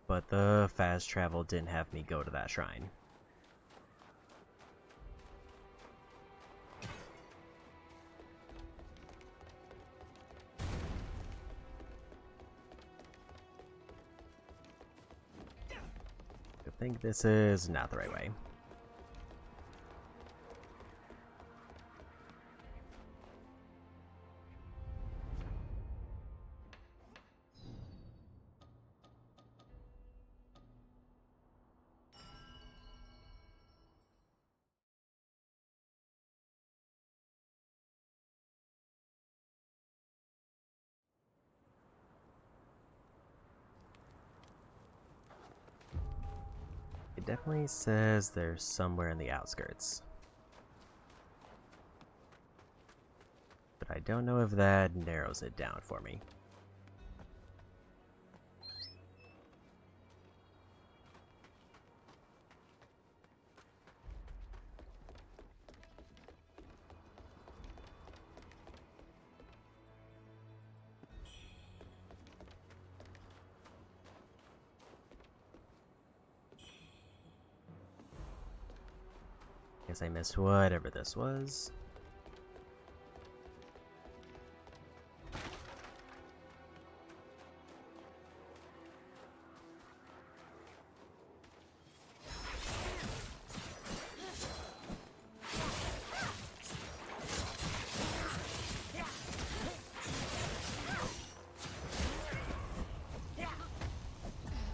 but the fast travel didn't have me go to that shrine. I think this is not the right way. It definitely says they're somewhere in the outskirts. But I don't know if that narrows it down for me. Guess I missed whatever this was.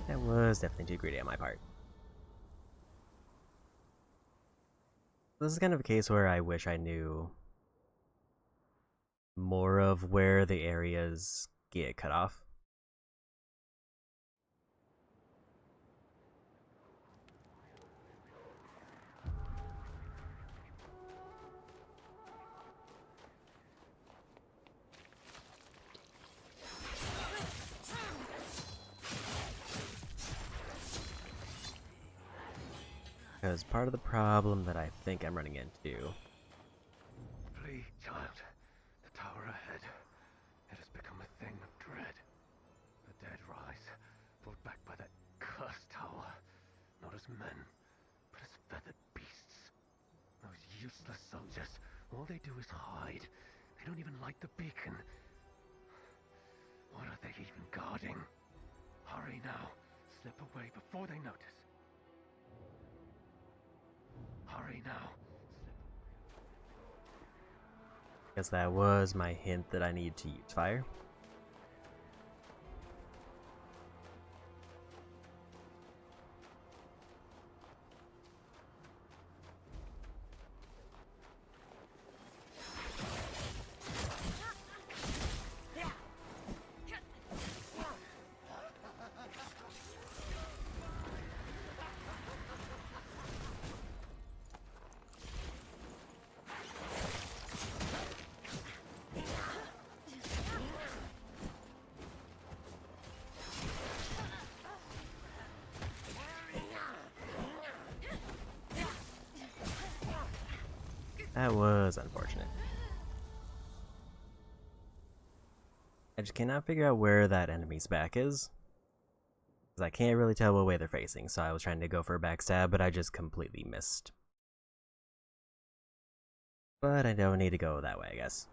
That was definitely too greedy on my part. This is kind of a case where I wish I knew more of where the areas get cut off. Because part of the problem that I think I'm running into...
Flee, child. The tower ahead. It has become a thing of dread. The dead rise, brought back by that cursed tower. Not as men, but as feathered beasts. Those useless soldiers, all they do is hide. They don't even light the beacon. What are they even guarding? Hurry now. Slip away before they notice. Hurry now.
Guess that was my hint that I need to use fire. That was unfortunate. I just cannot figure out where that enemy's back is. Because I can't really tell what way they're facing, so I was trying to go for a backstab, but I just completely missed. But I don't need to go that way, I guess.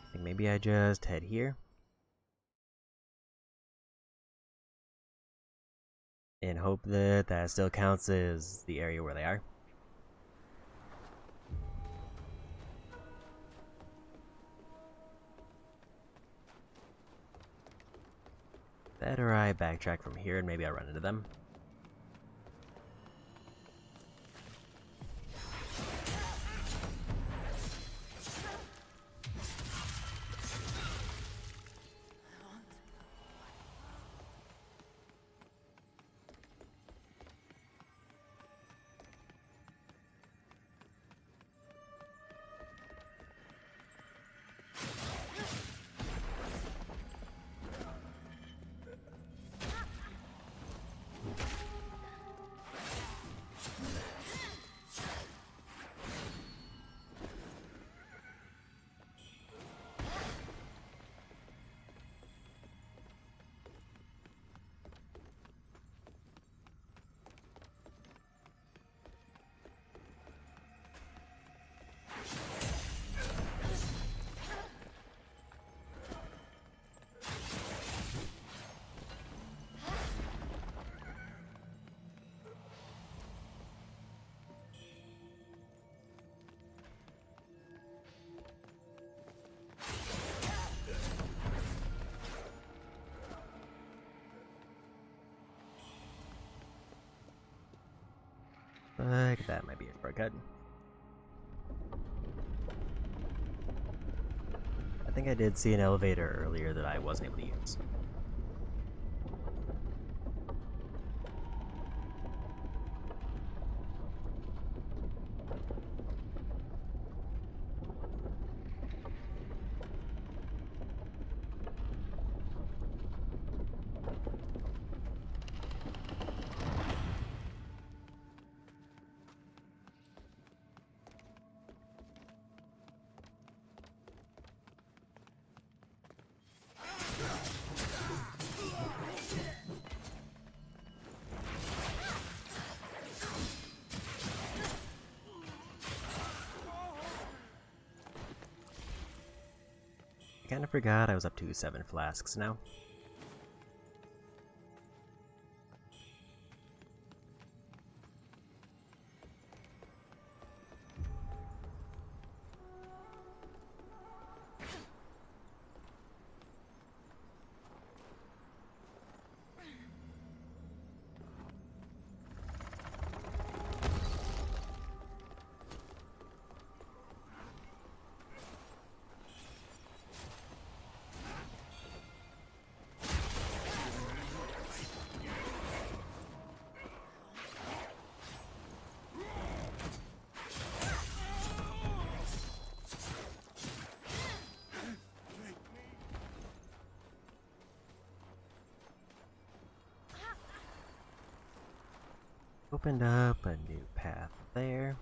I think maybe I just head here. And hope that that still counts as the area where they are. That or I backtrack from here and maybe I'll run into them. Like that might be a shortcut. I think I did see an elevator earlier that I wasn't able to use. I kinda forgot I was up to 7 flasks now. Opened up a new path there.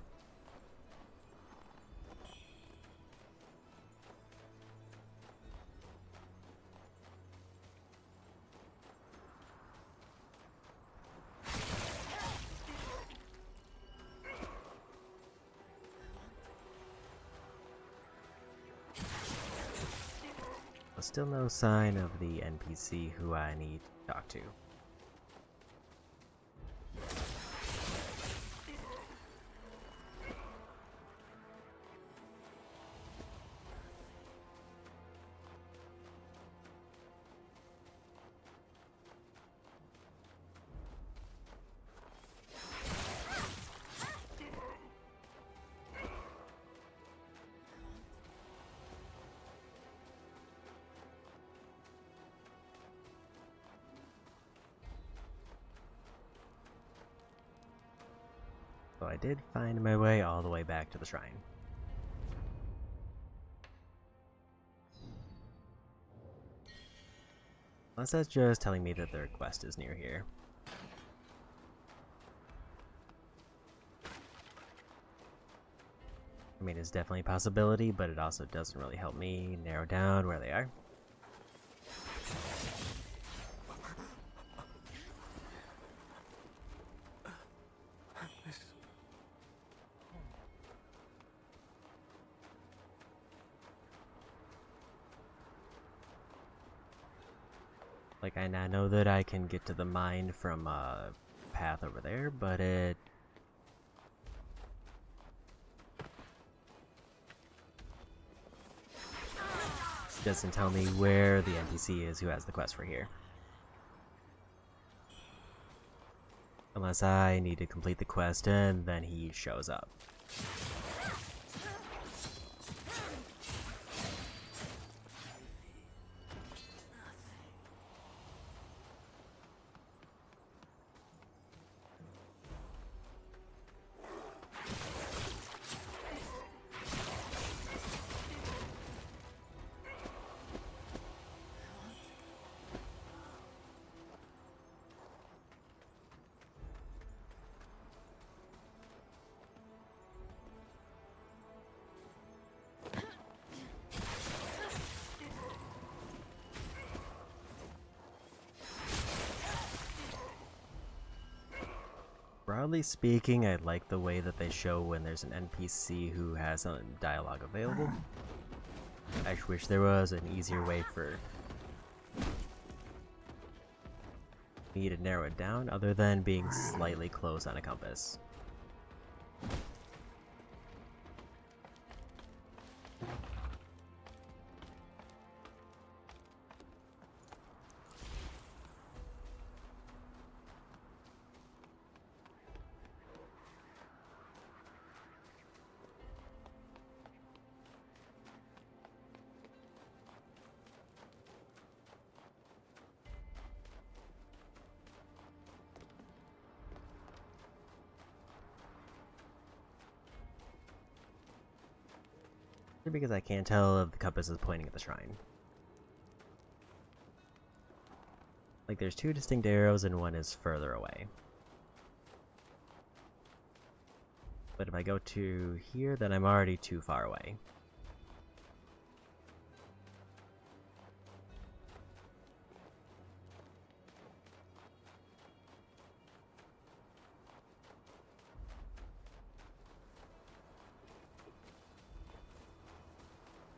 But still no sign of the NPC who I need to talk to. So I did find my way all the way back to the shrine. Unless that's just telling me that their quest is near here. I mean, it's definitely a possibility, but it also doesn't really help me narrow down where they are. Like, I now know that I can get to the mine from a path over there, but it doesn't tell me where the NPC is who has the quest for here. Unless I need to complete the quest and then he shows up. Broadly speaking, I like the way that they show when there's an NPC who has some dialogue available. I just wish there was an easier way for me to narrow it down other than being slightly close on a compass. Because I can't tell if the compass is pointing at the shrine. Like, there's two distinct arrows and one is further away. But if I go to here, then I'm already too far away.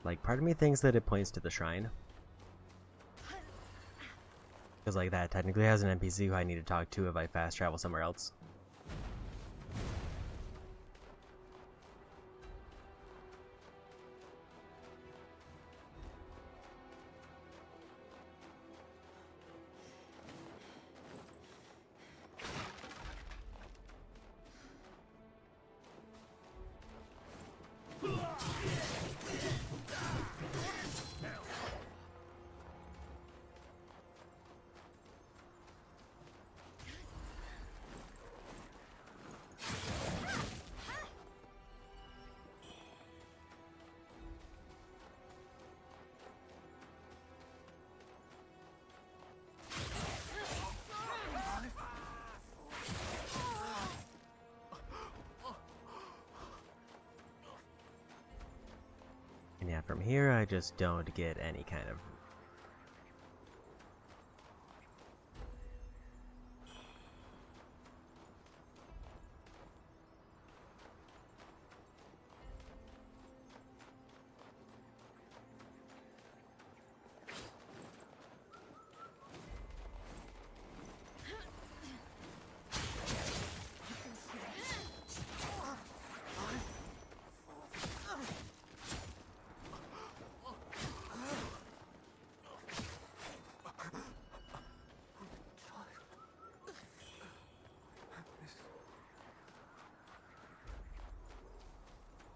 Like, part of me thinks that it points to the shrine. Because, like, that technically has an NPC who I need to talk to if I fast travel somewhere else. And yeah, from here I just don't get any kind of...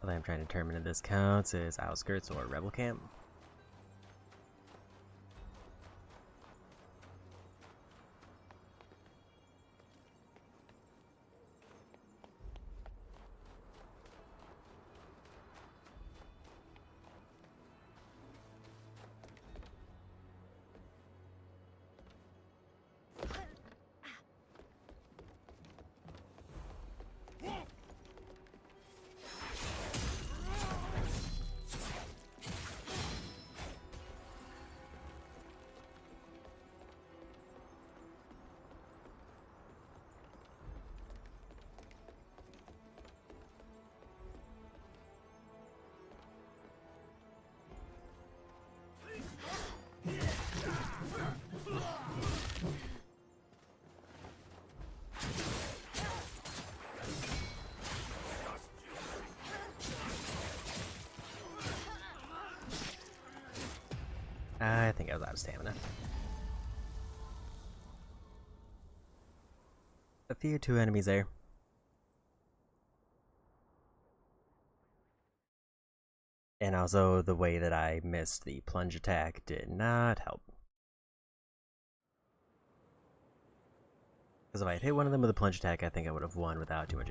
What I'm trying to determine if this counts is outskirts or rebel camp. I think I was out of stamina. A few two enemies there. And also the way that I missed the plunge attack did not help. Because if I had hit one of them with a plunge attack, I think I would have won without too much.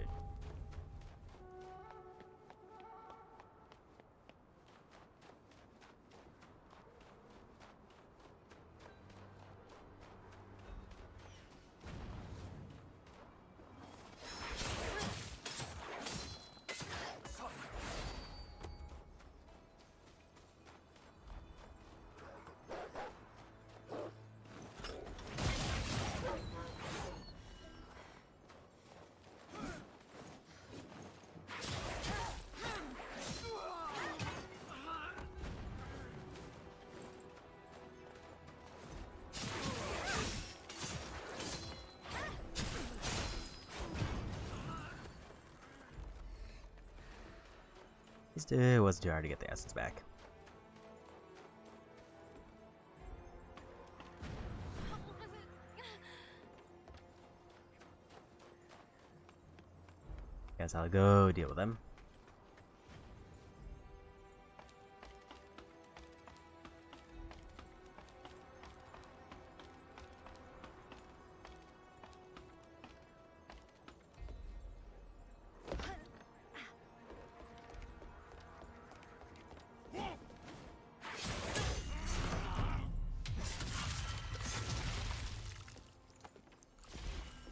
It wasn't too hard to get the essence back. Guess I'll go deal with them.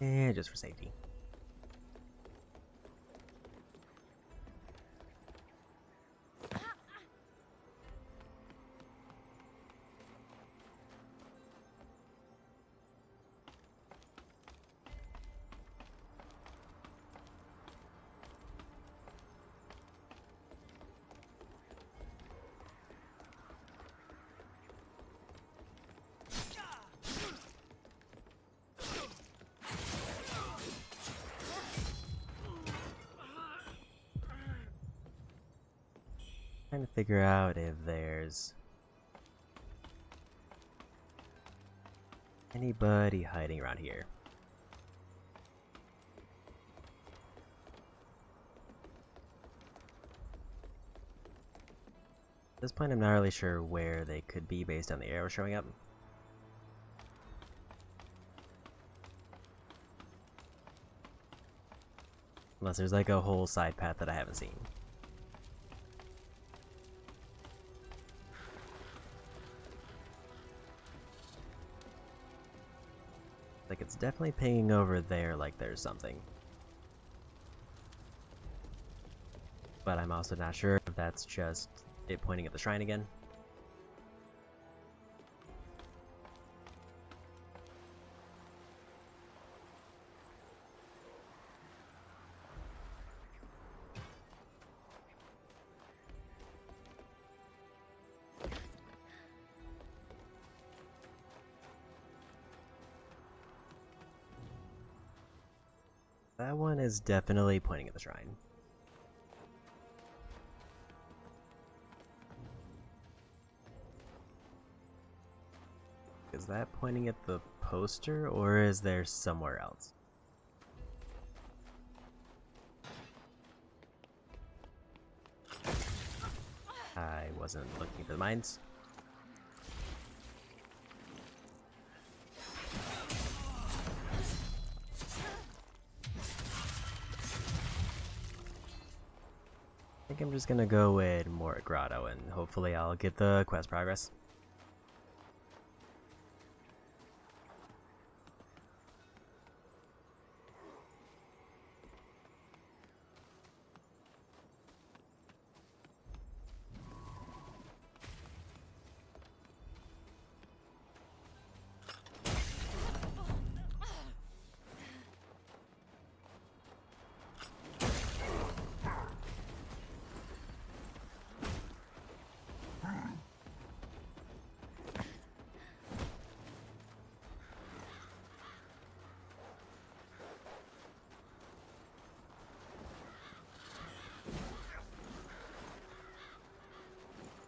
And just for safety. Trying to figure out if there's anybody hiding around here. At this point, I'm not really sure where they could be based on the arrow showing up. Unless there's like a whole side path that I haven't seen. Like it's definitely pinging over there like there's something. But I'm also not sure if that's just it pointing at the shrine again. That one is definitely pointing at the shrine. Is that pointing at the poster, or is there somewhere else? I wasn't looking for the mines. I think I'm just gonna go with Mort Grotto and hopefully I'll get the quest progress.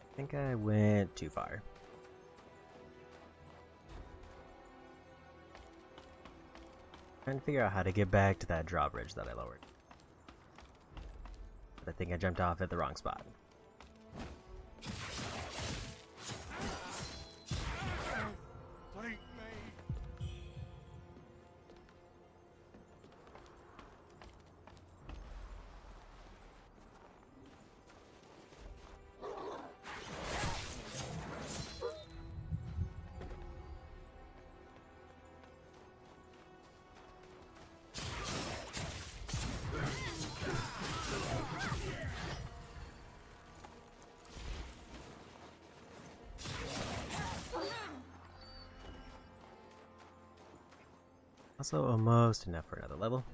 I think I went too far. trying to figure out how to get back to that drawbridge that I lowered. But I think I jumped off at the wrong spot. Also almost enough for another level.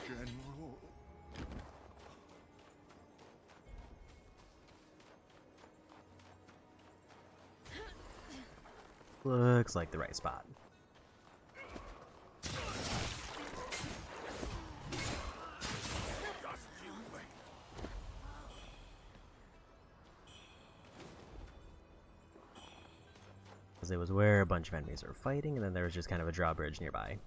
General.
Looks like the right spot. Because it was where a bunch of enemies were fighting, and then there was just kind of a drawbridge nearby.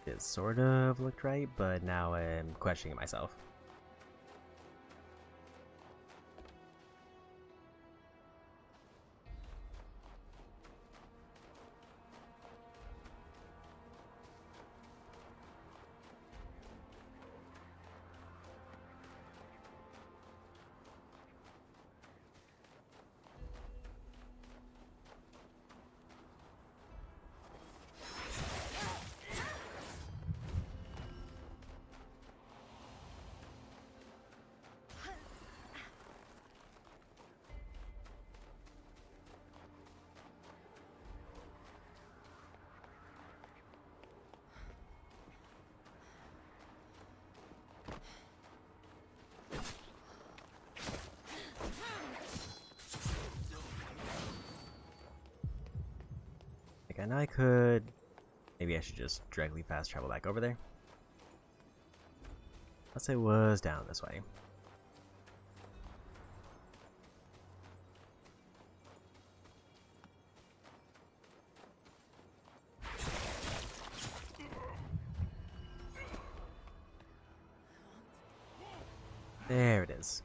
It sort of looked right, but now I'm questioning myself. And I could... Maybe I should just directly fast travel back over there. Let's say it was down this way. There it is.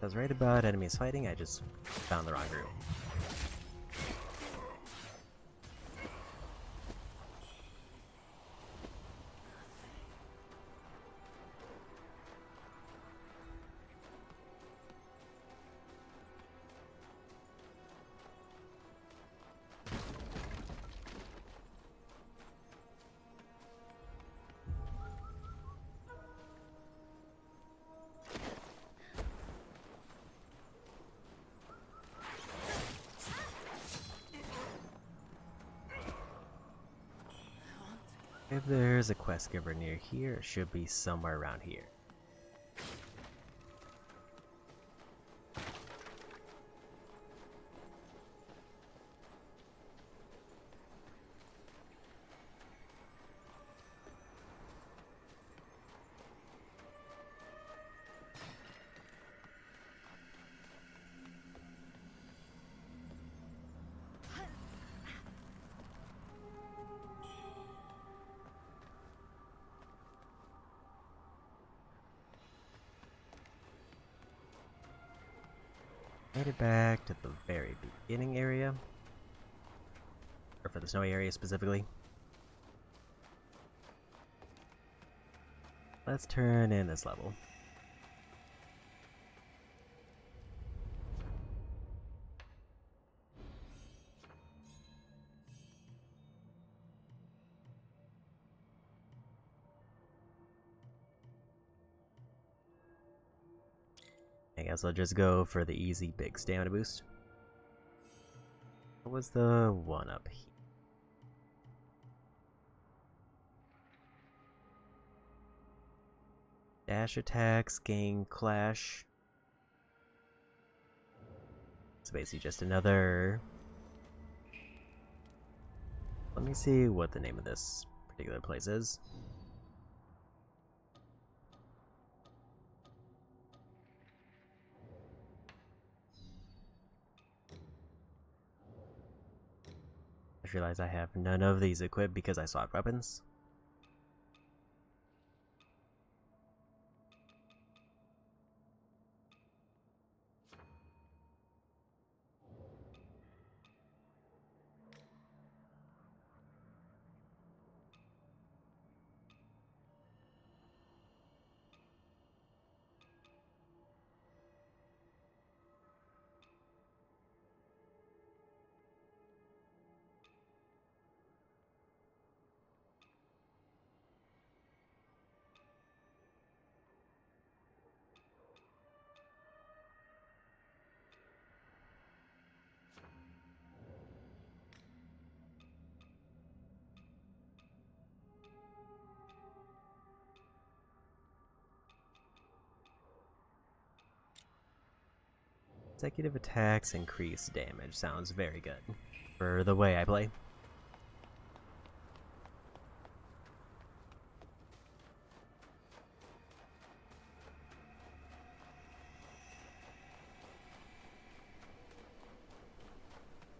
I was right about enemies fighting, I just found the wrong group. If there's a quest giver near here, it should be somewhere around here. Made it back to the very beginning area. Or for the snowy area specifically. Let's turn in this level. I guess I'll just go for the easy big stamina boost. What was the one up here? Dash attacks, gain clash. It's basically just another... Let me see what the name of this particular place is. I realize I have none of these equipped because I swapped weapons. Consecutive attacks increase damage. Sounds very good for the way I play.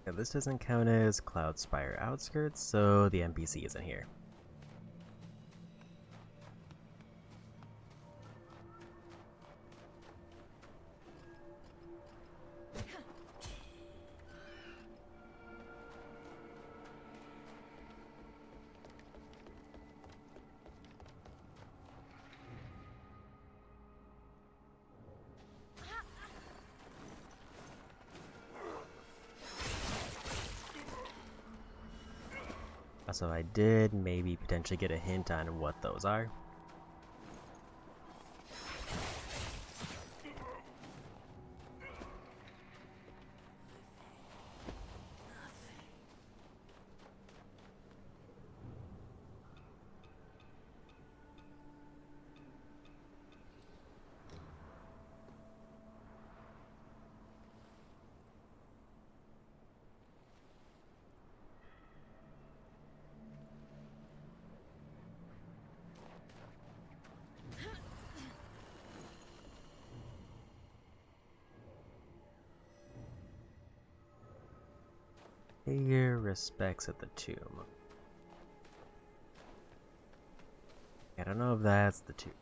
Yeah, this doesn't count as Cloudspire outskirts, so the NPC isn't here. So I did maybe potentially get a hint on what those are. Pay your respects at the tomb. I don't know if that's the tomb.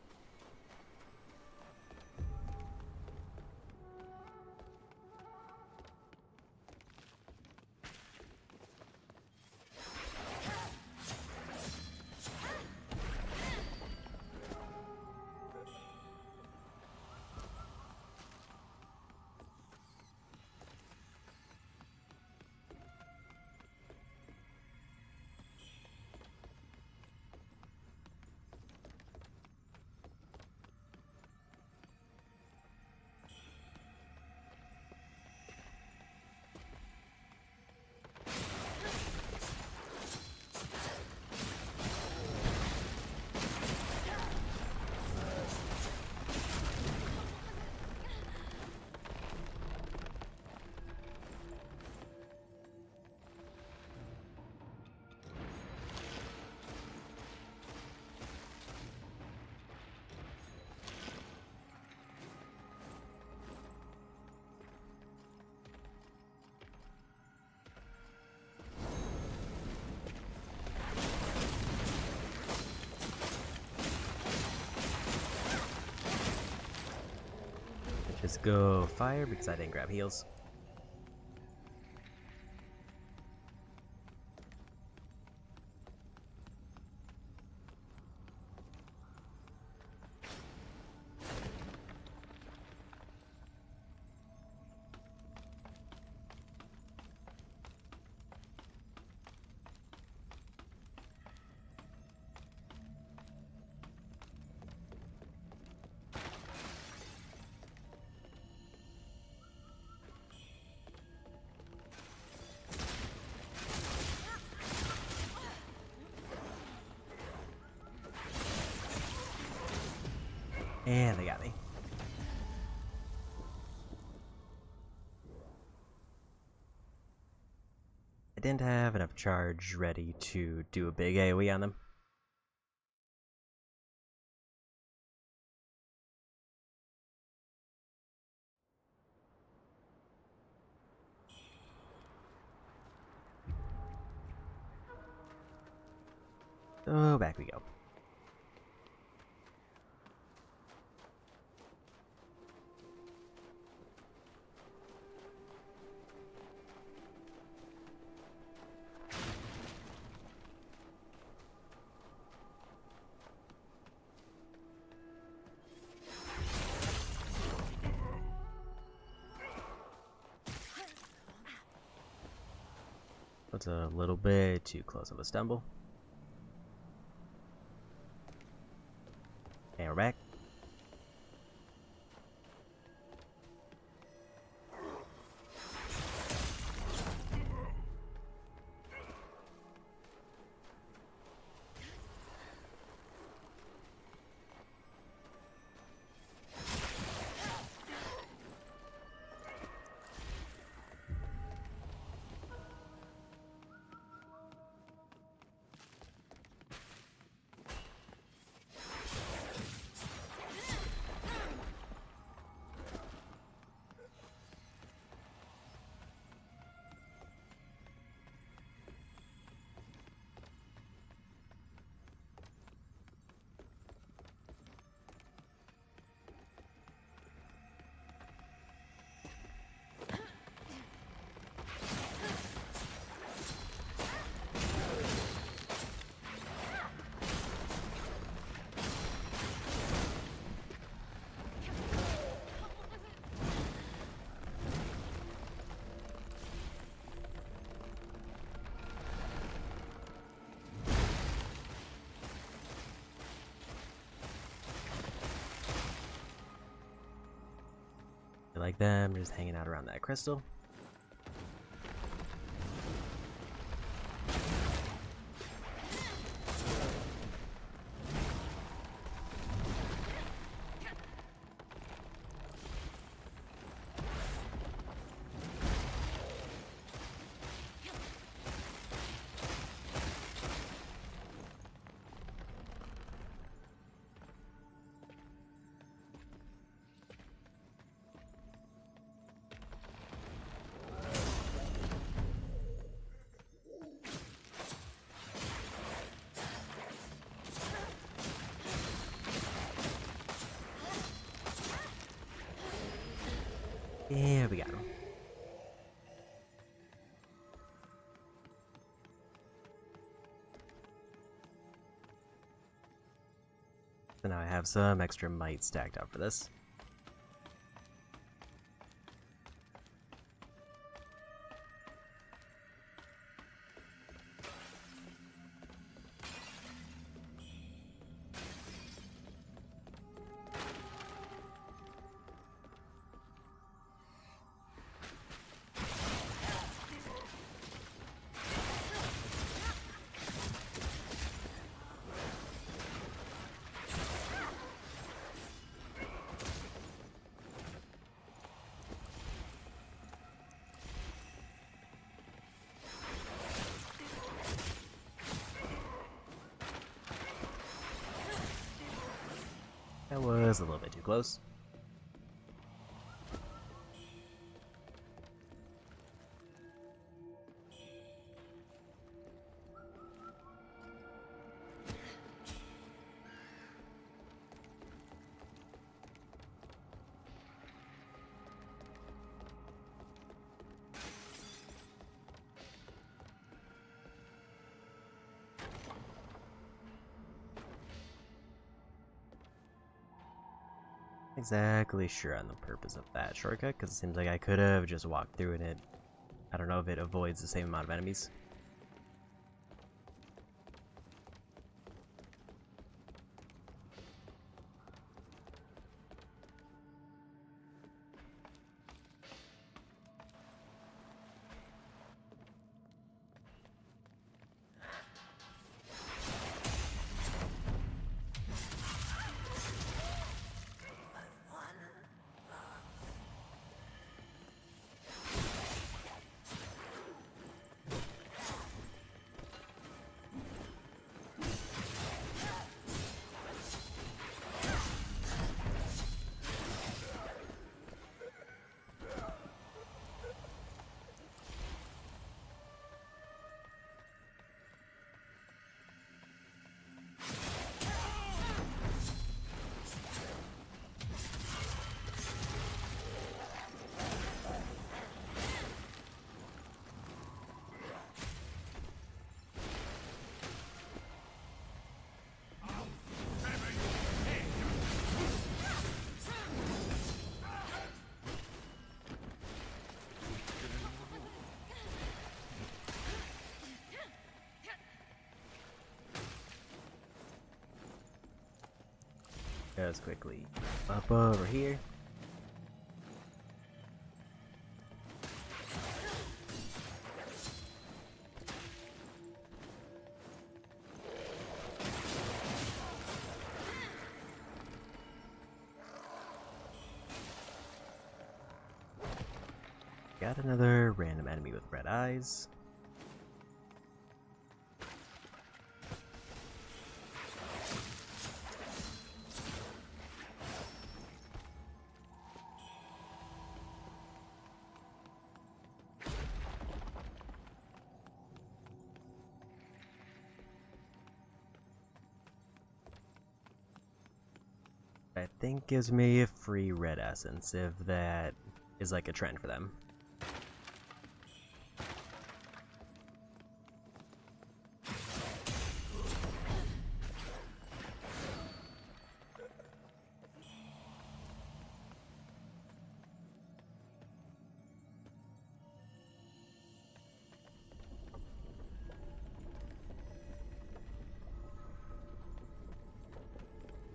Just go fire because I didn't grab heals. And they got me. I didn't have enough charge ready to do a big AoE on them. So back we go. That's a little bit too close of a stumble. And we're back. I like them just hanging out around that crystal. Yeah, we got him. So now I have some extra might stacked up for this. That was a little bit too close. Exactly sure on the purpose of that shortcut, because it seems like I could have just walked through and it, I don't know if it avoids the same amount of enemies. Just quickly up over here. Got another random enemy with red eyes. I think gives me a free red essence if that is like a trend for them.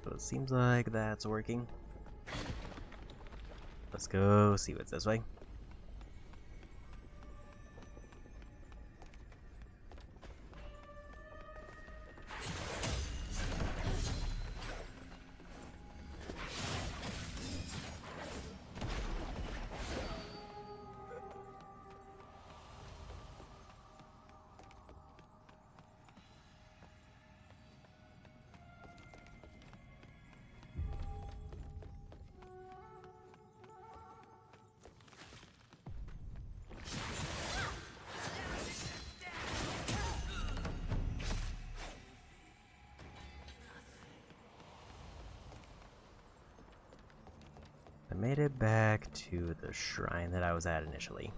So it seems like that's working. Let's go see what's this way. I made it back to the shrine that I was at initially.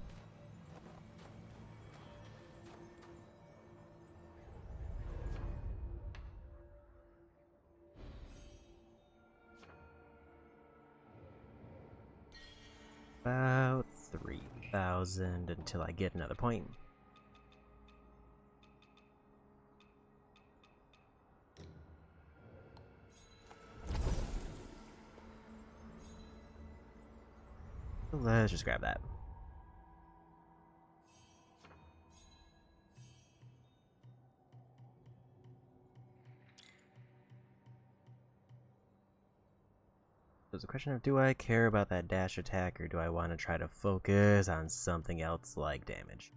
About 3,000 until I get another point. So let's just grab that. There's a question of, do I care about that dash attack or do I want to try to focus on something else like damage?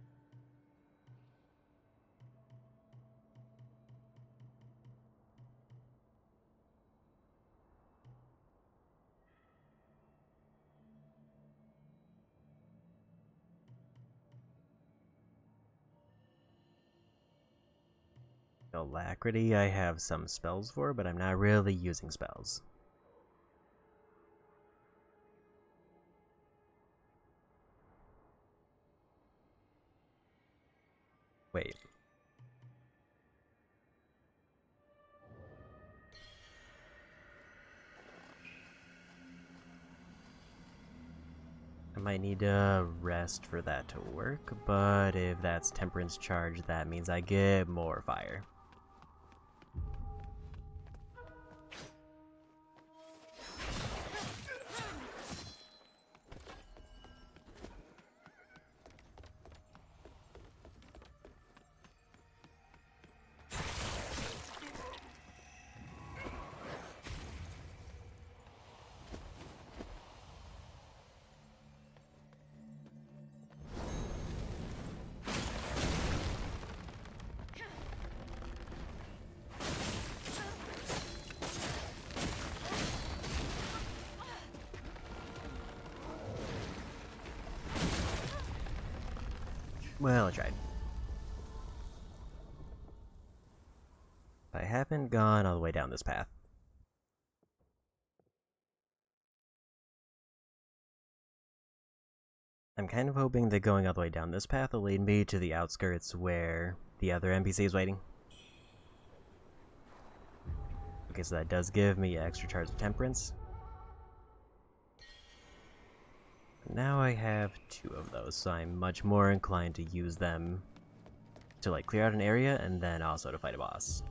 Alacrity I have some spells for, but I'm not really using spells. Wait. Might need to rest for that to work, but if that's temperance charge, that means I get more fire. Well, I tried. I haven't gone all the way down this path. I'm kind of hoping that going all the way down this path will lead me to the outskirts where the other NPC is waiting. Okay, so that does give me an extra charge of temperance. Now I have 2 of those, so I'm much more inclined to use them to like clear out an area and then also to fight a boss.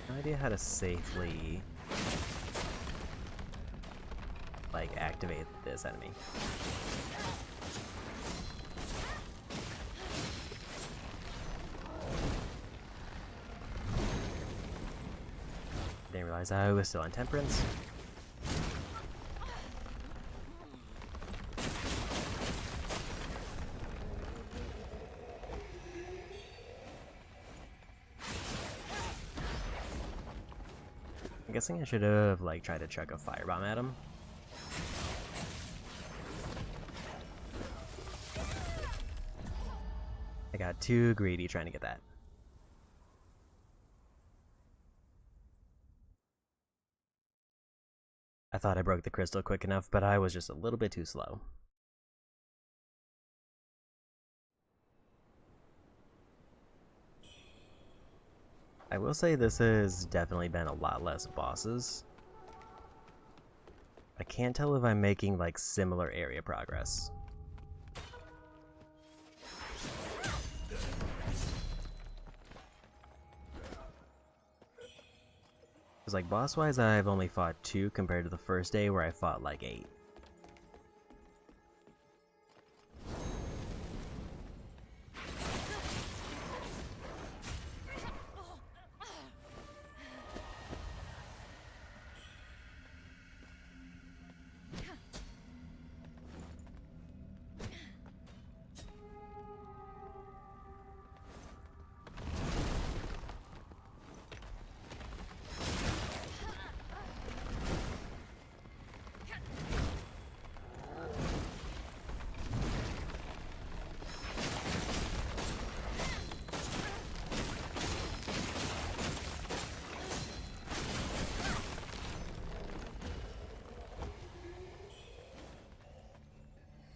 No idea how to safely like activate this enemy. Didn't realize I was still on temperance. I'm guessing I should have like tried to chuck a firebomb at him. I got too greedy trying to get that. I thought I broke the crystal quick enough, but I was just a little bit too slow. I will say this has definitely been a lot less bosses. I can't tell if I'm making like similar area progress. Because like boss-wise, I've only fought 2 compared to the first day where I fought like 8.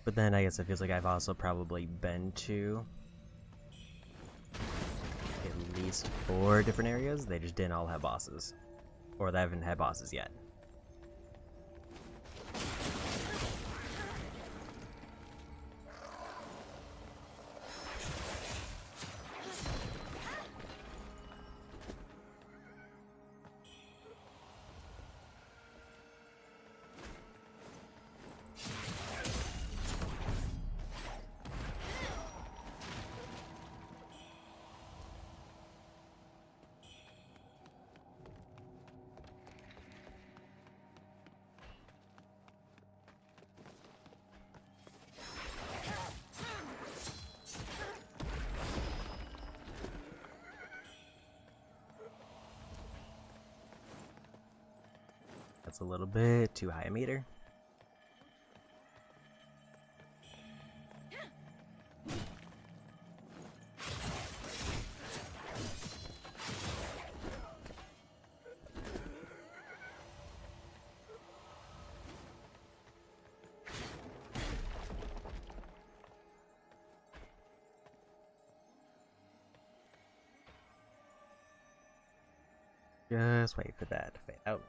But then I guess it feels like I've also probably been to at least 4 different areas. They just didn't all have bosses. Or they haven't had bosses yet. That's a little bit too high a meter. Just wait for that to fade out.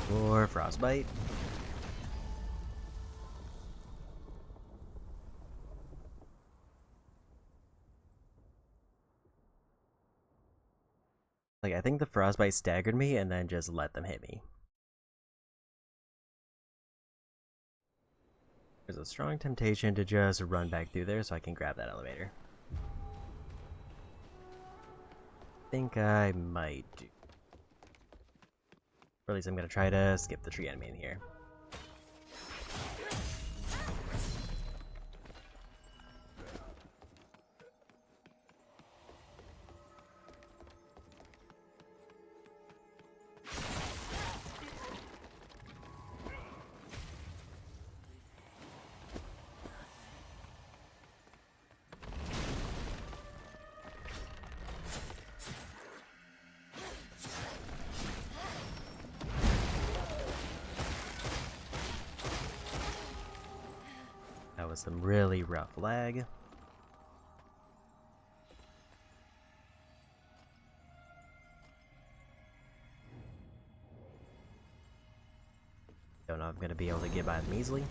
For frostbite. Like, I think the frostbite staggered me and then just let them hit me. There's a strong temptation to just run back through there so I can grab that elevator. I think I might do. Or at least I'm gonna try to skip the tree enemy in here. That was some really rough lag. Don't know if I'm gonna be able to get by them easily.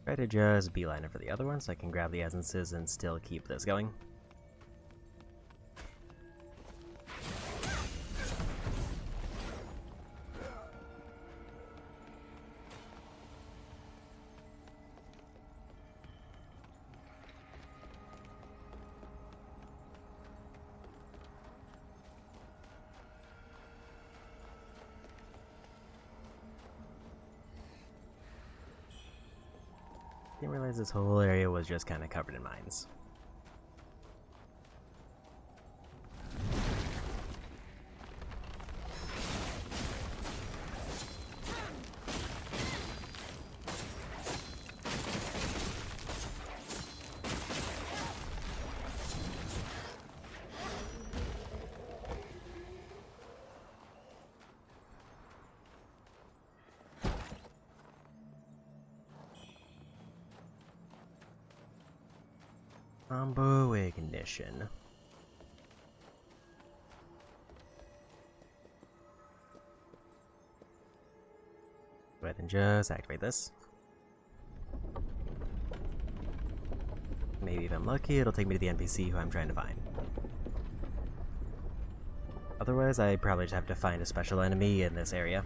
Try to just beeline it for the other one so I can grab the essences and still keep this going. Didn't realize this whole area was just kind of covered in mines. Combo ignition. Go ahead and just activate this. Maybe if I'm lucky, it'll take me to the NPC who I'm trying to find. Otherwise, I probably just have to find a special enemy in this area.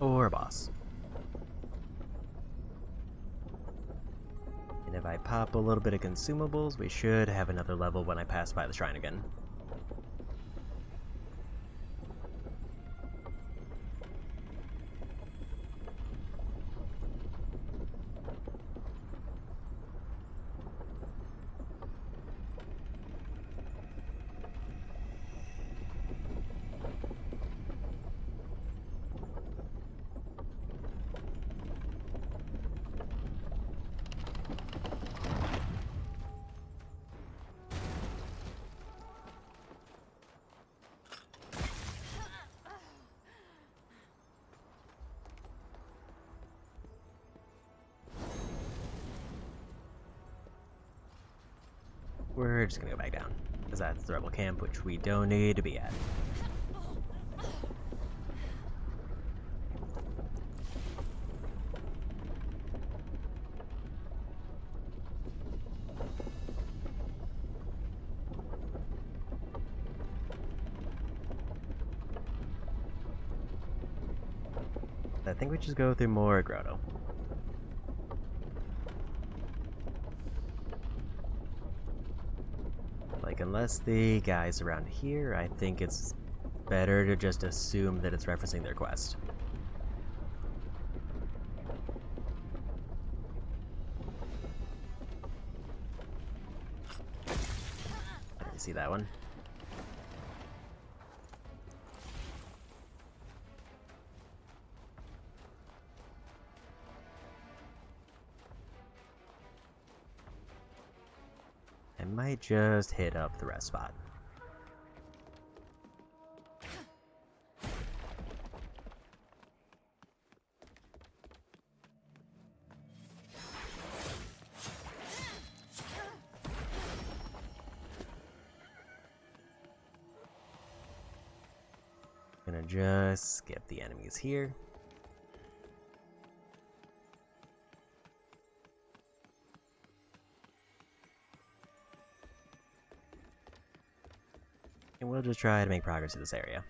Or a boss. And if I pop a little bit of consumables, we should have another level when I pass by the shrine again. we're just gonna go back down, because that's the rebel camp, which we don't need to be at. I think we just go through more grotto. Like, unless the guy's around here, I think it's better to just assume that it's referencing their quest. You see that one? I might just hit up the rest spot. Gonna just skip the enemies here. And we'll just try to make progress in this area.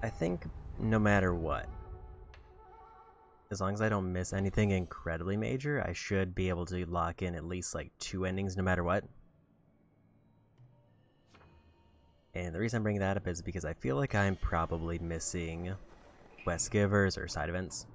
I think no matter what, as long as I don't miss anything incredibly major, I should be able to lock in at least like 2 endings no matter what. And the reason I'm bringing that up is because I feel like I'm probably missing quest givers or side events.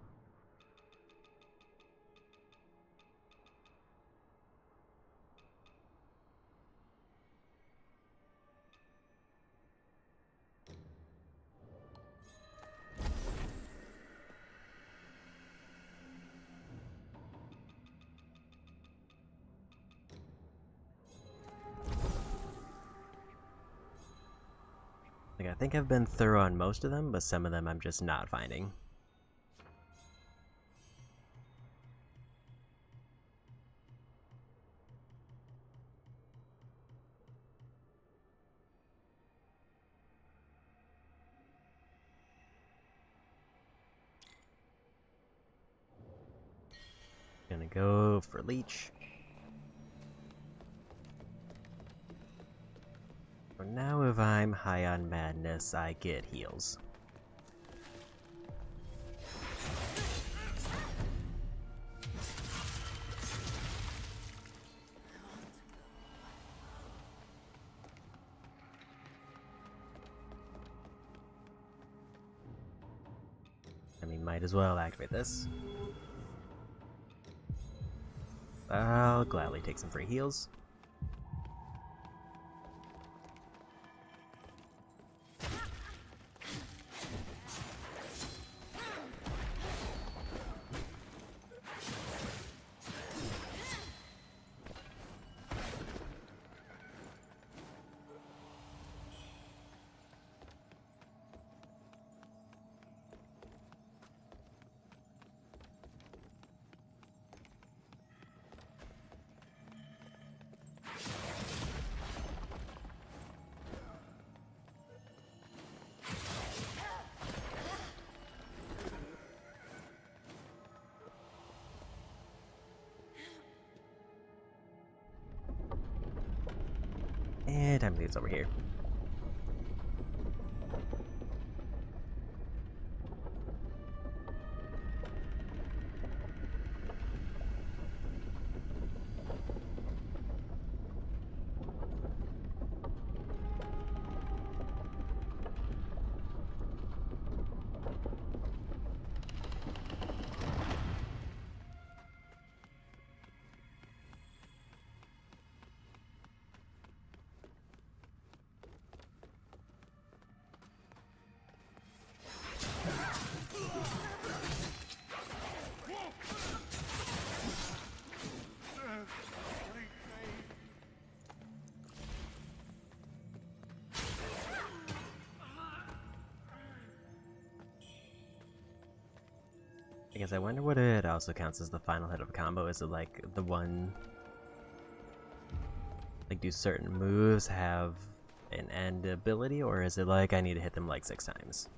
Like, I think I've been thorough on most of them, but some of them I'm just not finding. Gonna go for Leech. So now if I'm high on madness, I get heals. I mean, might as well activate this. I'll gladly take some free heals. And time to leave this over here. I guess I wonder what it also counts as the final hit of a combo. Is it like the one... Like, do certain moves have an end ability, or is it like I need to hit them like 6 times?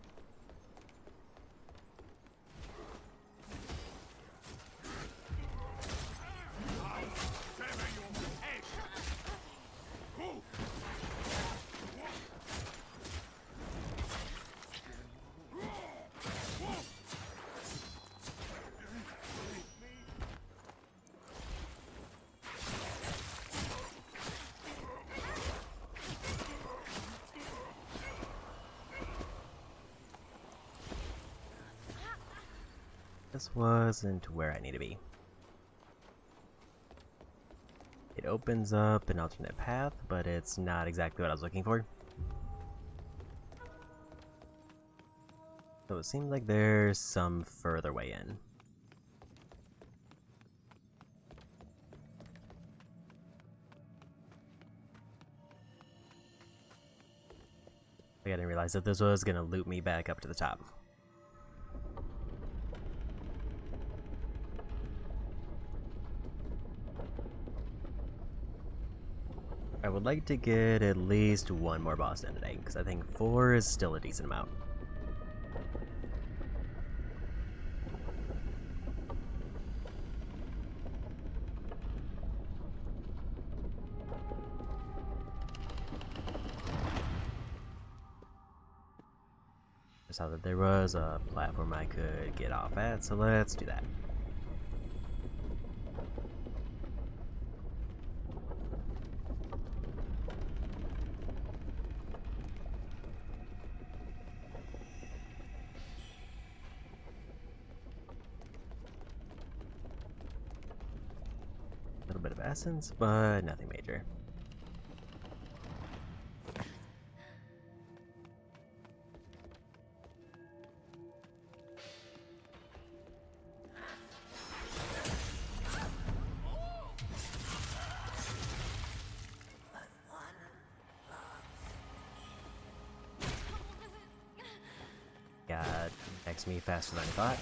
This wasn't where I need to be. It opens up an alternate path, but it's not exactly what I was looking for. So it seems like there's some further way in. I didn't realize that this was gonna loop me back up to the top. I would like to get at least one more boss done today, because I think 4 is still a decent amount. I saw that there was a platform I could get off at, so let's do that. A little bit of essence, but nothing major. Got next me faster than I thought.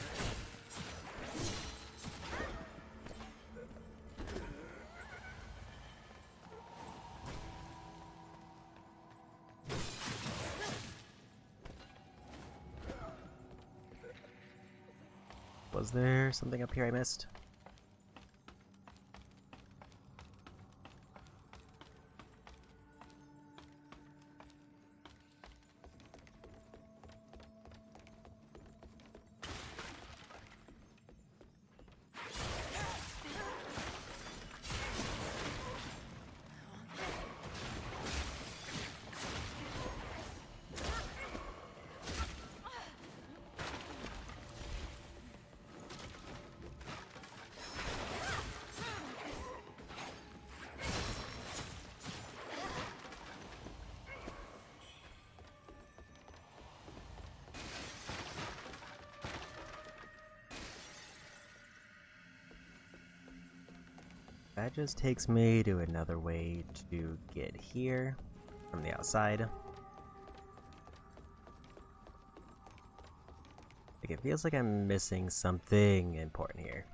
Was there something up here I missed? That just takes me to another way to get here from the outside. Like, it feels like I'm missing something important here.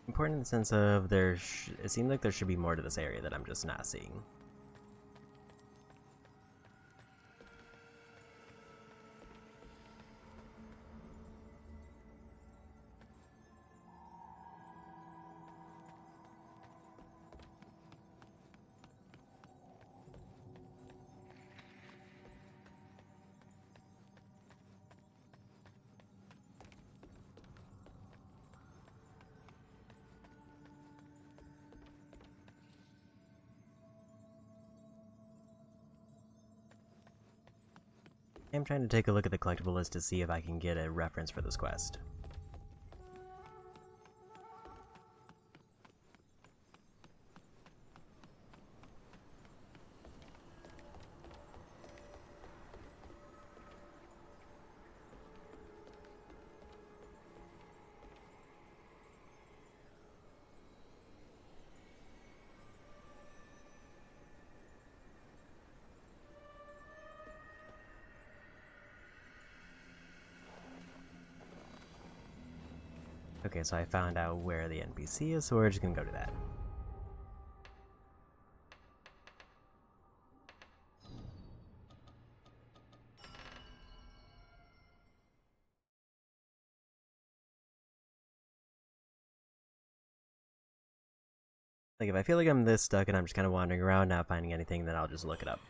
Important in the sense of it seems like there should be more to this area that I'm just not seeing. am trying to take a look at the collectible list to see if I can get a reference for this quest. Okay, so I found out where the NPC is, so we're just gonna go to that. Like, if I feel like I'm this stuck and I'm just kind of wandering around not finding anything, then I'll just look it up.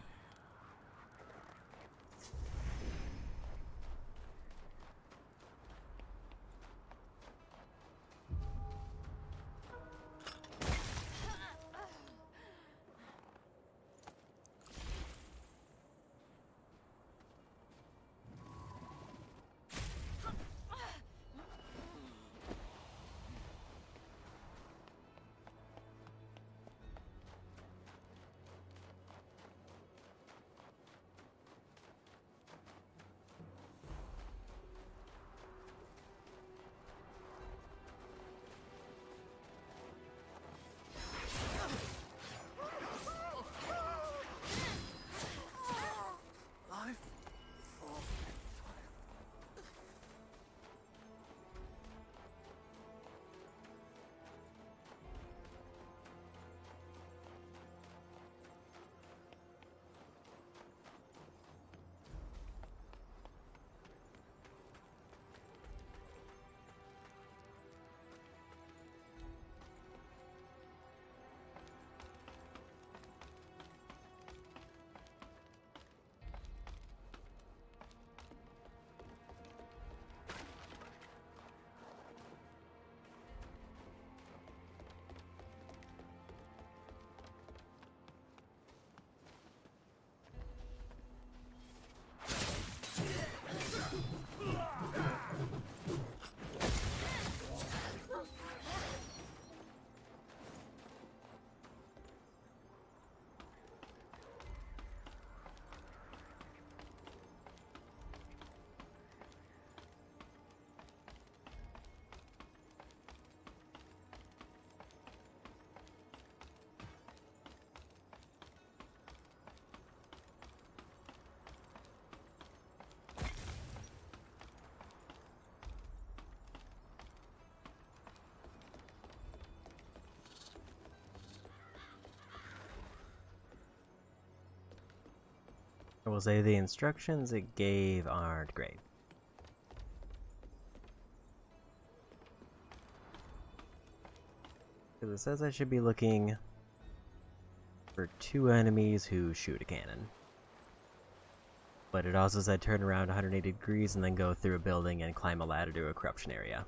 I will say the instructions it gave aren't great. Because it says I should be looking for 2 enemies who shoot a cannon. But it also said turn around 180 degrees and then go through a building and climb a ladder to a corruption area.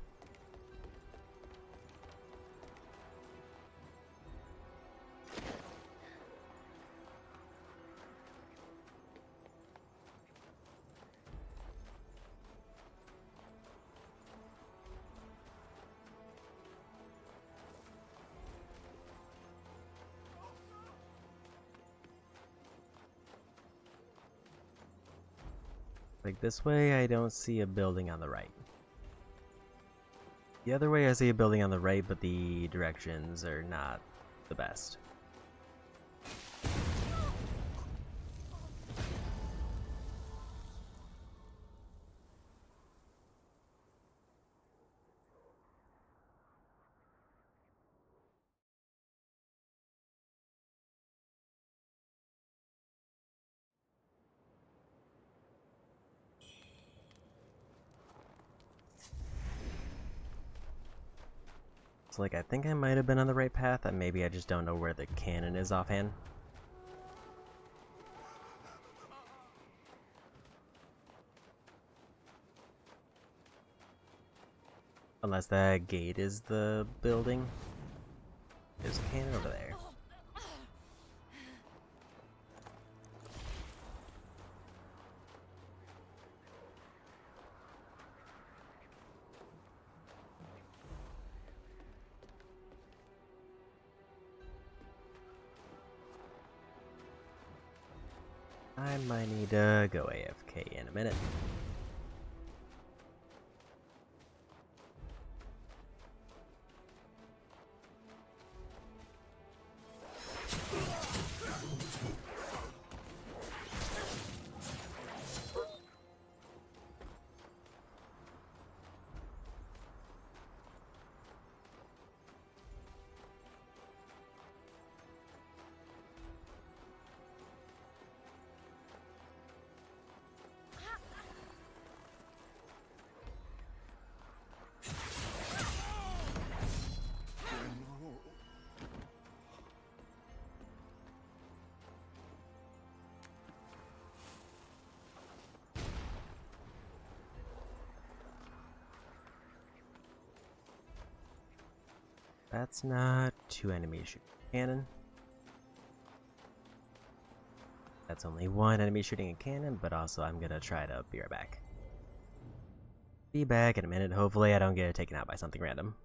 Like this way, I don't see a building on the right. The other way, I see a building on the right, but the directions are not the best. So like, I think I might have been on the right path, and maybe I just don't know where the cannon is offhand. Unless that gate is the building. There's a cannon over there. I might need to go AFK in a minute. That's not 2 enemy shooting cannon. That's only 1 enemy shooting a cannon, but also I'm gonna try to be right back. Be back in a minute. Hopefully I don't get taken out by something random.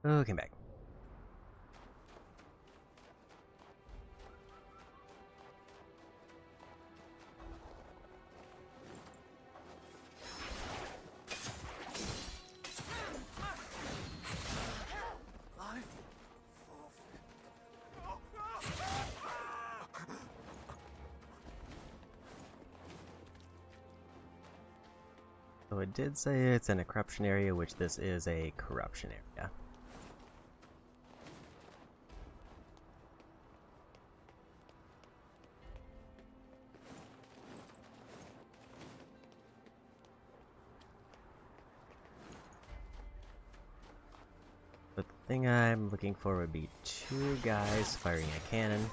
Okay, back. So it did say it's in a corruption area, which this is a corruption area. Thing I'm looking for would be 2 guys firing a cannon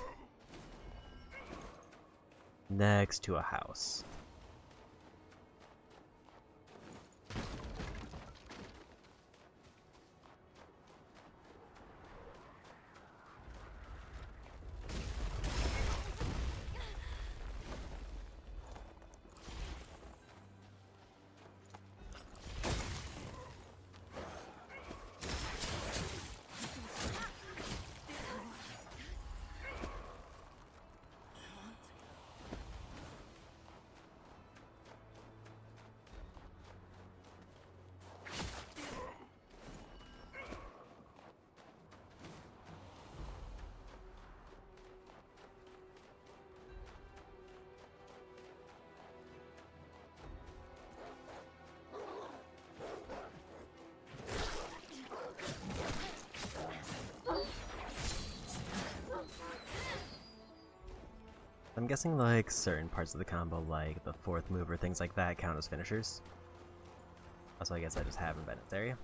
next to a house. I'm guessing like certain parts of the combo, like the 4th move or things like that, count as finishers. Also, I guess I just haven't been in this area.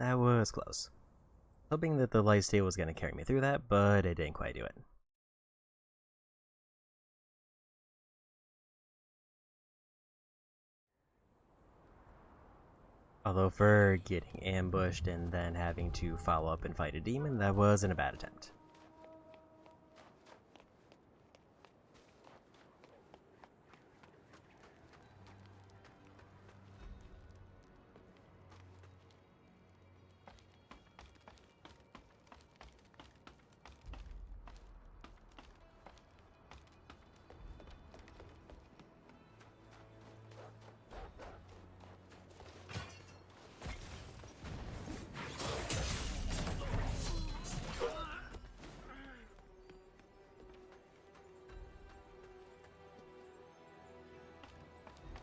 That was close. Hoping that the lifesteal was going to carry me through that, but it didn't quite do it. Although for getting ambushed and then having to follow up and fight a demon, that wasn't a bad attempt.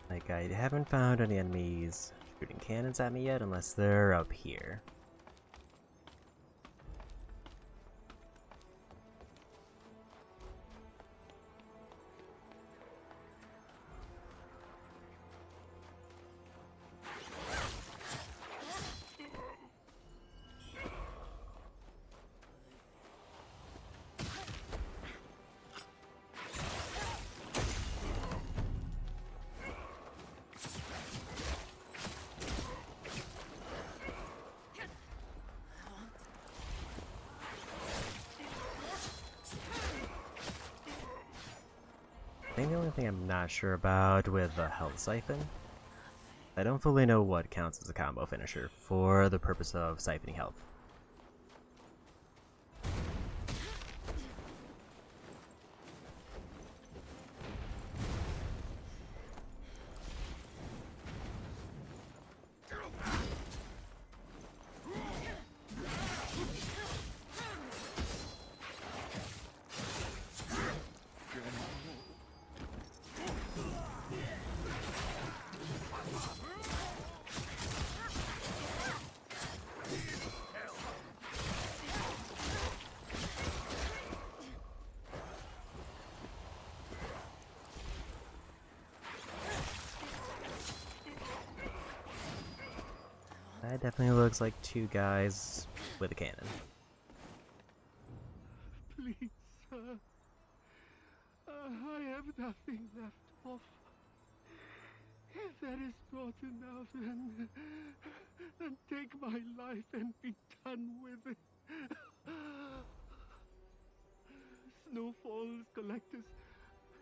Like, I haven't found any enemies shooting cannons at me yet, unless they're up here. I think the only thing I'm not sure about with the health siphon, I don't fully know what counts as a combo finisher for the purpose of siphoning health. That definitely looks like 2 guys with a cannon.
Please, sir. I have nothing left to offer. If that is not enough, then take my life and be done with it. Snowfall's collectors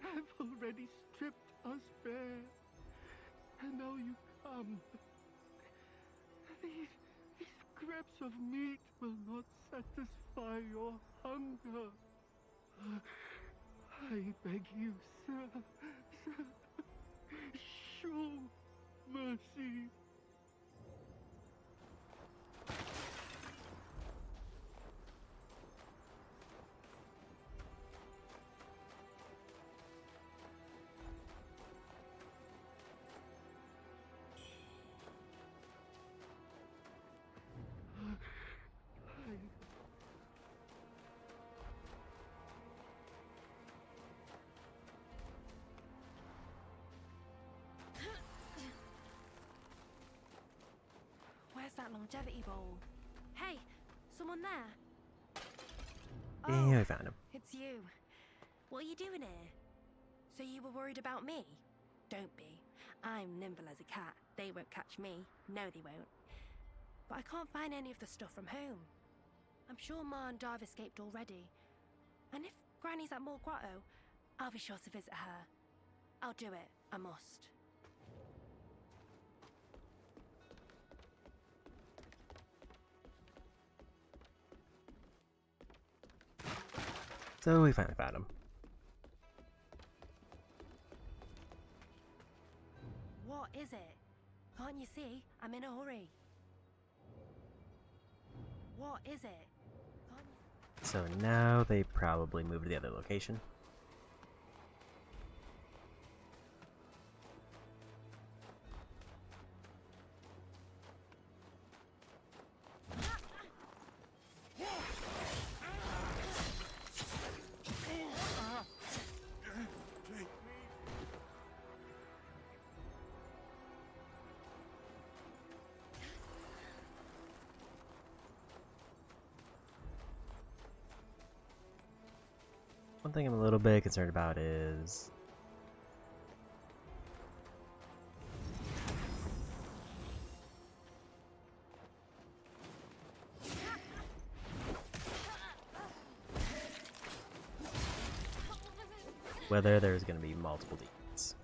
have already stripped us bare. And now you come. These scraps of meat will not satisfy your hunger. I beg you, sir, sir, show mercy.
Where's that longevity bowl? Hey, someone there?
Yeah, I found him.
It's you. What are you doing here? So you were worried about me? Don't be. I'm nimble as a cat. They won't catch me. No, they won't. But I can't find any of the stuff from home. I'm sure Ma and Dive escaped already. And if Granny's at Moor Grotto, I'll be sure to visit her. I'll do it. I must.
So we finally found him.
What is it? Can't you see? I'm in a hurry. What is it? Can't you...
So now they probably moved to the other location. One thing I'm a little bit concerned about is whether there's going to be multiple demons.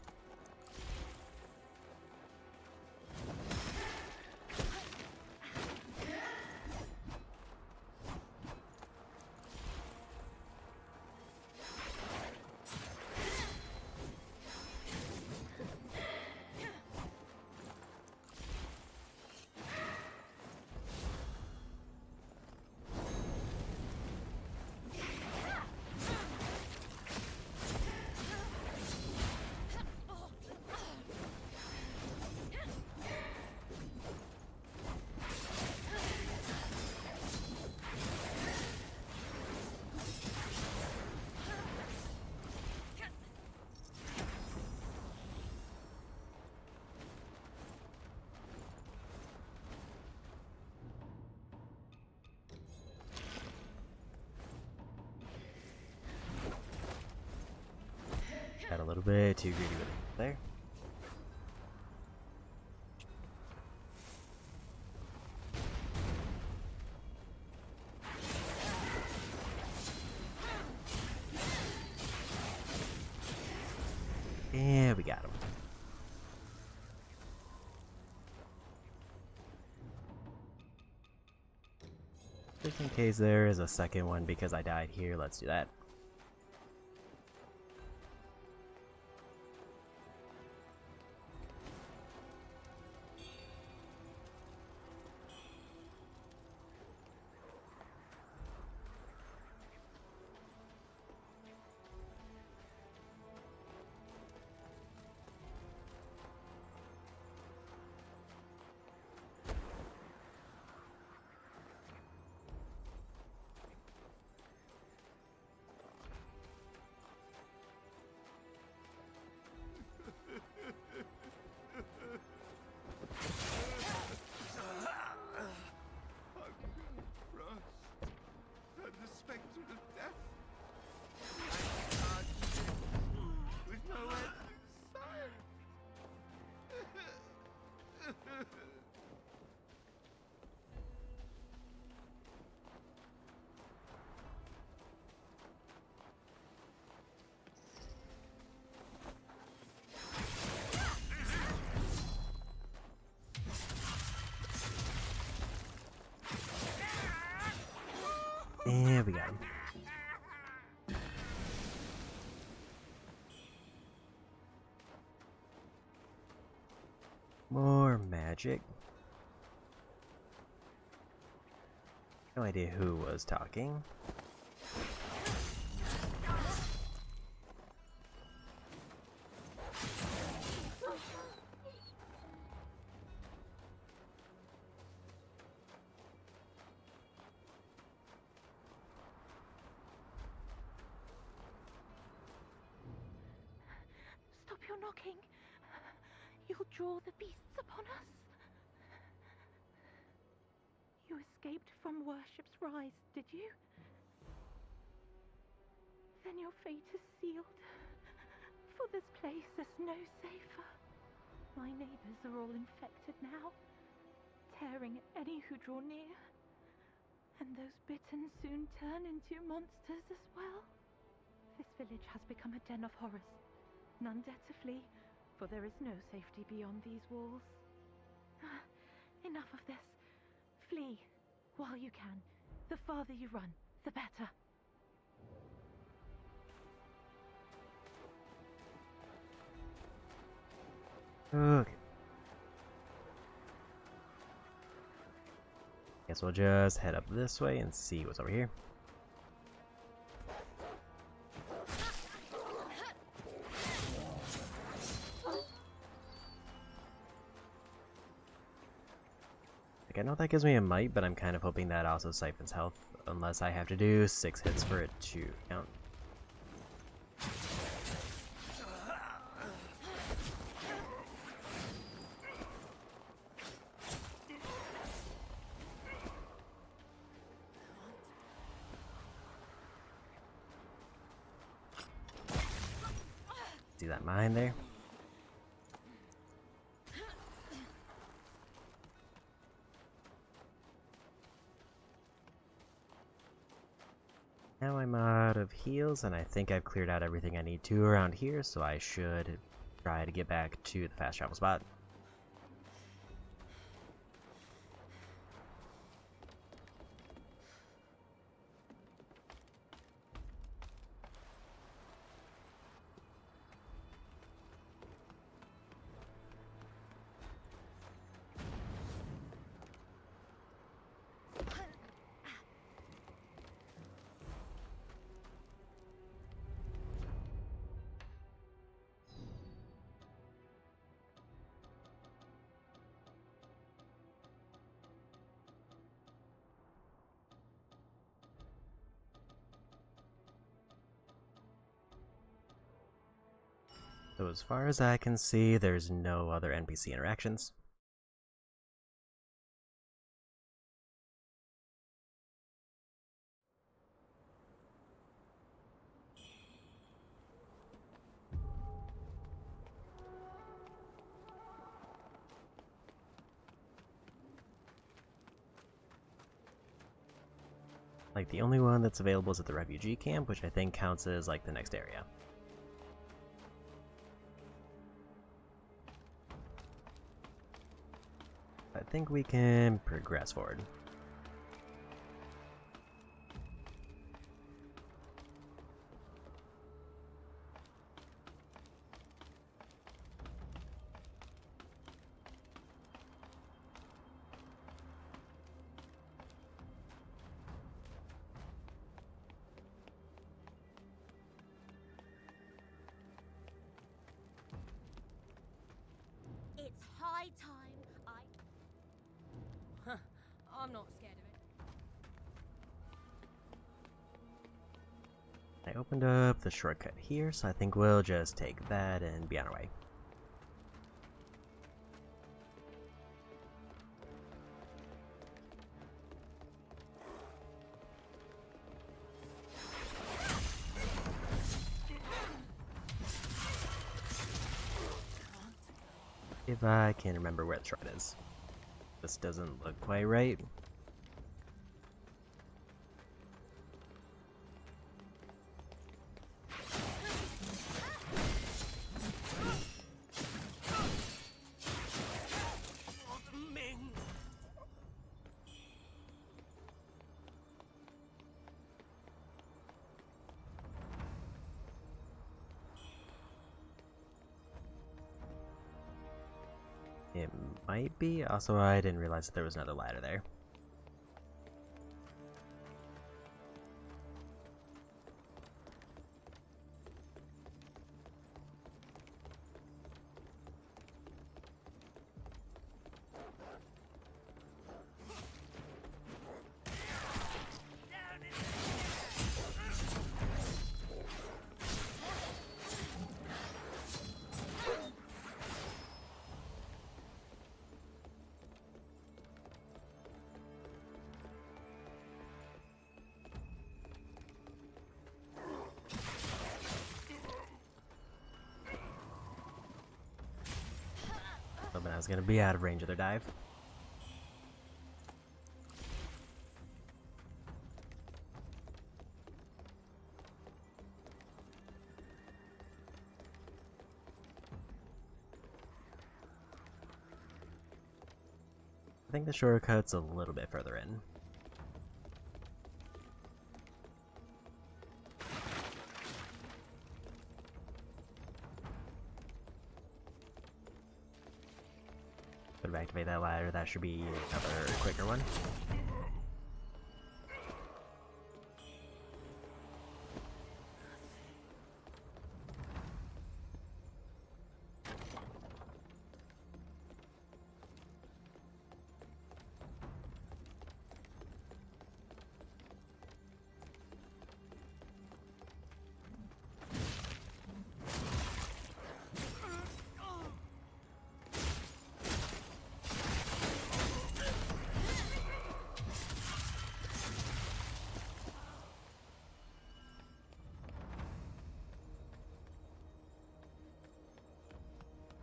Got a little bit too greedy with it there. And we got him. Just in case there is a second one because I died here, let's do that. And we got him. More magic. No idea who was talking.
Stop your knocking. You'll draw the beasts upon us. You escaped from Worship's Rise, did you? Then your fate is sealed. For this place is no safer. My neighbors are all infected now, tearing at any who draw near. And those bitten soon turn into monsters as well. This village has become a den of horrors. None dare to flee, for there is no safety beyond these walls. Enough of this. Flee, while you can. The farther you run, the better.
Okay. Guess we'll just head up this way and see what's over here. I know that gives me a might, but I'm kind of hoping that also siphons health, unless I have to do 6 hits for it to count. See that mine there? Now I'm out of heals, and I think I've cleared out everything I need to around here, so I should try to get back to the fast travel spot. So as far as I can see, there's no other NPC interactions. Like, the only one that's available is at the refugee camp, which I think counts as, like, the next area. I think we can progress forward.
It's high time
I'm not scared of it.
I opened up the shortcut here, so I think we'll just take that and be on our way. If I can remember where the shrine is. This doesn't look quite right. It might be. Also, I didn't realize that there was another ladder there. But I was going to be out of range of their dive. I think the shortcut's a little bit further in. But activate that ladder, that should be another quicker one.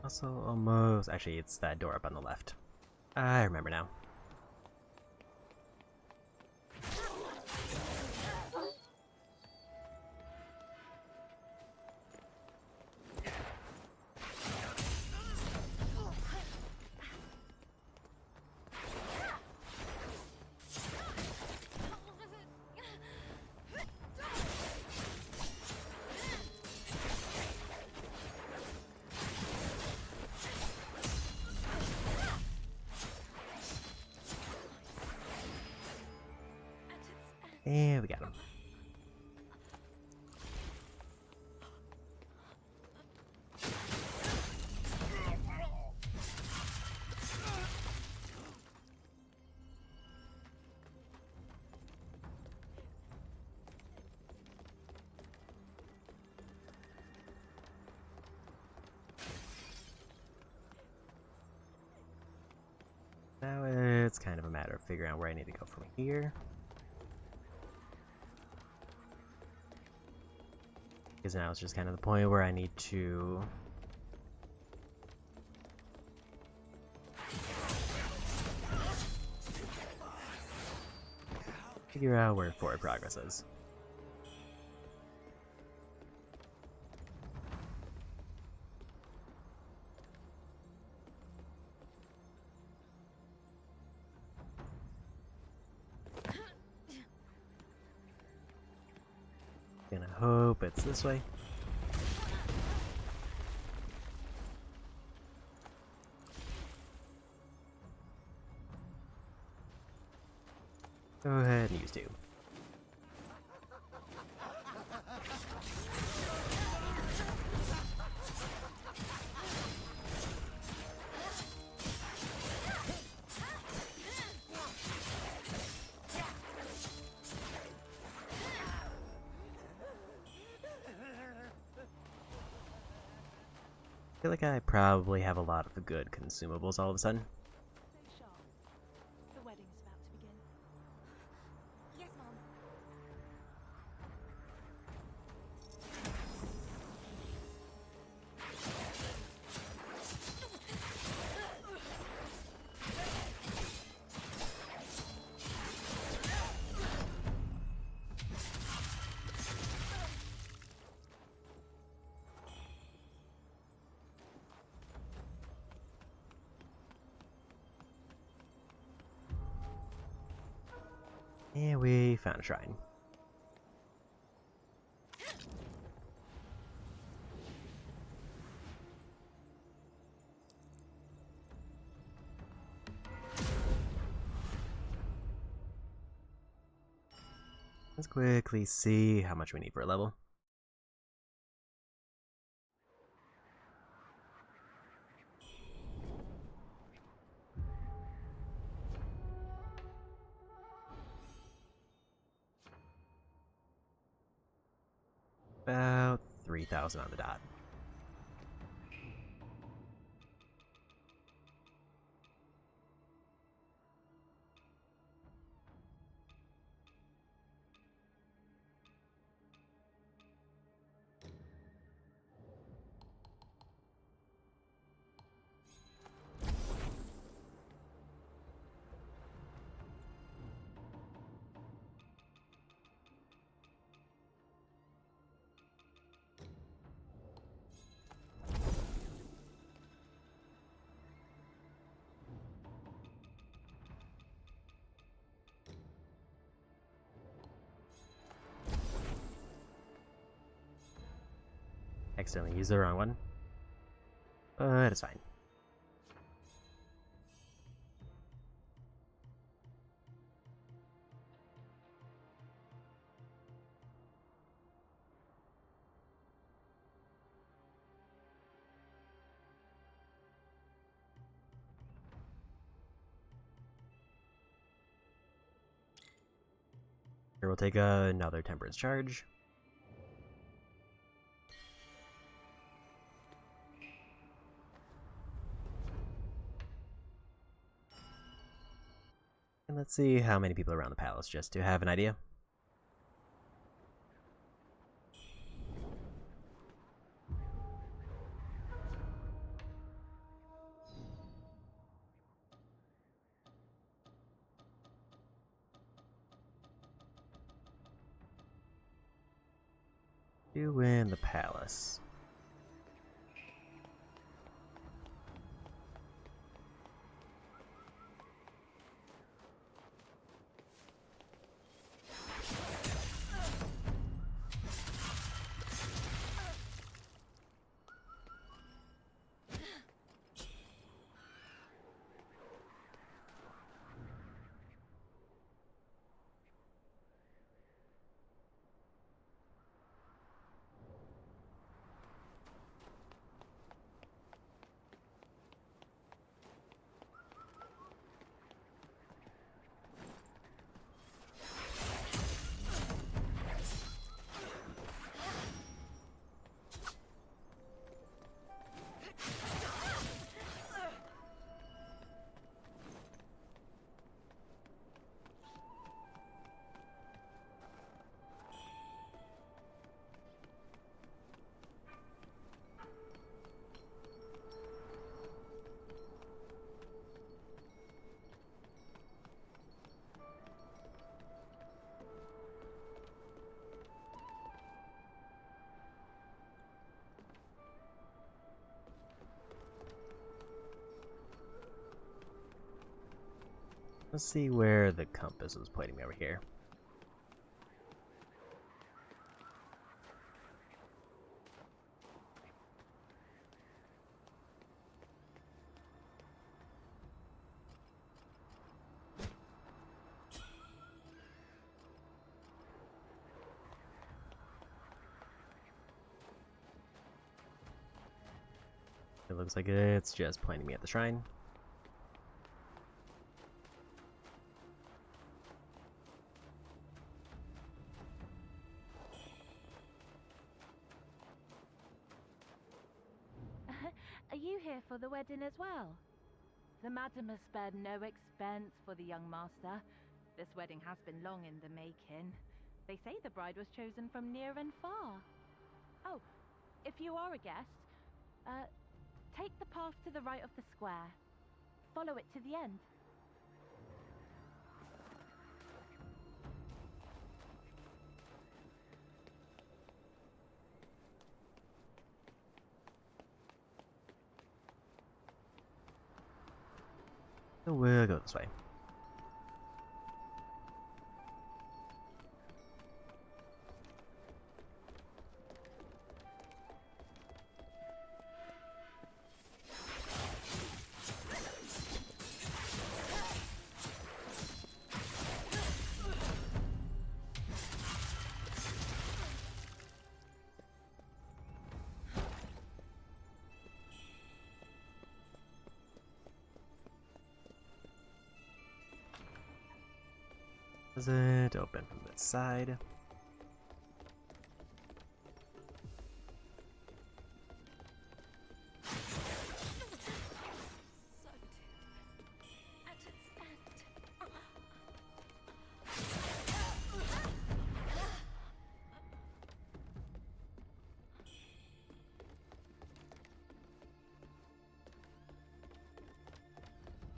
Also, almost... Actually, it's that door up on the left. I remember now. And we got him. Now it's kind of a matter of figuring out where I need to go from here. Because now it's just kind of the point where I need to figure out where forward progress is. Gonna hope it's this way. Go ahead and use two. I feel like I probably have a lot of the good consumables all of a sudden.
The wedding's about to begin.
Yes, Mom.
And we found a shrine. Let's quickly see how much we need for a level. About 3,000 on the dot. Accidentally used the wrong one, but it's fine. Here we'll take another temperance charge. And let's see how many people are around the palace, just to have an idea. You in the palace. Let's see where the compass was pointing me over here. It looks like it's just pointing me at the shrine.
Are you here for the wedding as well? The madam has spared no expense for the young master. This wedding has been long in the making. They say the bride was chosen from near and far. Oh, if you are a guest, take the path to the right of the square. Follow it to the end.
So we'll go this way. Doesn't open from this side.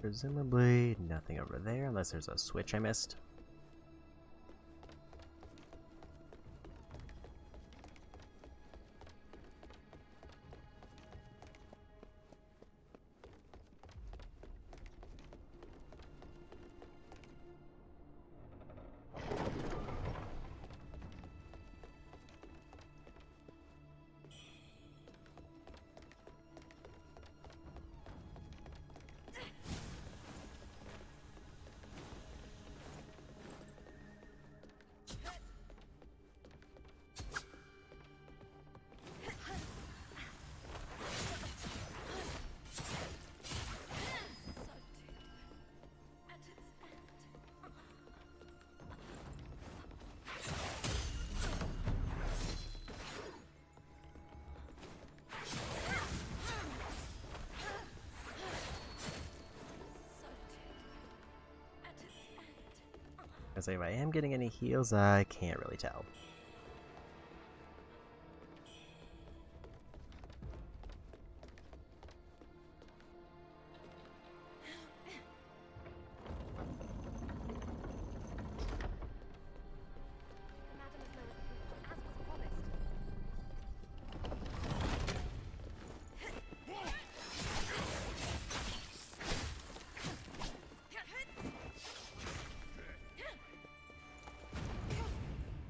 Presumably nothing over there unless there's a switch I missed. Because if I am getting any heals, I can't really tell.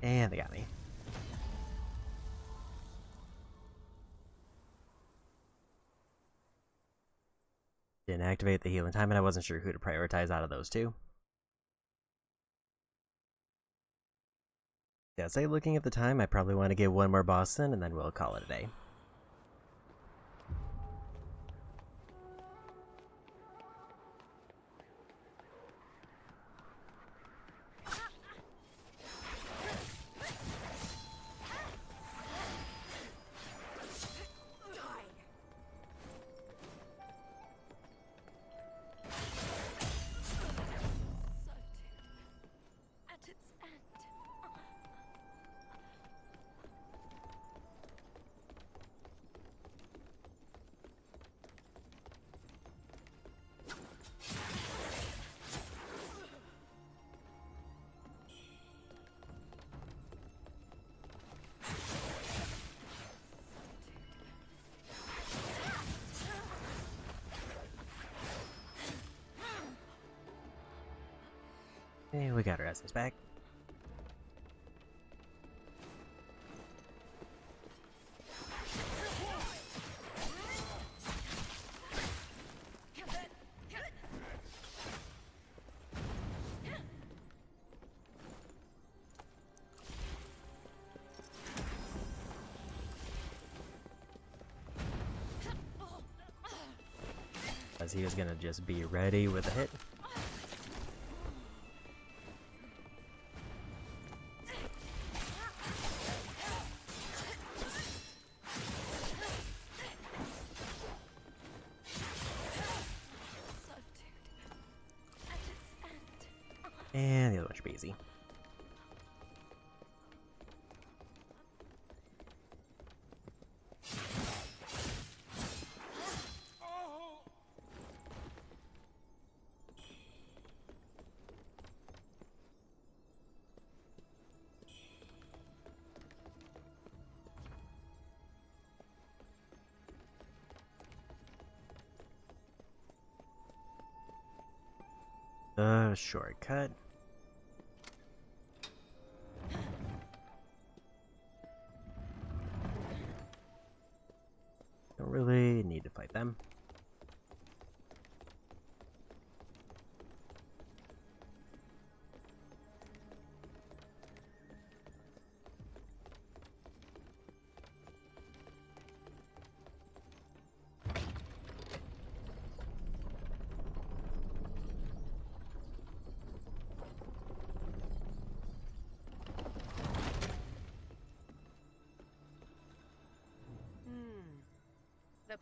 And they got me. Didn't activate the healing time, and I wasn't sure who to prioritize out of those two. Yeah, say looking at the time, I probably want to get one more boss in, and then we'll call it a day. Okay, we got our asses back. As he was gonna just be ready with a hit. And the other one should be easy. The shortcut. Don't really need to fight them.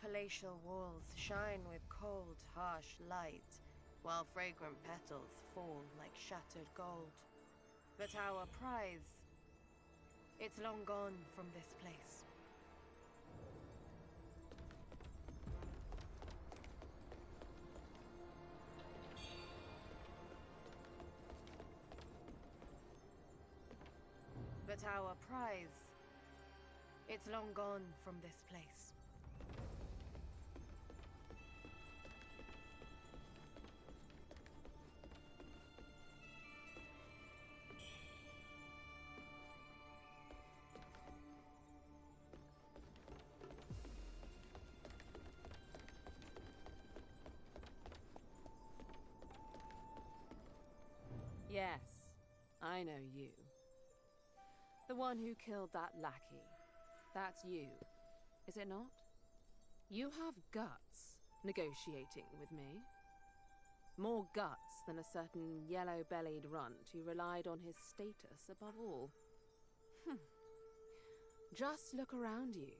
palatial walls shine with cold, harsh light, while fragrant petals fall like shattered gold. But our prize, it's long gone from this place. But our prize, it's long gone from this place. Yes, I know you. The one who killed that lackey. That's you, is it not? You have guts negotiating with me. More guts than a certain yellow-bellied runt who relied on his status above all. Just look around you.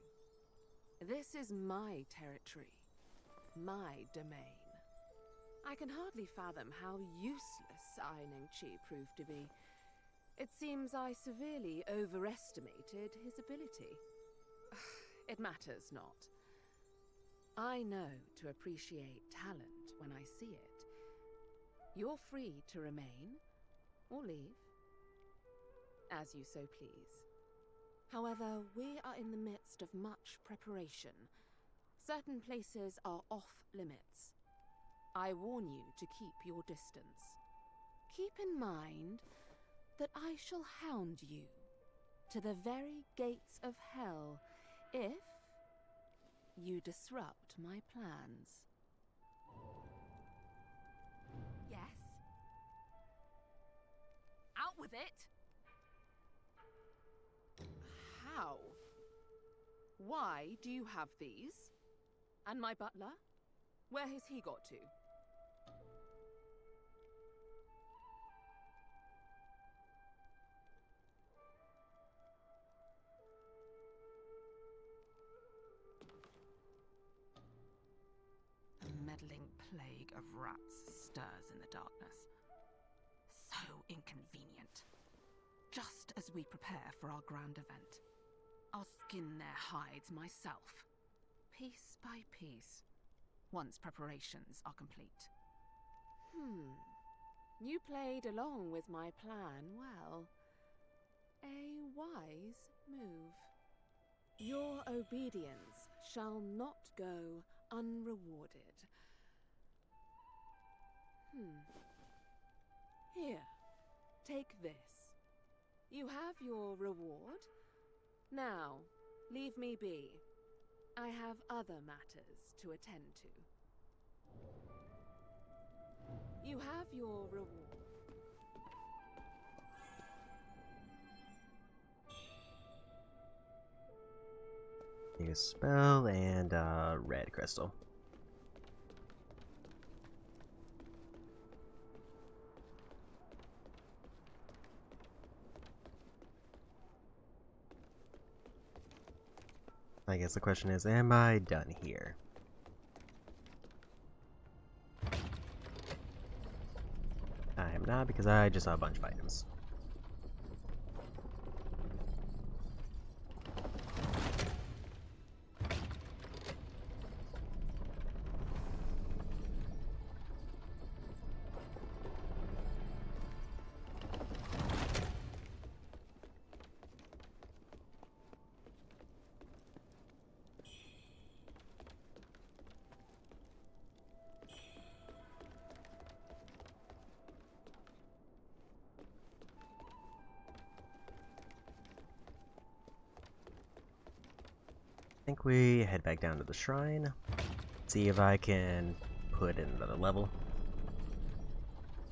This is my territory, my domain. I can hardly fathom how useless Ai Ningqi proved to be. It seems I severely overestimated his ability. It matters not. I know to appreciate talent when I see it. You're free to remain or leave, as you so please. However, we are in the midst of much preparation. Certain places are off limits. I warn you to keep your distance. Keep in mind that I shall hound you to the very gates of hell if you disrupt my plans. Yes? Out with it! How? Why do you have these? And my butler? Where has he got to? A meddling plague of rats stirs in the darkness. So inconvenient. Just as we prepare for our grand event, I'll skin their hides myself, piece by piece, once preparations are complete. You played along with my plan well. A wise move. Your obedience shall not go unrewarded. Here, take this. You have your reward. Now, leave me be. I have other matters to attend to. You have your reward.
Use spell and red crystal. I guess the question is, am I done here? I am not, because I just saw a bunch of items. I think we head back down to the shrine, see if I can put in another level,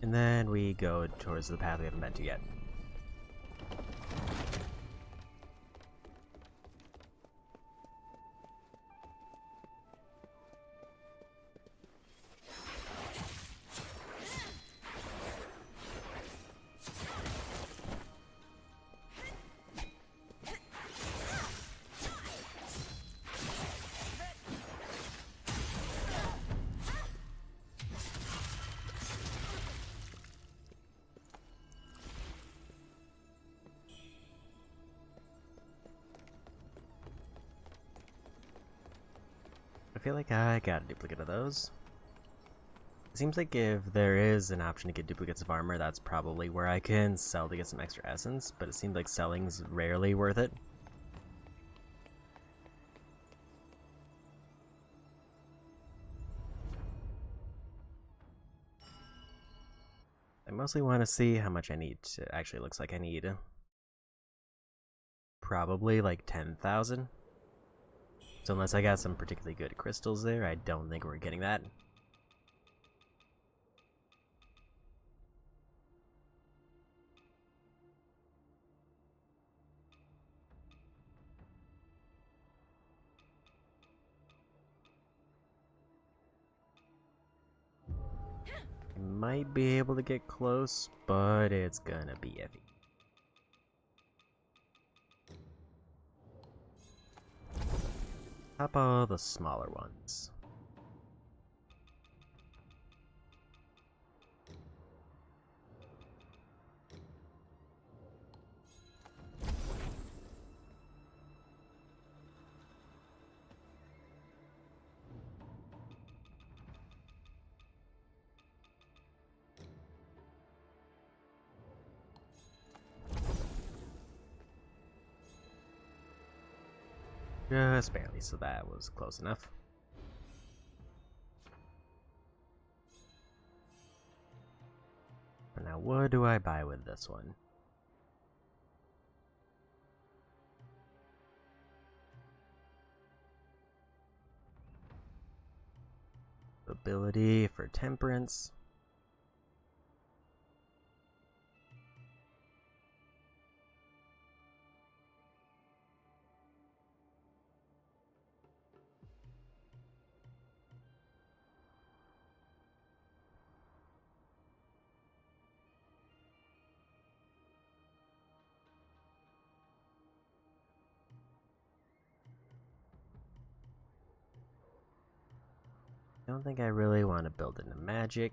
and then we go towards the path we haven't been to yet. feel like I got a duplicate of those. It seems like if there is an option to get duplicates of armor, that's probably where I can sell to get some extra essence, but it seems like selling's rarely worth it. I mostly want to see how much I need. Actually, looks like I need probably like 10,000. So unless I got some particularly good crystals there, I don't think we're getting that. I might be able to get close, but it's gonna be iffy. Pop all the smaller ones. Just barely, so that was close enough. But now what do I buy with this one? Ability for temperance. I don't think I really want to build into magic.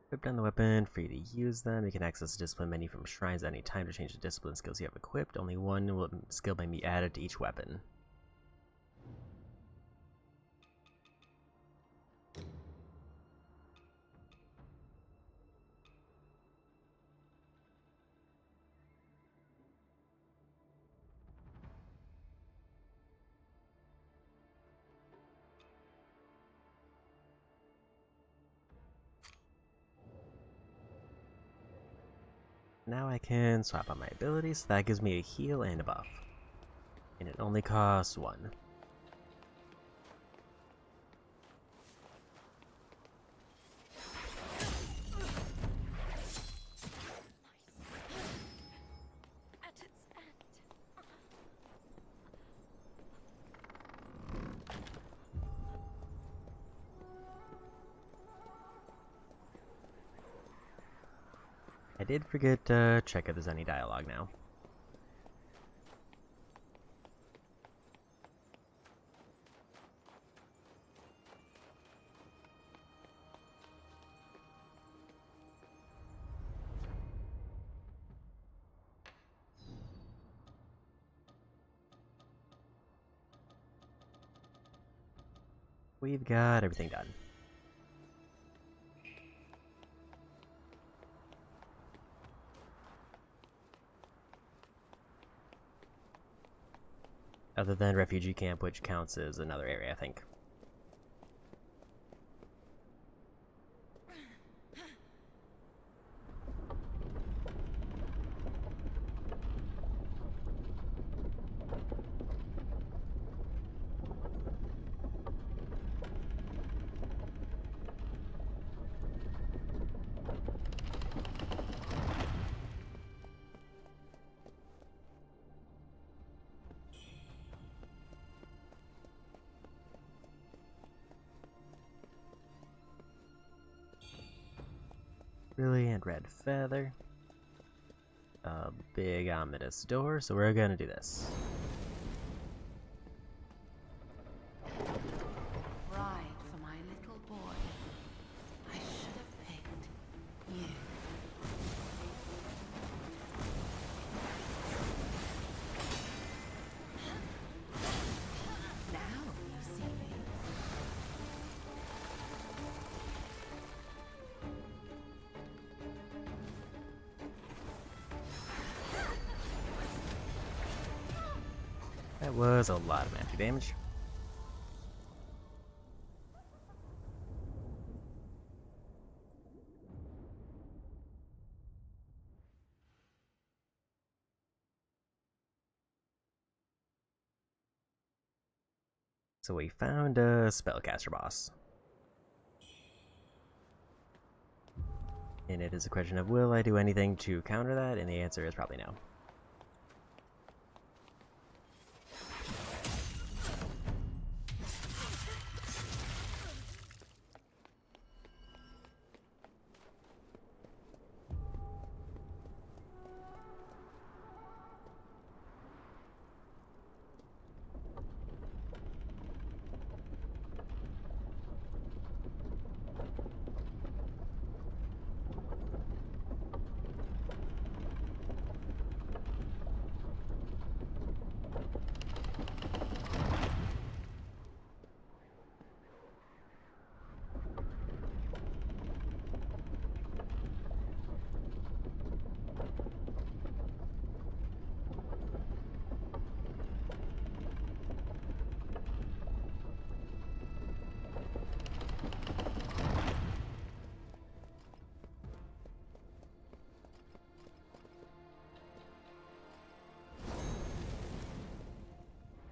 Equip down the weapon, free to use them. You can access the discipline menu from shrines at any time to change the discipline skills you have equipped. Only one skill may be added to each weapon. Now I can swap out my abilities, so that gives me a heal and a buff. And it only costs 1. I did forget to check if there's any dialogue now. We've got everything done. Other than refugee camp, which counts as another area, I think. Brilliant red feather. A big ominous door, so we're gonna do this.
Ride for my little boy. I should have picked you. Now you see me.
That was a lot of magic damage. So we found a spellcaster boss. And it is a question of, will I do anything to counter that? And the answer is probably no.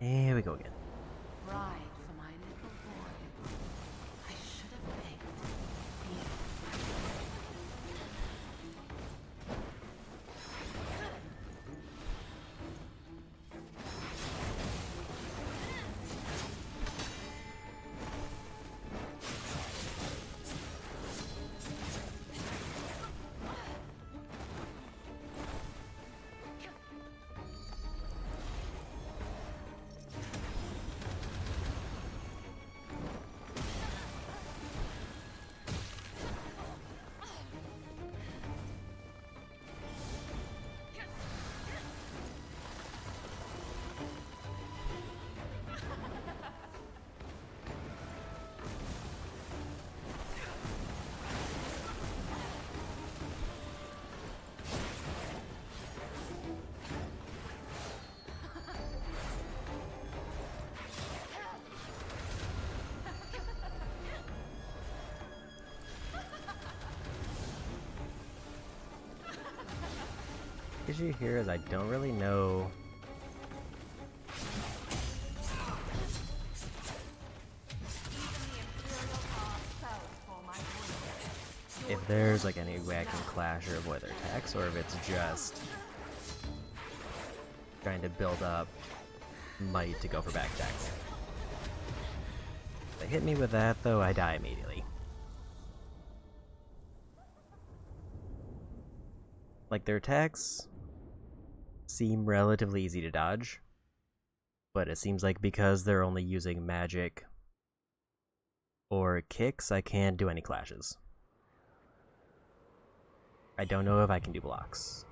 Here we go again.
Ride for my little boy. I should have picked you.
Issue here is I don't really know if there's like any way I can clash or avoid their attacks, or if it's just trying to build up might to go for back attacks. If they hit me with that though, I die immediately. Like, their attacks seem relatively easy to dodge, but it seems like because they're only using magic or kicks, I can't do any clashes. I don't know if I can do blocks.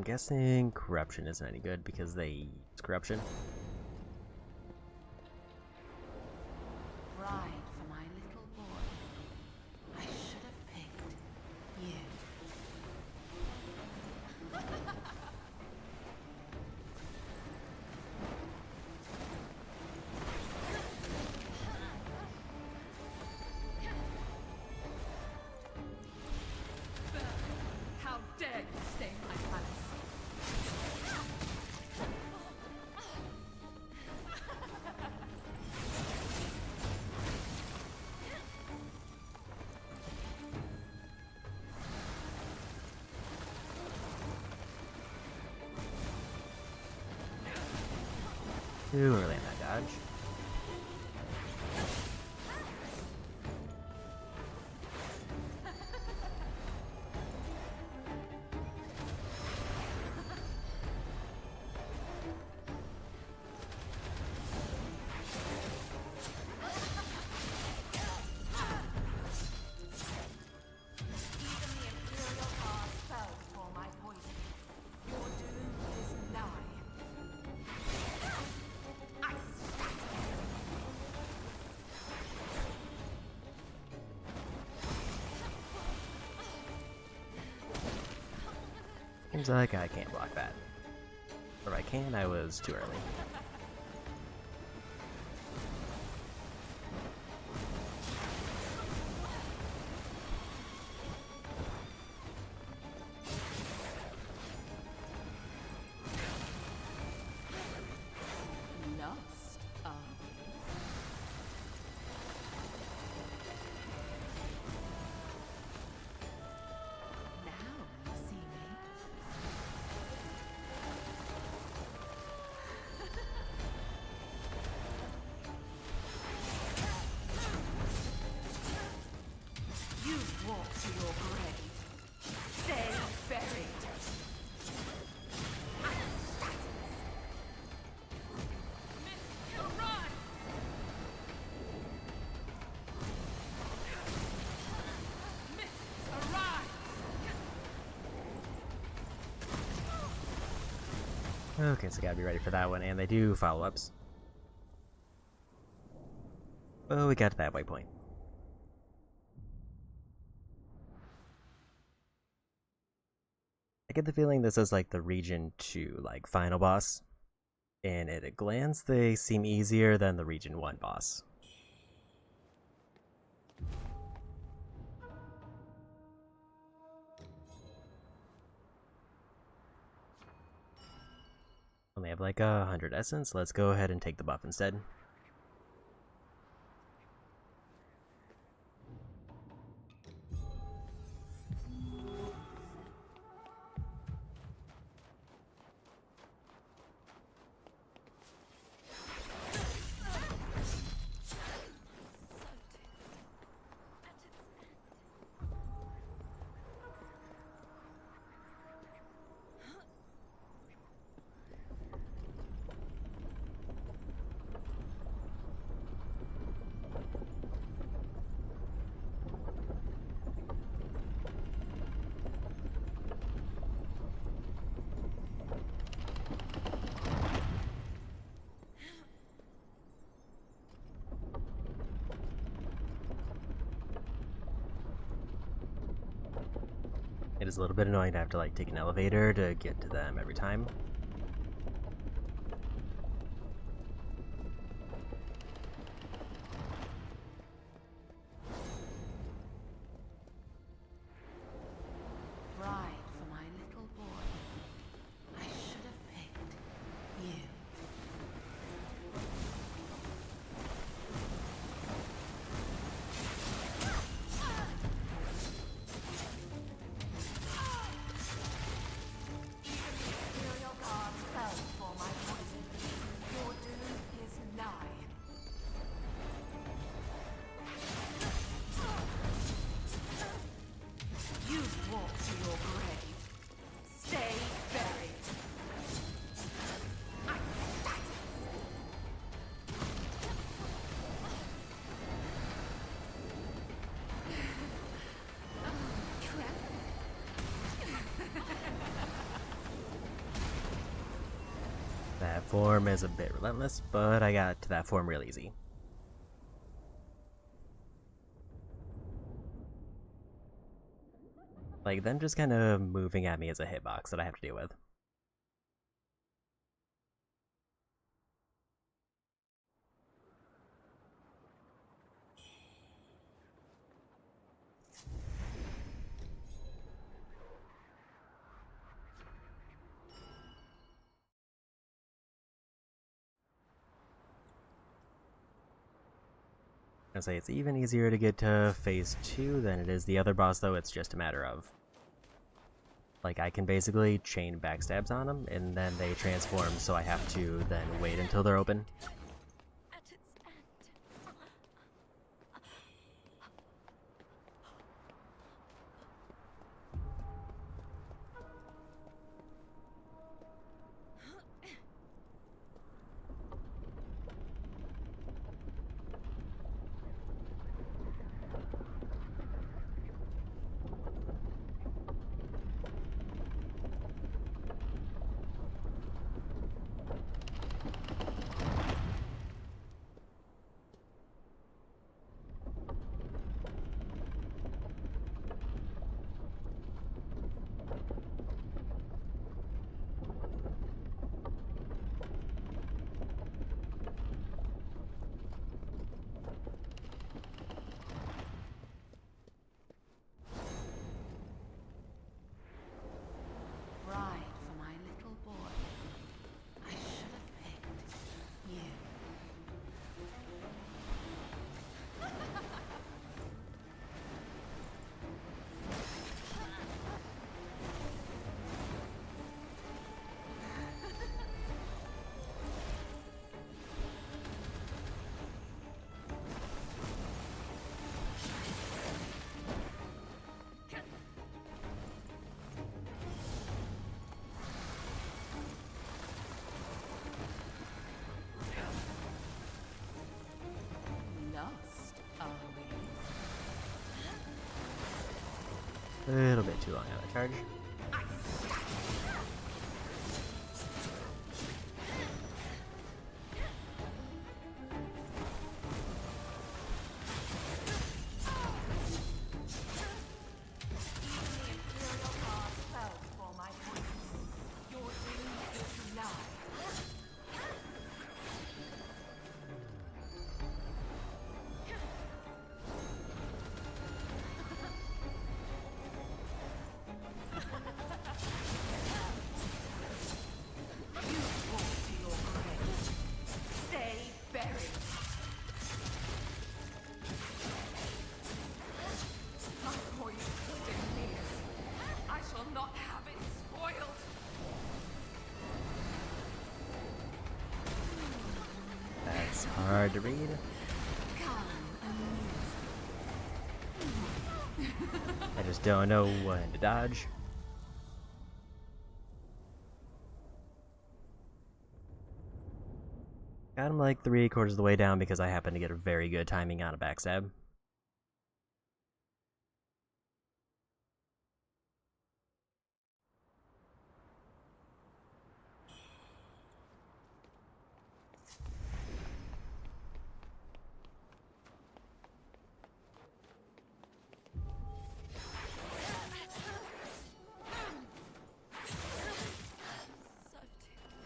I'm guessing corruption isn't any good because they use corruption.
Bride for my little boy. I should have picked you.
How dare you stain my palace?
Too early in that dodge. Seems like I can't block that. Or I can, I was too early.
Lost, are we?
Now you see me.
You walk to your grave. Stay buried.
Okay, so gotta be ready for that one, and they do follow-ups. Oh, we got to that waypoint. I get the feeling this is like the Region 2, like, final boss. And at a glance, they seem easier than the Region 1 boss. Only have like 100 essence. Let's go ahead and take the buff instead. It is a little bit annoying to have to like take an elevator to get to them every time.
Bride for my little boy. I should have picked you.
form is a bit relentless, but I got to that form real easy. Like, them just kind of moving at me as a hitbox that I have to deal with. I say it's even easier to get to phase 2 than it is the other boss, though. It's just a matter of, like, I can basically chain backstabs on them, and then they transform, so I have to then wait until they're open. A little bit too long out of charge. Hard to read. I just don't know when to dodge. Got him like 3/4 of the way down because I happen to get a very good timing on a backstab.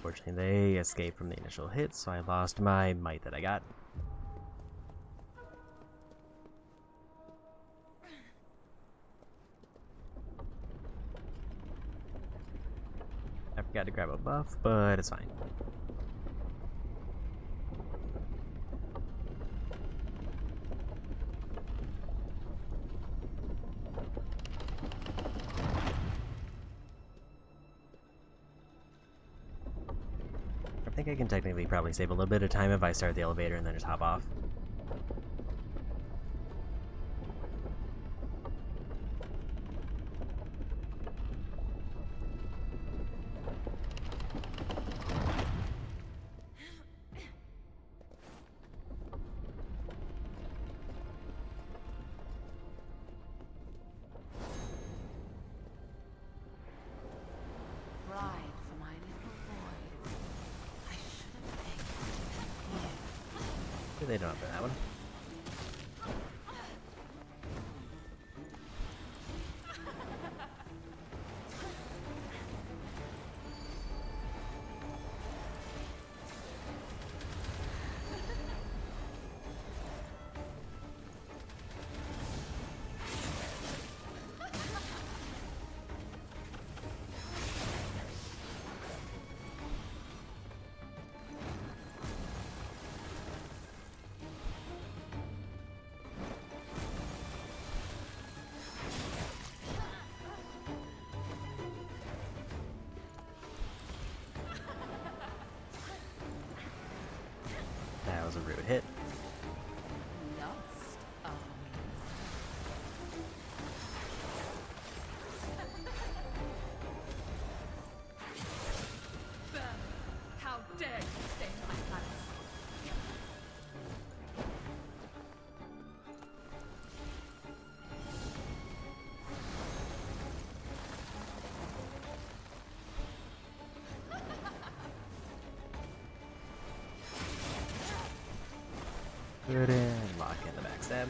Fortunately, they escaped from the initial hit, so I lost my might that I got. I forgot to grab a buff, but it's fine. I think I can technically probably save a little bit of time if I start the elevator and then just hop off.
Bride for my little boy. I
They don't open that one. That was a rude hit.
Lost, are we? Burn! How dare you stain my palace?
Good in, lock in the backstab.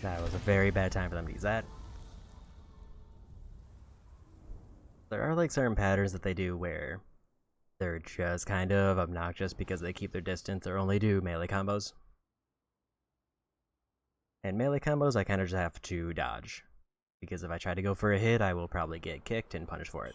That was a very bad time for them to use that. There are like certain patterns that they do where they're just kind of obnoxious because they keep their distance or only do melee combos. And melee combos I kind of just have to dodge, because if I try to go for a hit I will probably get kicked and punished for it.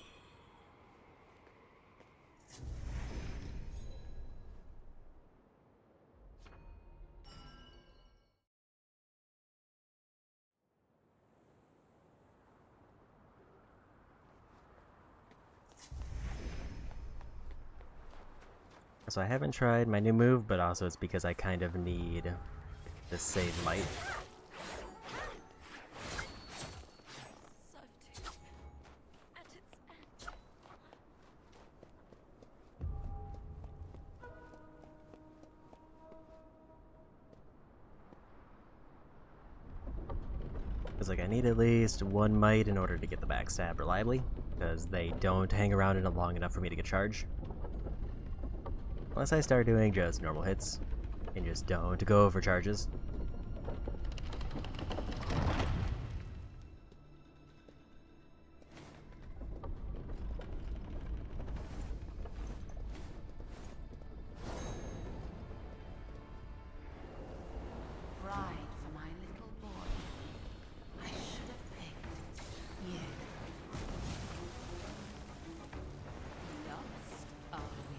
So I haven't tried my new move, but also it's because I kind of need to save light. Because like I need at least one might in order to get the backstab reliably, because they don't hang around in it long enough for me to get charged. Unless I start doing just normal hits, and just don't go for charges.
Bride for my little boy. I should have picked you. Lost, are we?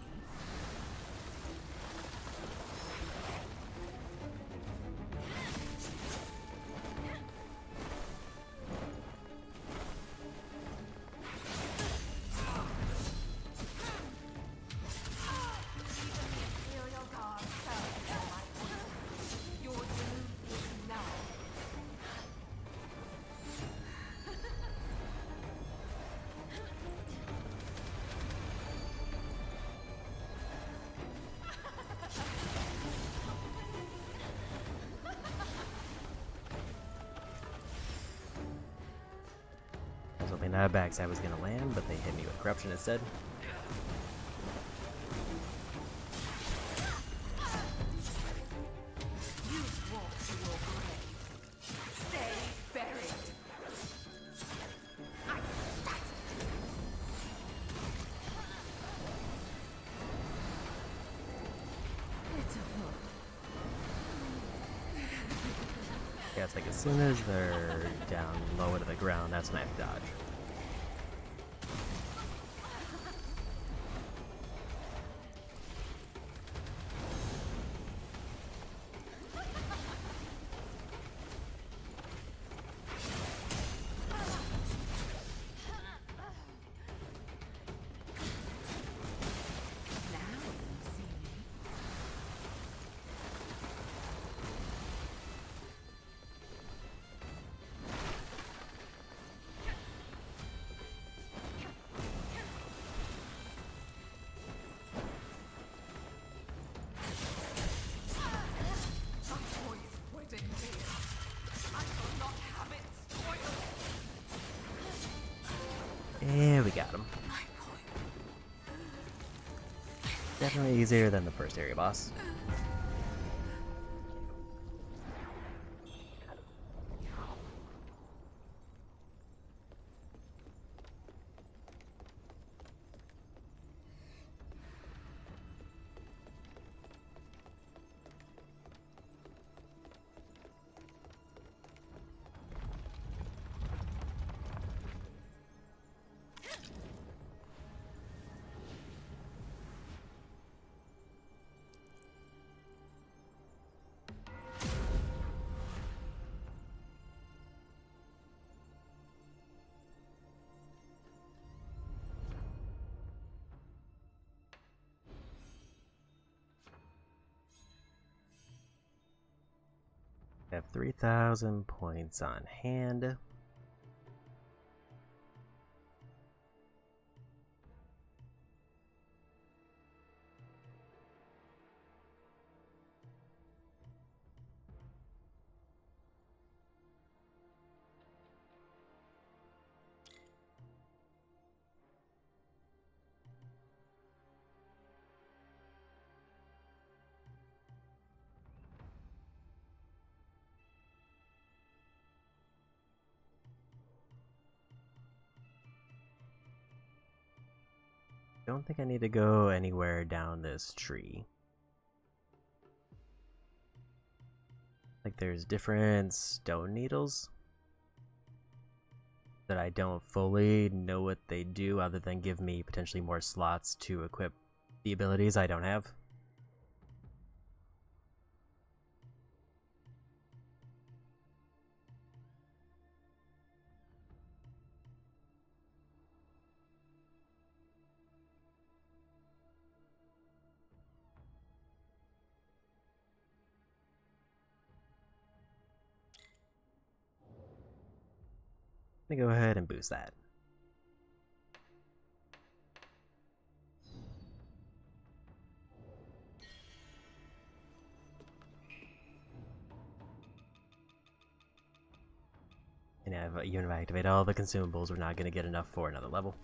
Imperial Guard fell before my order. Your doom is now.
I was hoping that backstab was going to land, but they hit me with corruption instead.
You walk to your grave. Stay buried. Pitiful.
Yeah, it's like as soon as they're down low to the ground, that's when I have to dodge. And we got him. Definitely easier than the first area boss. I have 3,000 points on hand. Don't think I need to go anywhere down this tree. Like there's different stone needles that I don't fully know what they do other than give me potentially more slots to equip the abilities I don't have. Let me go ahead and boost that. And even if I activate all the consumables, we're not going to get enough for another level.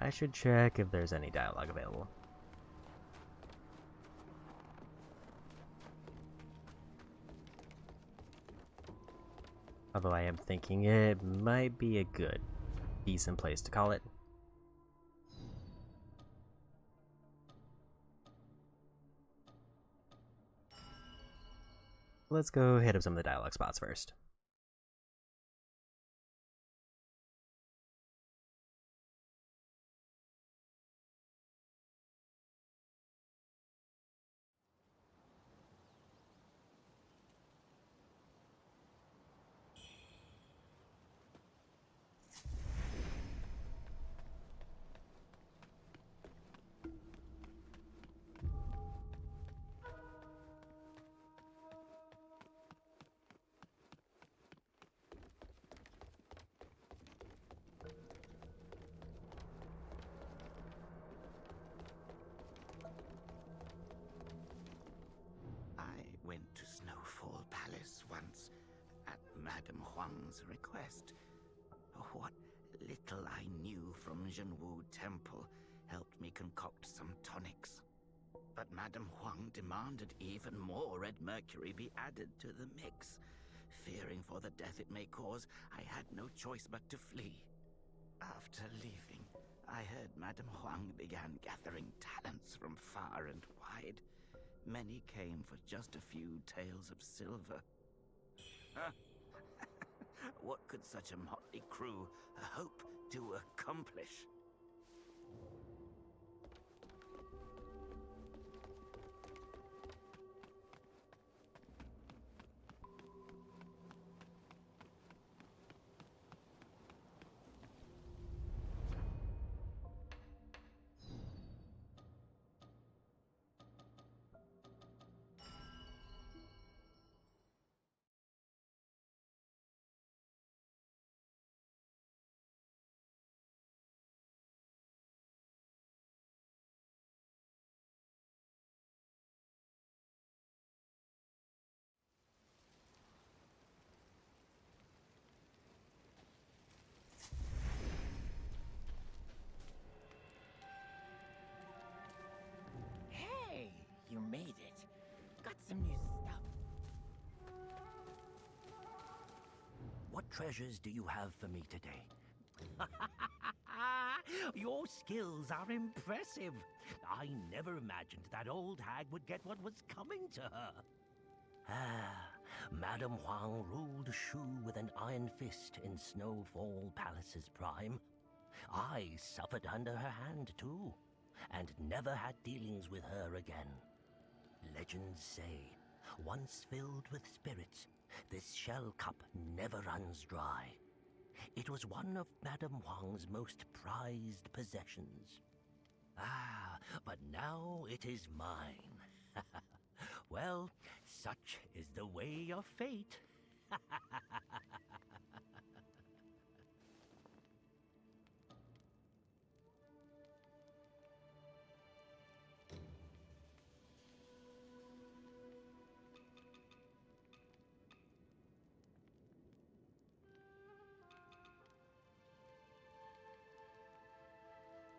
I should check if there's any dialogue available. Although I am thinking it might be a good, decent place to call it. Let's go hit up some of the dialogue spots first.
Madame Huang's request. What little I knew from Zhenwu Temple helped me concoct some tonics. But Madame Huang demanded even more red mercury be added to the mix. Fearing for the death it may cause, I had no choice but to flee. After leaving, I heard Madame Huang began gathering talents from far and wide. Many came for just a few taels of silver. What could such a motley crew hope to accomplish?
some new stuff. What treasures do you have for me today? Your skills are impressive. I never imagined that old hag would get what was coming to her. Madame Huang ruled Shu with an iron fist in Snowfall Palace's prime. I suffered under her hand too, and never had dealings with her again. Legends say, once filled with spirits, this shell cup never runs dry. It was one of Madame Huang's most prized possessions. But now it is mine. Well, such is the way of fate.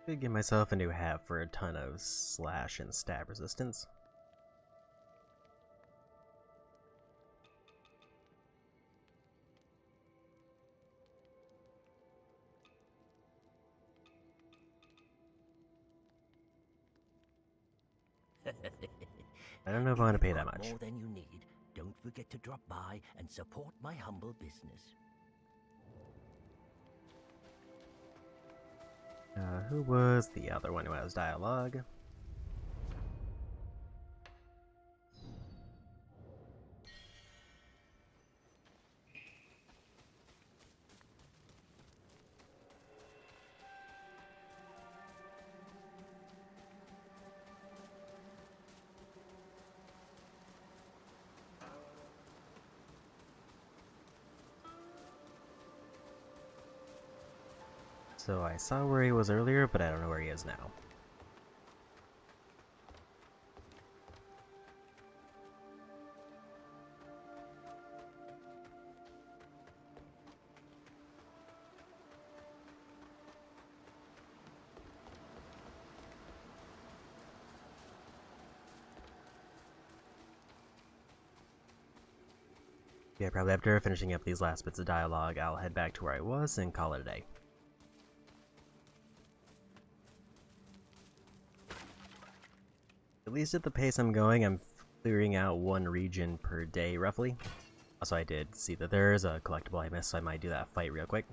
Could give myself a new hat for a ton of slash and stab resistance. I don't know if I want to pay that much.
More than you need. Don't forget to drop by and support my humble business.
Who was the other one who has dialogue? So I saw where he was earlier, but I don't know where he is now. Yeah, probably after finishing up these last bits of dialogue, I'll head back to where I was and call it a day. At least at the pace I'm going, I'm clearing out one region per day, roughly. Also, I did see that there is a collectible I missed, so I might do that fight real quick.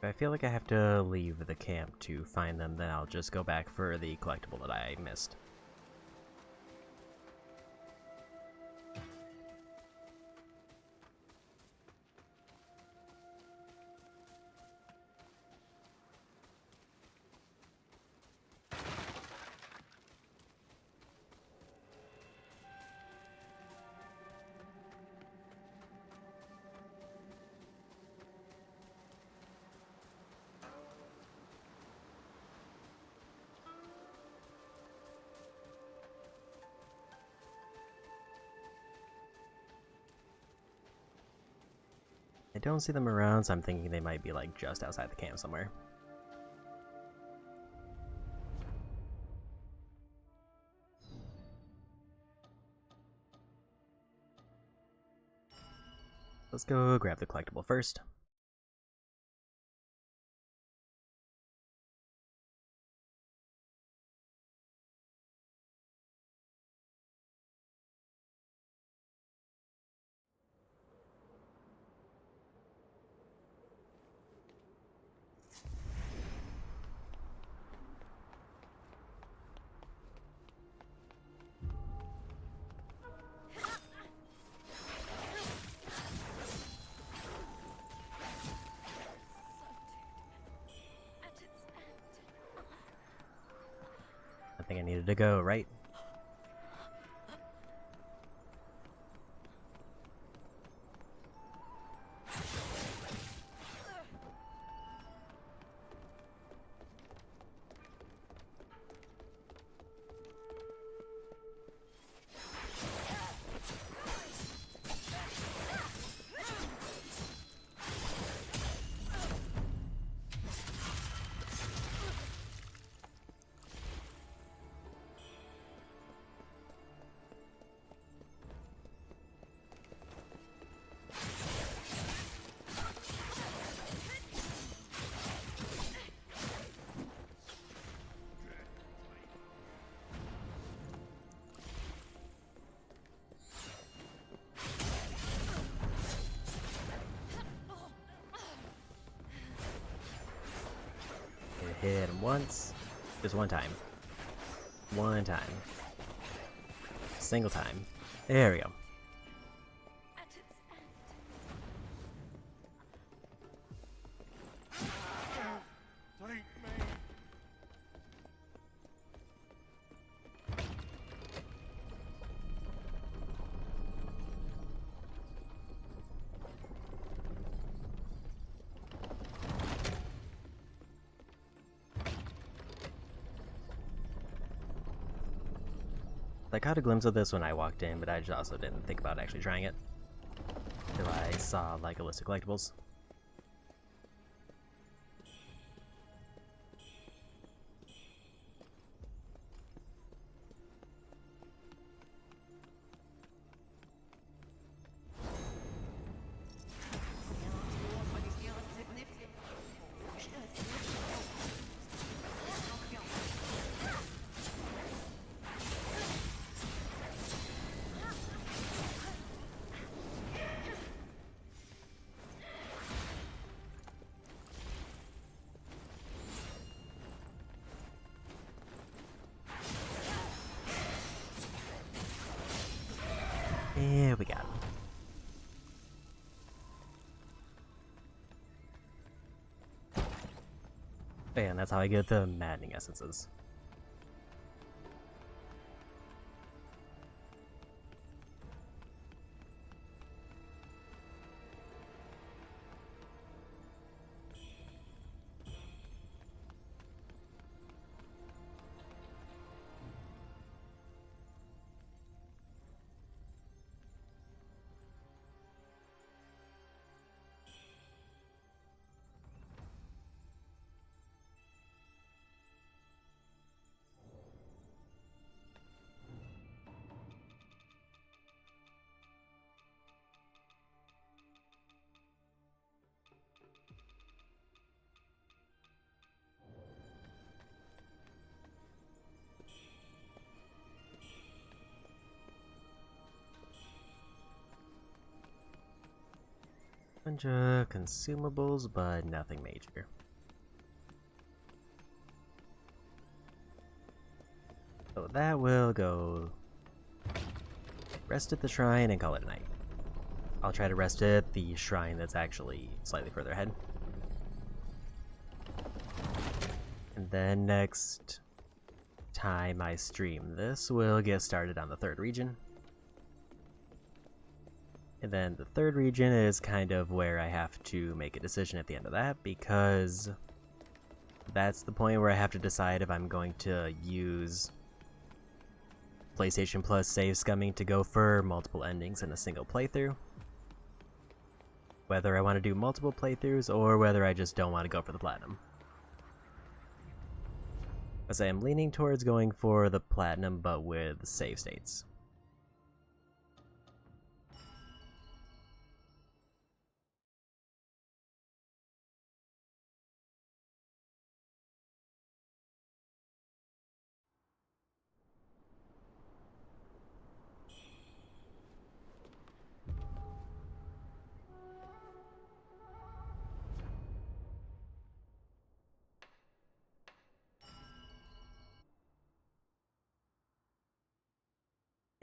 If I feel like I have to leave the camp to find them, then I'll just go back for the collectible that I missed. I don't see them around, so I'm thinking they might be like just outside the camp somewhere. Let's go grab the collectible first. think I needed to go, right? Hit him once. Just one time. One time. Single time. There we go. I caught a glimpse of this when I walked in, but I just also didn't think about actually trying it until I saw like a list of collectibles. There we go. And that's how I get the maddening essences. Bunch of consumables, but nothing major. So that will go rest at the shrine and call it a night. I'll try to rest at the shrine that's actually slightly further ahead. And then next time I stream this, we'll get started on the third region. And then the third region is kind of where I have to make a decision at the end of that, because that's the point where I have to decide if I'm going to use PlayStation Plus save scumming to go for multiple endings in a single playthrough, whether I want to do multiple playthroughs or whether I just don't want to go for the platinum. As I am leaning towards going for the platinum but with save states.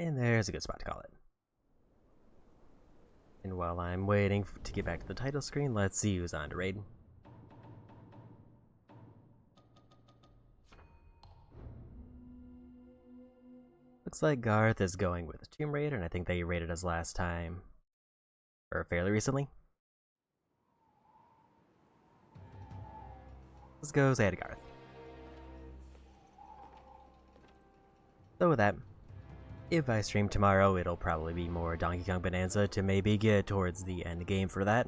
And there's a good spot to call it. And while I'm waiting to get back to the title screen, let's see who's on to raid. Looks like Garth is going with Tomb Raider, and I think they rated us last time, or fairly recently. Let's go say hi to Garth. So with that, if I stream tomorrow, it'll probably be more Donkey Kong Bonanza to maybe get towards the end game for that.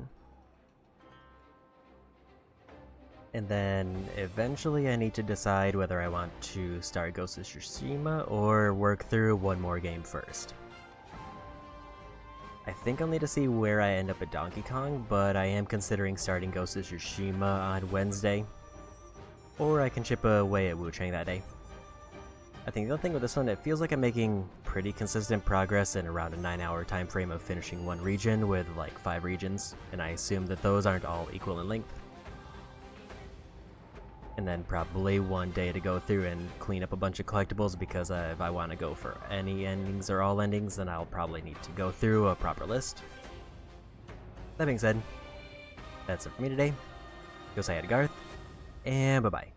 And then eventually I need to decide whether I want to start Ghost of Tsushima or work through one more game first. I think I'll need to see where I end up at Donkey Kong, but I am considering starting Ghost of Tsushima on Wednesday. Or I can chip away at Wuchang that day. I think the other thing with this one, it feels like I'm making pretty consistent progress in around a 9-hour time frame of finishing one region with like 5 regions, and I assume that those aren't all equal in length. And then probably one day to go through and clean up a bunch of collectibles, because if I want to go for any endings or all endings, then I'll probably need to go through a proper list. That being said, that's it for me today. Go say hi to Garth, and bye-bye.